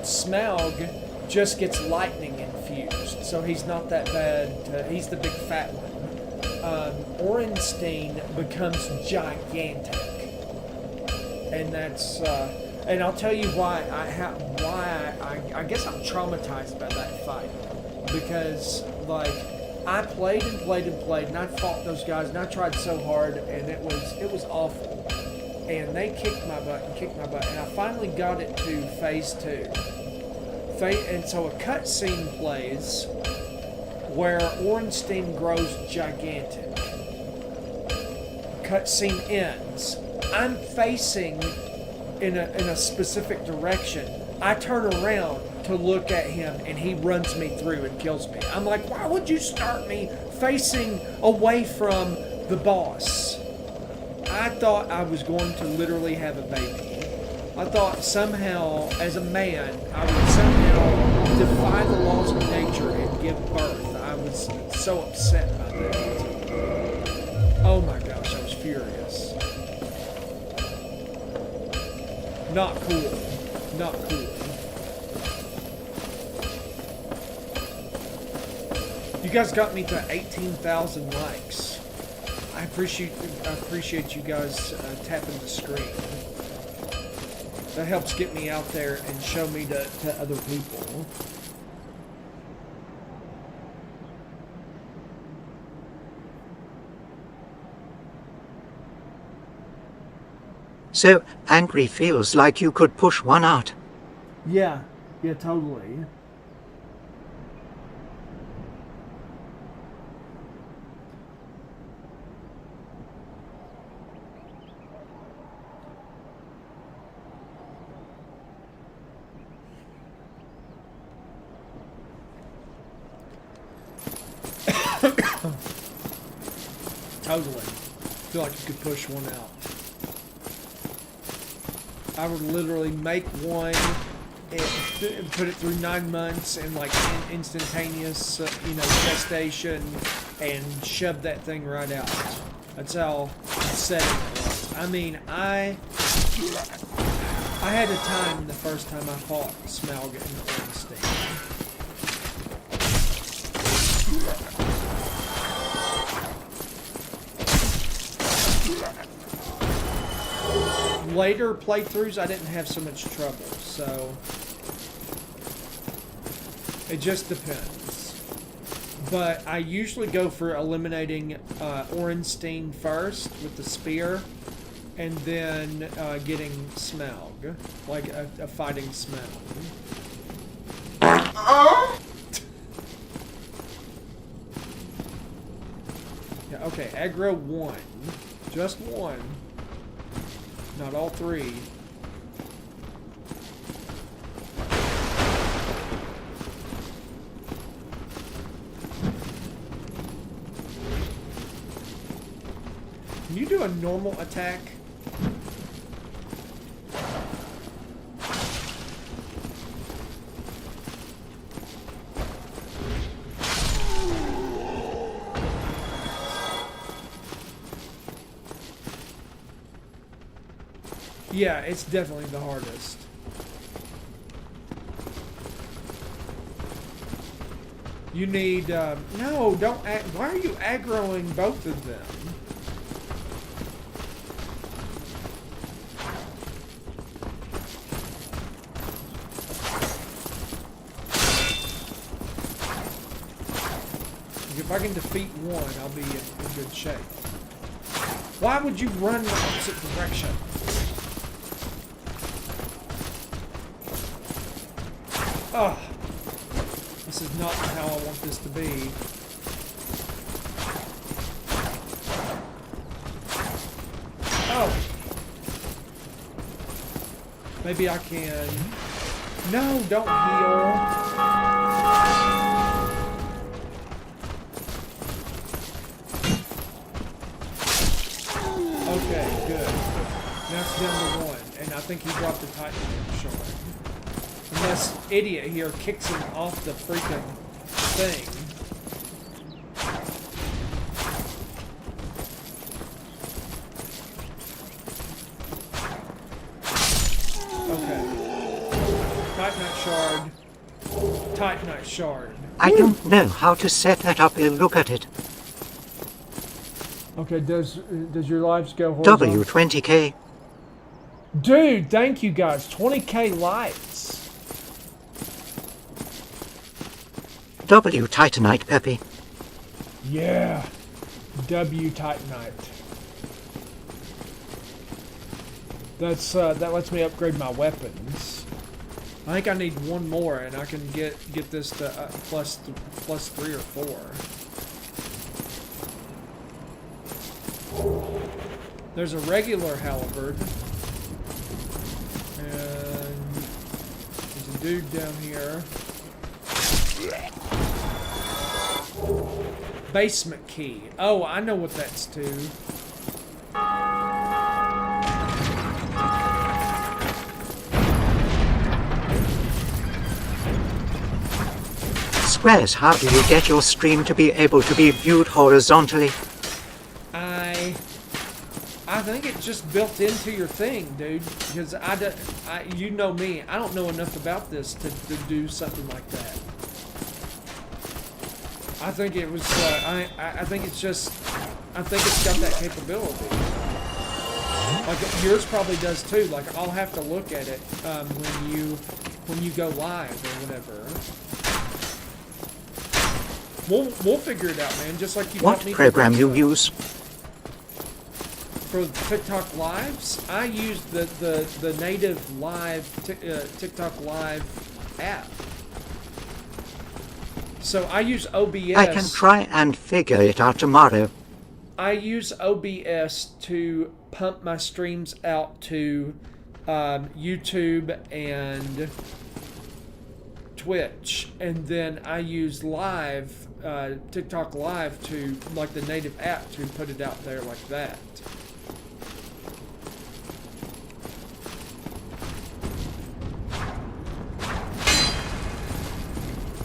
Smaug just gets lightning infused, so he's not that bad. He's the big fat one. Orenstein becomes gigantic, and that's. And I'll tell you why I guess I'm traumatized by that fight, because I played and played and played, and I fought those guys, and I tried so hard, and it was awful. And they kicked my butt, and I finally got it to phase 2. And so a cutscene plays where Orenstein grows gigantic. Cutscene ends. I'm facing in a specific direction. I turn around to look at him, and he runs me through and kills me. I'm like, why would you start me facing away from the boss? I thought I was going to literally have a baby. I thought somehow, as a man, I would somehow defy the laws of nature and give birth. I was so upset by that. Oh my gosh, I was furious. Not cool. Not cool. You guys got me to 18,000 likes. I appreciate you guys tapping the screen. That helps get me out there and show me to other people. So, angry feels like you could push one out. Yeah, totally. Totally. I feel like you could push one out. I would literally make one and put it through 9 months and like instantaneous, gestation, and shove that thing right out. That's how upsetting it was. I mean, I had a time the first time I fought Smaug and Ornstein. Later playthroughs, I didn't have so much trouble, so it just depends. But I usually go for eliminating Orenstein first with the spear, and then getting Smaug, like a fighting Smaug. Yeah, okay, aggro 1. Just 1. Not all 3. Can you do a normal attack? Yeah, it's definitely the hardest. You need, no, don't, why are you aggroing both of them? If I can defeat one, I'll be in good shape. Why would you run the opposite direction? Oh, this is not how I want this to be. Maybe I can... No, don't heal. Okay, good. Now it's down to 1, and I think he dropped the Titan shard. Unless idiot here kicks him off the freaking thing. Okay. Titanite shard. Titanite shard. I don't know how to set that up. Look at it. Okay, does your lives go horizontal? W20K. Dude, thank you guys. 20k likes. W Titanite, Peppy. Yeah. W Titanite. That's that lets me upgrade my weapons. I think I need one more, and I can get this to plus 3 or 4. There's a regular halberd, and there's a dude down here. Basement key. Oh, I know what that's to. Squares, how do you get your stream to be able to be viewed horizontally? I think it's just built into your thing, dude. Because you know me, I don't know enough about this to do something like that. I think it was. I think it's just. I think it's got that capability. Like yours probably does too. Like I'll have to look at it when you go live or whatever. We'll figure it out, man. Just like you. What program you use? For TikTok lives, I use the native live TikTok live app. So I use OBS. I can try and figure it out tomorrow. I use OBS to pump my streams out to YouTube and Twitch, and then I use live TikTok live to like the native app to put it out there like that.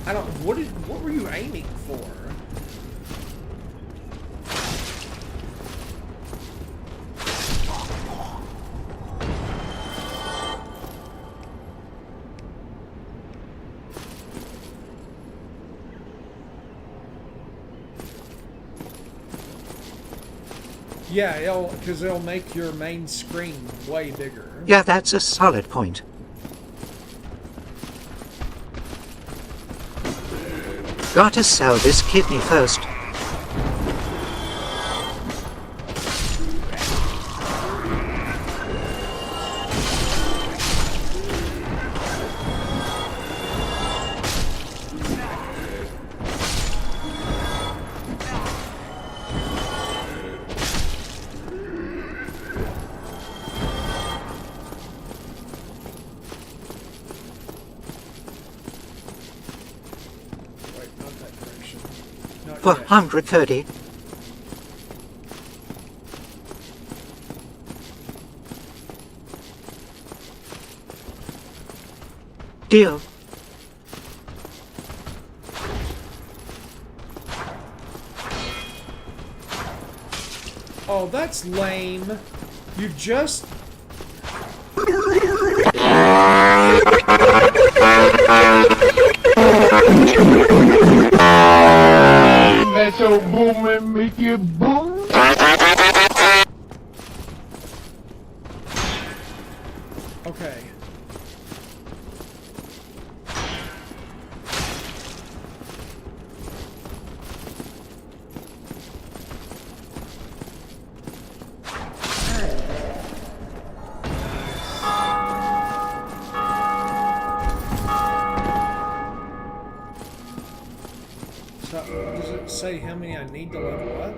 I don't. What were you aiming for? Yeah, because it'll make your main screen way bigger. Yeah, that's a solid point. Gotta sell this kidney first. For 130. Deal. Oh, that's lame. You just... Let your boom and make it boom. Okay. Does it say how many I need to level up?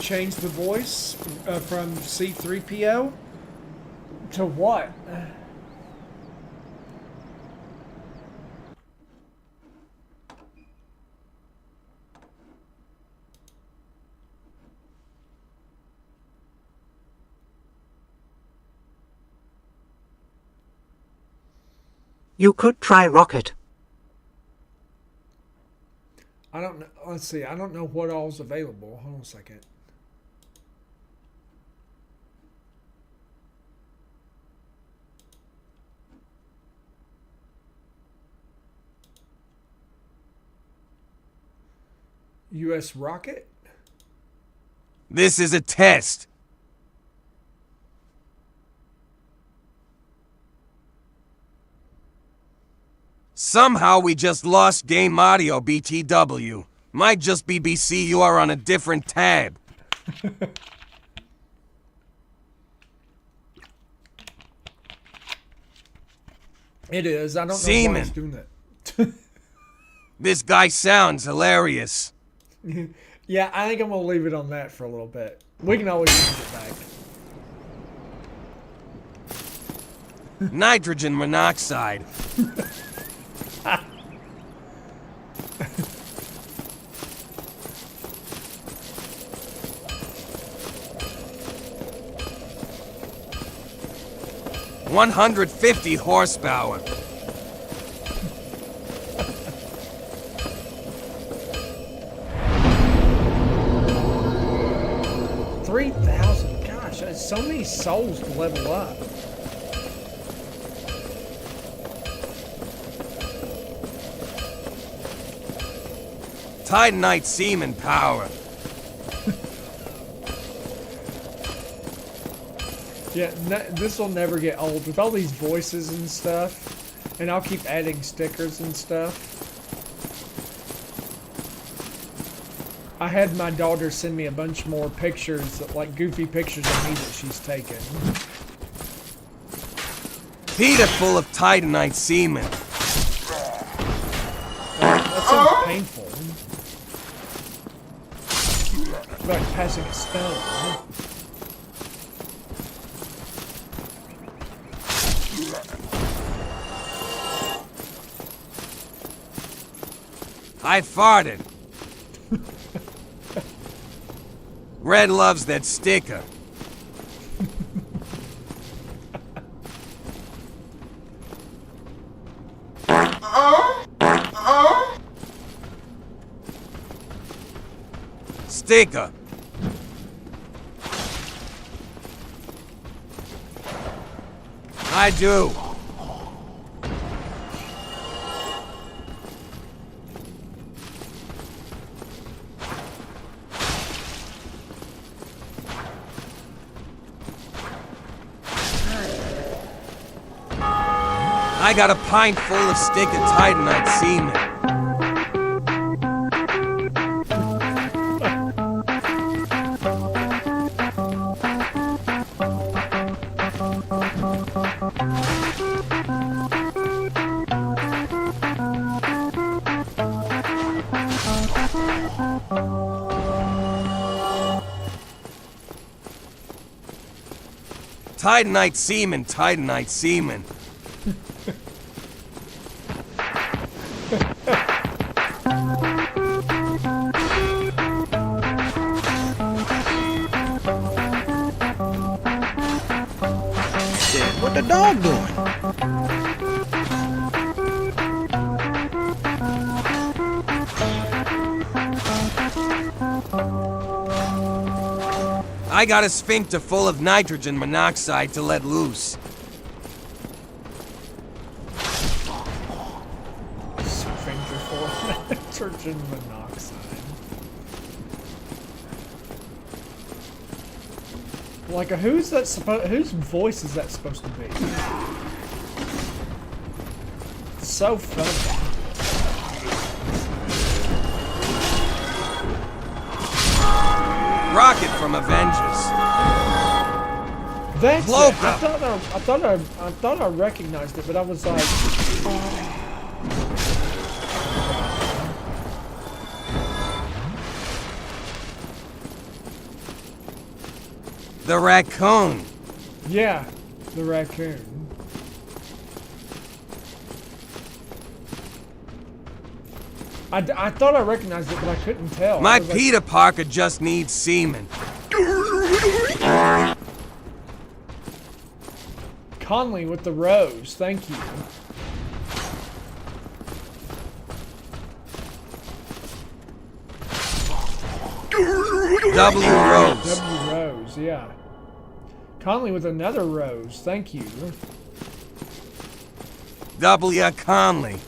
change the voice from C3PO to what? You could try Rocket. I don't know. Let's see. I don't know what all's available. Hold on a second. U.S. Rocket? This is a test. Somehow we just lost game audio, BTW. Might just be BC, you are on a different tab. It is. I don't know why Seaman. it's doing that. This guy sounds hilarious. Yeah, I think I'm going to leave it on that for a little bit. We can always change it back. Nitrogen monoxide. $150 horsepower. $3,000. Gosh, that's so many souls to level up. Titanite seaman power. Yeah, this will never get old with all these voices and stuff, and I'll keep adding stickers and stuff. I had my daughter send me a bunch more pictures, like goofy pictures of me that she's taken. Peter full of Titanite seaman. That sounds painful. Like passing a stone. I farted. Red loves that sticker. Sticker. I do. I got a pint full of stick of Titanite semen. Titanite semen, Titanite semen. What the dog doing? I got a sphincter full of nitrogen monoxide to let loose. Sphincter full of nitrogen monoxide. Like, whose voice is that supposed to be? It's so funny. Rocket from Avengers. That's Cloak it. I thought I recognized it, but I was like, The raccoon. Yeah, the raccoon. I thought I recognized it, but I couldn't tell. My I was Peter Parker just needs semen. Conley with the rose, thank you. W Rose. W Rose, yeah. Conley with another rose, thank you. W Conley.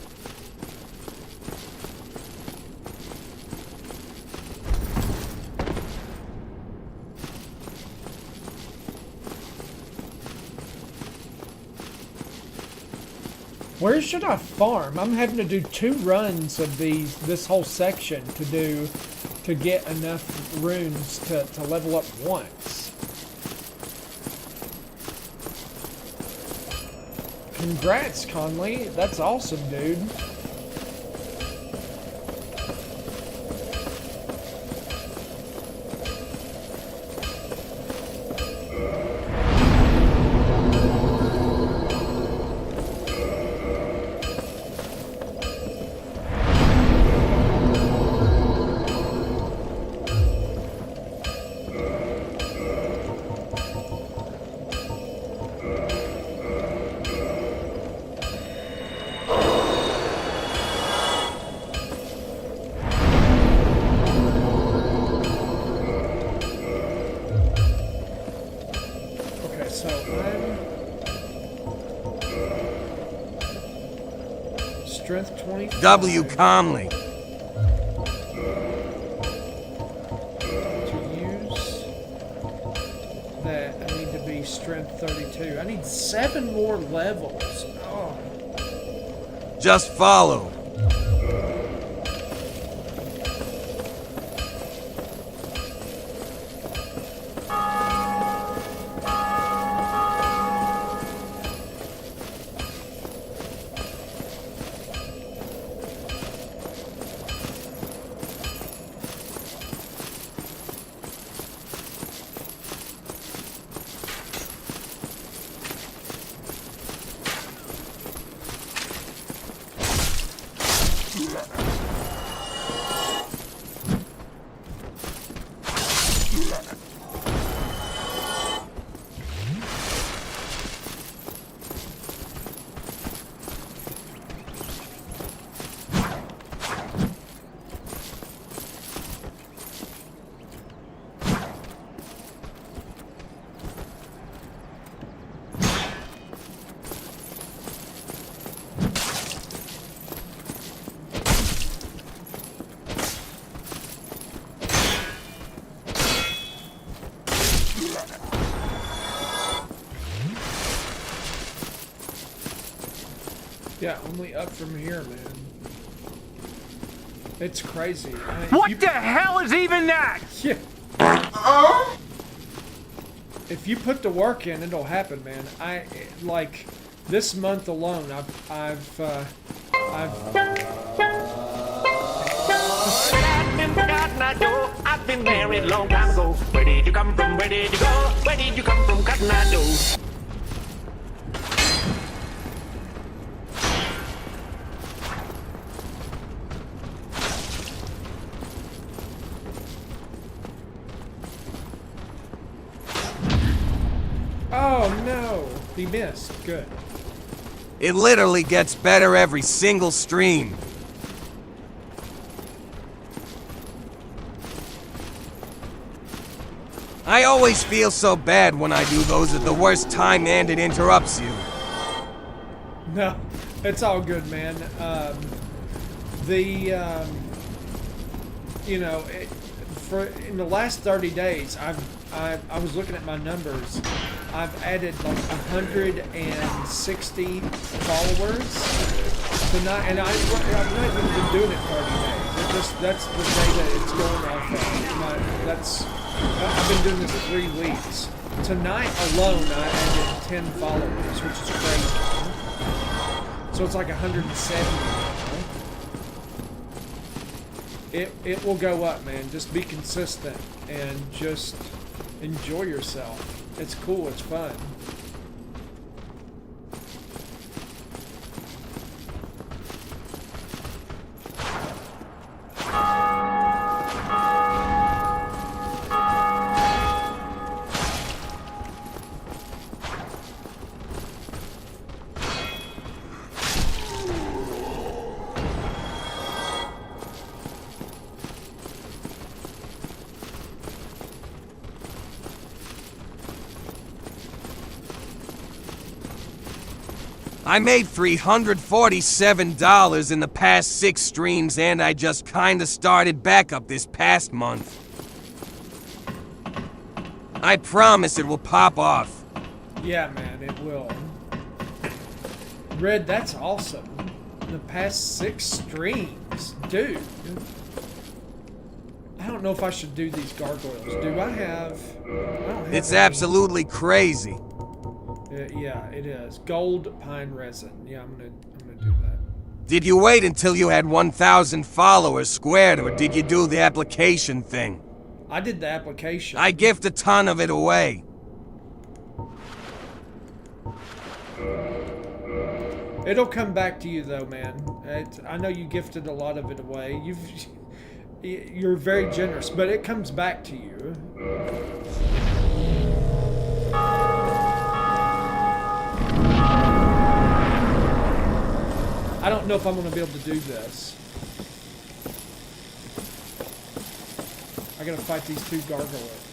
Where should I farm? I'm having to do 2 runs of this whole section to get enough runes to level up once. Congrats, Conley. That's awesome, dude. Strength 25. W Conley. To use that, I need to be strength 32. I need 7 more levels. Oh. Just follow. Yeah, only up from here, man. It's crazy. What the hell is even that? Yeah. If you put the work in, it'll happen, man. Like this month alone, I've been married a long time ago. Where did you come from? Where did you go? Where did you come from, Cotton Eye Joe? Oh no! He missed. Good. It literally gets better every single stream. I always feel so bad when I do those at the worst time and it interrupts you. No, it's all good, man. You know, in the last 30 days, I was looking at my numbers. I've added like 160 followers tonight, and I've not even been doing it 30 days. That's the day that it's going off of. I've been doing this 3 weeks. Tonight alone, I added 10 followers, which is crazy. So it's like 170. It will go up, man. Just be consistent and just enjoy yourself. It's cool, it's fun. I made $347 in the past 6 streams, and I just kinda started back up this past month. I promise it will pop off. Yeah, man, it will. Red, that's awesome. The past 6 streams. Dude. I don't know if I should do these gargoyles. Do I have... I don't have It's any. absolutely crazy. Yeah, it is. Gold pine resin. Yeah, I'm gonna do that. Did you wait until you had 1,000 followers squared, or did you do the application thing? I did the application. I gift a ton of it away. It'll come back to you though, man. I know you gifted a lot of it away. You're very generous, but it comes back to you. I don't know if I'm going to be able to do this. I got to fight these 2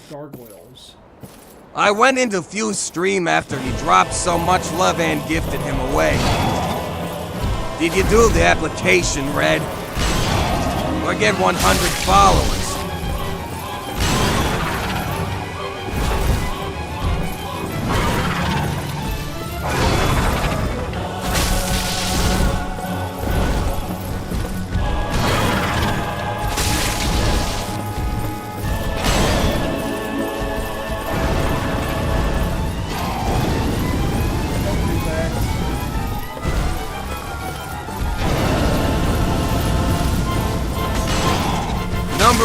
gargoyles. I went into Fuse's stream after he dropped so much love and gifted him away. Did you do the application, Red? Or get 100 followers?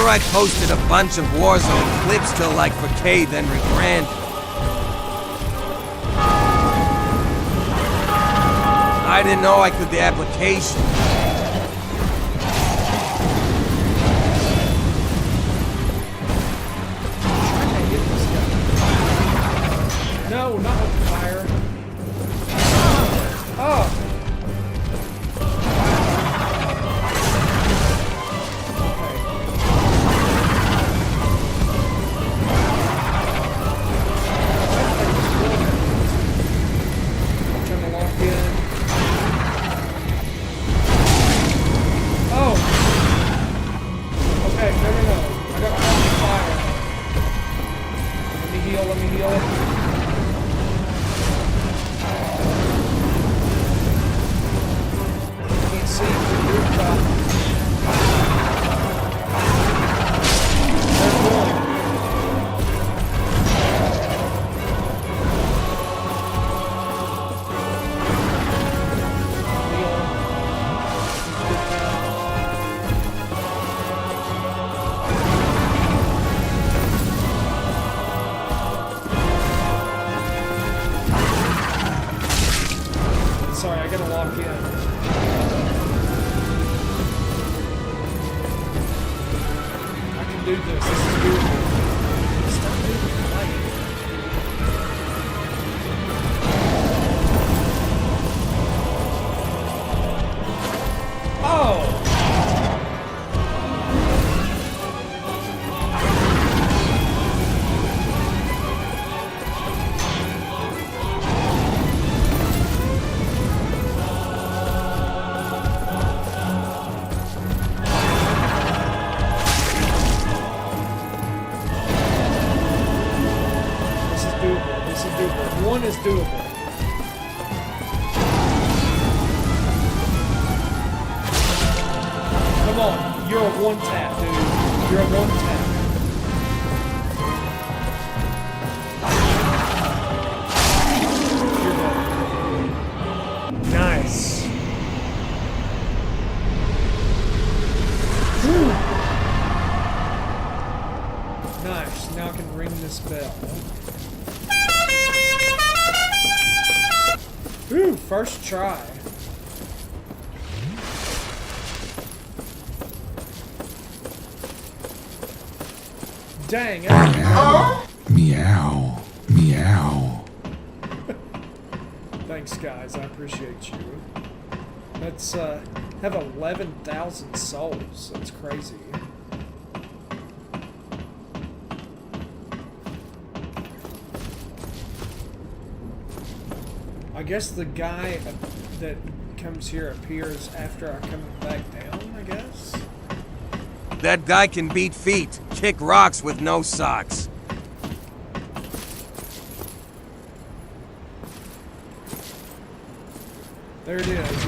I posted a bunch of Warzone clips till like for K, then rebranded. I didn't know I could the application. No, not with the fire. Oh! One is doable. Come on, you're a one tap, dude. You're a one tap. You're done. Nice. Whew. Nice. Now I can ring this bell. Ooh, first try. Dang. Meow. Meow. Thanks, guys. I appreciate you. Let's have 11,000 souls. That's crazy. I guess the guy that comes here appears after I come back down, I guess? That guy can beat feet, kick rocks with no socks. There it is.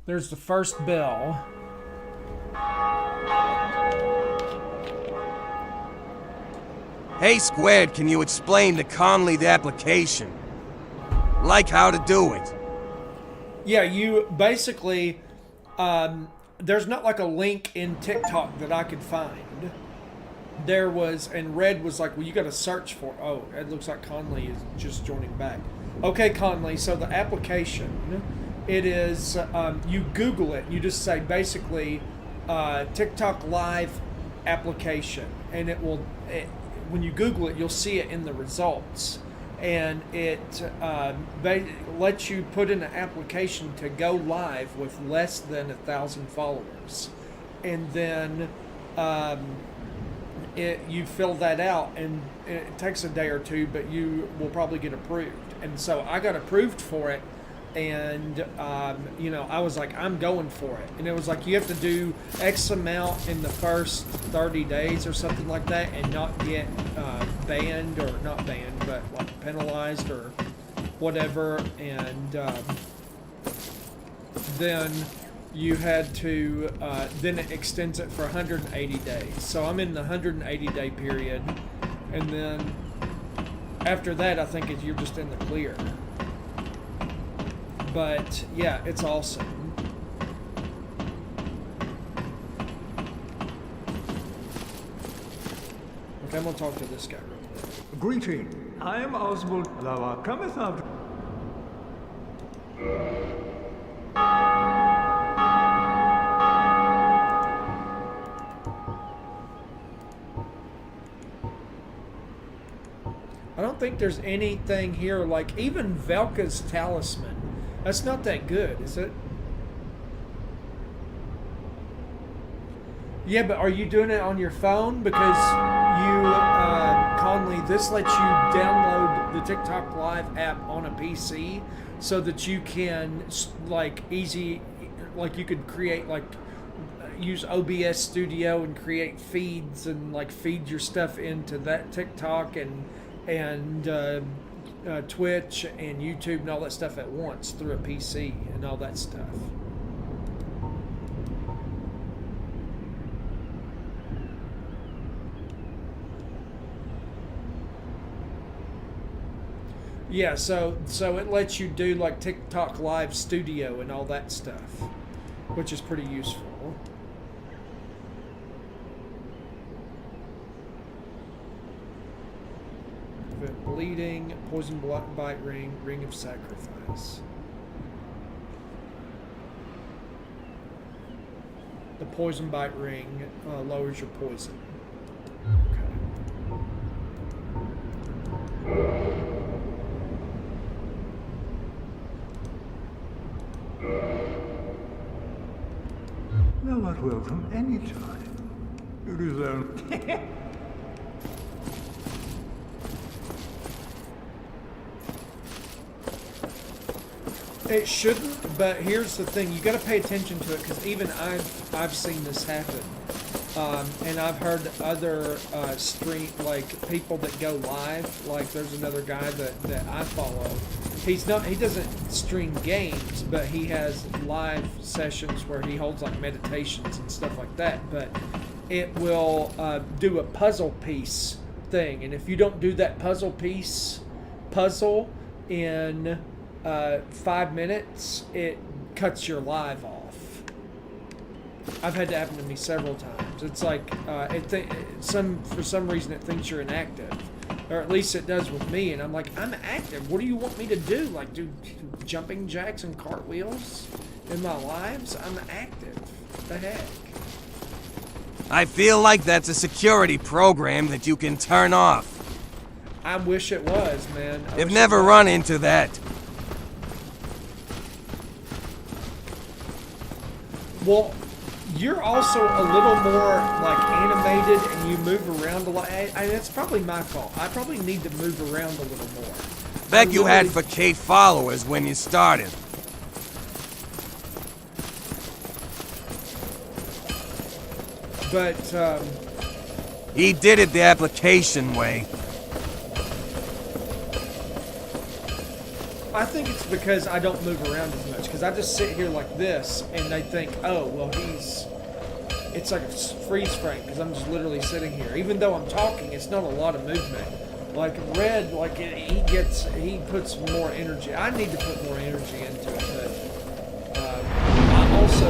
There's the first bell. Hey, Squared, can you explain to Conley the application? Like how to do it. Yeah, you basically, there's not like a link in TikTok that I could find. There was, and Red was like, well, you got to search for, oh, it looks like Conley is just joining back. Okay, Conley, so the application, it is, you Google it, you just say basically TikTok Live application, and it will, when you Google it, you'll see it in the results. And it lets you put in an application to go live with less than 1,000 followers. And then you fill that out, and it takes a day or two, but you will probably get approved. And so I got approved for it, and I was like, I'm going for it. And it was like, you have to do X amount in the first 30 days or something like that, and not get banned, or not banned, but like penalized or whatever. And then you had to, then it extends it for 180 days. So I'm in the 180 day period, and then after that, I think you're just in the clear. But yeah, it's awesome. Okay, I'm gonna talk to this guy real quick. Greeting. I am Oswald. Thou cometh out. I don't think there's anything here like even Velka's talisman. That's not that good, is it? Yeah, but are you doing it on your phone? Because you, Conley, this lets you download the TikTok Live app on a PC so that you can, like, you could create, like, use OBS Studio and create feeds and, like, feed your stuff into that TikTok and Twitch and YouTube and all that stuff at once through a PC and all that stuff. Yeah, so it lets you do like TikTok Live Studio and all that stuff, which is pretty useful. Bleeding, poison bite ring, ring of sacrifice. The poison bite ring lowers your poison. Thou art welcome any time. It is only... It shouldn't, but here's the thing: you got to pay attention to it because even I've seen this happen, and I've heard other people that go live. Like there's another guy that I follow. He doesn't stream games, but he has live sessions where he holds like meditations and stuff like that. But it will do a puzzle piece thing, and if you don't do that puzzle in 5 minutes, it cuts your live off. I've had that happen to me several times. It's like for some reason it thinks you're inactive, or at least it does with me. And I'm like, I'm active. What do you want me to do? Like do jumping jacks and cartwheels in my lives? I'm active. What the heck? I feel like that's a security program that you can turn off. I wish it was, man. You've never run into that. Well, you're also a little more like animated and you move around a lot. That's probably my fault. I probably need to move around a little more. Bet you had for K followers when you started. But he did it the application way. I think it's because I don't move around as much. Because I just sit here like this, and they think, oh, well, it's like a freeze frame because I'm just literally sitting here. Even though I'm talking, it's not a lot of movement. Like Red, like he puts more energy. I need to put more energy into it, but I also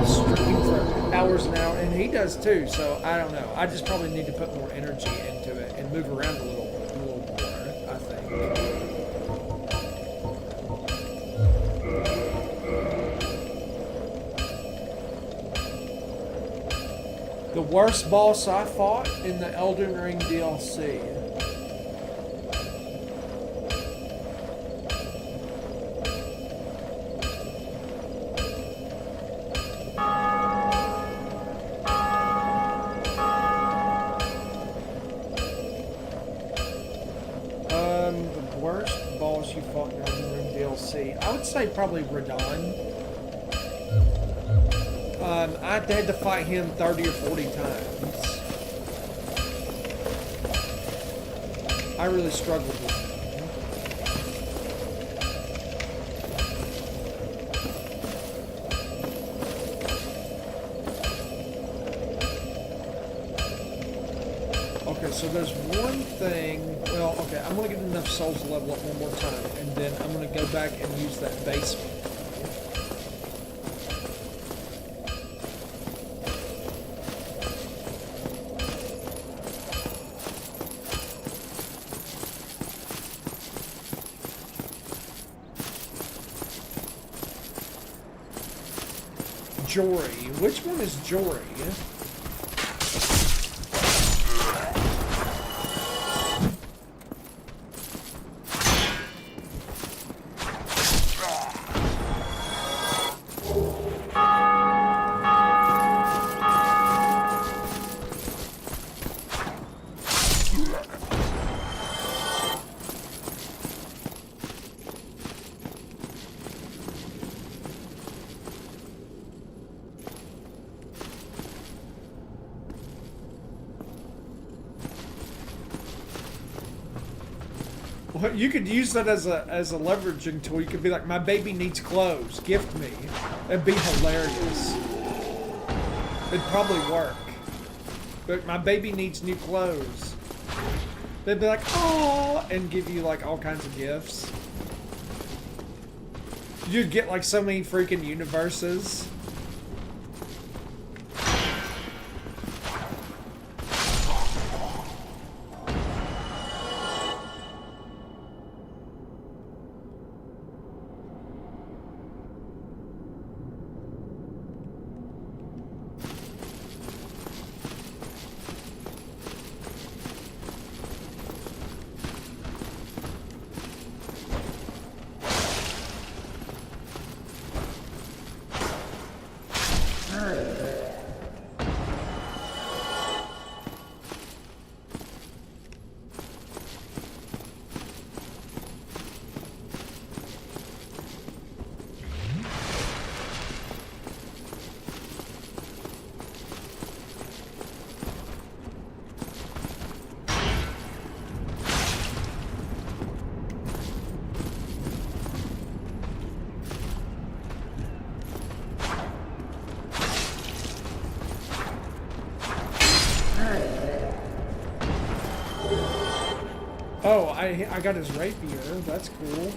stream for hours and hours, and he does too. So I don't know. I just probably need to put more energy into it and move around a little more. I think. The worst boss I fought in the Elden Ring DLC. The worst boss you fought in Elden Ring DLC. I would say probably Radon. I had to fight him 30 or 40 times. I really struggled with him. Okay, so there's one thing. Well, okay, I'm going to get enough souls to level up one more time, and then I'm going to go back and use that basement. Jory. Which one is Jory? Well, you could use that as a leveraging tool. You could be like, my baby needs clothes. Gift me. It'd be hilarious. It'd probably work. But my baby needs new clothes. They'd be like, oh, and give you like all kinds of gifts. You'd get like so many freaking universes. Oh, I got his rapier. That's cool.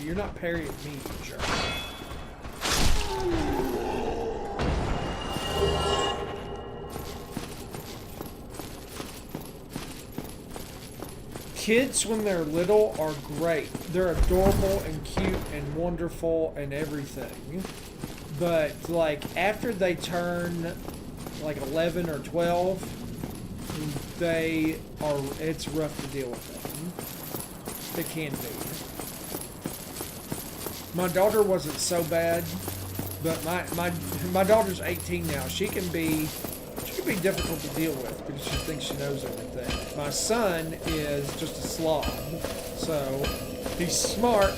You're not parrying me, you jerk. Kids, when they're little, are great. They're adorable and cute and wonderful and everything. But, like, after they turn, like, 11 or 12, it's rough to deal with them. It can be. My daughter wasn't so bad, but my daughter's 18 now. She can be difficult to deal with because she thinks she knows everything. My son is just a slob, so he's smart.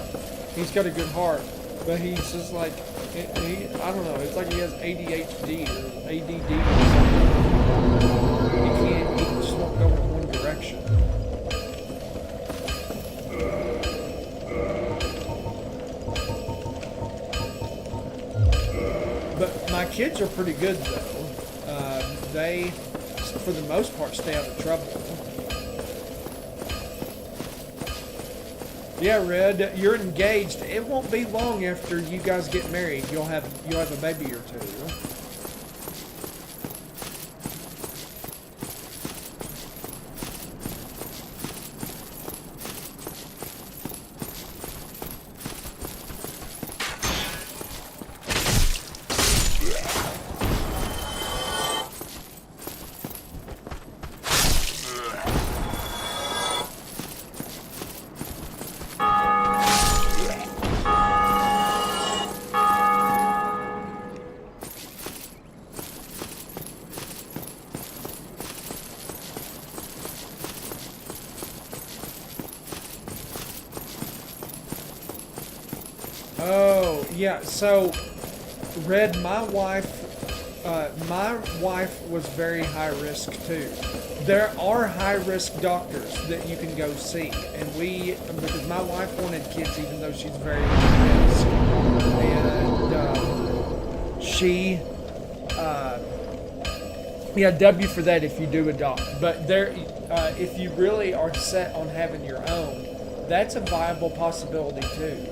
He's got a good heart, but he's just like I don't know. It's like he has ADHD or ADD or something. He just won't go in one direction. But my kids are pretty good though. They, for the most part, stay out of trouble. Yeah, Red, you're engaged. It won't be long after you guys get married. You'll have a baby or two. Oh, yeah, so, Red, my wife was very high risk too. There are high risk doctors that you can go see, and because my wife wanted kids even though she's very high risk. And, yeah, W for that if you do adopt. But if you really are set on having your own, that's a viable possibility too.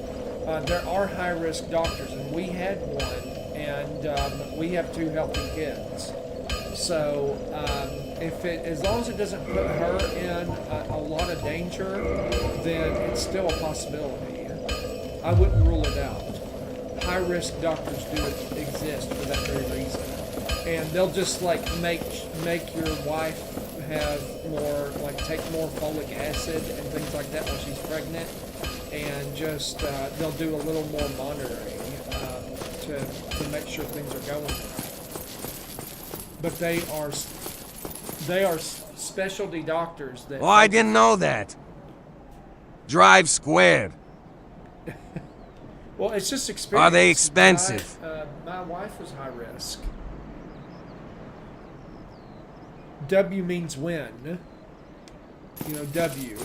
There are high-risk doctors, and we had one, and we have 2 healthy kids. So, as long as it doesn't put her in a lot of danger, then it's still a possibility. I wouldn't rule it out. High-risk doctors do exist for that very reason, and they'll just like make your wife have more, like take more folic acid and things like that while she's pregnant. And just they'll do a little more monitoring to make sure things are going right. But they are specialty doctors that. Oh, I didn't know that. Drive squared. Well, it's just experience. Are they expensive? My wife was high risk. W means when. You know, W.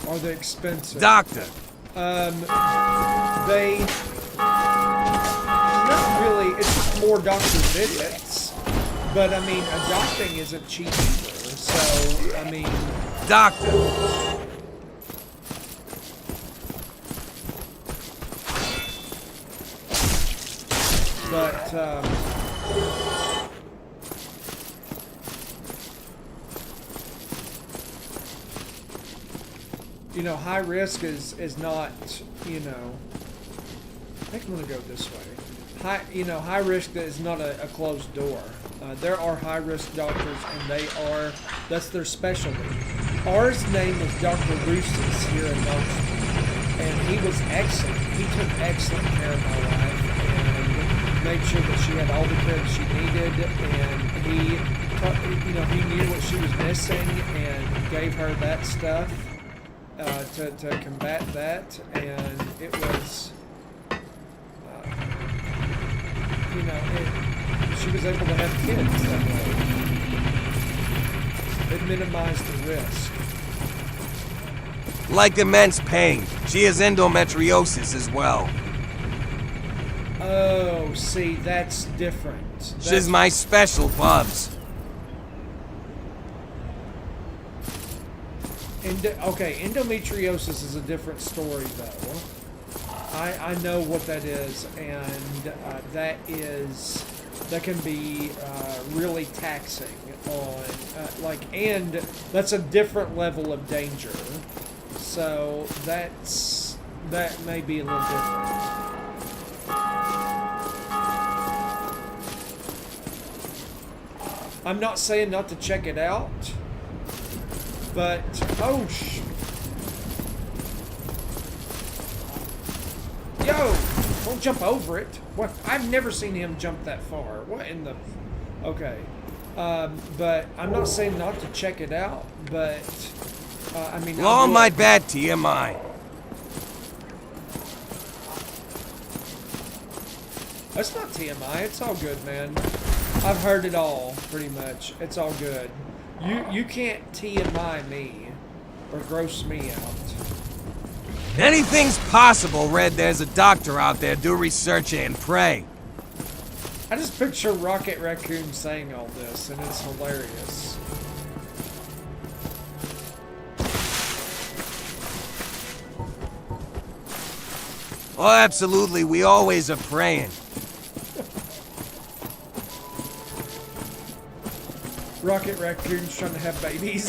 Are they expensive? Doctor. They not really. It's just more doctor visits. But I mean, adopting isn't cheap either. So I mean, doctor. But you know, high risk is not, you know, I think I'm going to go this way. High risk is not a closed door. There are high risk doctors, and that's their specialty. Ours name was Dr. Roos's here in Knoxville, and he was excellent. He took excellent care of my wife and made sure that she had all the care that she needed, and he knew what she was missing and gave her that stuff. To combat that, and it was, she was able to have kids that way. It minimized the risk. Like immense pain. She has endometriosis as well. Oh, see, that's different. She's my special bubs. Okay, endometriosis is a different story, though. I know what that is, and that can be really taxing on, and that's a different level of danger. So that may be a little different. I'm not saying not to check it out, but yo, don't jump over it. What? I've never seen him jump that far. What in the? Okay, but I'm not saying not to check it out, but I mean. Oh, my bad, TMI. That's not TMI. It's all good, man. I've heard it all, pretty much. It's all good. You can't TMI me or gross me out. Anything's possible, Red. There's a doctor out there. Do research and pray. I just picture Rocket Raccoon saying all this, and it's hilarious. Oh, absolutely. We always are praying. Rocket Raccoon's trying to have babies.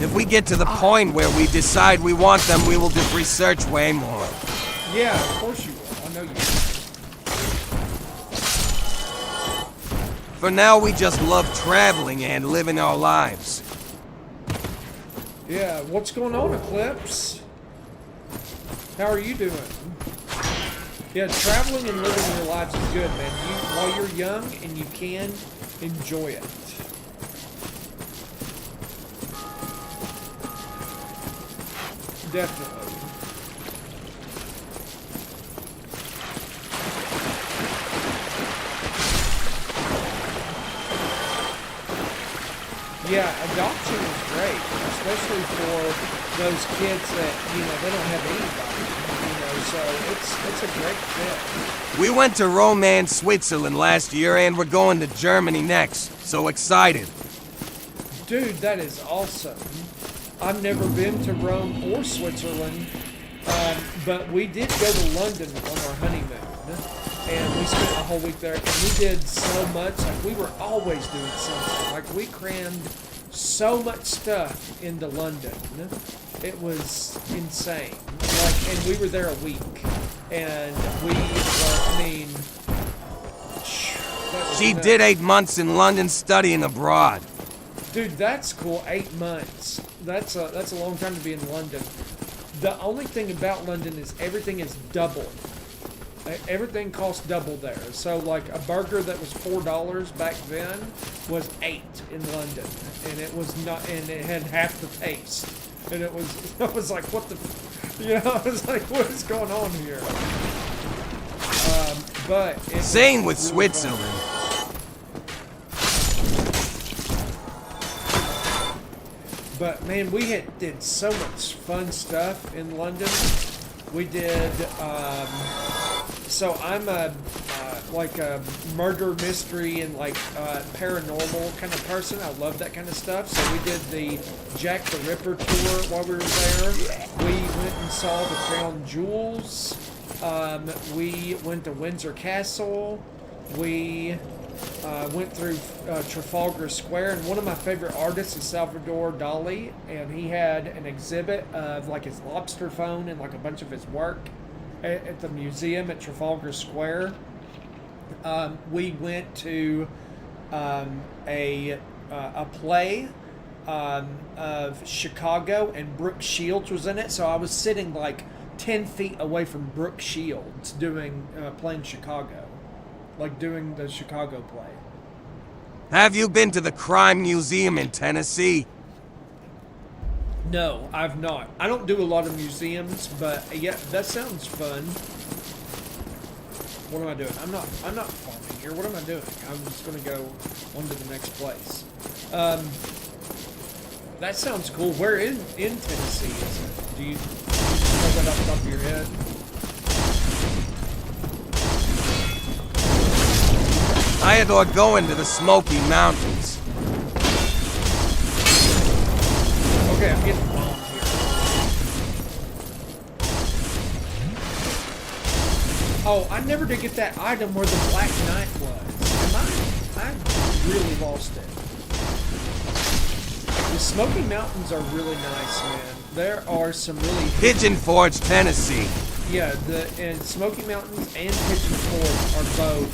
If we get to the point where we decide we want them, we will just research way more. Yeah, of course you will. I know you will. For now, we just love traveling and living our lives. Yeah, what's going on, Eclipse? How are you doing? Yeah, traveling and living your lives is good, man. While you're young and you can, enjoy it. Definitely. Yeah, adoption is great, especially for those kids that, they don't have anybody, so it's a great fit. We went to Roman, Switzerland last year, and we're going to Germany next. So excited. Dude, that is awesome. I've never been to Rome or Switzerland, but we did go to London on our honeymoon. And we spent a whole week there, and we did so much. Like, we were always doing something. Like, we crammed so much stuff into London. It was insane. And we were there a week. And she did 8 months in London studying abroad. Dude, that's cool. 8 months. That's a long time to be in London. The only thing about London is everything is double. Everything costs double there. So, like, a burger that was $4 back then was $8 in London, and it was not, and it had half the taste. And I was like, what the, I was like, what is going on here? But same with really Switzerland. But man, we did so much fun stuff in London. We did. So I'm a murder mystery and paranormal kind of person. I love that kind of stuff. So we did the Jack the Ripper tour while we were there. We went and saw the Crown Jewels. We went to Windsor Castle. We went through Trafalgar Square, and one of my favorite artists is Salvador Dali, and he had an exhibit of his lobster phone and a bunch of his work at the museum at Trafalgar Square. We went to a play of Chicago, and Brooke Shields was in it, so I was sitting 10 feet away from Brooke Shields playing Chicago, doing the Chicago play. Have you been to the Crime Museum in Tennessee? No, I've not. I don't do a lot of museums, but yeah, that sounds fun. What am I doing? I'm not farming here. What am I doing? I'm just gonna go on to the next place. That sounds cool. Where in Tennessee is it? Do you know that off the top of your head? I adore going to the Smoky Mountains. Okay, I'm getting bombed here. Oh, I never did get that item where the Black Knight was. I really lost it. The Smoky Mountains are really nice, man. There are some really... Pigeon Forge, Tennessee. Yeah, and Smoky Mountains and Pigeon Forge are both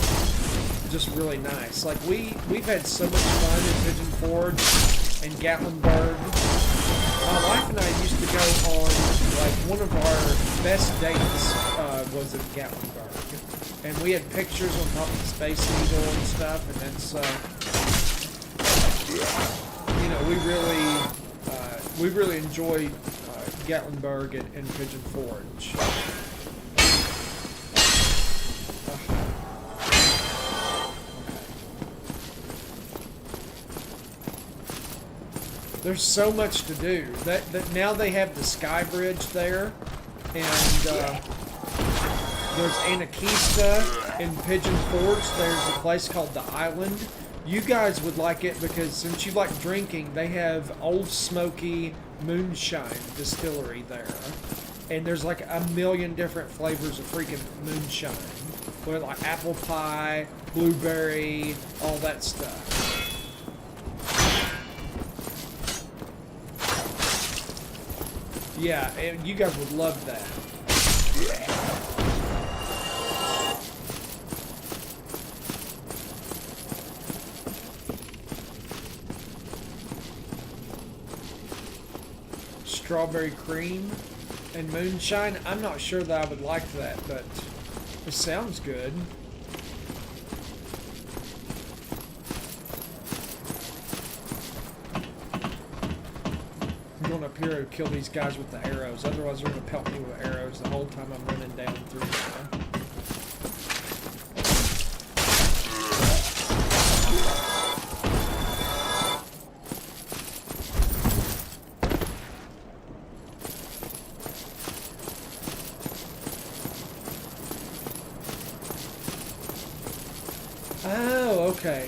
just really nice. Like, we've had so much fun in Pigeon Forge and Gatlinburg. My wife and I used to go on, like, one of our best dates was in Gatlinburg. And we had pictures on top of the Space Needle and stuff, and that's, you know, we really enjoy Gatlinburg and Pigeon Forge. There's so much to do. That now they have the Sky Bridge there, and there's Anakista in Pigeon Forge. There's a place called the Island. You guys would like it because since you like drinking, they have Old Smoky Moonshine Distillery there. And there's like a million different flavors of freaking moonshine. With like apple pie, blueberry, all that stuff. Yeah, and you guys would love that. Strawberry cream and moonshine. I'm not sure that I would like that, but it sounds good. I'm going up here to kill these guys with the arrows. Otherwise, they're going to pelt me with arrows the whole time I'm running down through there. Okay.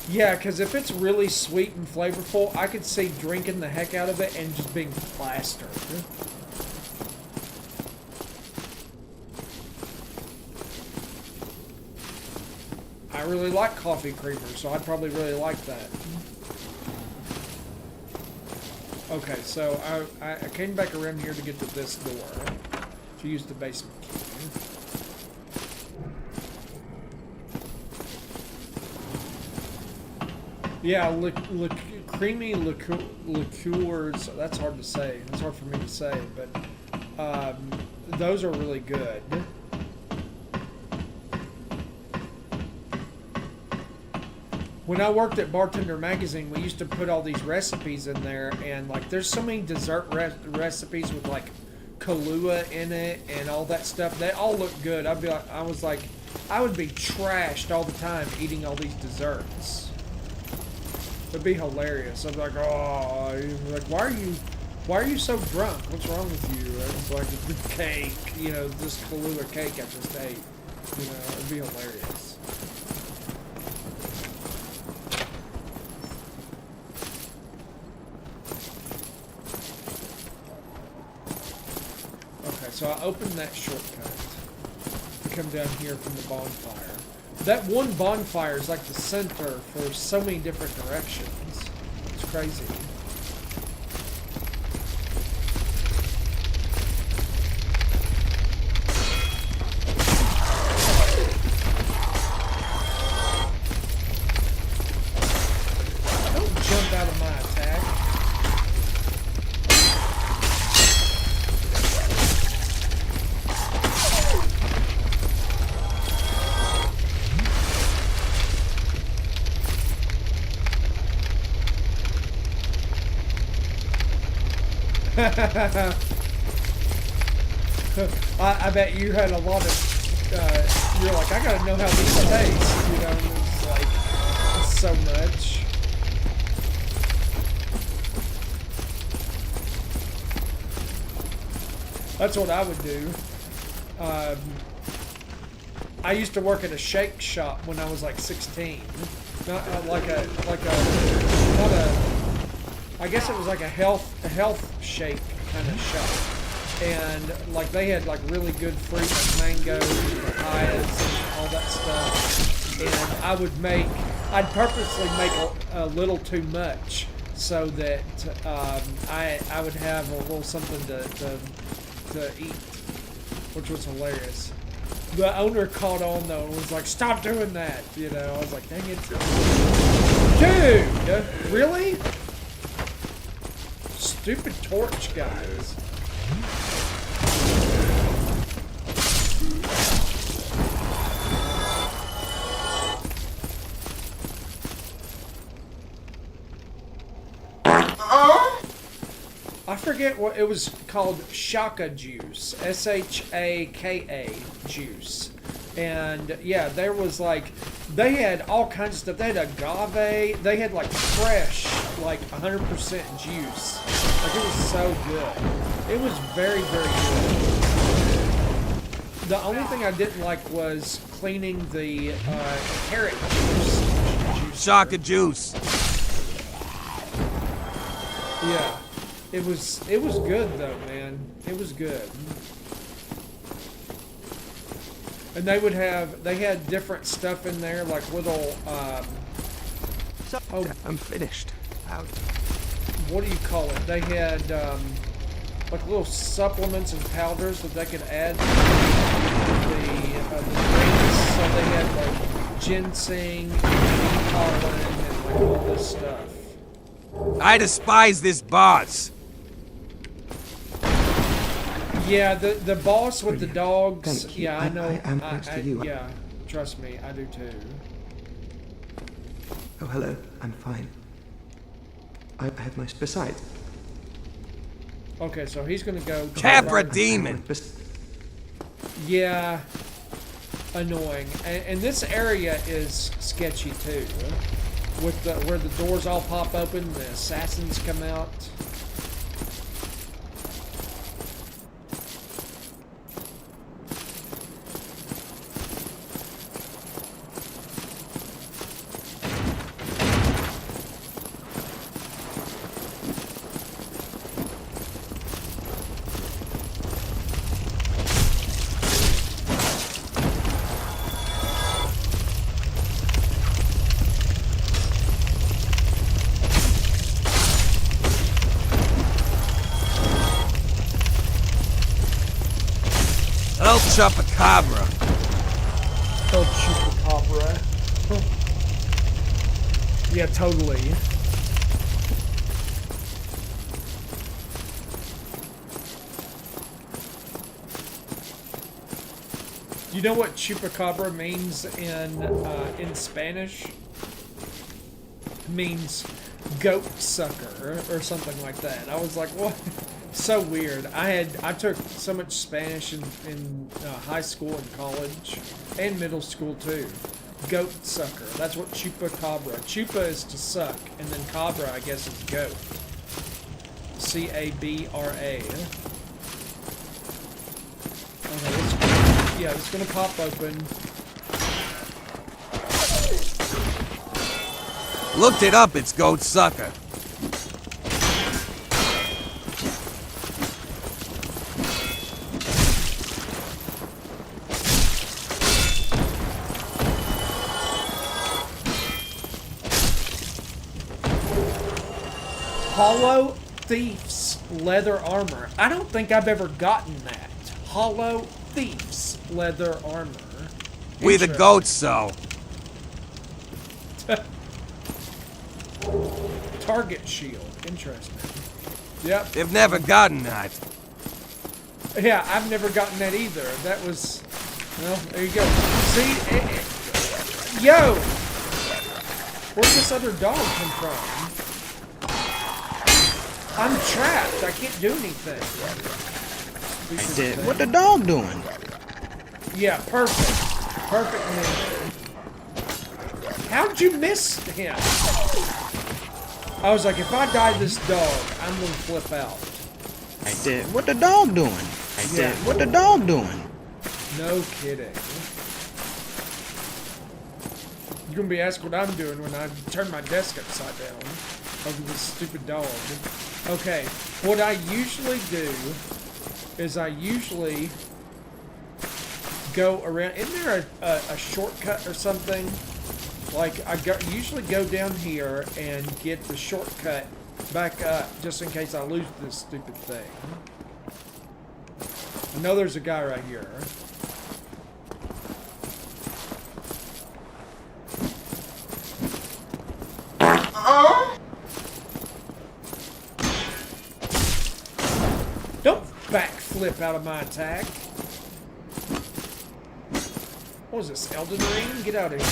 Yeah, because if it's really sweet and flavorful, I could see drinking the heck out of it and just being plastered. I really like coffee creamer, so I'd probably really like that. Okay, so I came back around here to get to this door. To use the basement key. Yeah, creamy liqueurs, that's hard to say. That's hard for me to say, but those are really good. When I worked at Bartender Magazine, we used to put all these recipes in there, and like there's so many dessert recipes with like Kahlua in it and all that stuff. They all look good. I would be trashed all the time eating all these desserts. It'd be hilarious. I'd be like, oh, like, why are you so drunk? What's wrong with you? It's like the cake, you know, this Kahlua cake I just ate. You know, it'd be hilarious. Okay, so I opened that shortcut to come down here from the bonfire. That one bonfire is like the center for so many different directions. It's crazy. Don't jump out of my attack. I bet you had a lot of, you're like, I gotta know how these taste, you know, and it's like, so much. That's what I would do. I used to work at a shake shop when I was like 16. Not I guess it was like a health shake kind of shop. And like they had like really good fruit like mangoes, papayas, and all that stuff. And I'd purposely make a little too much so that I would have a little something to eat, which was hilarious. The owner caught on though and was like, "Stop doing that!" You know, I was like, "Dang it, dude! Really? Stupid torch guys." I forget what it was called. Shaka juice, S-H-A-K-A juice, and yeah, there was like they had all kinds of stuff. They had agave. They had like fresh, like 100% juice. Like it was so good. It was very, very good. The only thing I didn't like was cleaning the carrot juice. Shaka juice. Yeah. It was good though, man. It was good. And they had different stuff in there, like little I'm finished. Out. What do you call it? They had like little supplements and powders that they could add to the drinks. So they had like ginseng, and pollen, and like all this stuff. I despise this boss. Yeah, the boss with the dogs. Thank you. Yeah, I know. I am close to you. Yeah, trust me, I do too. Oh, hello. I'm fine. I have my... Besides... Okay, so he's gonna go... Capra demon! Yeah. Annoying. And this area is sketchy too. With where the doors all pop open, the assassins come out. El Chupacabra. El Chupacabra. Yeah, totally. You know what Chupacabra means in Spanish? It means goat sucker or something like that. I was like, what? So weird. I took so much Spanish in high school and college and middle school too. Goat sucker. That's what chupacabra. Chupa is to suck, and then cabra, I guess, is goat. C-A-B-R-A. Okay, yeah, it's gonna pop open. Looked it up. It's goat sucker. Hollow Thief's leather armor. I don't think I've ever gotten that. Hollow Thief's leather armor. We the goats, so. Target shield. Interesting. Yep. They've never gotten that. Yeah, I've never gotten that either. That was... Well, there you go. See? Yo! Where'd this other dog come from? I'm trapped. I can't do anything. I did. What the dog doing? Yeah, perfect. Perfect man. How'd you miss him? I was like, if I die this dog, I'm gonna flip out. I did. What the dog doing? said, what the dog doing? No kidding. You're gonna be asked what I'm doing when I turn my desk upside down over this stupid dog. Okay, what I usually do is I usually go around. Isn't there a shortcut or something? Like I usually go down here and get the shortcut back up just in case I lose this stupid thing. I know there's a guy right here. Don't backflip out of my attack. What is this, Elden Ring? Get out of here.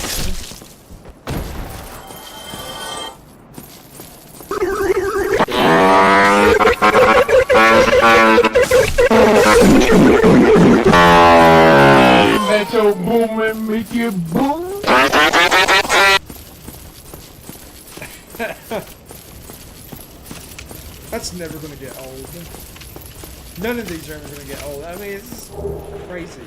Let your boom and make you boom. That's never going to get old. None of these are ever going to get old. I mean, it's crazy.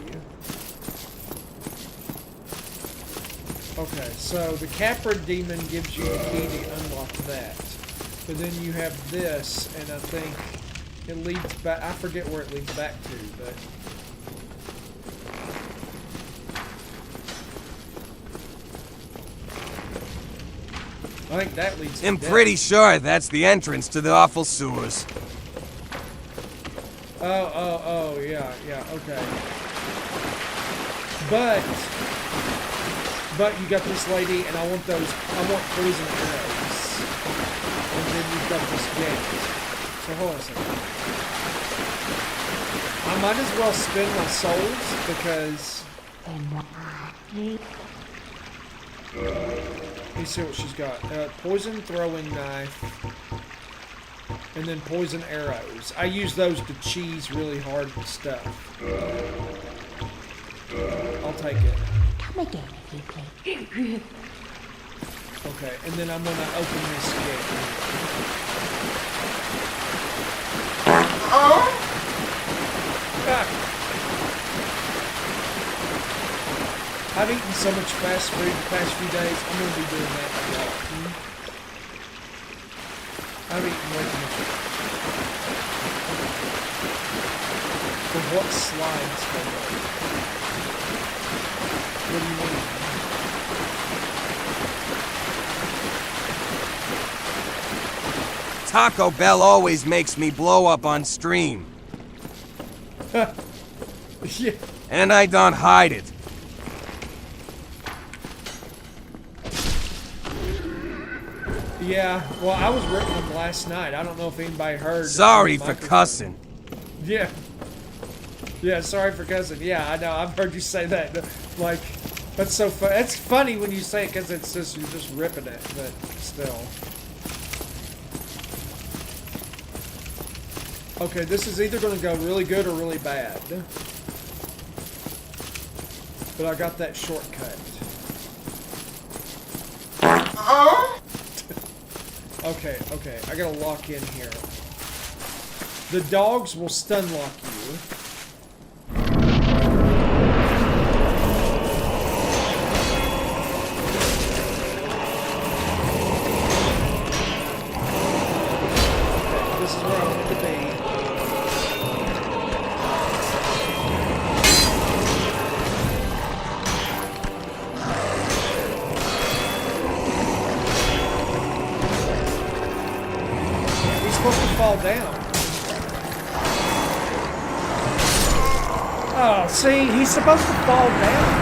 Okay, so the Capra Demon gives you the key to unlock that. But then you have this, and I think it leads back. I forget where it leads back to, but. I think that leads to I'm death. pretty sure that's the entrance to the awful sewers. Oh, yeah, okay. But you got this lady, and I want poison arrows. And then you've got this gate. So hold on a second. I might as well spend my souls, because... Let me see what she's got. Poison throwing knife. And then poison arrows. I use those to cheese really hard stuff. I'll take it. Come again if you please. Okay, and then I'm gonna open this gate. Ah. I've eaten so much fast food the past few days, I'm gonna be doing that a lot. I've eaten way too much. For what slides go on? What do you mean? Taco Bell always makes me blow up on stream. Yeah. And I don't hide it. Yeah, well, I was ripping them last night. I don't know if anybody heard. Sorry for cussing. Yeah. Yeah, sorry for cussing. Yeah, I know. I've heard you say that. Like, that's so fun. It's funny when you say it because it's just you're just ripping it, but still. Okay, this is either going to go really good or really bad. But I got that shortcut. Okay, I gotta lock in here. The dogs will stun lock you. Okay, this is where I want to be. Fall down. Oh, see, he's supposed to fall down.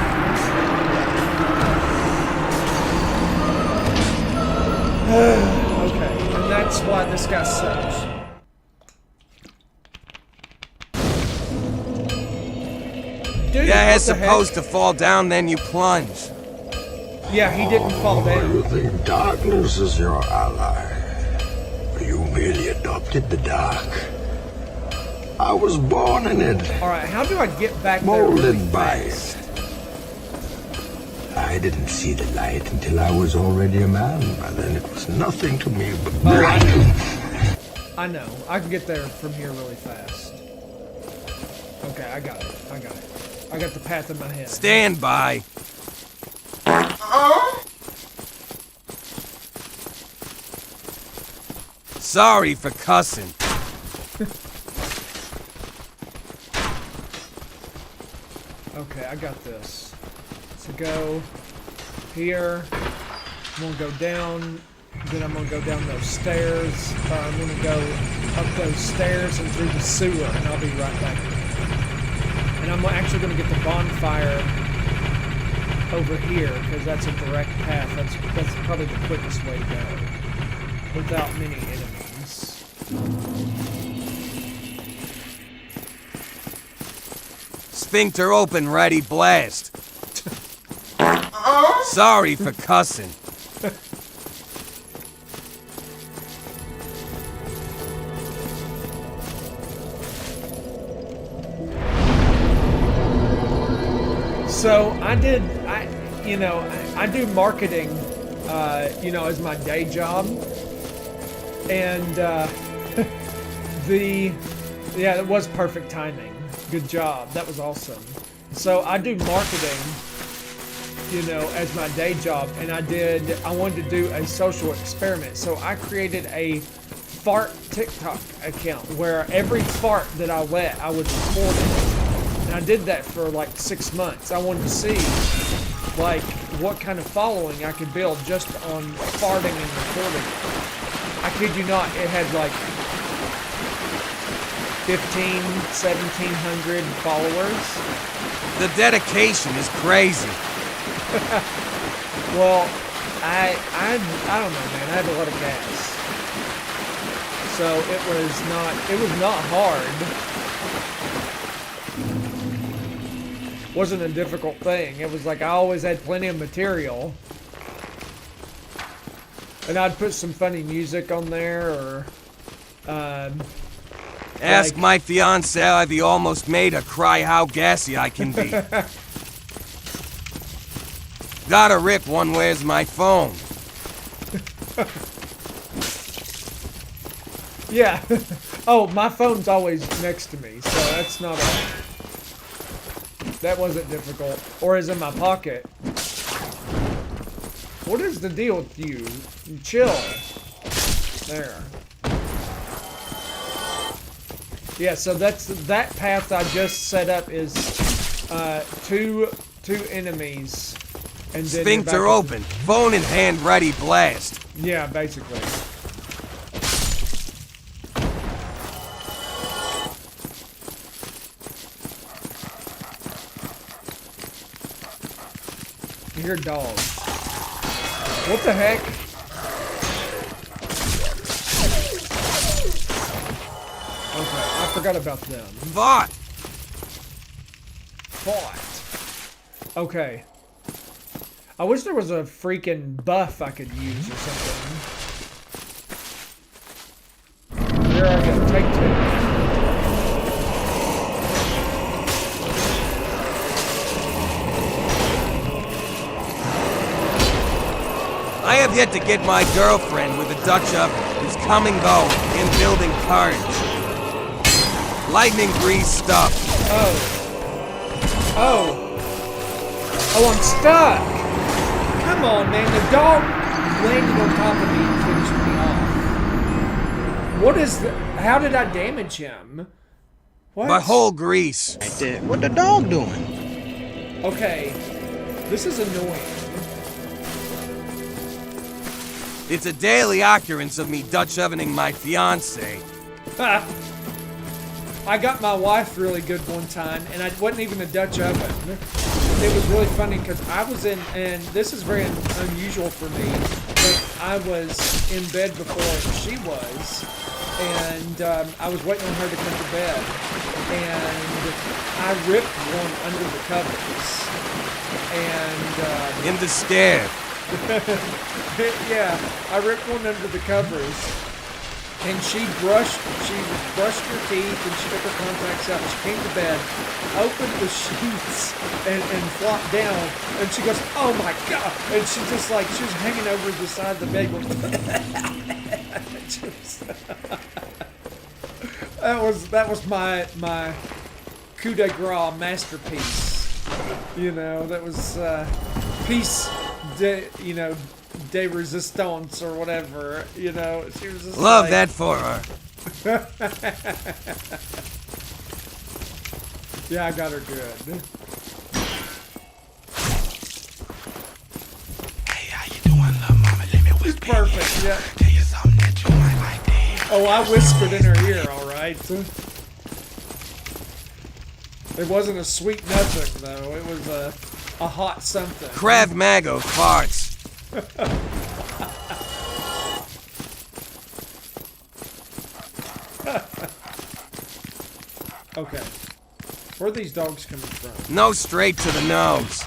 Okay, and that's why this guy sucks. Dude, yeah, as opposed to fall down, then you plunge. Yeah, he didn't fall down. You think darkness is your ally? You merely adopted the dark. I was born in it. Alright, how do I get back there? Molded by it. I didn't see the light until I was already a man. By then it was nothing to me but blind. I know. I can get there from here really fast. Okay, I got it. I got it. I got the path in my head. Stand by. Sorry for cussing. Okay, I got this. So go here. I'm gonna go down. Then I'm gonna go down those stairs. I'm gonna go up those stairs and through the sewer, and I'll be right back here. And I'm actually gonna get the bonfire over here because that's a direct path. That's probably the quickest way to go without many enemies. Sphincter open, ready, blast. Sorry for cussing. So I do marketing, as my day job, and it was perfect timing. Good job. That was awesome. So I do marketing, as my day job, and I wanted to do a social experiment. So I created a fart TikTok account where every fart that I let, I would record it. And I did that for like 6 months. I wanted to see what kind of following I could build just on farting and recording. I kid you not, it had like 1,700 followers. The dedication is crazy. Well, I don't know, man. I had a lot of gas. So it was not hard. Wasn't a difficult thing. It was like I always had plenty of material. And I'd put some funny music on there or ask my fiancée how I've almost made her cry how gassy I can be. Gotta rip one, where's my phone? Yeah. Oh, my phone's always next to me, so that's not that wasn't difficult. Or is in my pocket. What is the deal with you? Chill. There. Yeah, so that path I just set up is two enemies, and then Sphincter open, phone in hand, ready, blast. Yeah, basically. You hear dogs. What the heck? Okay, I forgot about them. Fought. Okay. I wish there was a freaking buff I could use or something. Here I go, take two. I have yet to get my girlfriend with a Dutch oven who's come and go in building cards. Lightning grease stuff. Oh, I'm stuck. Come on, man. The dog landed on top of me and finished me off. What is the... How did I damage him? What? My whole grease. What the dog doing? Okay. This is annoying. It's a daily occurrence of me Dutch ovening my fiancée. I got my wife really good one time, and it wasn't even a Dutch oven. It was really funny because I was in, and this is very unusual for me, but I was in bed before she was, and I was waiting on her to come to bed, and I ripped one under the covers, and... in the scare. Yeah, I ripped one under the covers, and she brushed her teeth, and she took her contacts out, and she came to bed, opened the sheets, and flopped down, and she goes, oh my God, and she just like, she was hanging over the side of the bed going, that was my coup de grace masterpiece. You know, that was piece de, you know, de resistance or whatever. You know, she was just Love like, that for her. Yeah, I got her good. Hey, how you doing, little mama? Let me She's whisper. perfect, yeah. Tell you something that you might like to hear. Oh, I whispered in her ear, alright. It wasn't a sweet nothing, though. It was a hot something. Krav Maga farts. Okay. Where are these dogs coming from? No, straight to the nose.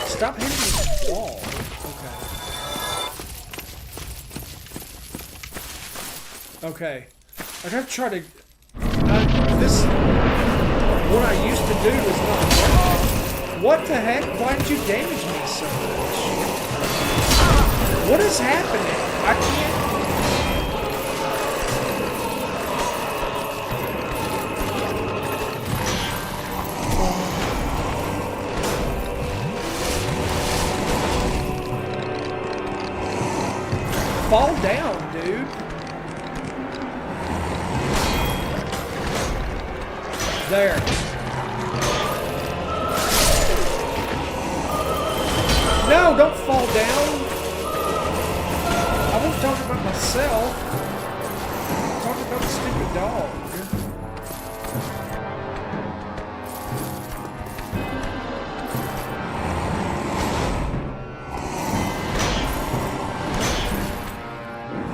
Stop hitting the wall. Okay. Okay. I gotta try to... this... What I used to do is not working. What the heck? Why did you damage me so much? What is happening? I can't... Fall down, dude. There. No, don't fall down. I wasn't talking about myself. I'm talking about the stupid dog.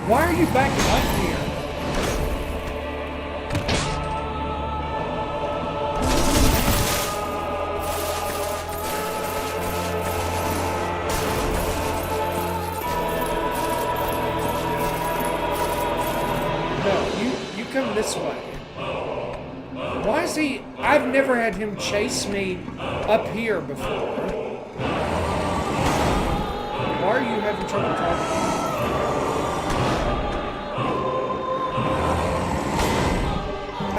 Why are you backing up here? No, you come this way. Why is he... I've never had him chase me up here before. Why are you having trouble talking?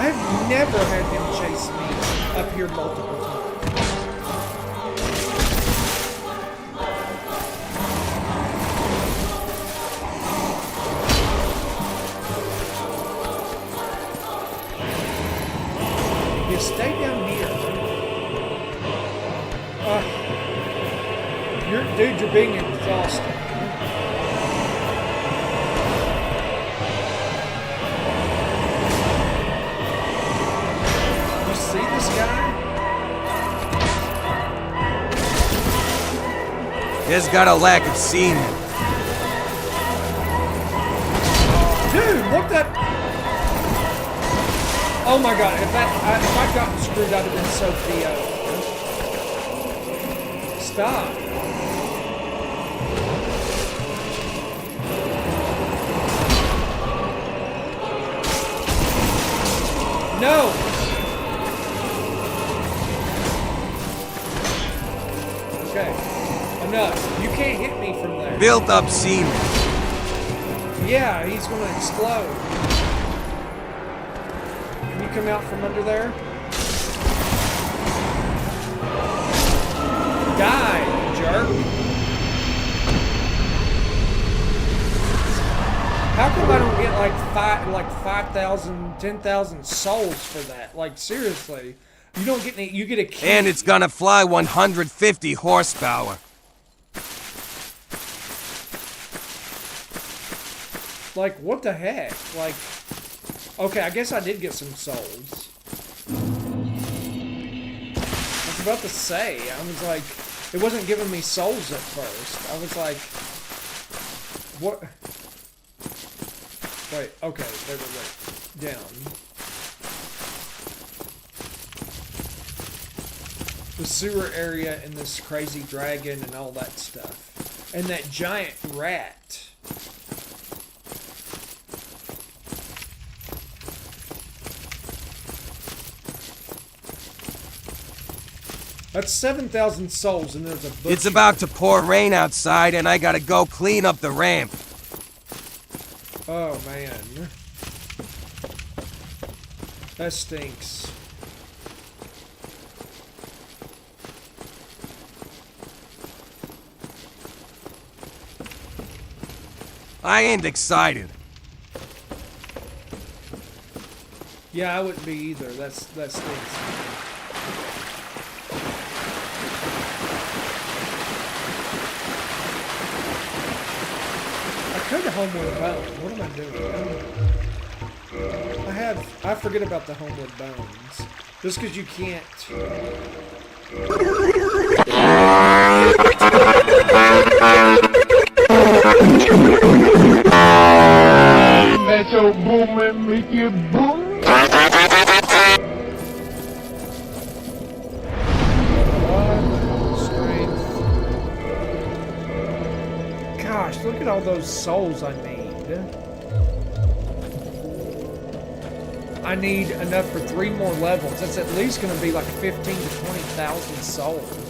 I've never had him chase me up here multiple times. You stay down here. Dude, you're being exhausted. See this guy? He's got a lack of semen. Dude, what the? Oh my god, if I'd gotten screwed, I'd have been so PO. Stop. No! Okay, enough. You can't hit me from there. Built up semen. Yeah, he's gonna explode. Can you come out from under there? Die, jerk. How come I don't get like 5,000, 10,000 souls for that? Like seriously. You don't get any, you get a key. And it's gonna fly 150 horsepower. Like, what the heck? Like, okay, I guess I did get some souls. I was about to say, I was like, it wasn't giving me souls at first. I was like, what? Wait, okay, wait. Down. The sewer area and this crazy dragon and all that stuff. And that giant rat. That's 7,000 souls and there's a butcher. It's about to pour rain outside and I gotta go clean up the ramp. Oh man. That stinks. I ain't excited. Yeah, I wouldn't be either. That stinks. I could have Homeward Bound. What am I doing? I forget about the Homeward Bounds. Just because you can't. Let your boom and make you boom. Gosh, look at all those souls I need. I need enough for 3 more levels. That's at least going to be like 15 to 20,000 souls.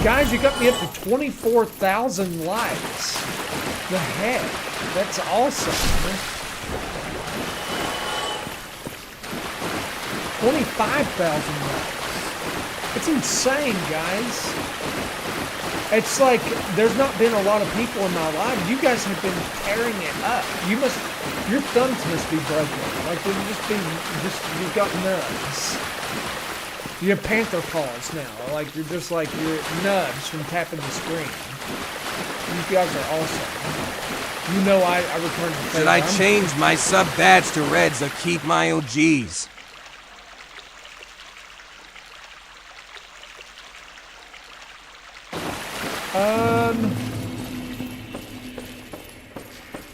Guys, you got me up to 24,000 likes. The heck? That's awesome. 25,000 likes. It's insane, guys. It's like there's not been a lot of people in my life. You guys have been tearing it up. Your thumbs must be broken. Like you've got nubs. You have panther paws now. Like you're nubs from tapping the screen. You guys are awesome. You know I returned the favor. Should I change my sub badge to reds or keep my OGs?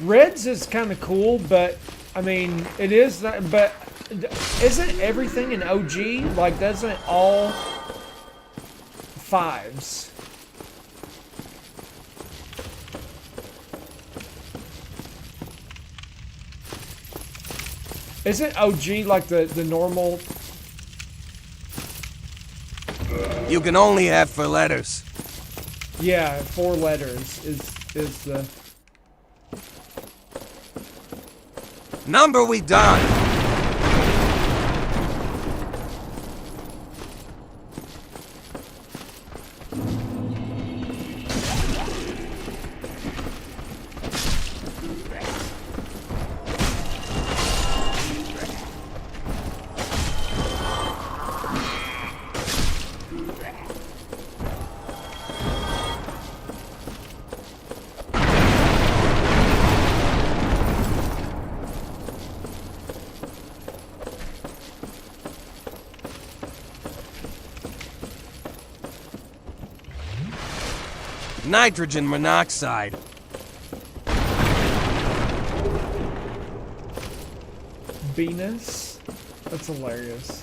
Reds is kind of cool, but I mean it is that. But isn't everything an OG? Like, doesn't it all 5s? Isn't OG like the normal? You can only have 4 letters. Yeah, 4 letters is the number we done. Nitrogen monoxide. Venus? That's hilarious.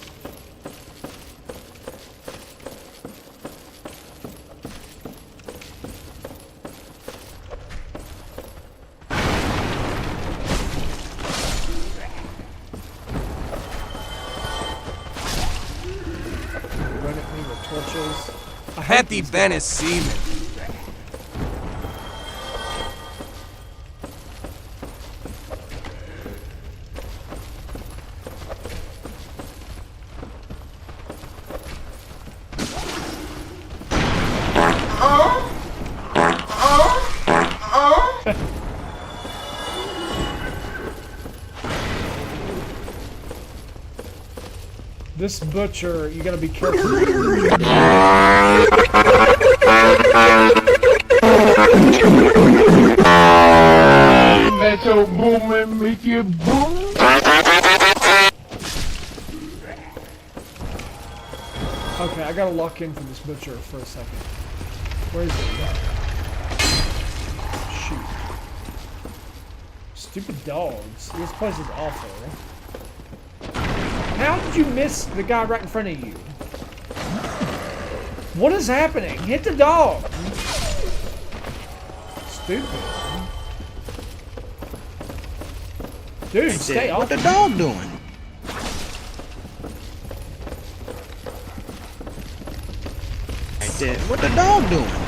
Run at me with torches. Happy Venice seaman. This butcher, you gotta be careful. Let your boom and make you boom. Okay, I gotta lock in for this butcher for a second. Where is it? Stupid dogs. This place is awful. How did you miss the guy right in front of you? What is happening? Hit the dog. Stupid. Dude, stay off. What the dog doing? I said, what the dog doing?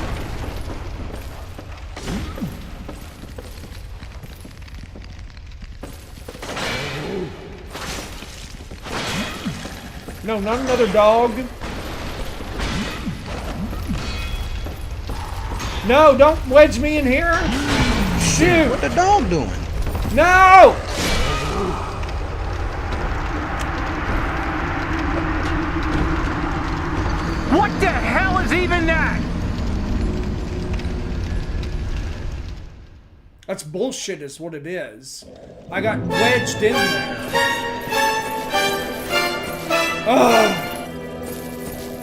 No, not another dog. No, don't wedge me in here. Shoot. What the dog doing? No! What the hell is even that? That's bullshit is what it is. I got wedged in there. Ugh.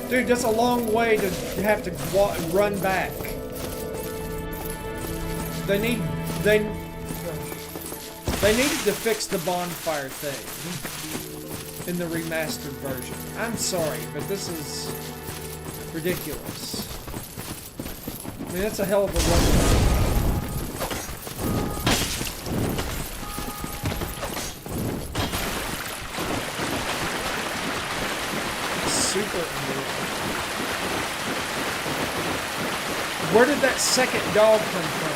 Dude, that's a long way to have to run back. They needed to fix the bonfire thing in the remastered version. I'm sorry, but this is ridiculous. I mean, that's a hell of a run. Super unreal. Where did that second dog come from?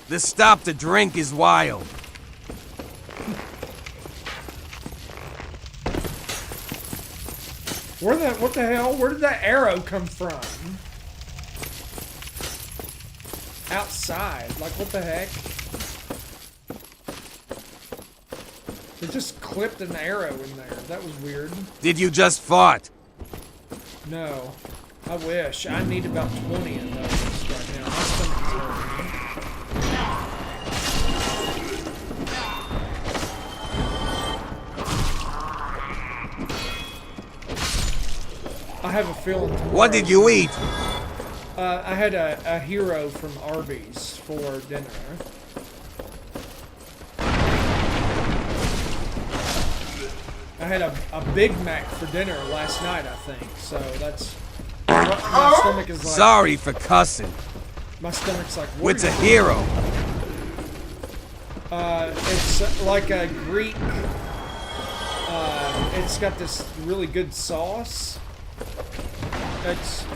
The stop to drink is wild. What the hell? Where did that arrow come from? Outside. Like, what the heck? It just clipped an arrow in there. That was weird. Did you just fart? No. I wish. I need about 20 of those right now. My stomach is hurting. I have a feeling. What did you eat? I had a hero from Arby's for dinner. I had a Big Mac for dinner last night, I think. So that's my stomach is like. Sorry for cussing. My stomach's like. What's a hero? It's like a Greek. It's got this really good sauce.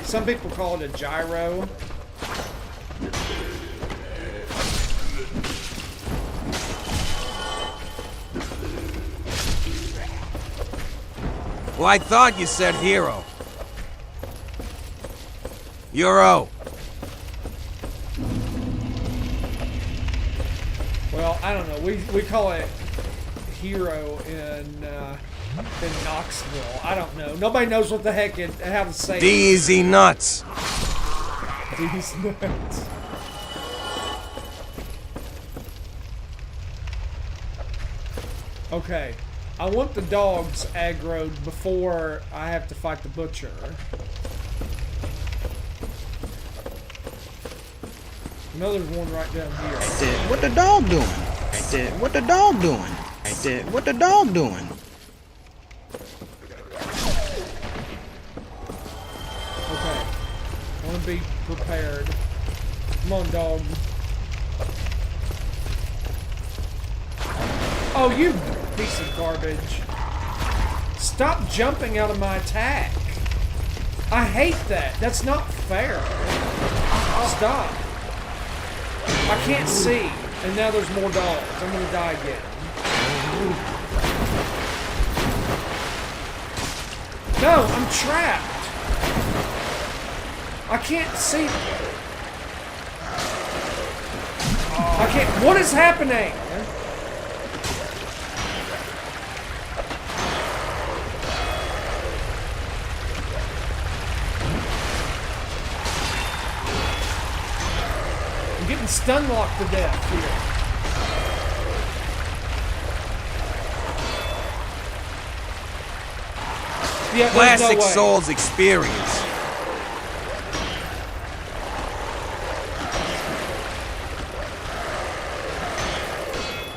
Some people call it a gyro. Well, I thought you said hero. Euro. Well, I don't know. We call it hero in Knoxville. I don't know. Nobody knows what the heck how to say it. Easy nuts. These nuts. Okay. I want the dogs aggroed before I have to fight the butcher. I know there's one right down here. I said, what the dog doing? I said, what the dog doing? I said, what the dog doing? Okay. I want to be prepared. Come on, dog. Oh, you piece of garbage. Stop jumping out of my attack. I hate that. That's not fair. Stop. I can't see. And now there's more dogs. I'm going to die again. No, I'm trapped. I can't see. I can't. What is happening? getting stun locked to death here. Yeah, Classic no way. Souls experience.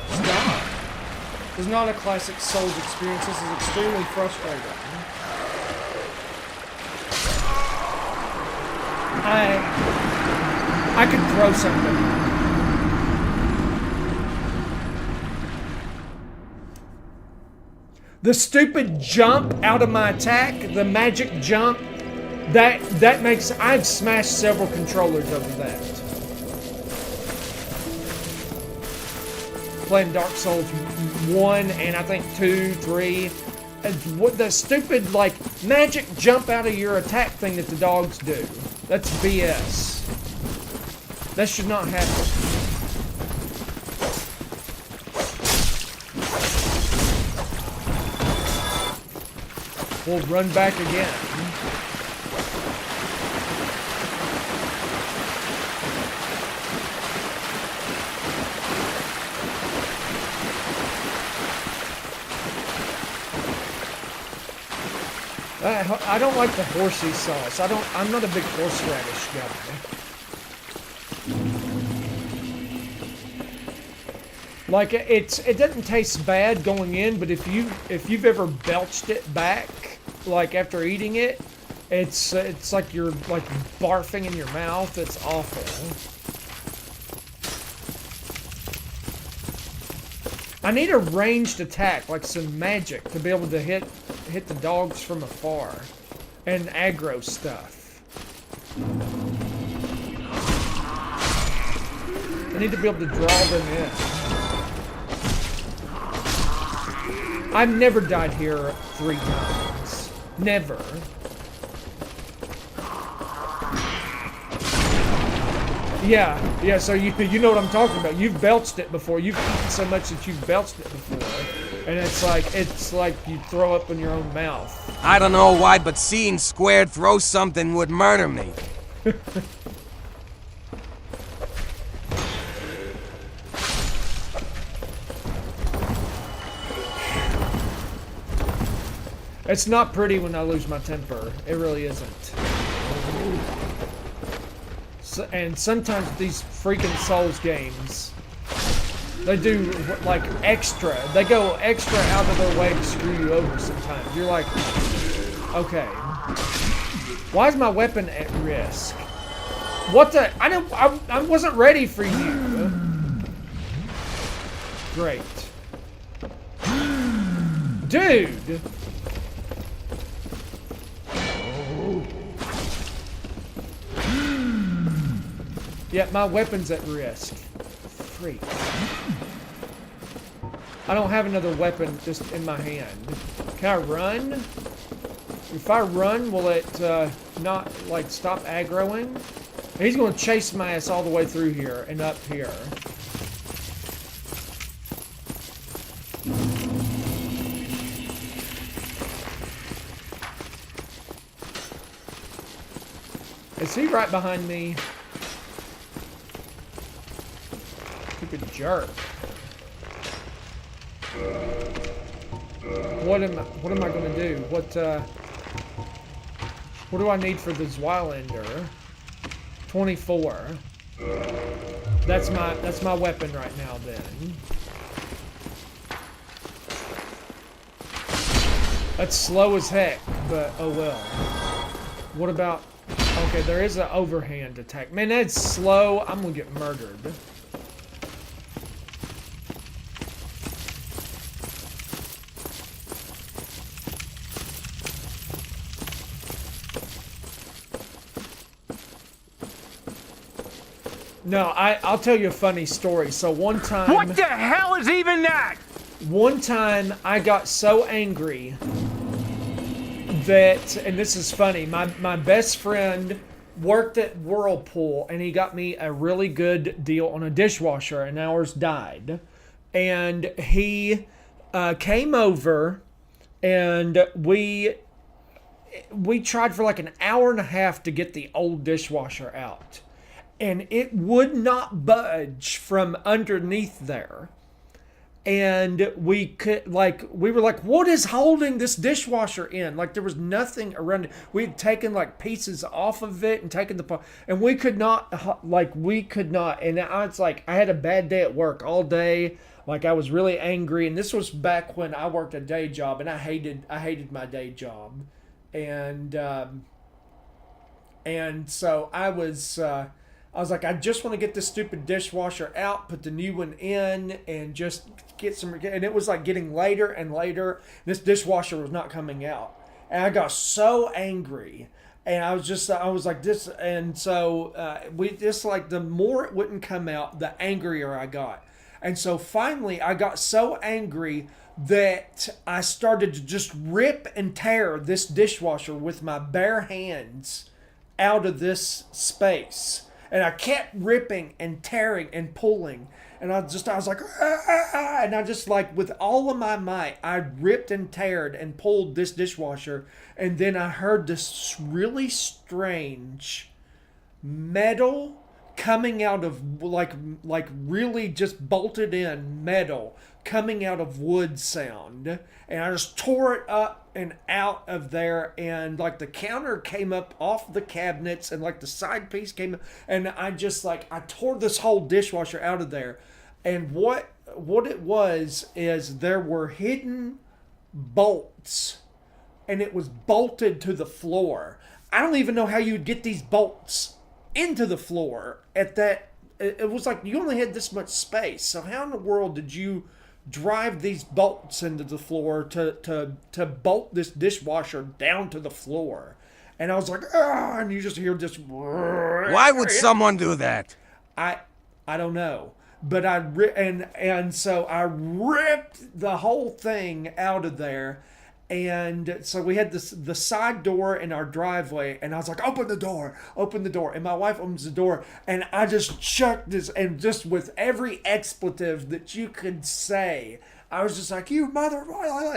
Stop. This is not a classic Souls experience. This is extremely frustrating. I could throw something. The stupid jump out of my attack, the magic jump, that makes... I've smashed several controllers over that. Playing Dark Souls 1 and I think 2, 3. What the stupid, like, magic jump out of your attack thing that the dogs do. That's BS. That should not happen. We'll run back again. I don't like the horsey sauce. I'm not a big horseradish guy. Like it doesn't taste bad going in, but if you've ever belched it back, like after eating it, it's like you're like barfing in your mouth. It's awful. I need a ranged attack, like some magic, to be able to hit the dogs from afar and aggro stuff. I need to be able to draw them in. I've never died here 3 times. Never. Yeah, so you know what I'm talking about. You've belched it before. You've eaten so much that you've belched it before. And it's like you throw up in your own mouth. I don't know why, but seeing Squared throw something would murder me. It's not pretty when I lose my temper. It really isn't. So, and sometimes these freaking Souls games, they do like extra. They go extra out of their way to screw you over sometimes. You're like, okay, why is my weapon at risk? What the? I wasn't ready for you. Great. Dude. Yeah, my weapon's at risk. Freak. I don't have another weapon just in my hand. Can I run? If I run, will it not, like, stop aggroing? He's going to chase my ass all the way through here and up here. Is he right behind me? Stupid jerk. What am I gonna do? What do I need for the Zweilander? 24. That's my weapon right now then. That's slow as heck, but oh well. What about... Okay, there is an overhand attack. Man, that's slow. I'm gonna get murdered. No, I'll tell you a funny story. So one time... What the hell is even that? One time I got so angry that, and this is funny, my best friend worked at Whirlpool and he got me a really good deal on a dishwasher and ours died. And he came over and we tried for like an hour and a half to get the old dishwasher out. and it would not budge from underneath there. And we were like, what is holding this dishwasher in? Like, there was nothing around it. We had taken like pieces off of it and taken and we could not. And I was like, I had a bad day at work all day. Like, I was really angry. And this was back when I worked a day job, and I hated my day job. And so I was like, I just want to get this stupid dishwasher out, put the new one in, and just get some. And it was like getting later and later. This dishwasher was not coming out, and I got so angry. And I was like this, and so the more it wouldn't come out, the angrier I got. And so finally, I got so angry that I started to just rip and tear this dishwasher with my bare hands out of this space. And I kept ripping and tearing and pulling. And I was like, ah, and I just like, with all of my might, I ripped and teared and pulled this dishwasher. And then I heard this really strange metal coming out of like really just bolted in metal coming out of wood sound. And I just tore it up and out of there, and like the counter came up off the cabinets, and like the side piece came up, and I just like, I tore this whole dishwasher out of there. And what it was is there were hidden bolts, and it was bolted to the floor. I don't even know how you would get these bolts into the floor at that. It was like you only had this much space. So how in the world did you drive these bolts into the floor to bolt this dishwasher down to the floor? And I was like, ah, and you just hear this. Why would someone do that? I don't know. But so I ripped the whole thing out of there. And so we had the side door in our driveway, and I was like, open the door. And my wife opens the door, and I just chucked this, and just with every expletive that you could say, I was just like, you mother,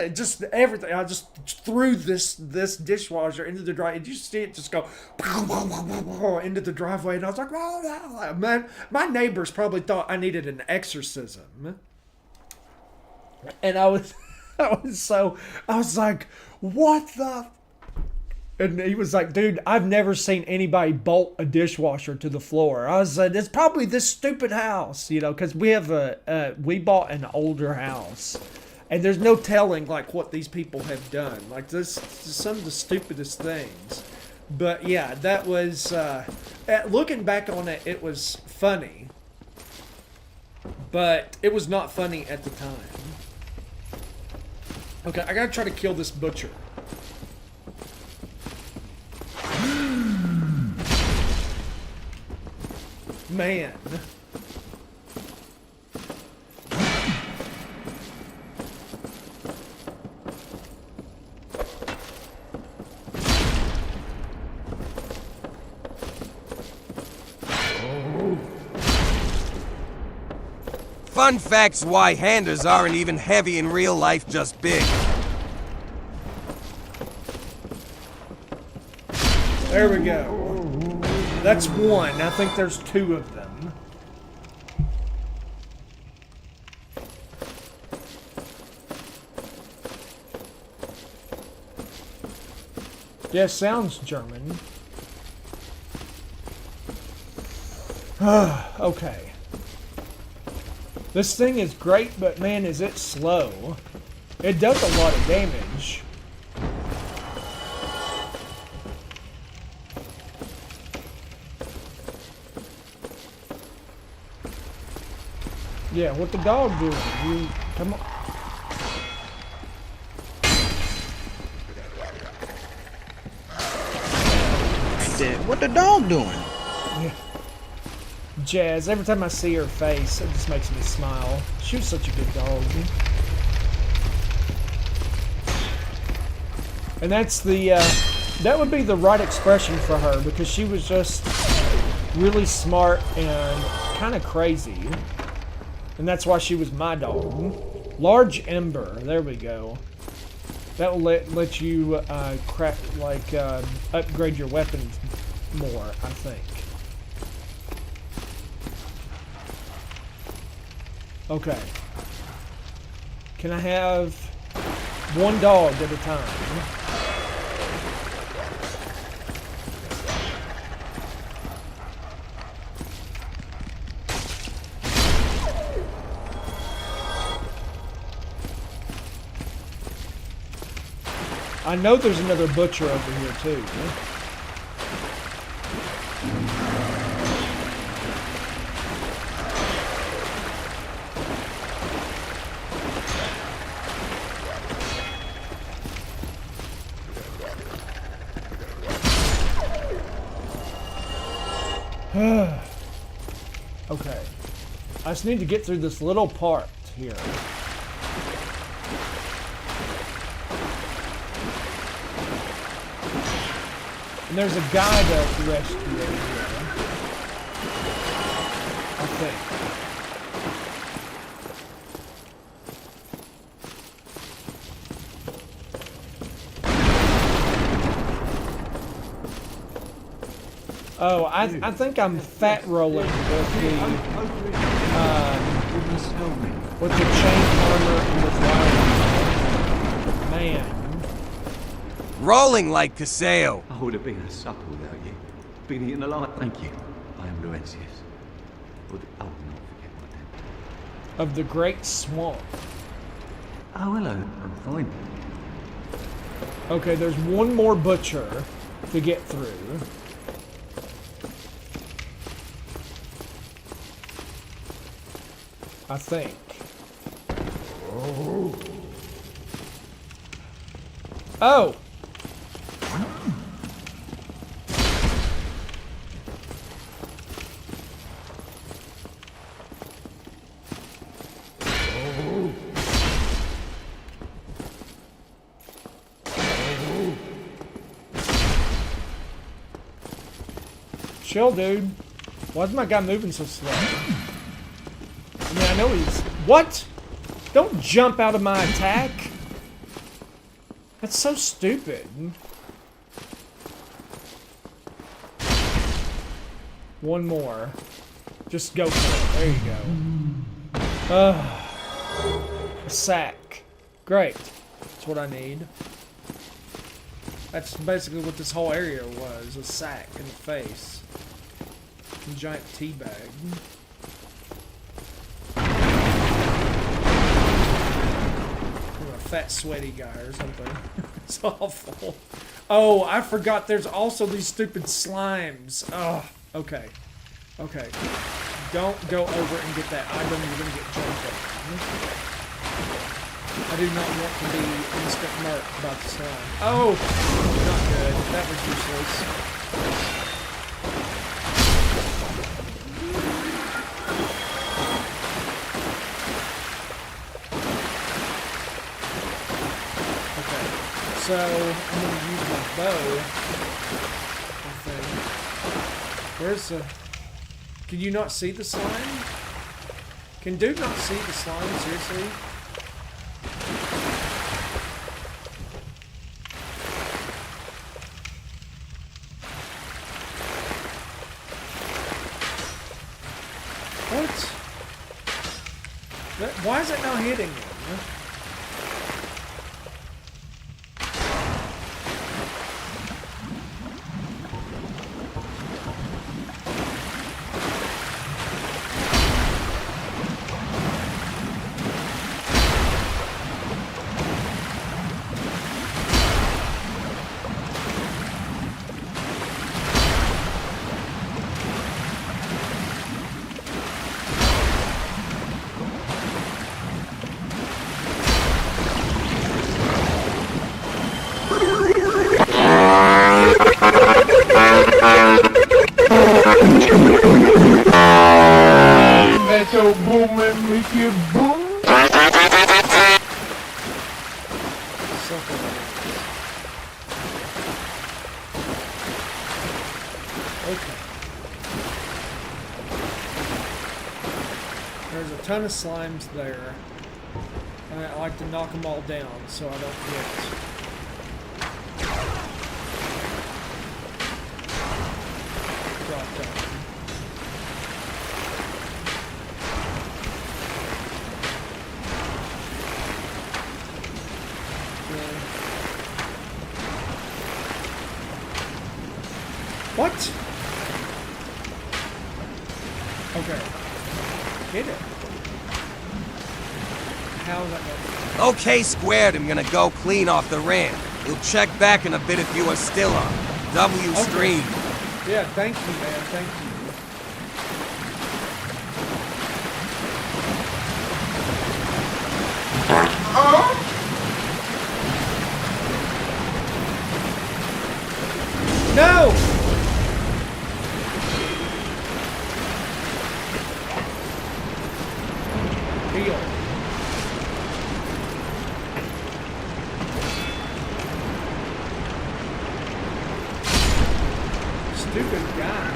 just everything. I just threw this dishwasher into the driveway, and you see it just go into the driveway, and I was like, man, my neighbors probably thought I needed an exorcism. And I was like, what the? And he was like, dude, I've never seen anybody bolt a dishwasher to the floor. I was like, it's probably this stupid house, because we bought an older house, and there's no telling like what these people have done. Like, this is some of the stupidest things. But yeah, that was, looking back on it, it was funny, but it was not funny at the time. Okay, I gotta try to kill this butcher. Man. Fun facts why handers aren't even heavy in real life, just big. There we go. That's one. I think there's two of them. Yeah, sounds German. Okay. This thing is great, but man, is it slow. It does a lot of damage. Yeah, what the dog doing? You come on. What the dog doing? Yeah. Jazz, every time I see her face, it just makes me smile. She was such a good dog. And that's the, that would be the right expression for her, because she was just really smart and kind of crazy. And that's why she was my dog. Large Ember, there we go. That will let you upgrade your weapons more, I think. Okay. Can I have one dog at a time? I know there's another butcher over here too. Okay. I just need to get through this little part here. And there's a guy to rescue over here. I think. Oh, I think I'm fat rolling with the chain armor and with wild. Man. Rolling like Caseo. I would have been a supper without you. Been eaten alive. Thank you. I am Laurentius. Oh, not forget my name. Of the Great Swamp. Oh, hello. I'm fine. Okay, there's one more butcher to get through. I think. Oh! Chill, dude. Why's my guy moving so slow? I mean, I know he's... What? Don't jump out of my attack. That's so stupid. One more. Just go for it. There you go. A sack. Great. That's what I need. That's basically what this whole area was. A sack in the face. A giant tea bag. A fat sweaty guy or something. It's awful. Oh, I forgot there's also these stupid slimes. Oh, okay. Okay. Don't go over and get that item. You're going to get jumped at. I do not want to be instant murked by the slime. Oh! Not good. That was useless. Okay. So, I'm going to use my bow. I think. Where's the... Can you not see the slime? Can dude not see the slime? Seriously? What? Why is it not hitting me? Let your boom and make you boom. Okay. There's a ton of slimes there. And I like to knock them all down so I don't get dropped down. What? Okay. Hit it. How is that going? Okay, squared. I'm gonna go clean off the ramp. We'll check back in a bit if you are still on. W stream. Yeah, thank you, man. Thank you. No! Heal. Stupid guy.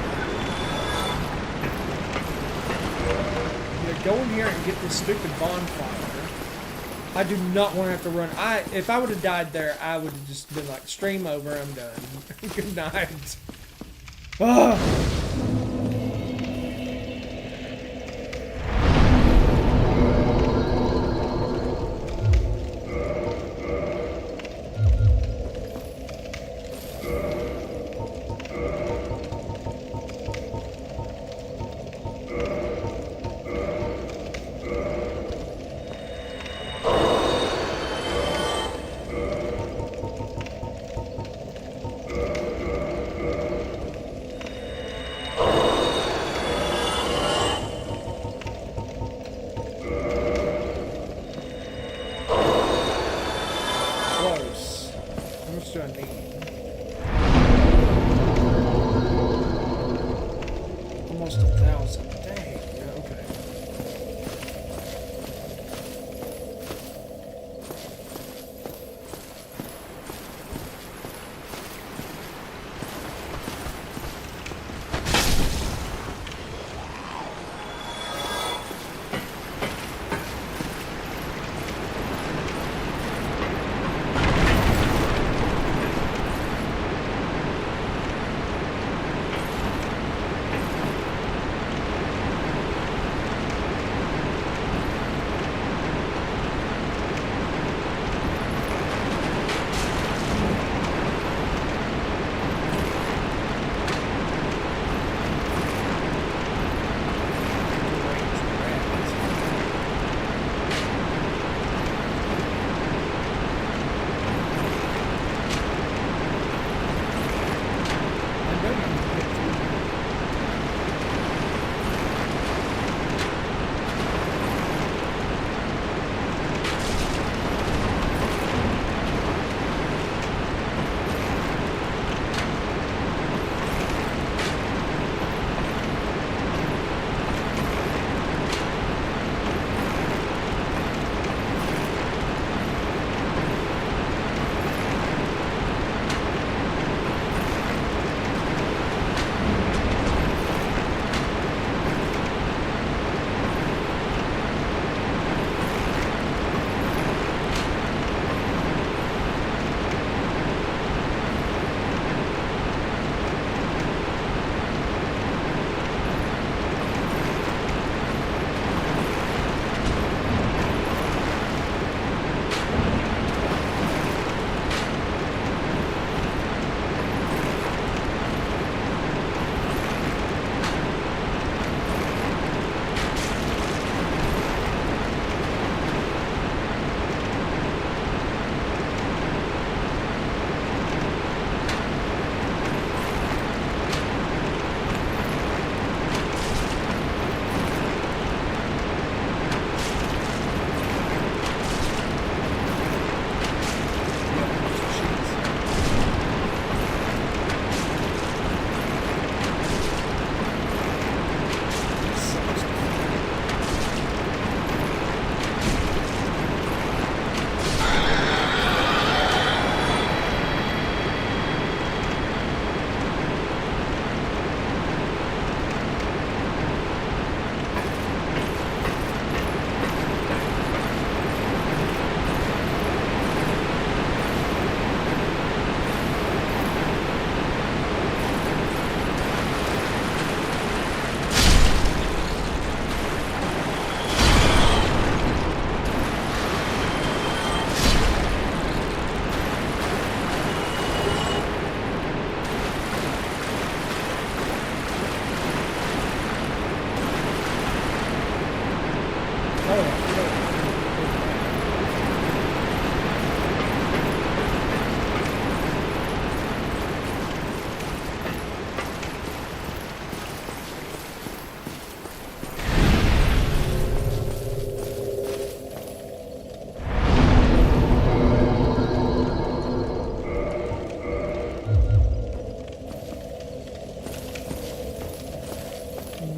Yeah, go in here and get this stupid bonfire. I do not want to have to run. If I would have died there, I would have just been like, stream over, I'm done. Good night. Ugh.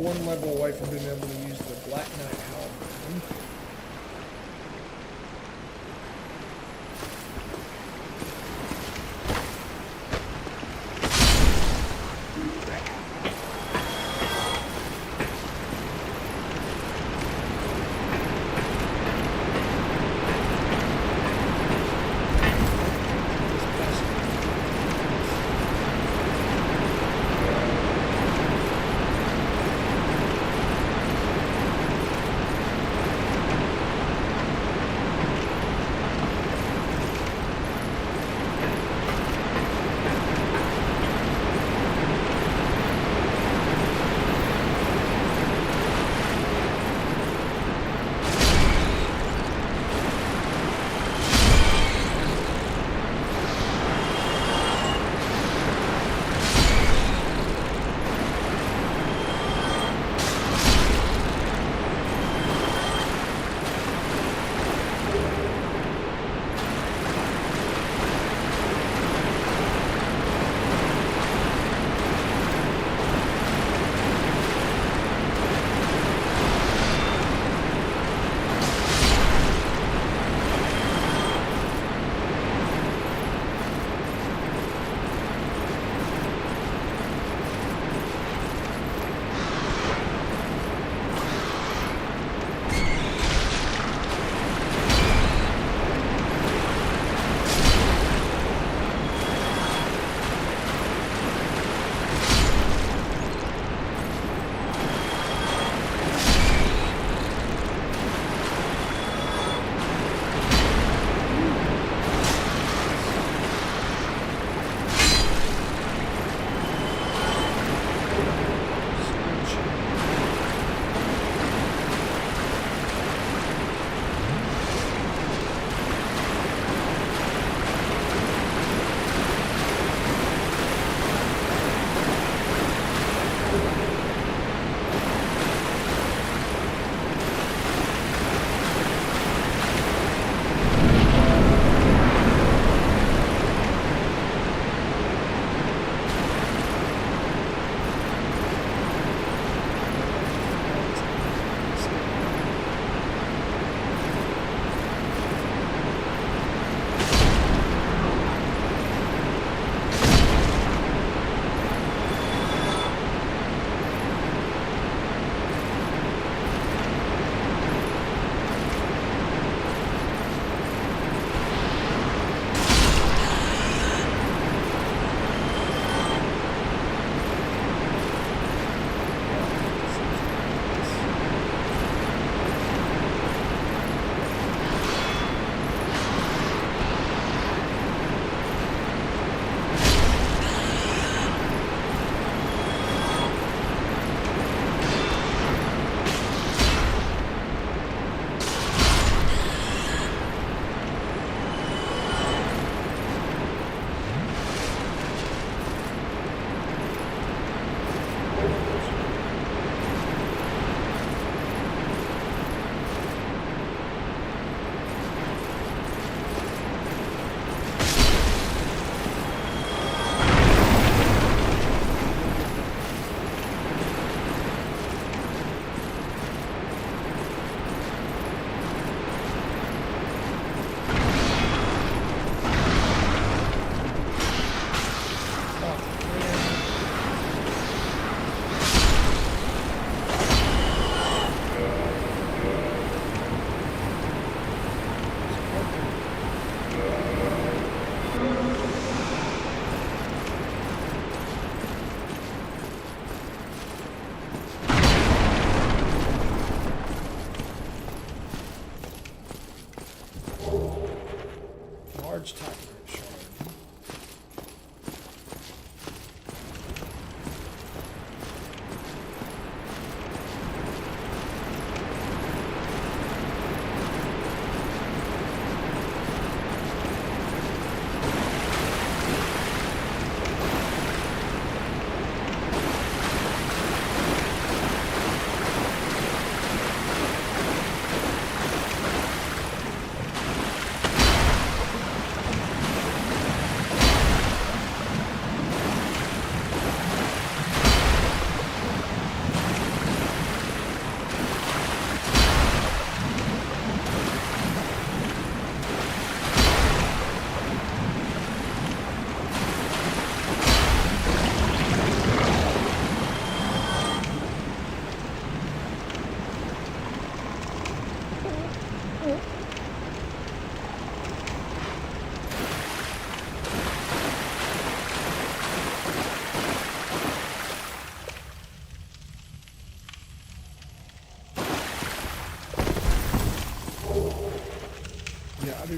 one level away from being able to use the Black Knight helm.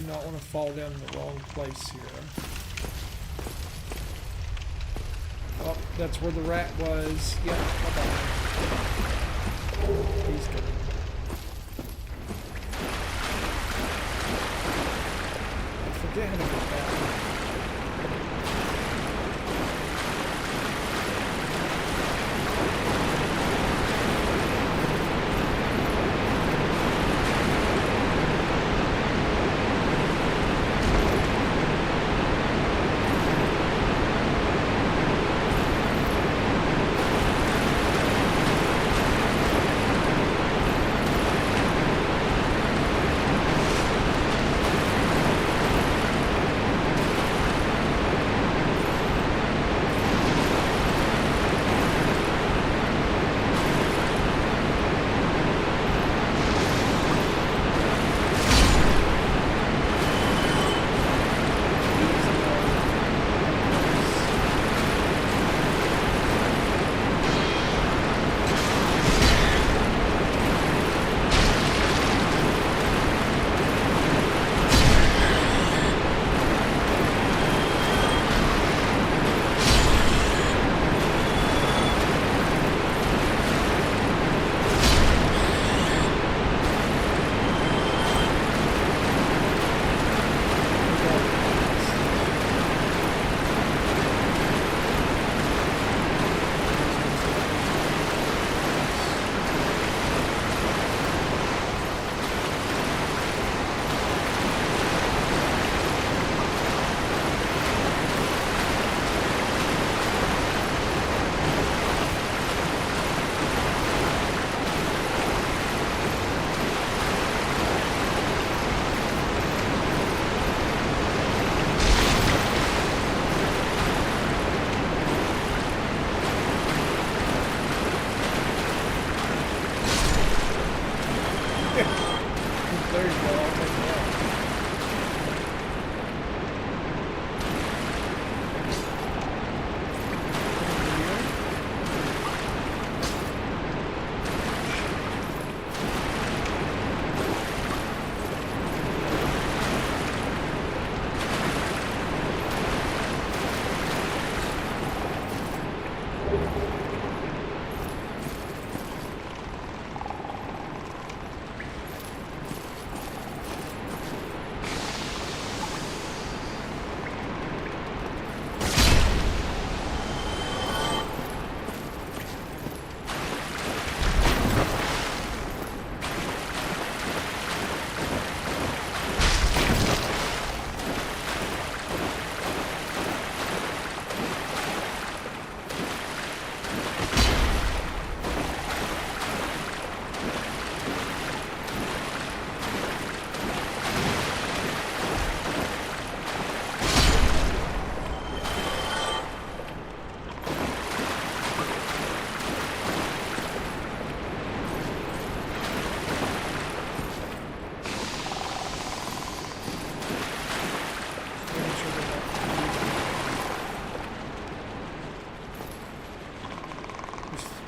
do not want to fall down the wrong place here. Oh, that's where the rat was. Yep, bye-bye. He's good. I forget how to get that. There you go, I'll take that.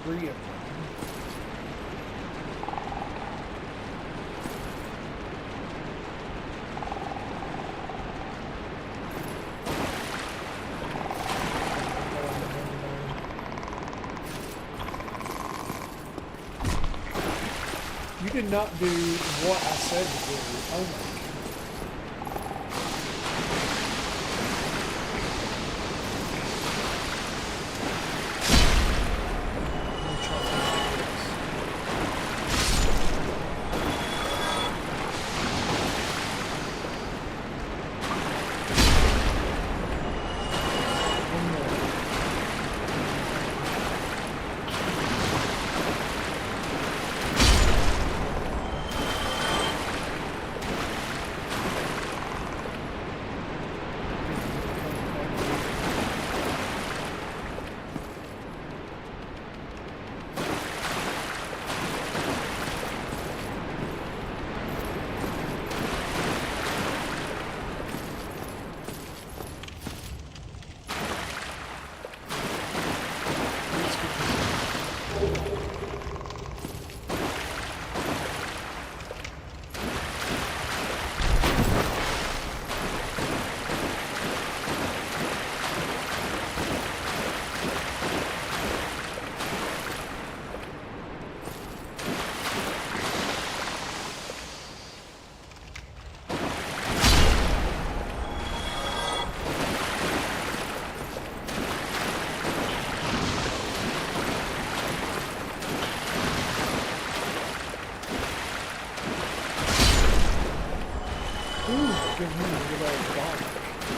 Three of them. You did not do what I said to do. Oh my God. Good old Doc.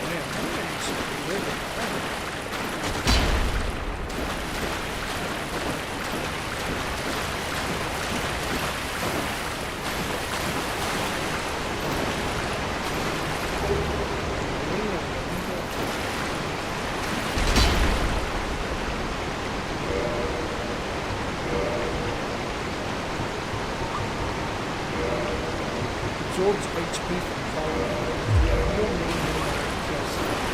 Man, that is really hard. Absorbs HP from falling. Yeah, you'll need to kill something.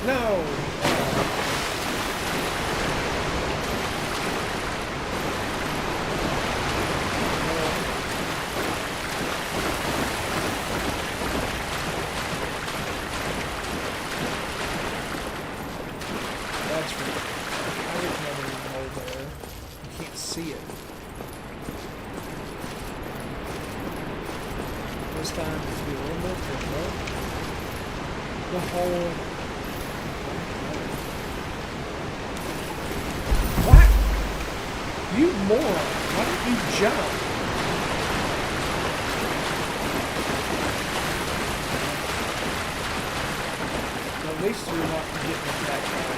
No! That's right. I was never even over there. You can't see it. This time it's be a little more careful. The whole you moron! Why don't you jump? At least you're not getting attacked by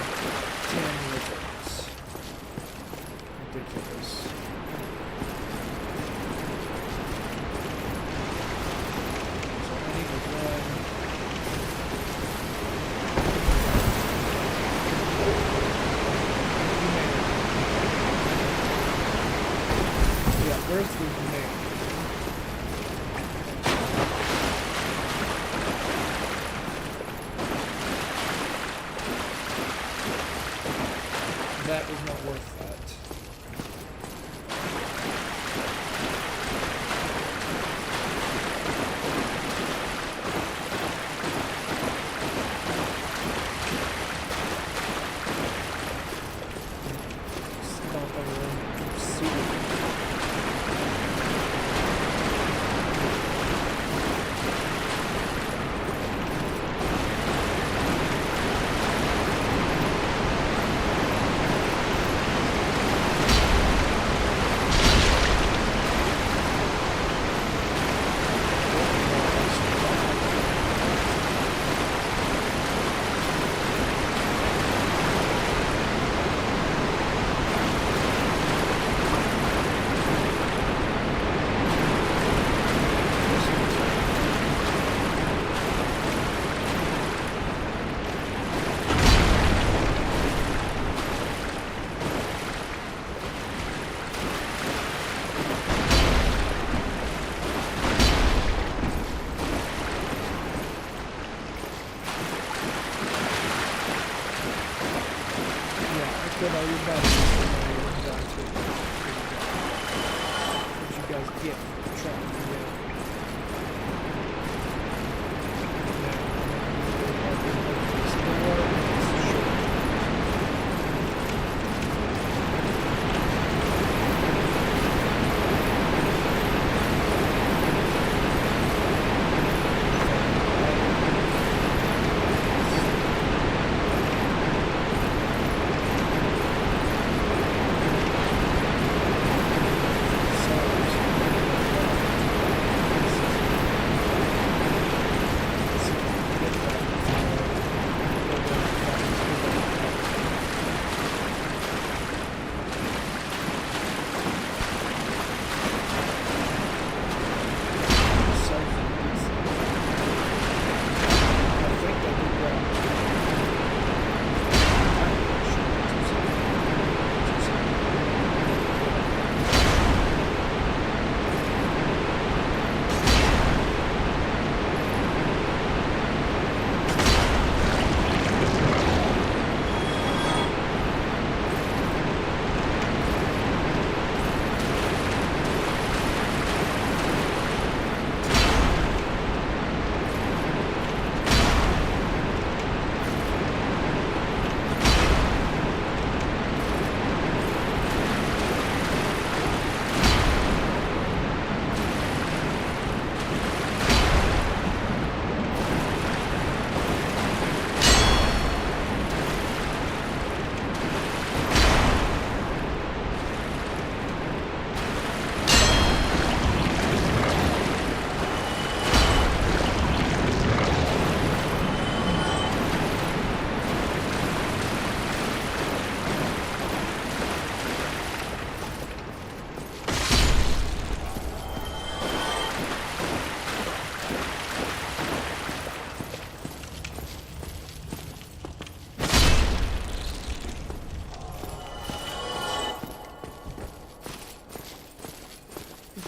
10 lizards. Ridiculous. So I need to run. Where's the man? That was not worth that. Stomp everyone. See. Good, all your buddies. What you guys get for trying to do.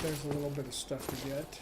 There's a little bit of stuff to get.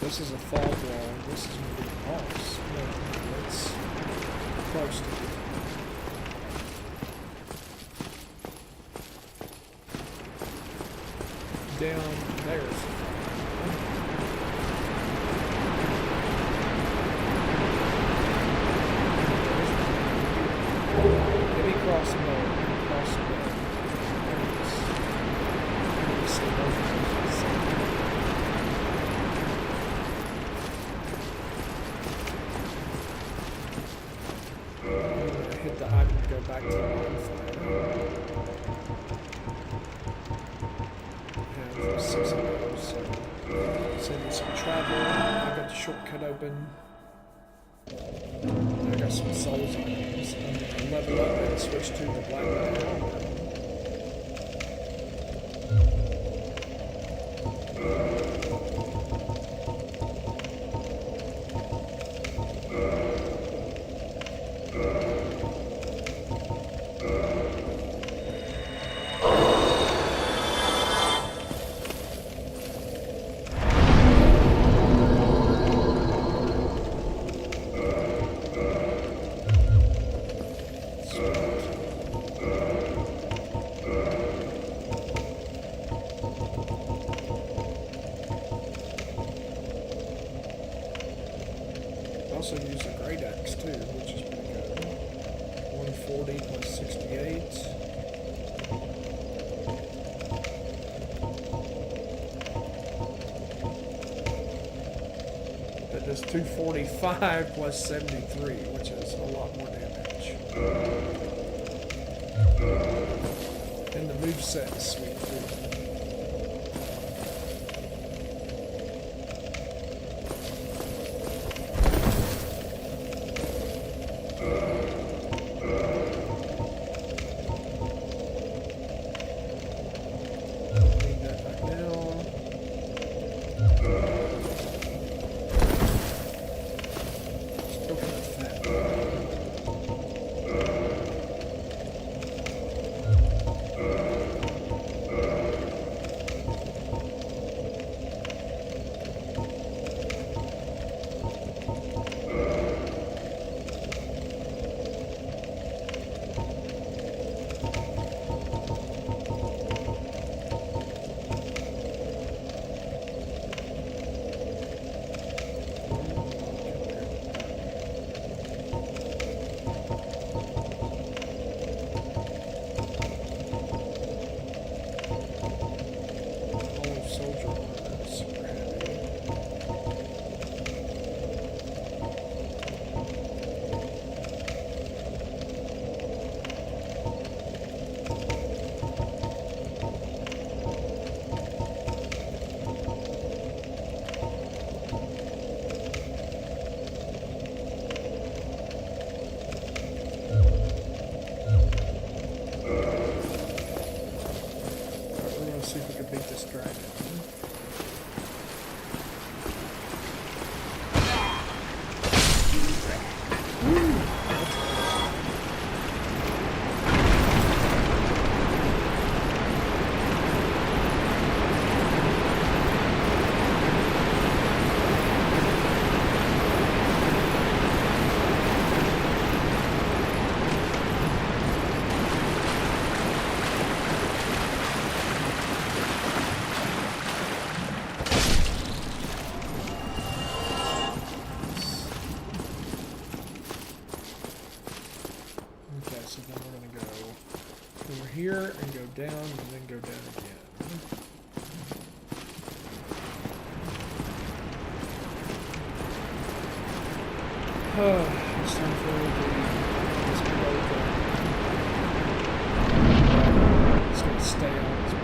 This is a fall wall. This is going to be a boss. No, it's close to it. Down there's a fall. Maybe cross the bow. Cross the bow. Let me see both of those at the same time. Hit the item to go back to the bonfire. Yeah, 6 of those, so save me some travel. I got the shortcut open. I got some souls items. I'm gonna level up and switch to the black armor. Also use a great axe too, which is pretty good. 140 plus 68. That does 245 plus 73, which is a lot more damage. And the moveset is sweet too. See if we can beat this dragon. down and then go down again. It's time for this boat. It's going to stay on its way.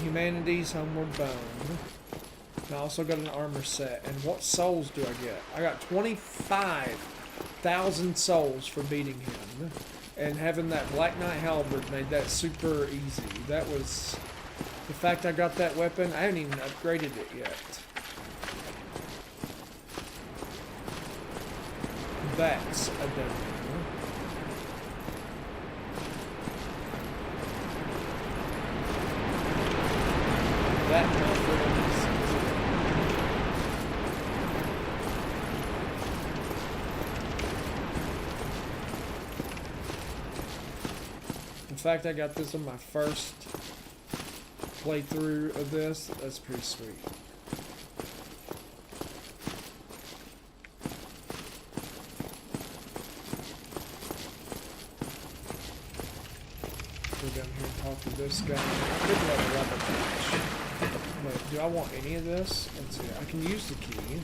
Humanity's Homeward Bound. And I also got an armor set. And what souls do I get? I got 25,000 souls for beating him. And having that Black Knight halberd made that super easy. That was... The fact I got that weapon, I haven't even upgraded it yet. That's a demo. That in fact, I got this on my first playthrough of this. That's pretty sweet. go down here and talk to this guy. I could let a level match. But do I want any of this? Let's see. I can use the key.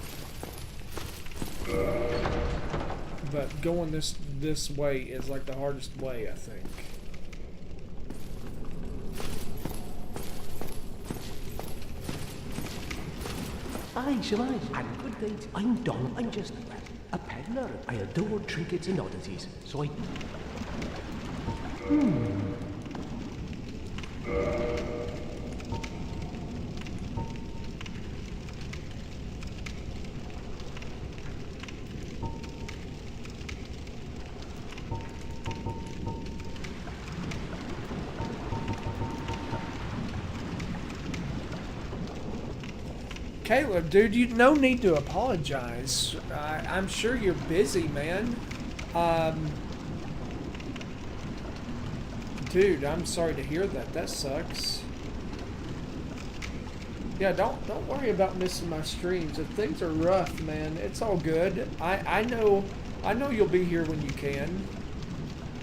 But going this way is like the hardest way, I think. Aye, shall I? And good day. I'm Don. I'm just a peddler. I adore trinkets and oddities, so I... Caleb, dude, you no need to apologize. I'm sure you're busy, man. Dude, I'm sorry to hear that. That sucks. Yeah, don't worry about missing my streams. If things are rough, man, it's all good. I know you'll be here when you can.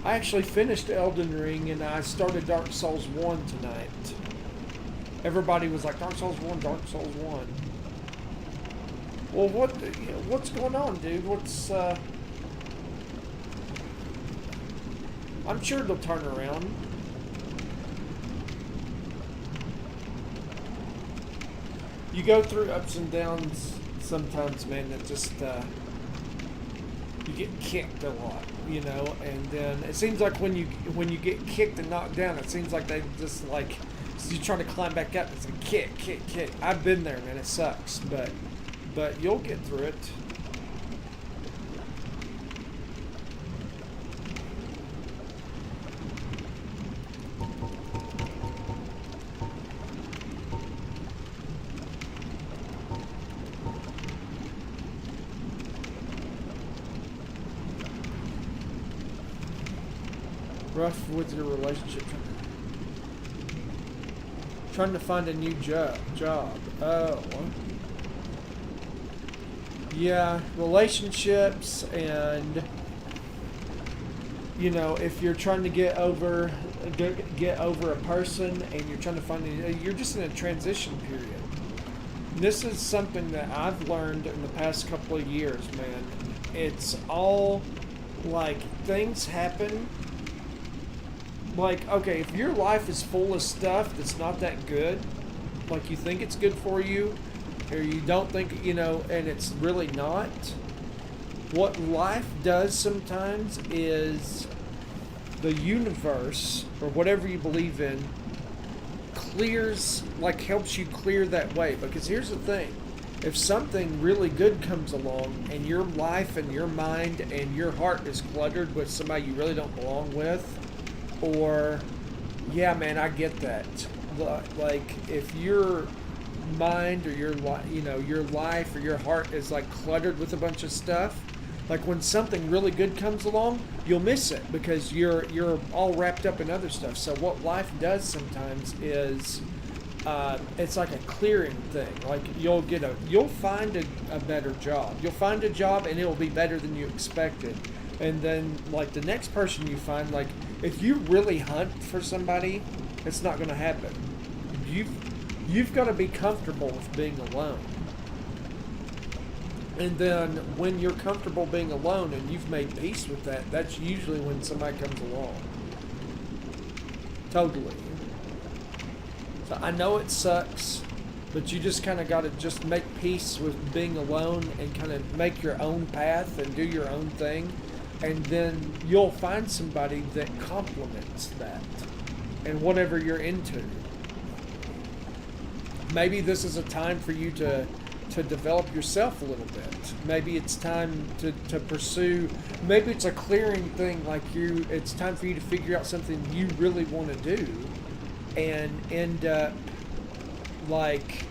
I actually finished Elden Ring and I started Dark Souls 1 tonight. Everybody was like, Dark Souls 1, Dark Souls 1. Well, what's going on, dude? I'm sure it'll turn around. You go through ups and downs sometimes, man, that just, you get kicked a lot, you know, and then it seems like when you get kicked and knocked down, it seems like they just like, so you're trying to climb back up, it's like kick. I've been there, man, it sucks, but you'll get through it. Rough with your relationship. Trying to find a new job. Oh. Yeah, relationships, and you know, if you're trying to get over a person and you're trying to find you're just in a transition period. This is something that I've learned in the past couple of years, man. It's all like things happen. Like, okay, if your life is full of stuff that's not that good, like you think it's good for you, or you don't think, you know, and it's really not, what life does sometimes is the universe, or whatever you believe in, clears, like helps you clear that way. Because here's the thing, if something really good comes along and your life and your mind and your heart is cluttered with somebody you really don't belong with, or, yeah, man, I get that. Like, if your mind or your life or your heart is like cluttered with a bunch of stuff, like when something really good comes along, you'll miss it because you're all wrapped up in other stuff. So what life does sometimes is it's like a clearing thing. Like you'll find a better job. You'll find a job and it'll be better than you expected. And then like the next person you find, like if you really hunt for somebody, it's not going to happen. You've got to be comfortable with being alone. And then when you're comfortable being alone and you've made peace with that, that's usually when somebody comes along. Totally. So I know it sucks, but you just kind of got to just make peace with being alone and kind of make your own path and do your own thing. And then you'll find somebody that complements that and whatever you're into. Maybe this is a time for you to develop yourself a little bit. Maybe it's time to pursue, maybe it's a clearing thing, like it's time for you to figure out something you really want to do and end up like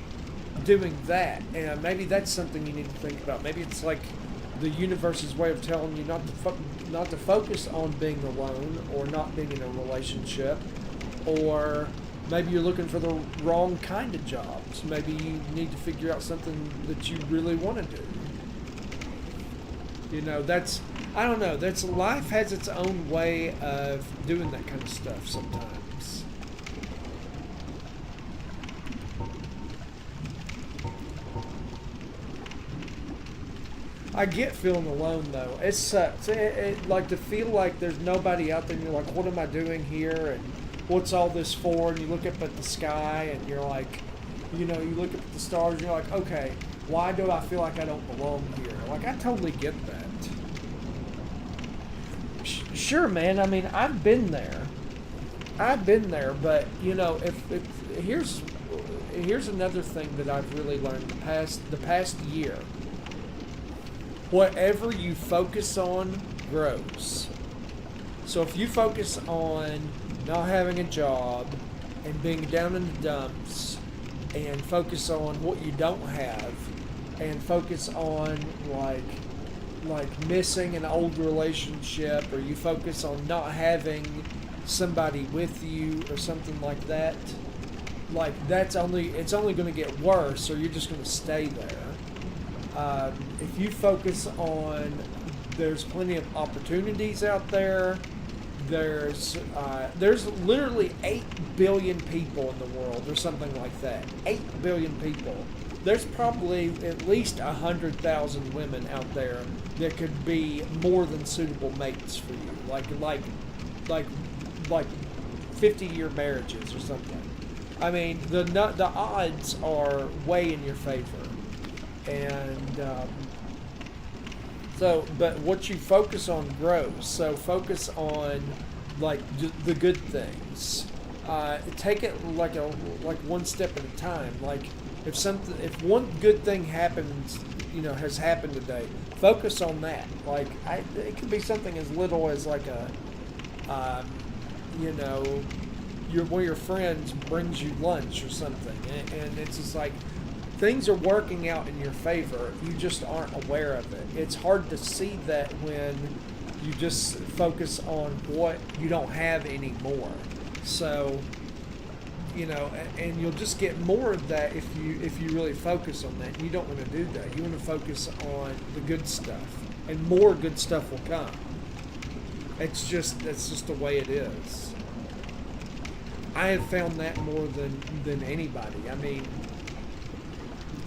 doing that. And maybe that's something you need to think about. Maybe it's like the universe's way of telling you not to focus on being alone or not being in a relationship, or maybe you're looking for the wrong kind of jobs. Maybe you need to figure out something that you really want to do. You know, I don't know, life has its own way of doing that kind of stuff sometimes. I get feeling alone though. It sucks. Like to feel like there's nobody out there and you're like, what am I doing here? And what's all this for? And you look up at the sky and you're like, you know, you look up at the stars and you're like, okay, why do I feel like I don't belong here? Like, I totally get that. Sure, man. I mean, I've been there. But, you know, here's another thing that I've really learned the past year. Whatever you focus on grows. So if you focus on not having a job and being down in the dumps and focus on what you don't have and focus on like missing an old relationship, or you focus on not having somebody with you or something like that, like it's only going to get worse, or you're just going to stay there. If you focus on there's plenty of opportunities out there. There's literally 8 billion people in the world, or something like that. 8 billion people. There's probably at least 100,000 women out there that could be more than suitable mates for you, like 50-year marriages or something. I mean, the odds are way in your favor, and but what you focus on grows. So focus on like the good things. Take it like one step at a time. Like if one good thing happens, has happened today, focus on that. Like it could be something as little as like one of your friends brings you lunch or something, and it's just like things are working out in your favor. You just aren't aware of it. It's hard to see that when you just focus on what you don't have anymore. So, and you'll just get more of that if you really focus on that. You don't want to do that. You want to focus on the good stuff, and more good stuff will come. That's just the way it is. I have found that more than anybody. I mean,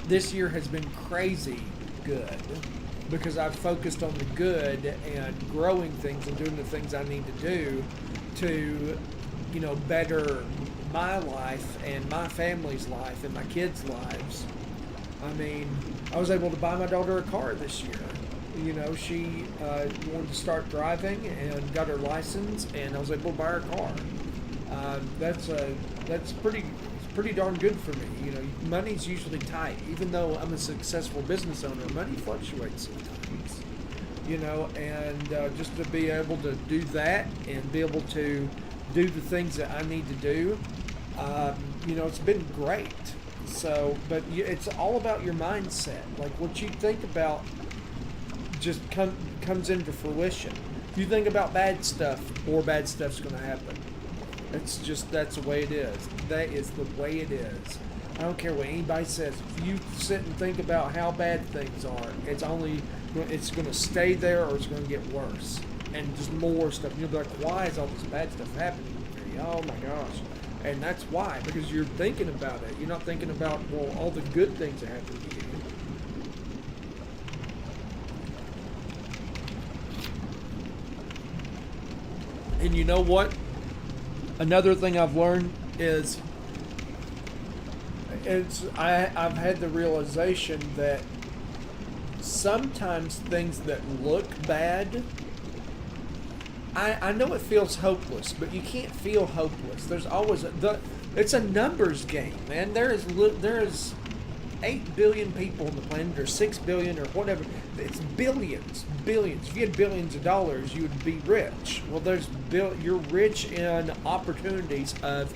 this year has been crazy good because I've focused on the good and growing things and doing the things I need to do to, better my life and my family's life and my kids' lives. I mean, I was able to buy my daughter a car this year. She wanted to start driving and got her license, and I was able to buy her a car. That's pretty darn good for me. Money's usually tight. Even though I'm a successful business owner, money fluctuates sometimes. And just to be able to do that and be able to do the things that I need to do, it's been great. So, but it's all about your mindset. Like what you think about just comes into fruition. If you think about bad stuff, more bad stuff's going to happen. That's the way it is. That is the way it is. I don't care what anybody says. If you sit and think about how bad things are, it's going to stay there, or it's going to get worse. And just more stuff. You'll be like, why is all this bad stuff happening to me? Oh my gosh. And that's why, because you're thinking about it. You're not thinking about, all the good things that happen to you. And you know what? Another thing I've learned is I've had the realization that sometimes things that look bad, I know it feels hopeless, but you can't feel hopeless. There's always it's a numbers game, man. There is 8 billion people on the planet, or 6 billion, or whatever. It's billions. If you had billions of dollars, you would be rich. Well, you're rich in opportunities of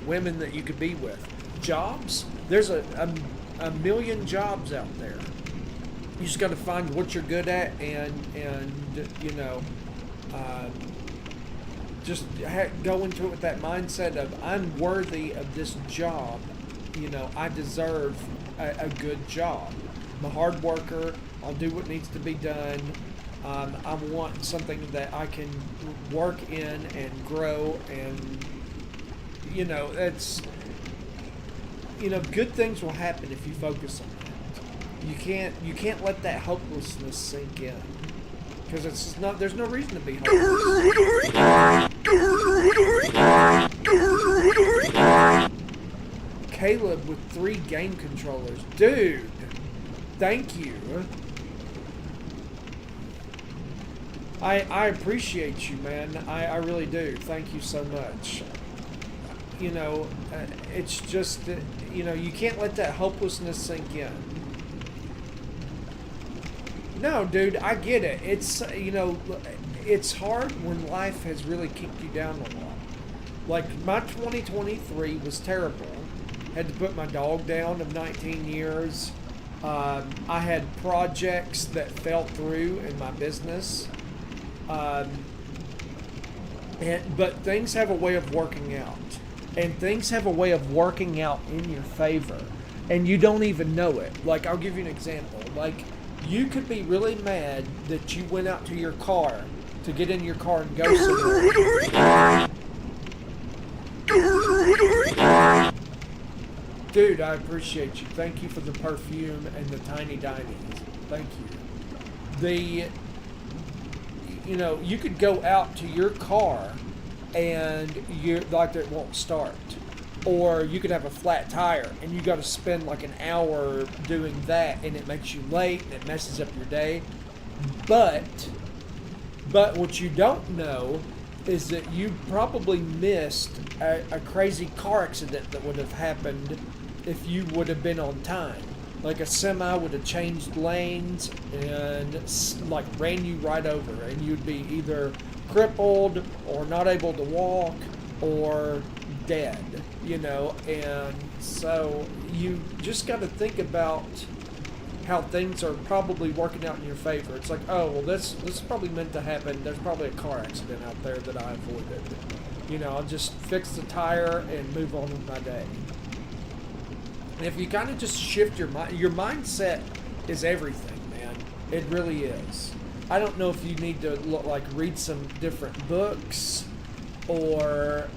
women that you could be with. Jobs, there's a million jobs out there. You just got to find what you're good at and just go into it with that mindset of, I'm worthy of this job. I deserve a good job. I'm a hard worker. I'll do what needs to be done. I want something that I can work in and grow, and it's good things will happen if you focus on that. You can't let that hopelessness sink in, because it's just not. There's no reason to be hopeless. Caleb with 3 game controllers, dude. Thank you. I appreciate you, man. I really do. Thank you so much. You know, it's just, you know, you can't let that hopelessness sink in. No, dude, I get it. It's, you know, it's hard when life has really kicked you down a lot. Like, my 2023 was terrible. Had to put my dog down of 19 years. I had projects that fell through in my business. But things have a way of working out. And things have a way of working out in your favor. And you don't even know it. Like, I'll give you an example. Like, you could be really mad that you went out to your car to get in your car and go somewhere. Dude, I appreciate you. Thank you for the perfume and the tiny dining. Thank you. You know, you could go out to your car and it won't start. Or you could have a flat tire and you got to spend like an hour doing that, and it makes you late and it messes up your day. But what you don't know is that you probably missed a crazy car accident that would have happened if you would have been on time. Like a semi would have changed lanes and like ran you right over, and you'd be either crippled or not able to walk or dead, you know. And so you just got to think about how things are probably working out in your favor. It's like, oh, well, this is probably meant to happen. There's probably a car accident out there that I avoided. You know, I'll just fix the tire and move on with my day. And if you kind of just shift your mindset is everything, man. It really is. I don't know if you need to read some different books or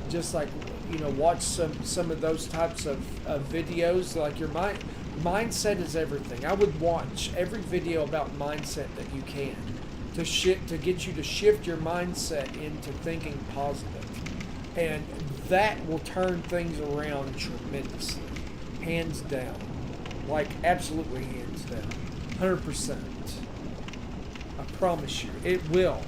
just like, you know, watch some of those types of videos. Like your mindset is everything. I would watch every video about mindset that you can to get you to shift your mindset into thinking positive, and that will turn things around tremendously. Hands down. Like, absolutely hands down. 100%. I promise you. It will.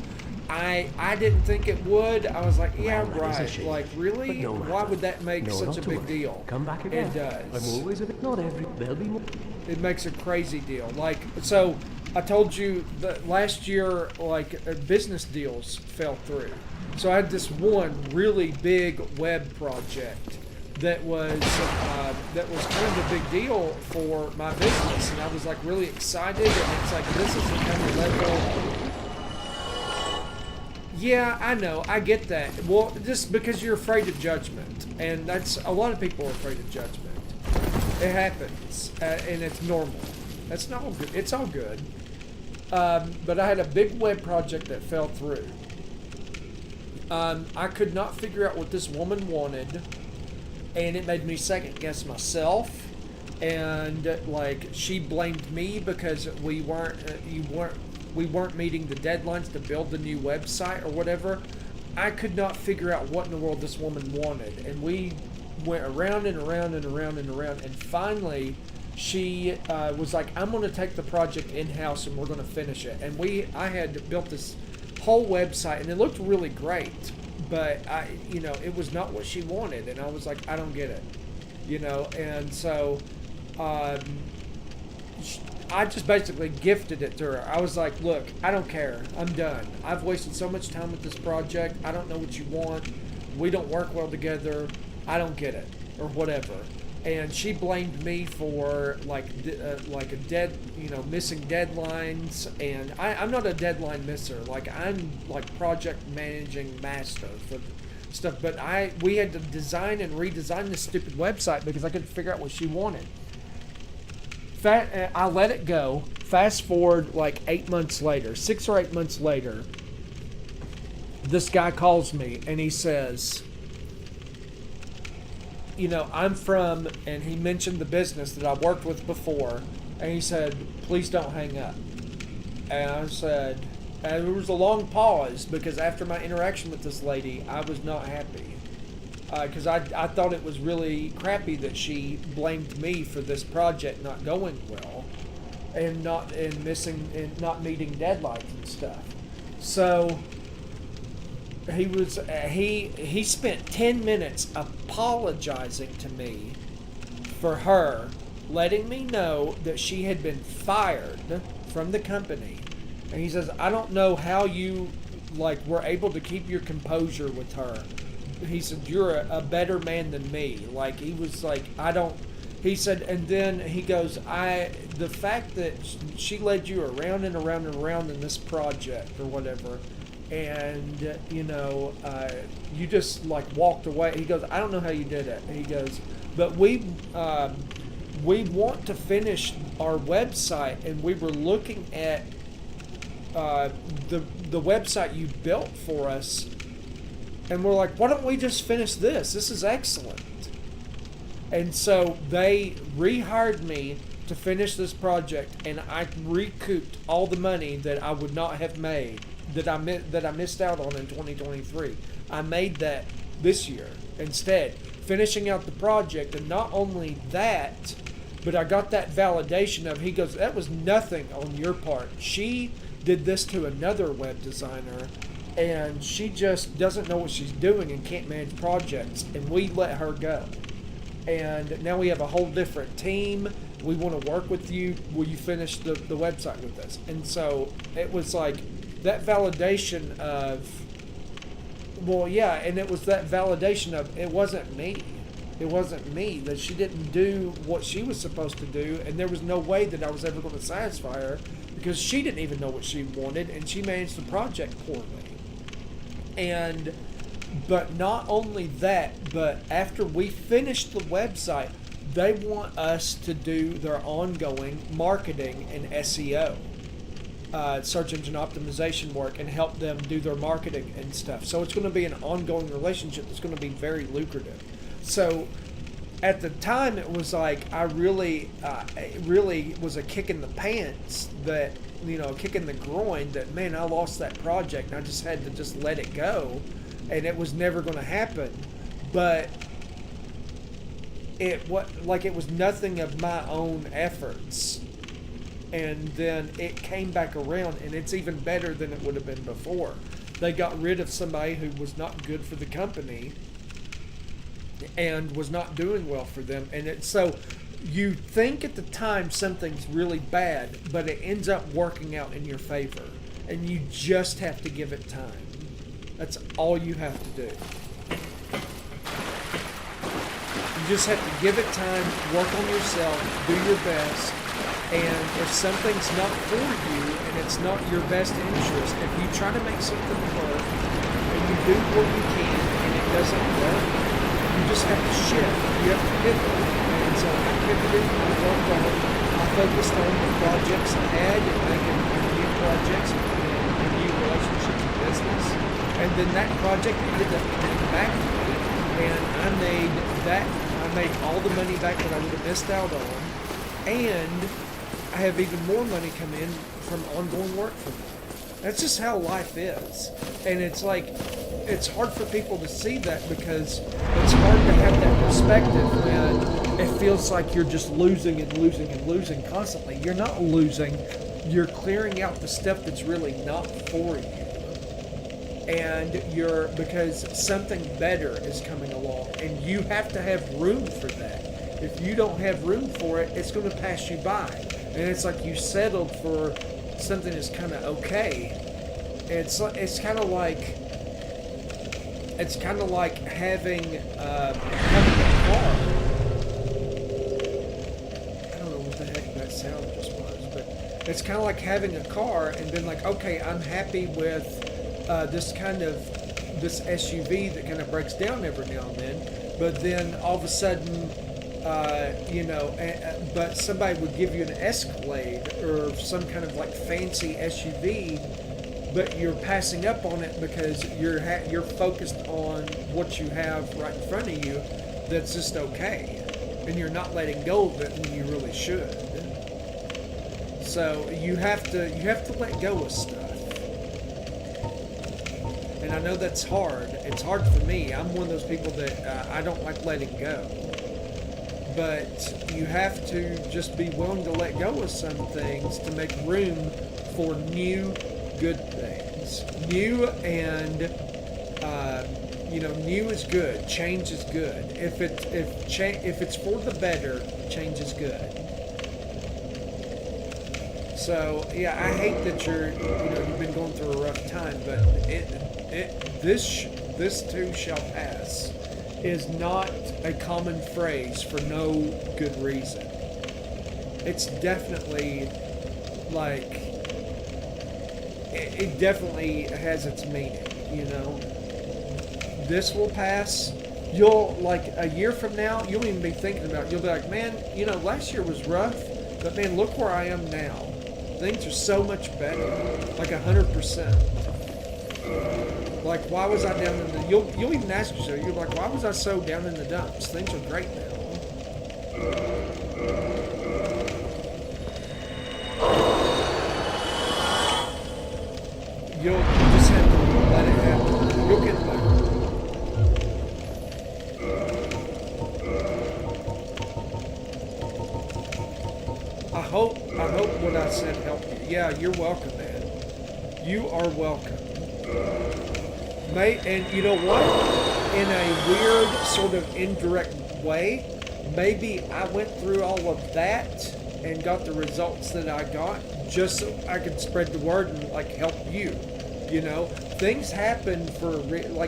I didn't think it would. I was like, yeah, right. Like, really? Why would that make such a big deal? Come back again. It does. I'm always a bit, not every, there'll be more. It makes a crazy deal. Like, so I told you that last year, like, business deals fell through. So I had this one really big web project that was kind of a big deal for my business, and I was like really excited, and it's like, this is the kind of level. Yeah, I know, I get that. Well, just because you're afraid of judgment, and that's a lot of people are afraid of judgment. It happens, and it's normal. That's not all good. It's all good. But I had a big web project that fell through. I could not figure out what this woman wanted. And it made me second guess myself, and like she blamed me because we weren't meeting the deadlines to build the new website or whatever. I could not figure out what in the world this woman wanted, and we went around and around and around and around, and finally she was like, "I'm going to take the project in-house and we're going to finish it." And I had built this whole website, and it looked really great. But it was not what she wanted, and I was like, I don't get it, you know. And so, I just basically gifted it to her. I was like, look, I don't care. I'm done. I've wasted so much time with this project. I don't know what you want. We don't work well together. I don't get it, or whatever. And she blamed me for missing deadlines, and I'm not a deadline misser. Like, I'm like project managing master for stuff. But we had to design and redesign this stupid website because I couldn't figure out what she wanted. I let it go. Fast forward like 8 months later, 6 or 8 months later, this guy calls me and he says, you know, I'm from, and he mentioned the business that I worked with before, And he said, please don't hang up. And I said, and there was a long pause because after my interaction with this lady, I was not happy. Because I thought it was really crappy that she blamed me for this project not going well and not meeting deadlines and stuff. So he spent 10 minutes apologizing to me for her letting me know that she had been fired from the company. And he says, I don't know how you were able to keep your composure with her. He said, you're a better man than me. He was like, he said, and then he goes, the fact that she led you around and around and around in this project or whatever, and you just walked away. He goes, I don't know how you did it. He goes, but we want to finish our website, and we were looking at the website you built for us, and we're like, why don't we just finish this? This is excellent. And so they rehired me to finish this project, and I recouped all the money that I would not have made, that I missed out on in 2023. I made that this year instead, finishing out the project. And not only that, but I got that validation of, he goes, that was nothing on your part. She did this to another web designer, and she just doesn't know what she's doing and can't manage projects, and we let her go. And now we have a whole different team. We want to work with you. Will you finish the website with us? And so it was like that validation of, well, yeah, and it was that validation of, it wasn't me. It wasn't me, that she didn't do what she was supposed to do, and there was no way that I was ever going to satisfy her because she didn't even know what she wanted, and she managed the project poorly. But not only that, but after we finished the website, they want us to do their ongoing marketing and SEO, search engine optimization work, and help them do their marketing and stuff. So it's going to be an ongoing relationship that's going to be very lucrative. So at the time, it was like it really was a kick in the pants, that, a kick in the groin, that, man, I lost that project and I just had to just let it go, and it was never going to happen. But it was nothing of my own efforts, and then it came back around, and it's even better than it would have been before. They got rid of somebody who was not good for the company and was not doing well for them. And so you think at the time something's really bad, but it ends up working out in your favor, and you just have to give it time. That's all you have to do. You just have to give it time, work on yourself, do your best, and if something's not for you and it's not your best interest, if you try to make something work and you do what you can and it doesn't work, you just have to shift. You have to pivot. And so I pivoted, I worked on it. I focused on the projects I had and making new projects and new relationships in business. And then that project ended up coming back to me, and I made all the money back that I would have missed out on, and I have even more money come in from ongoing work for me. That's just how life is. And it's hard for people to see that, because it's hard to have that perspective when it feels like you're just losing and losing and losing constantly. You're not losing. You're clearing out the stuff that's really not for you. And because something better is coming along, and you have to have room for that. If you don't have room for it, it's going to pass you by. And it's like you settled for something that's kind of okay. It's kind of like having a car. I don't know what the heck that sound just was, but it's kind of like having a car and then like, okay, I'm happy with this SUV that kind of breaks down every now and then, but then all of a sudden, but somebody would give you an Escalade or some kind of like fancy SUV, but you're passing up on it because you're focused on what you have right in front of you that's just okay, and you're not letting go of it when you really should. So you have to let go of stuff. And I know that's hard. It's hard for me. I'm one of those people that I don't like letting go. But you have to just be willing to let go of some things to make room for new, good things. New and new is good. Change is good. If it's for the better, change is good. So yeah, I hate that you've been going through a rough time, but this too shall pass is not a common phrase for no good reason. It's definitely like it definitely has its meaning, This will pass. You'll, like, a year from now, you'll even be thinking about it. You'll be like, man, last year was rough, but man, look where I am now. Things are so much better, like 100%. Like, why was I down in the... You'll even ask yourself, you're like, why was I so down in the dumps? Things are great now. You just have to let it happen. You'll get better. I hope what I said helped you. Yeah, you're welcome, man. You are welcome. And you know what? In a weird, sort of indirect way, maybe I went through all of that and got the results that I got just so I could spread the word and, like, help you. Things happen for,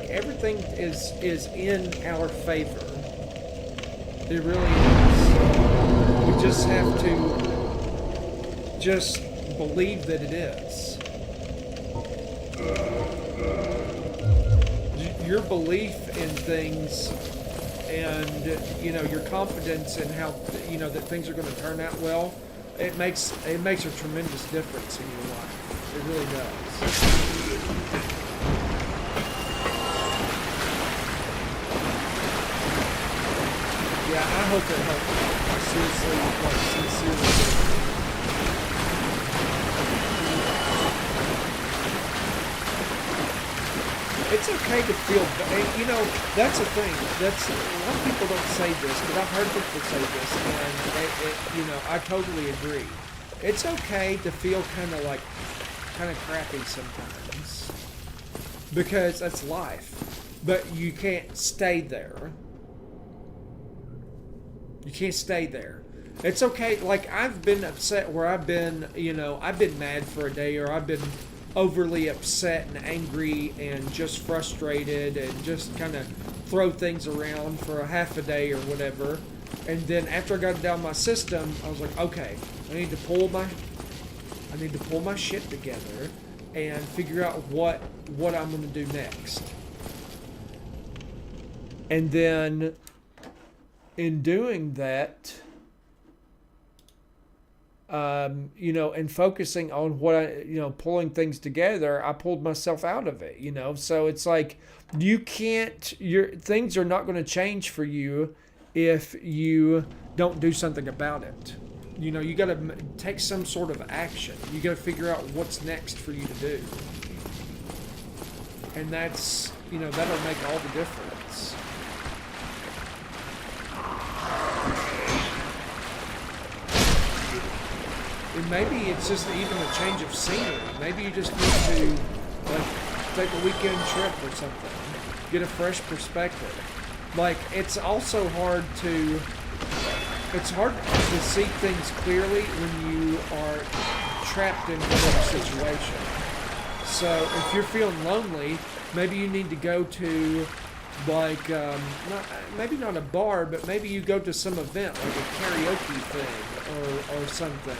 everything is in our favor. It really is. We just have to just believe that it is. Your belief in things and, your confidence in how, that things are going to turn out well, it makes a tremendous difference in your life. It really does. Yeah, I hope it helped. Sincerely. It's okay to feel, that's the thing. A lot of people don't say this, but I've heard people say this, and I totally agree. It's okay to feel kind of crappy sometimes, because that's life. But you can't stay there. You can't stay there. It's okay. Like, I've been upset where I've been mad for a day, or I've been overly upset and angry and just frustrated and just kind of throw things around for a half a day or whatever. And then after I got it down my system, I was like, okay, I need to pull my shit together and figure out what I'm going to do next. And then in doing that, and focusing on what I, pulling things together, I pulled myself out of it, So it's like, things are not going to change for you if you don't do something about it. You got to take some sort of action. You got to figure out what's next for you to do. And that's, that'll make all the difference. And maybe it's just even a change of scenery. Maybe you just need to take a weekend trip or something. Get a fresh perspective. It's also hard to see things clearly when you are trapped in whatever situation. So if you're feeling lonely, maybe you need to go to maybe not a bar, but maybe you go to some event, like a karaoke thing or something.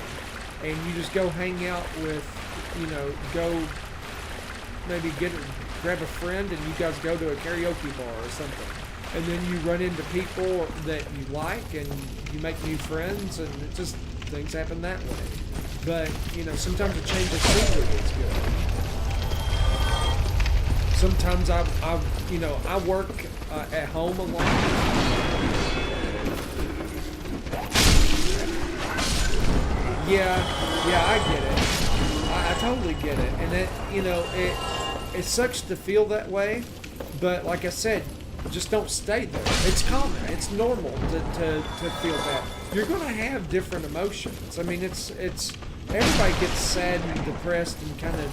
And you just go hang out with, go maybe grab a friend and you guys go to a karaoke bar or something. And then you run into people that you like and you make new friends, and it just, things happen that way. But, sometimes a change of scenery is good. Sometimes I work at home a lot. Yeah, Yeah, I get it. I totally get it. And it, you know, it sucks to feel that way, but like I said, just don't stay there. It's common. It's normal to feel that. You're going to have different emotions. I mean, it's everybody gets sad and depressed and kind of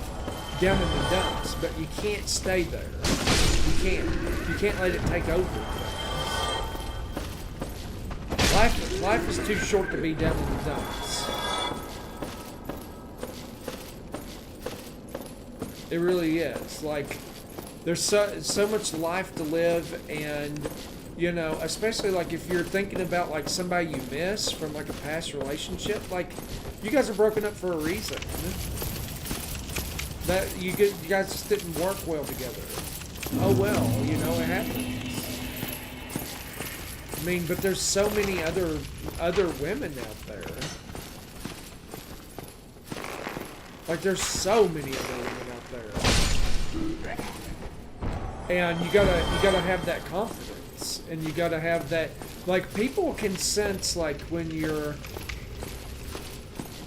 down in the dumps, but you can't stay there. You can't let it take over. Life is too short to be down in the dumps. It really is. Like, there's so much life to live, and you know, especially like if you're thinking about like somebody you miss from like a past relationship, like you guys are broken up for a reason. That you guys just didn't work well together. Oh well, you know, it happens. I mean, but there's so many other women out there. Like there's so many other women out there. And you gotta have that confidence, and you gotta have that, like, people can sense like when you're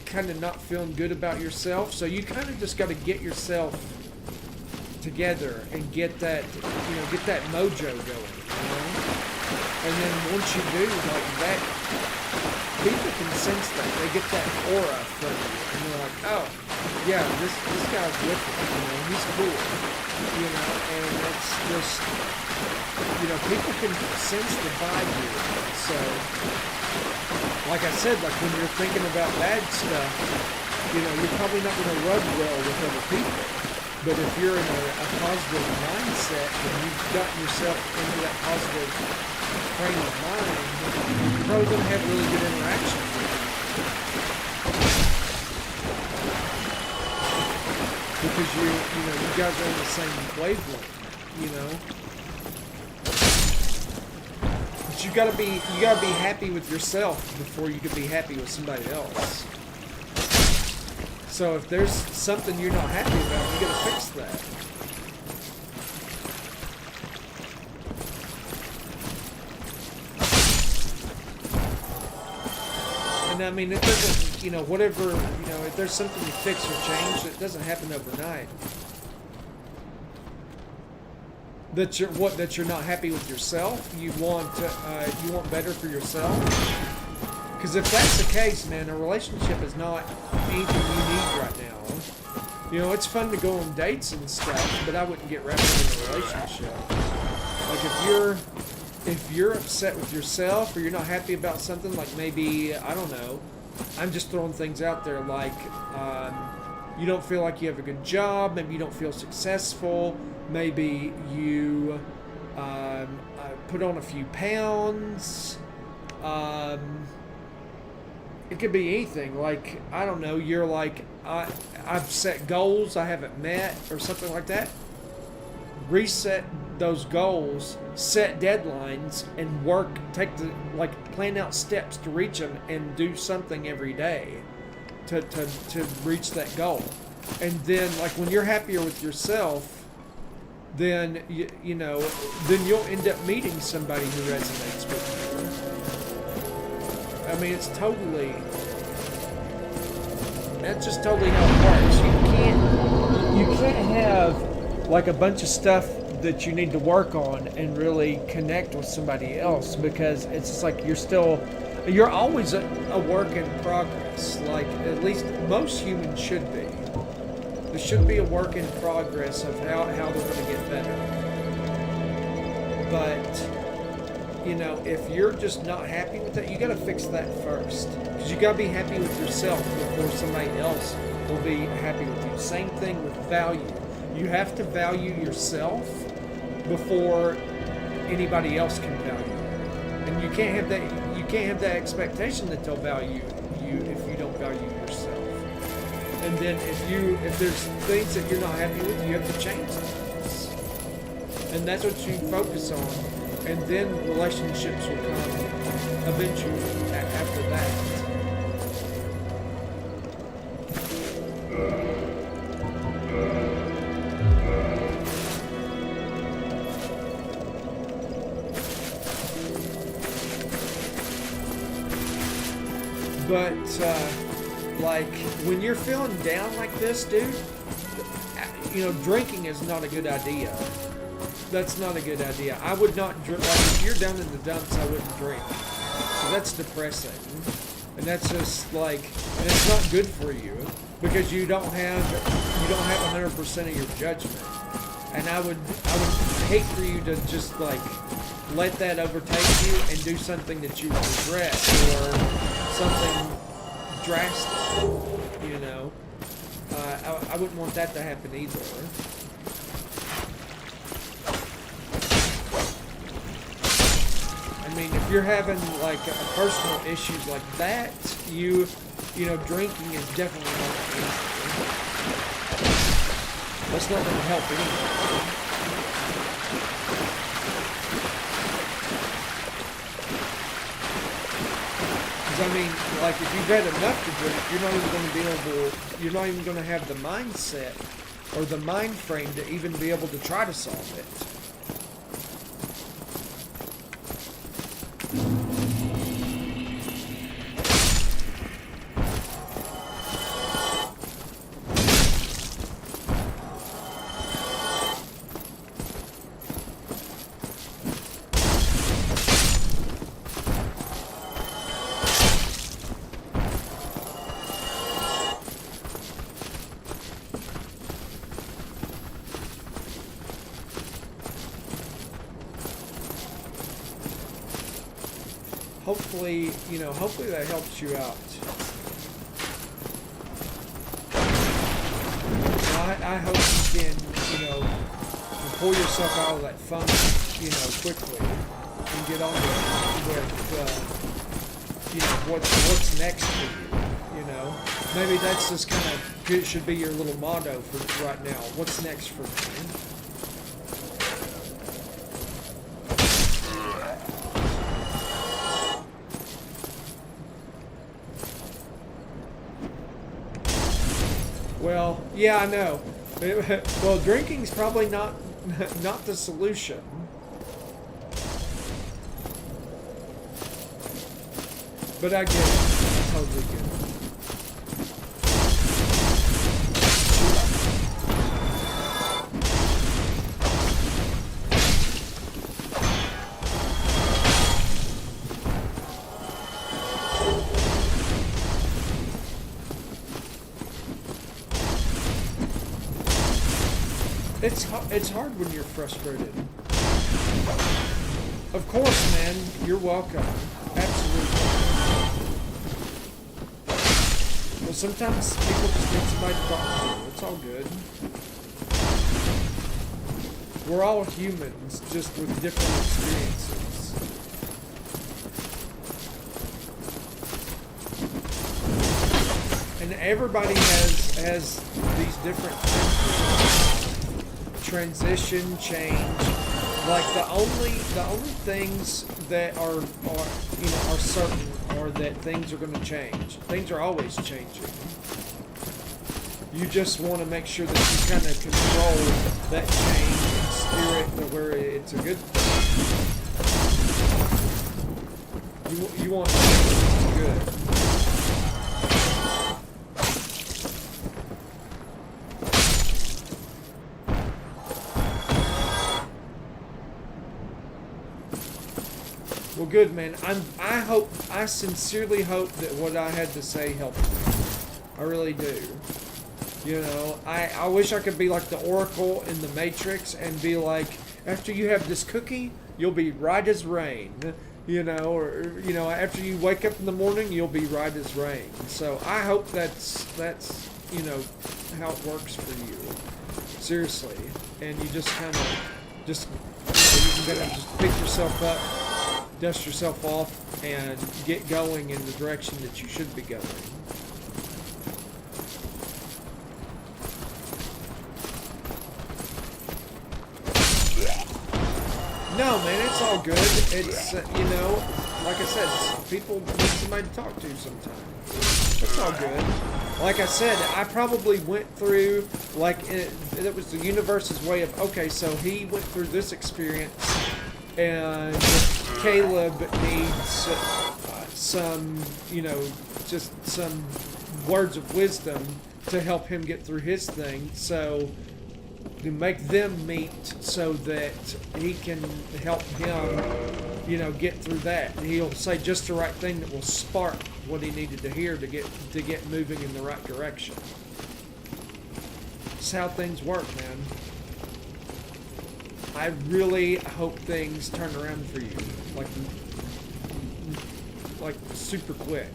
kind of not feeling good about yourself, so you kind of just gotta get yourself together and get that, you know, get that mojo going, you know? And then once you do, like that, people can sense that, they get that aura from you, and they're like, oh, yeah, this guy's with it, you know, he's cool. You know, and it's just, you know, people can sense the vibe here. So, like I said, like when you're thinking about bad stuff, you know, you're probably not going to rub well with other people. But if you're in a positive mindset and you've gotten yourself into that positive frame of mind, you're probably going to have really good interactions with people. Because you know, you guys are on the same wavelength, you know. But you gotta be happy with yourself before you can be happy with somebody else. So if there's something you're not happy about, you gotta fix that. And I mean, it doesn't, you know, whatever, you know, if there's something you fix or change, it doesn't happen overnight. That you're not happy with yourself. You want better for yourself. Because if that's the case, man, a relationship is not anything you need right now. You know, it's fun to go on dates and stuff, but I wouldn't get wrapped up in a relationship. Like if you're upset with yourself, or you're not happy about something, like maybe, I don't know, I'm just throwing things out there, like you don't feel like you have a good job, maybe you don't feel successful, maybe you put on a few pounds, it could be anything, like, I don't know, you're like, I've set goals I haven't met, or something like that. Reset those goals, set deadlines, and plan out steps to reach them, and do something every day to reach that goal. And then, like, when you're happier with yourself, then you know, then you'll end up meeting somebody who resonates with you. I mean, that's just totally how it works. You can't have like a bunch of stuff that you need to work on and really connect with somebody else, because it's just like you're always a work in progress. Like, at least most humans should be. There should be a work in progress of how they're going to get better. But, you know, if you're just not happy with that, you got to fix that first. Because you got to be happy with yourself before somebody else will be happy with you. Same thing with value. You have to value yourself before anybody else can value you. And you can't have that expectation that they'll value you if you don't value yourself. And then if there's things that you're not happy with, you have to change things. And that's what you focus on. And then relationships will come eventually after that. But, like, when you're feeling down like this, dude, you know, drinking is not a good idea. That's not a good idea. I would not drink. Like, if you're down in the dumps, I wouldn't drink. So that's depressing. And that's just like, and it's not good for you because you don't have 100% of your judgment. And I would hate for you to just like let that overtake you and do something that you regret or something drastic. You know, I wouldn't want that to happen either. I mean, if you're having like personal issues like that, you know, drinking is definitely not the answer. That's not going to help anyone. Because I mean, like if you've had enough to drink, you're not even going to be able, you're not even going to have the mindset or the mind frame to even be able to try to solve it. Hopefully, you know, hopefully that helps you out. I hope you can, you know, pull yourself out of that funk, you know, quickly and get on with, you know, what's next for you, you know. Maybe that's just kind of, it should be your little motto for right now. What's next for me? Well, yeah, I know. Well, drinking's probably not the solution. But I get it. I totally get it. It's hard when you're frustrated. Of course, man. You're welcome. Absolutely. Well, sometimes people just need somebody to talk to. It's all good. We're all humans, just with different experiences. And everybody has these different transition, change. Like the only things that are you know, are certain are that things are going to change. Things are always changing. You just want to make sure that you kind of control that change and steer it to where it's a good thing. You want it good. Well, good, man. I sincerely hope that what I had to say helped you. I really do. You know, I wish I could be like the Oracle in the Matrix and be like, after you have this cookie, you'll be right as rain. You know, or you know, after you wake up in the morning, you'll be right as rain. So I hope that's you know how it works for you. Seriously, and you just kind of you can kind of just pick yourself up, dust yourself off, and get going in the direction that you should be going. No, man, it's all good. It's, you know, like I said, people need somebody to talk to sometimes. It's all good. Like I said, I probably went through, like, it was the universe's way of, okay, so he went through this experience, and Caleb needs some, you know, just some words of wisdom to help him get through his thing. So to make them meet so that he can help him, you know, get through that. And he'll say just the right thing that will spark what he needed to hear to get moving in the right direction. That's how things work, man. I really hope things turn around for you, like super quick.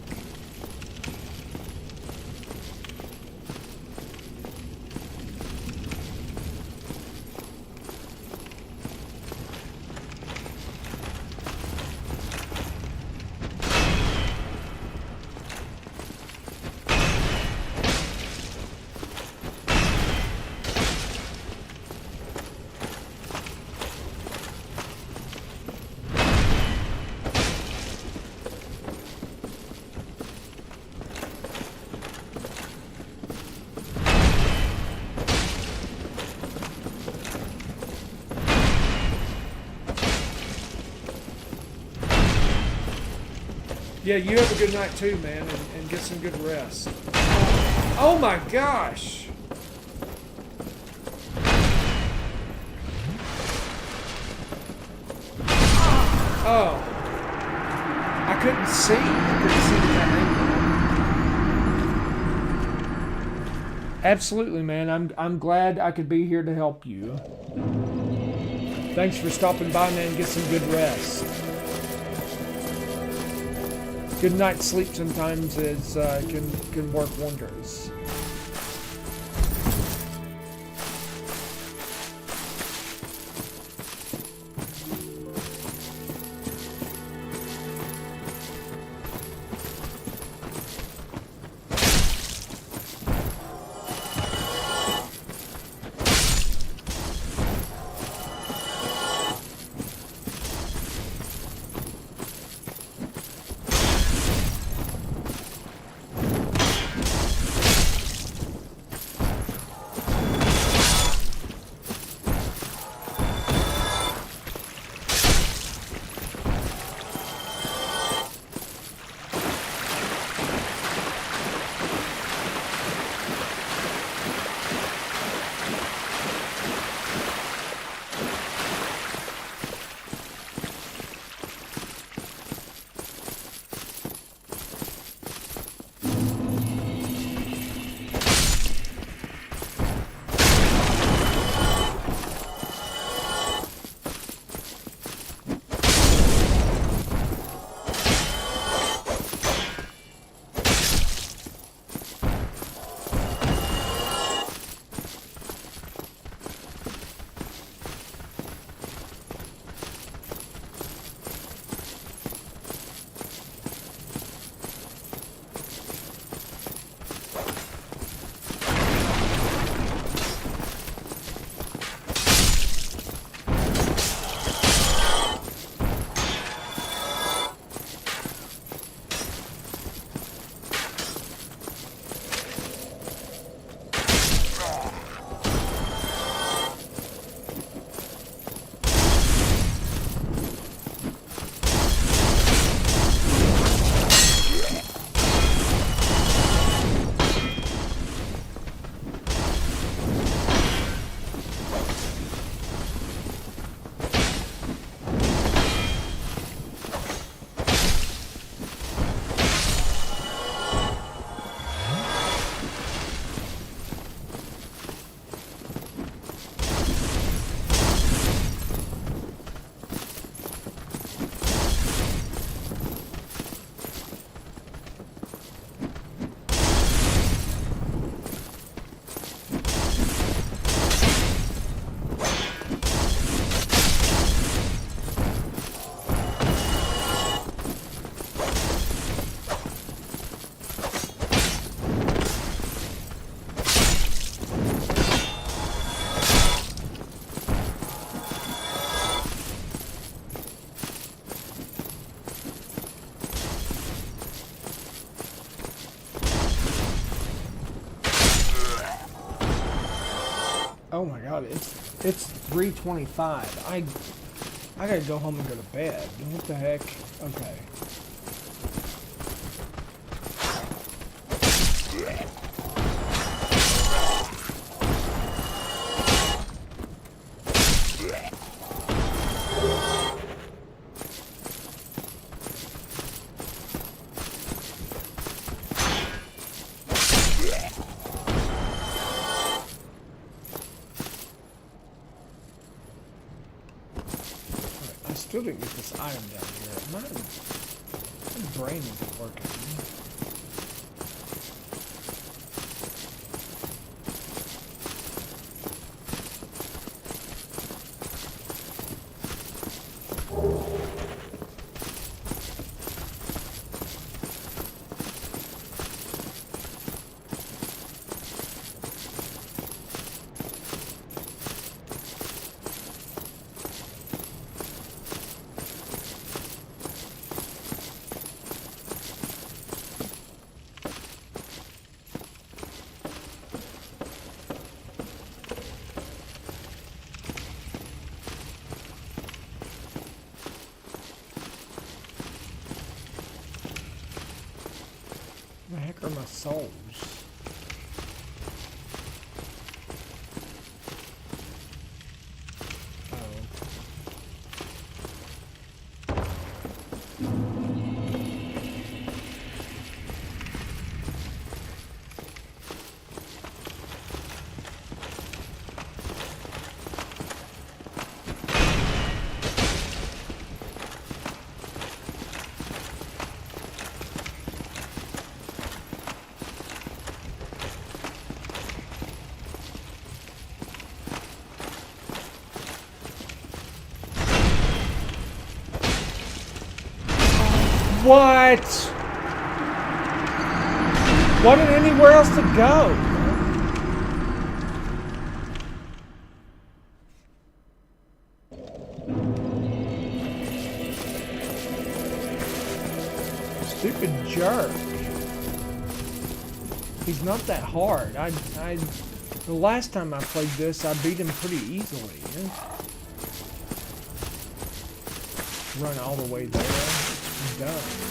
Yeah, you have a good night too, man, and get some good rest. Oh my gosh! Oh. I couldn't see. I couldn't see that angle. Absolutely, man. I'm glad I could be here to help you. Thanks for stopping by, man. Get some good rest. Good night's sleep sometimes can work wonders. Oh my god, it's 3:25. I gotta go home and go to bed. What the heck? Okay. I still didn't get this item down here. My brain isn't working. Where the heck are my souls? What? Wasn't anywhere else to go. Stupid jerk. He's not that hard. The last time I played this, I beat him pretty easily. Run all the way there. Done.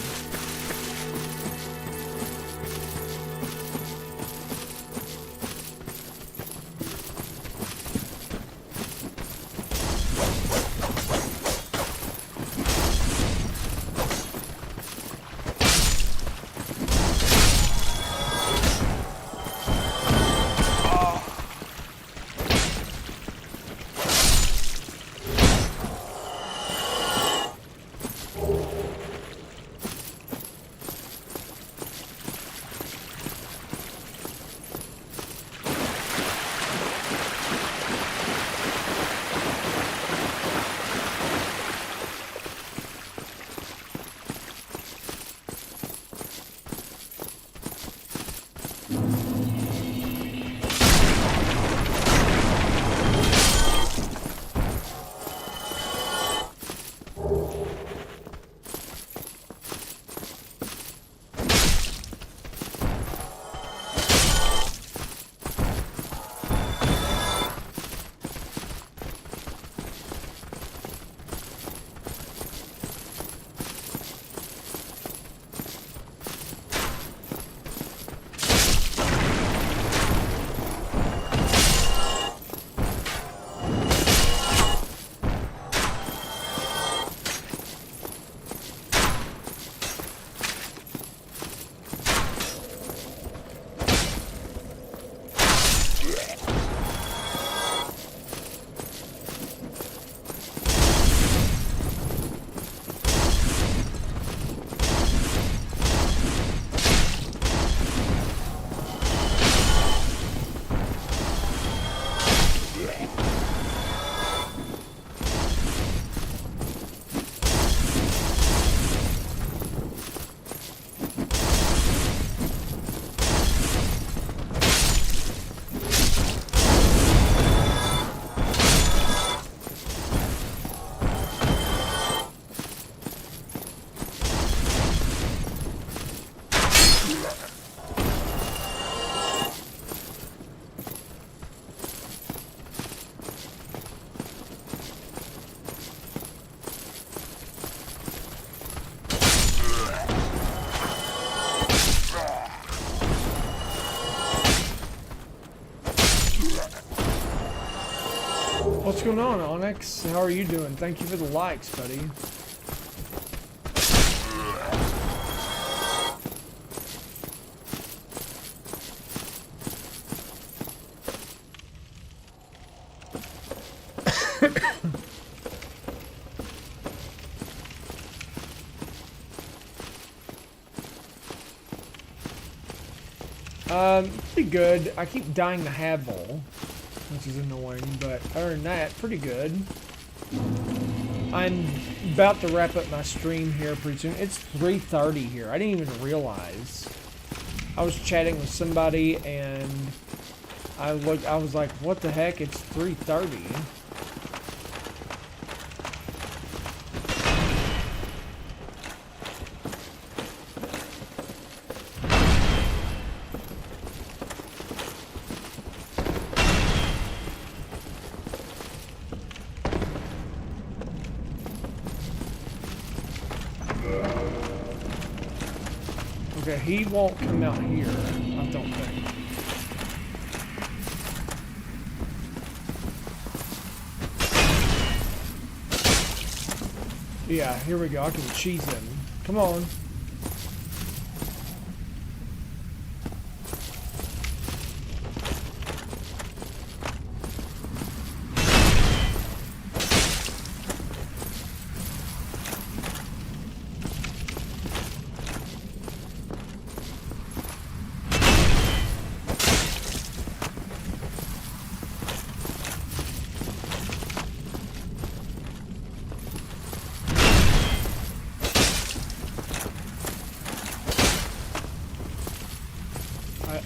What's going on, Onyx? How are you doing? Thank you for the likes, buddy. Pretty good. I keep dying to Havel, which is annoying, but other than that, pretty good. I'm about to wrap up my stream here pretty soon. It's 3:30 here. I didn't even realize. I was chatting with somebody and I was like, what the heck? It's 3:30. Okay, he won't come out here, I don't think. Yeah, here we go. I can cheese him. Come on.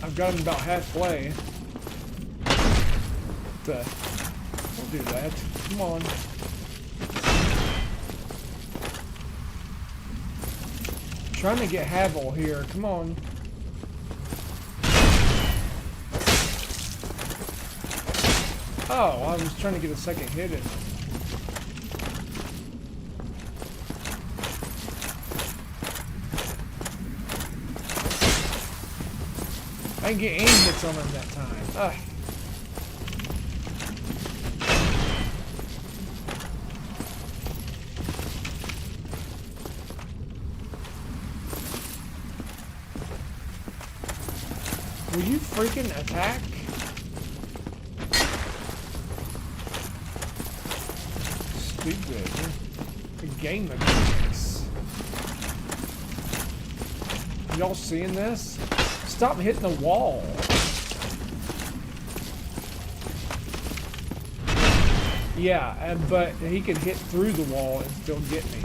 I've got him about halfway. Don't do that. Come on. Trying to get Havel here. Come on. Oh, I was trying to get a second hit in. I didn't get any hits on him that time. Ugh. Will you freaking attack? Stupid. The game mechanics. Y'all seeing this? Stop hitting the wall. Yeah, but he could hit through the wall and still get me.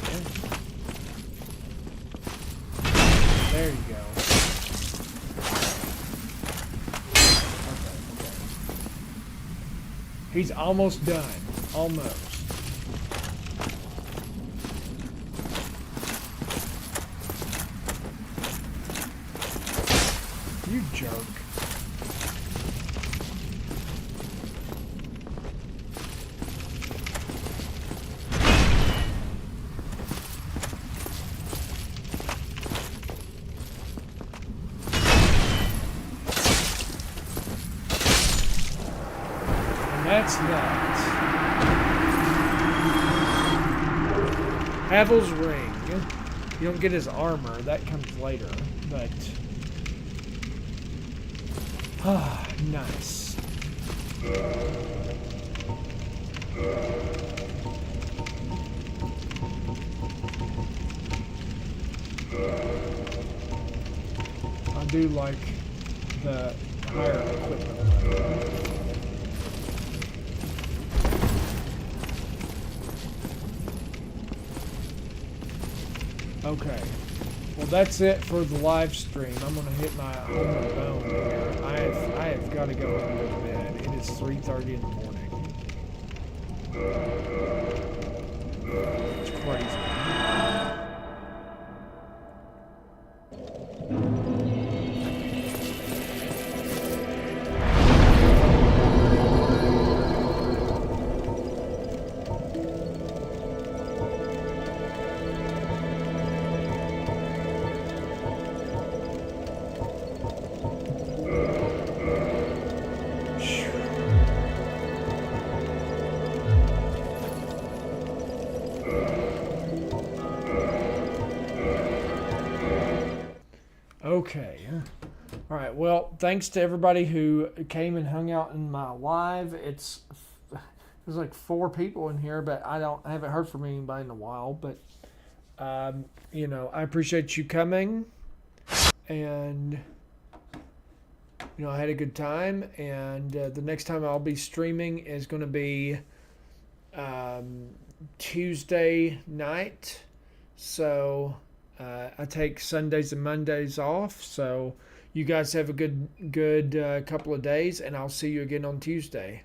There you go. Okay. He's almost done. Almost. You jerk. And that's that. Havel's ring. You don't get his armor. That comes later. But... ah, nice. I do like the higher equipment level. Okay. Well, that's it for the live stream. I'm gonna hit my homeward bone here. I have got to go home to bed. It is 3:30 in the morning. It's crazy. Okay. All right. Well, thanks to everybody who came and hung out in my live. There's like 4 people in here, but I haven't heard from anybody in a while. But you know, I appreciate you coming, and I had a good time, and the next time I'll be streaming is going to be Tuesday night. So I take Sundays and Mondays off. So you guys have a good couple of days, and I'll see you again on Tuesday.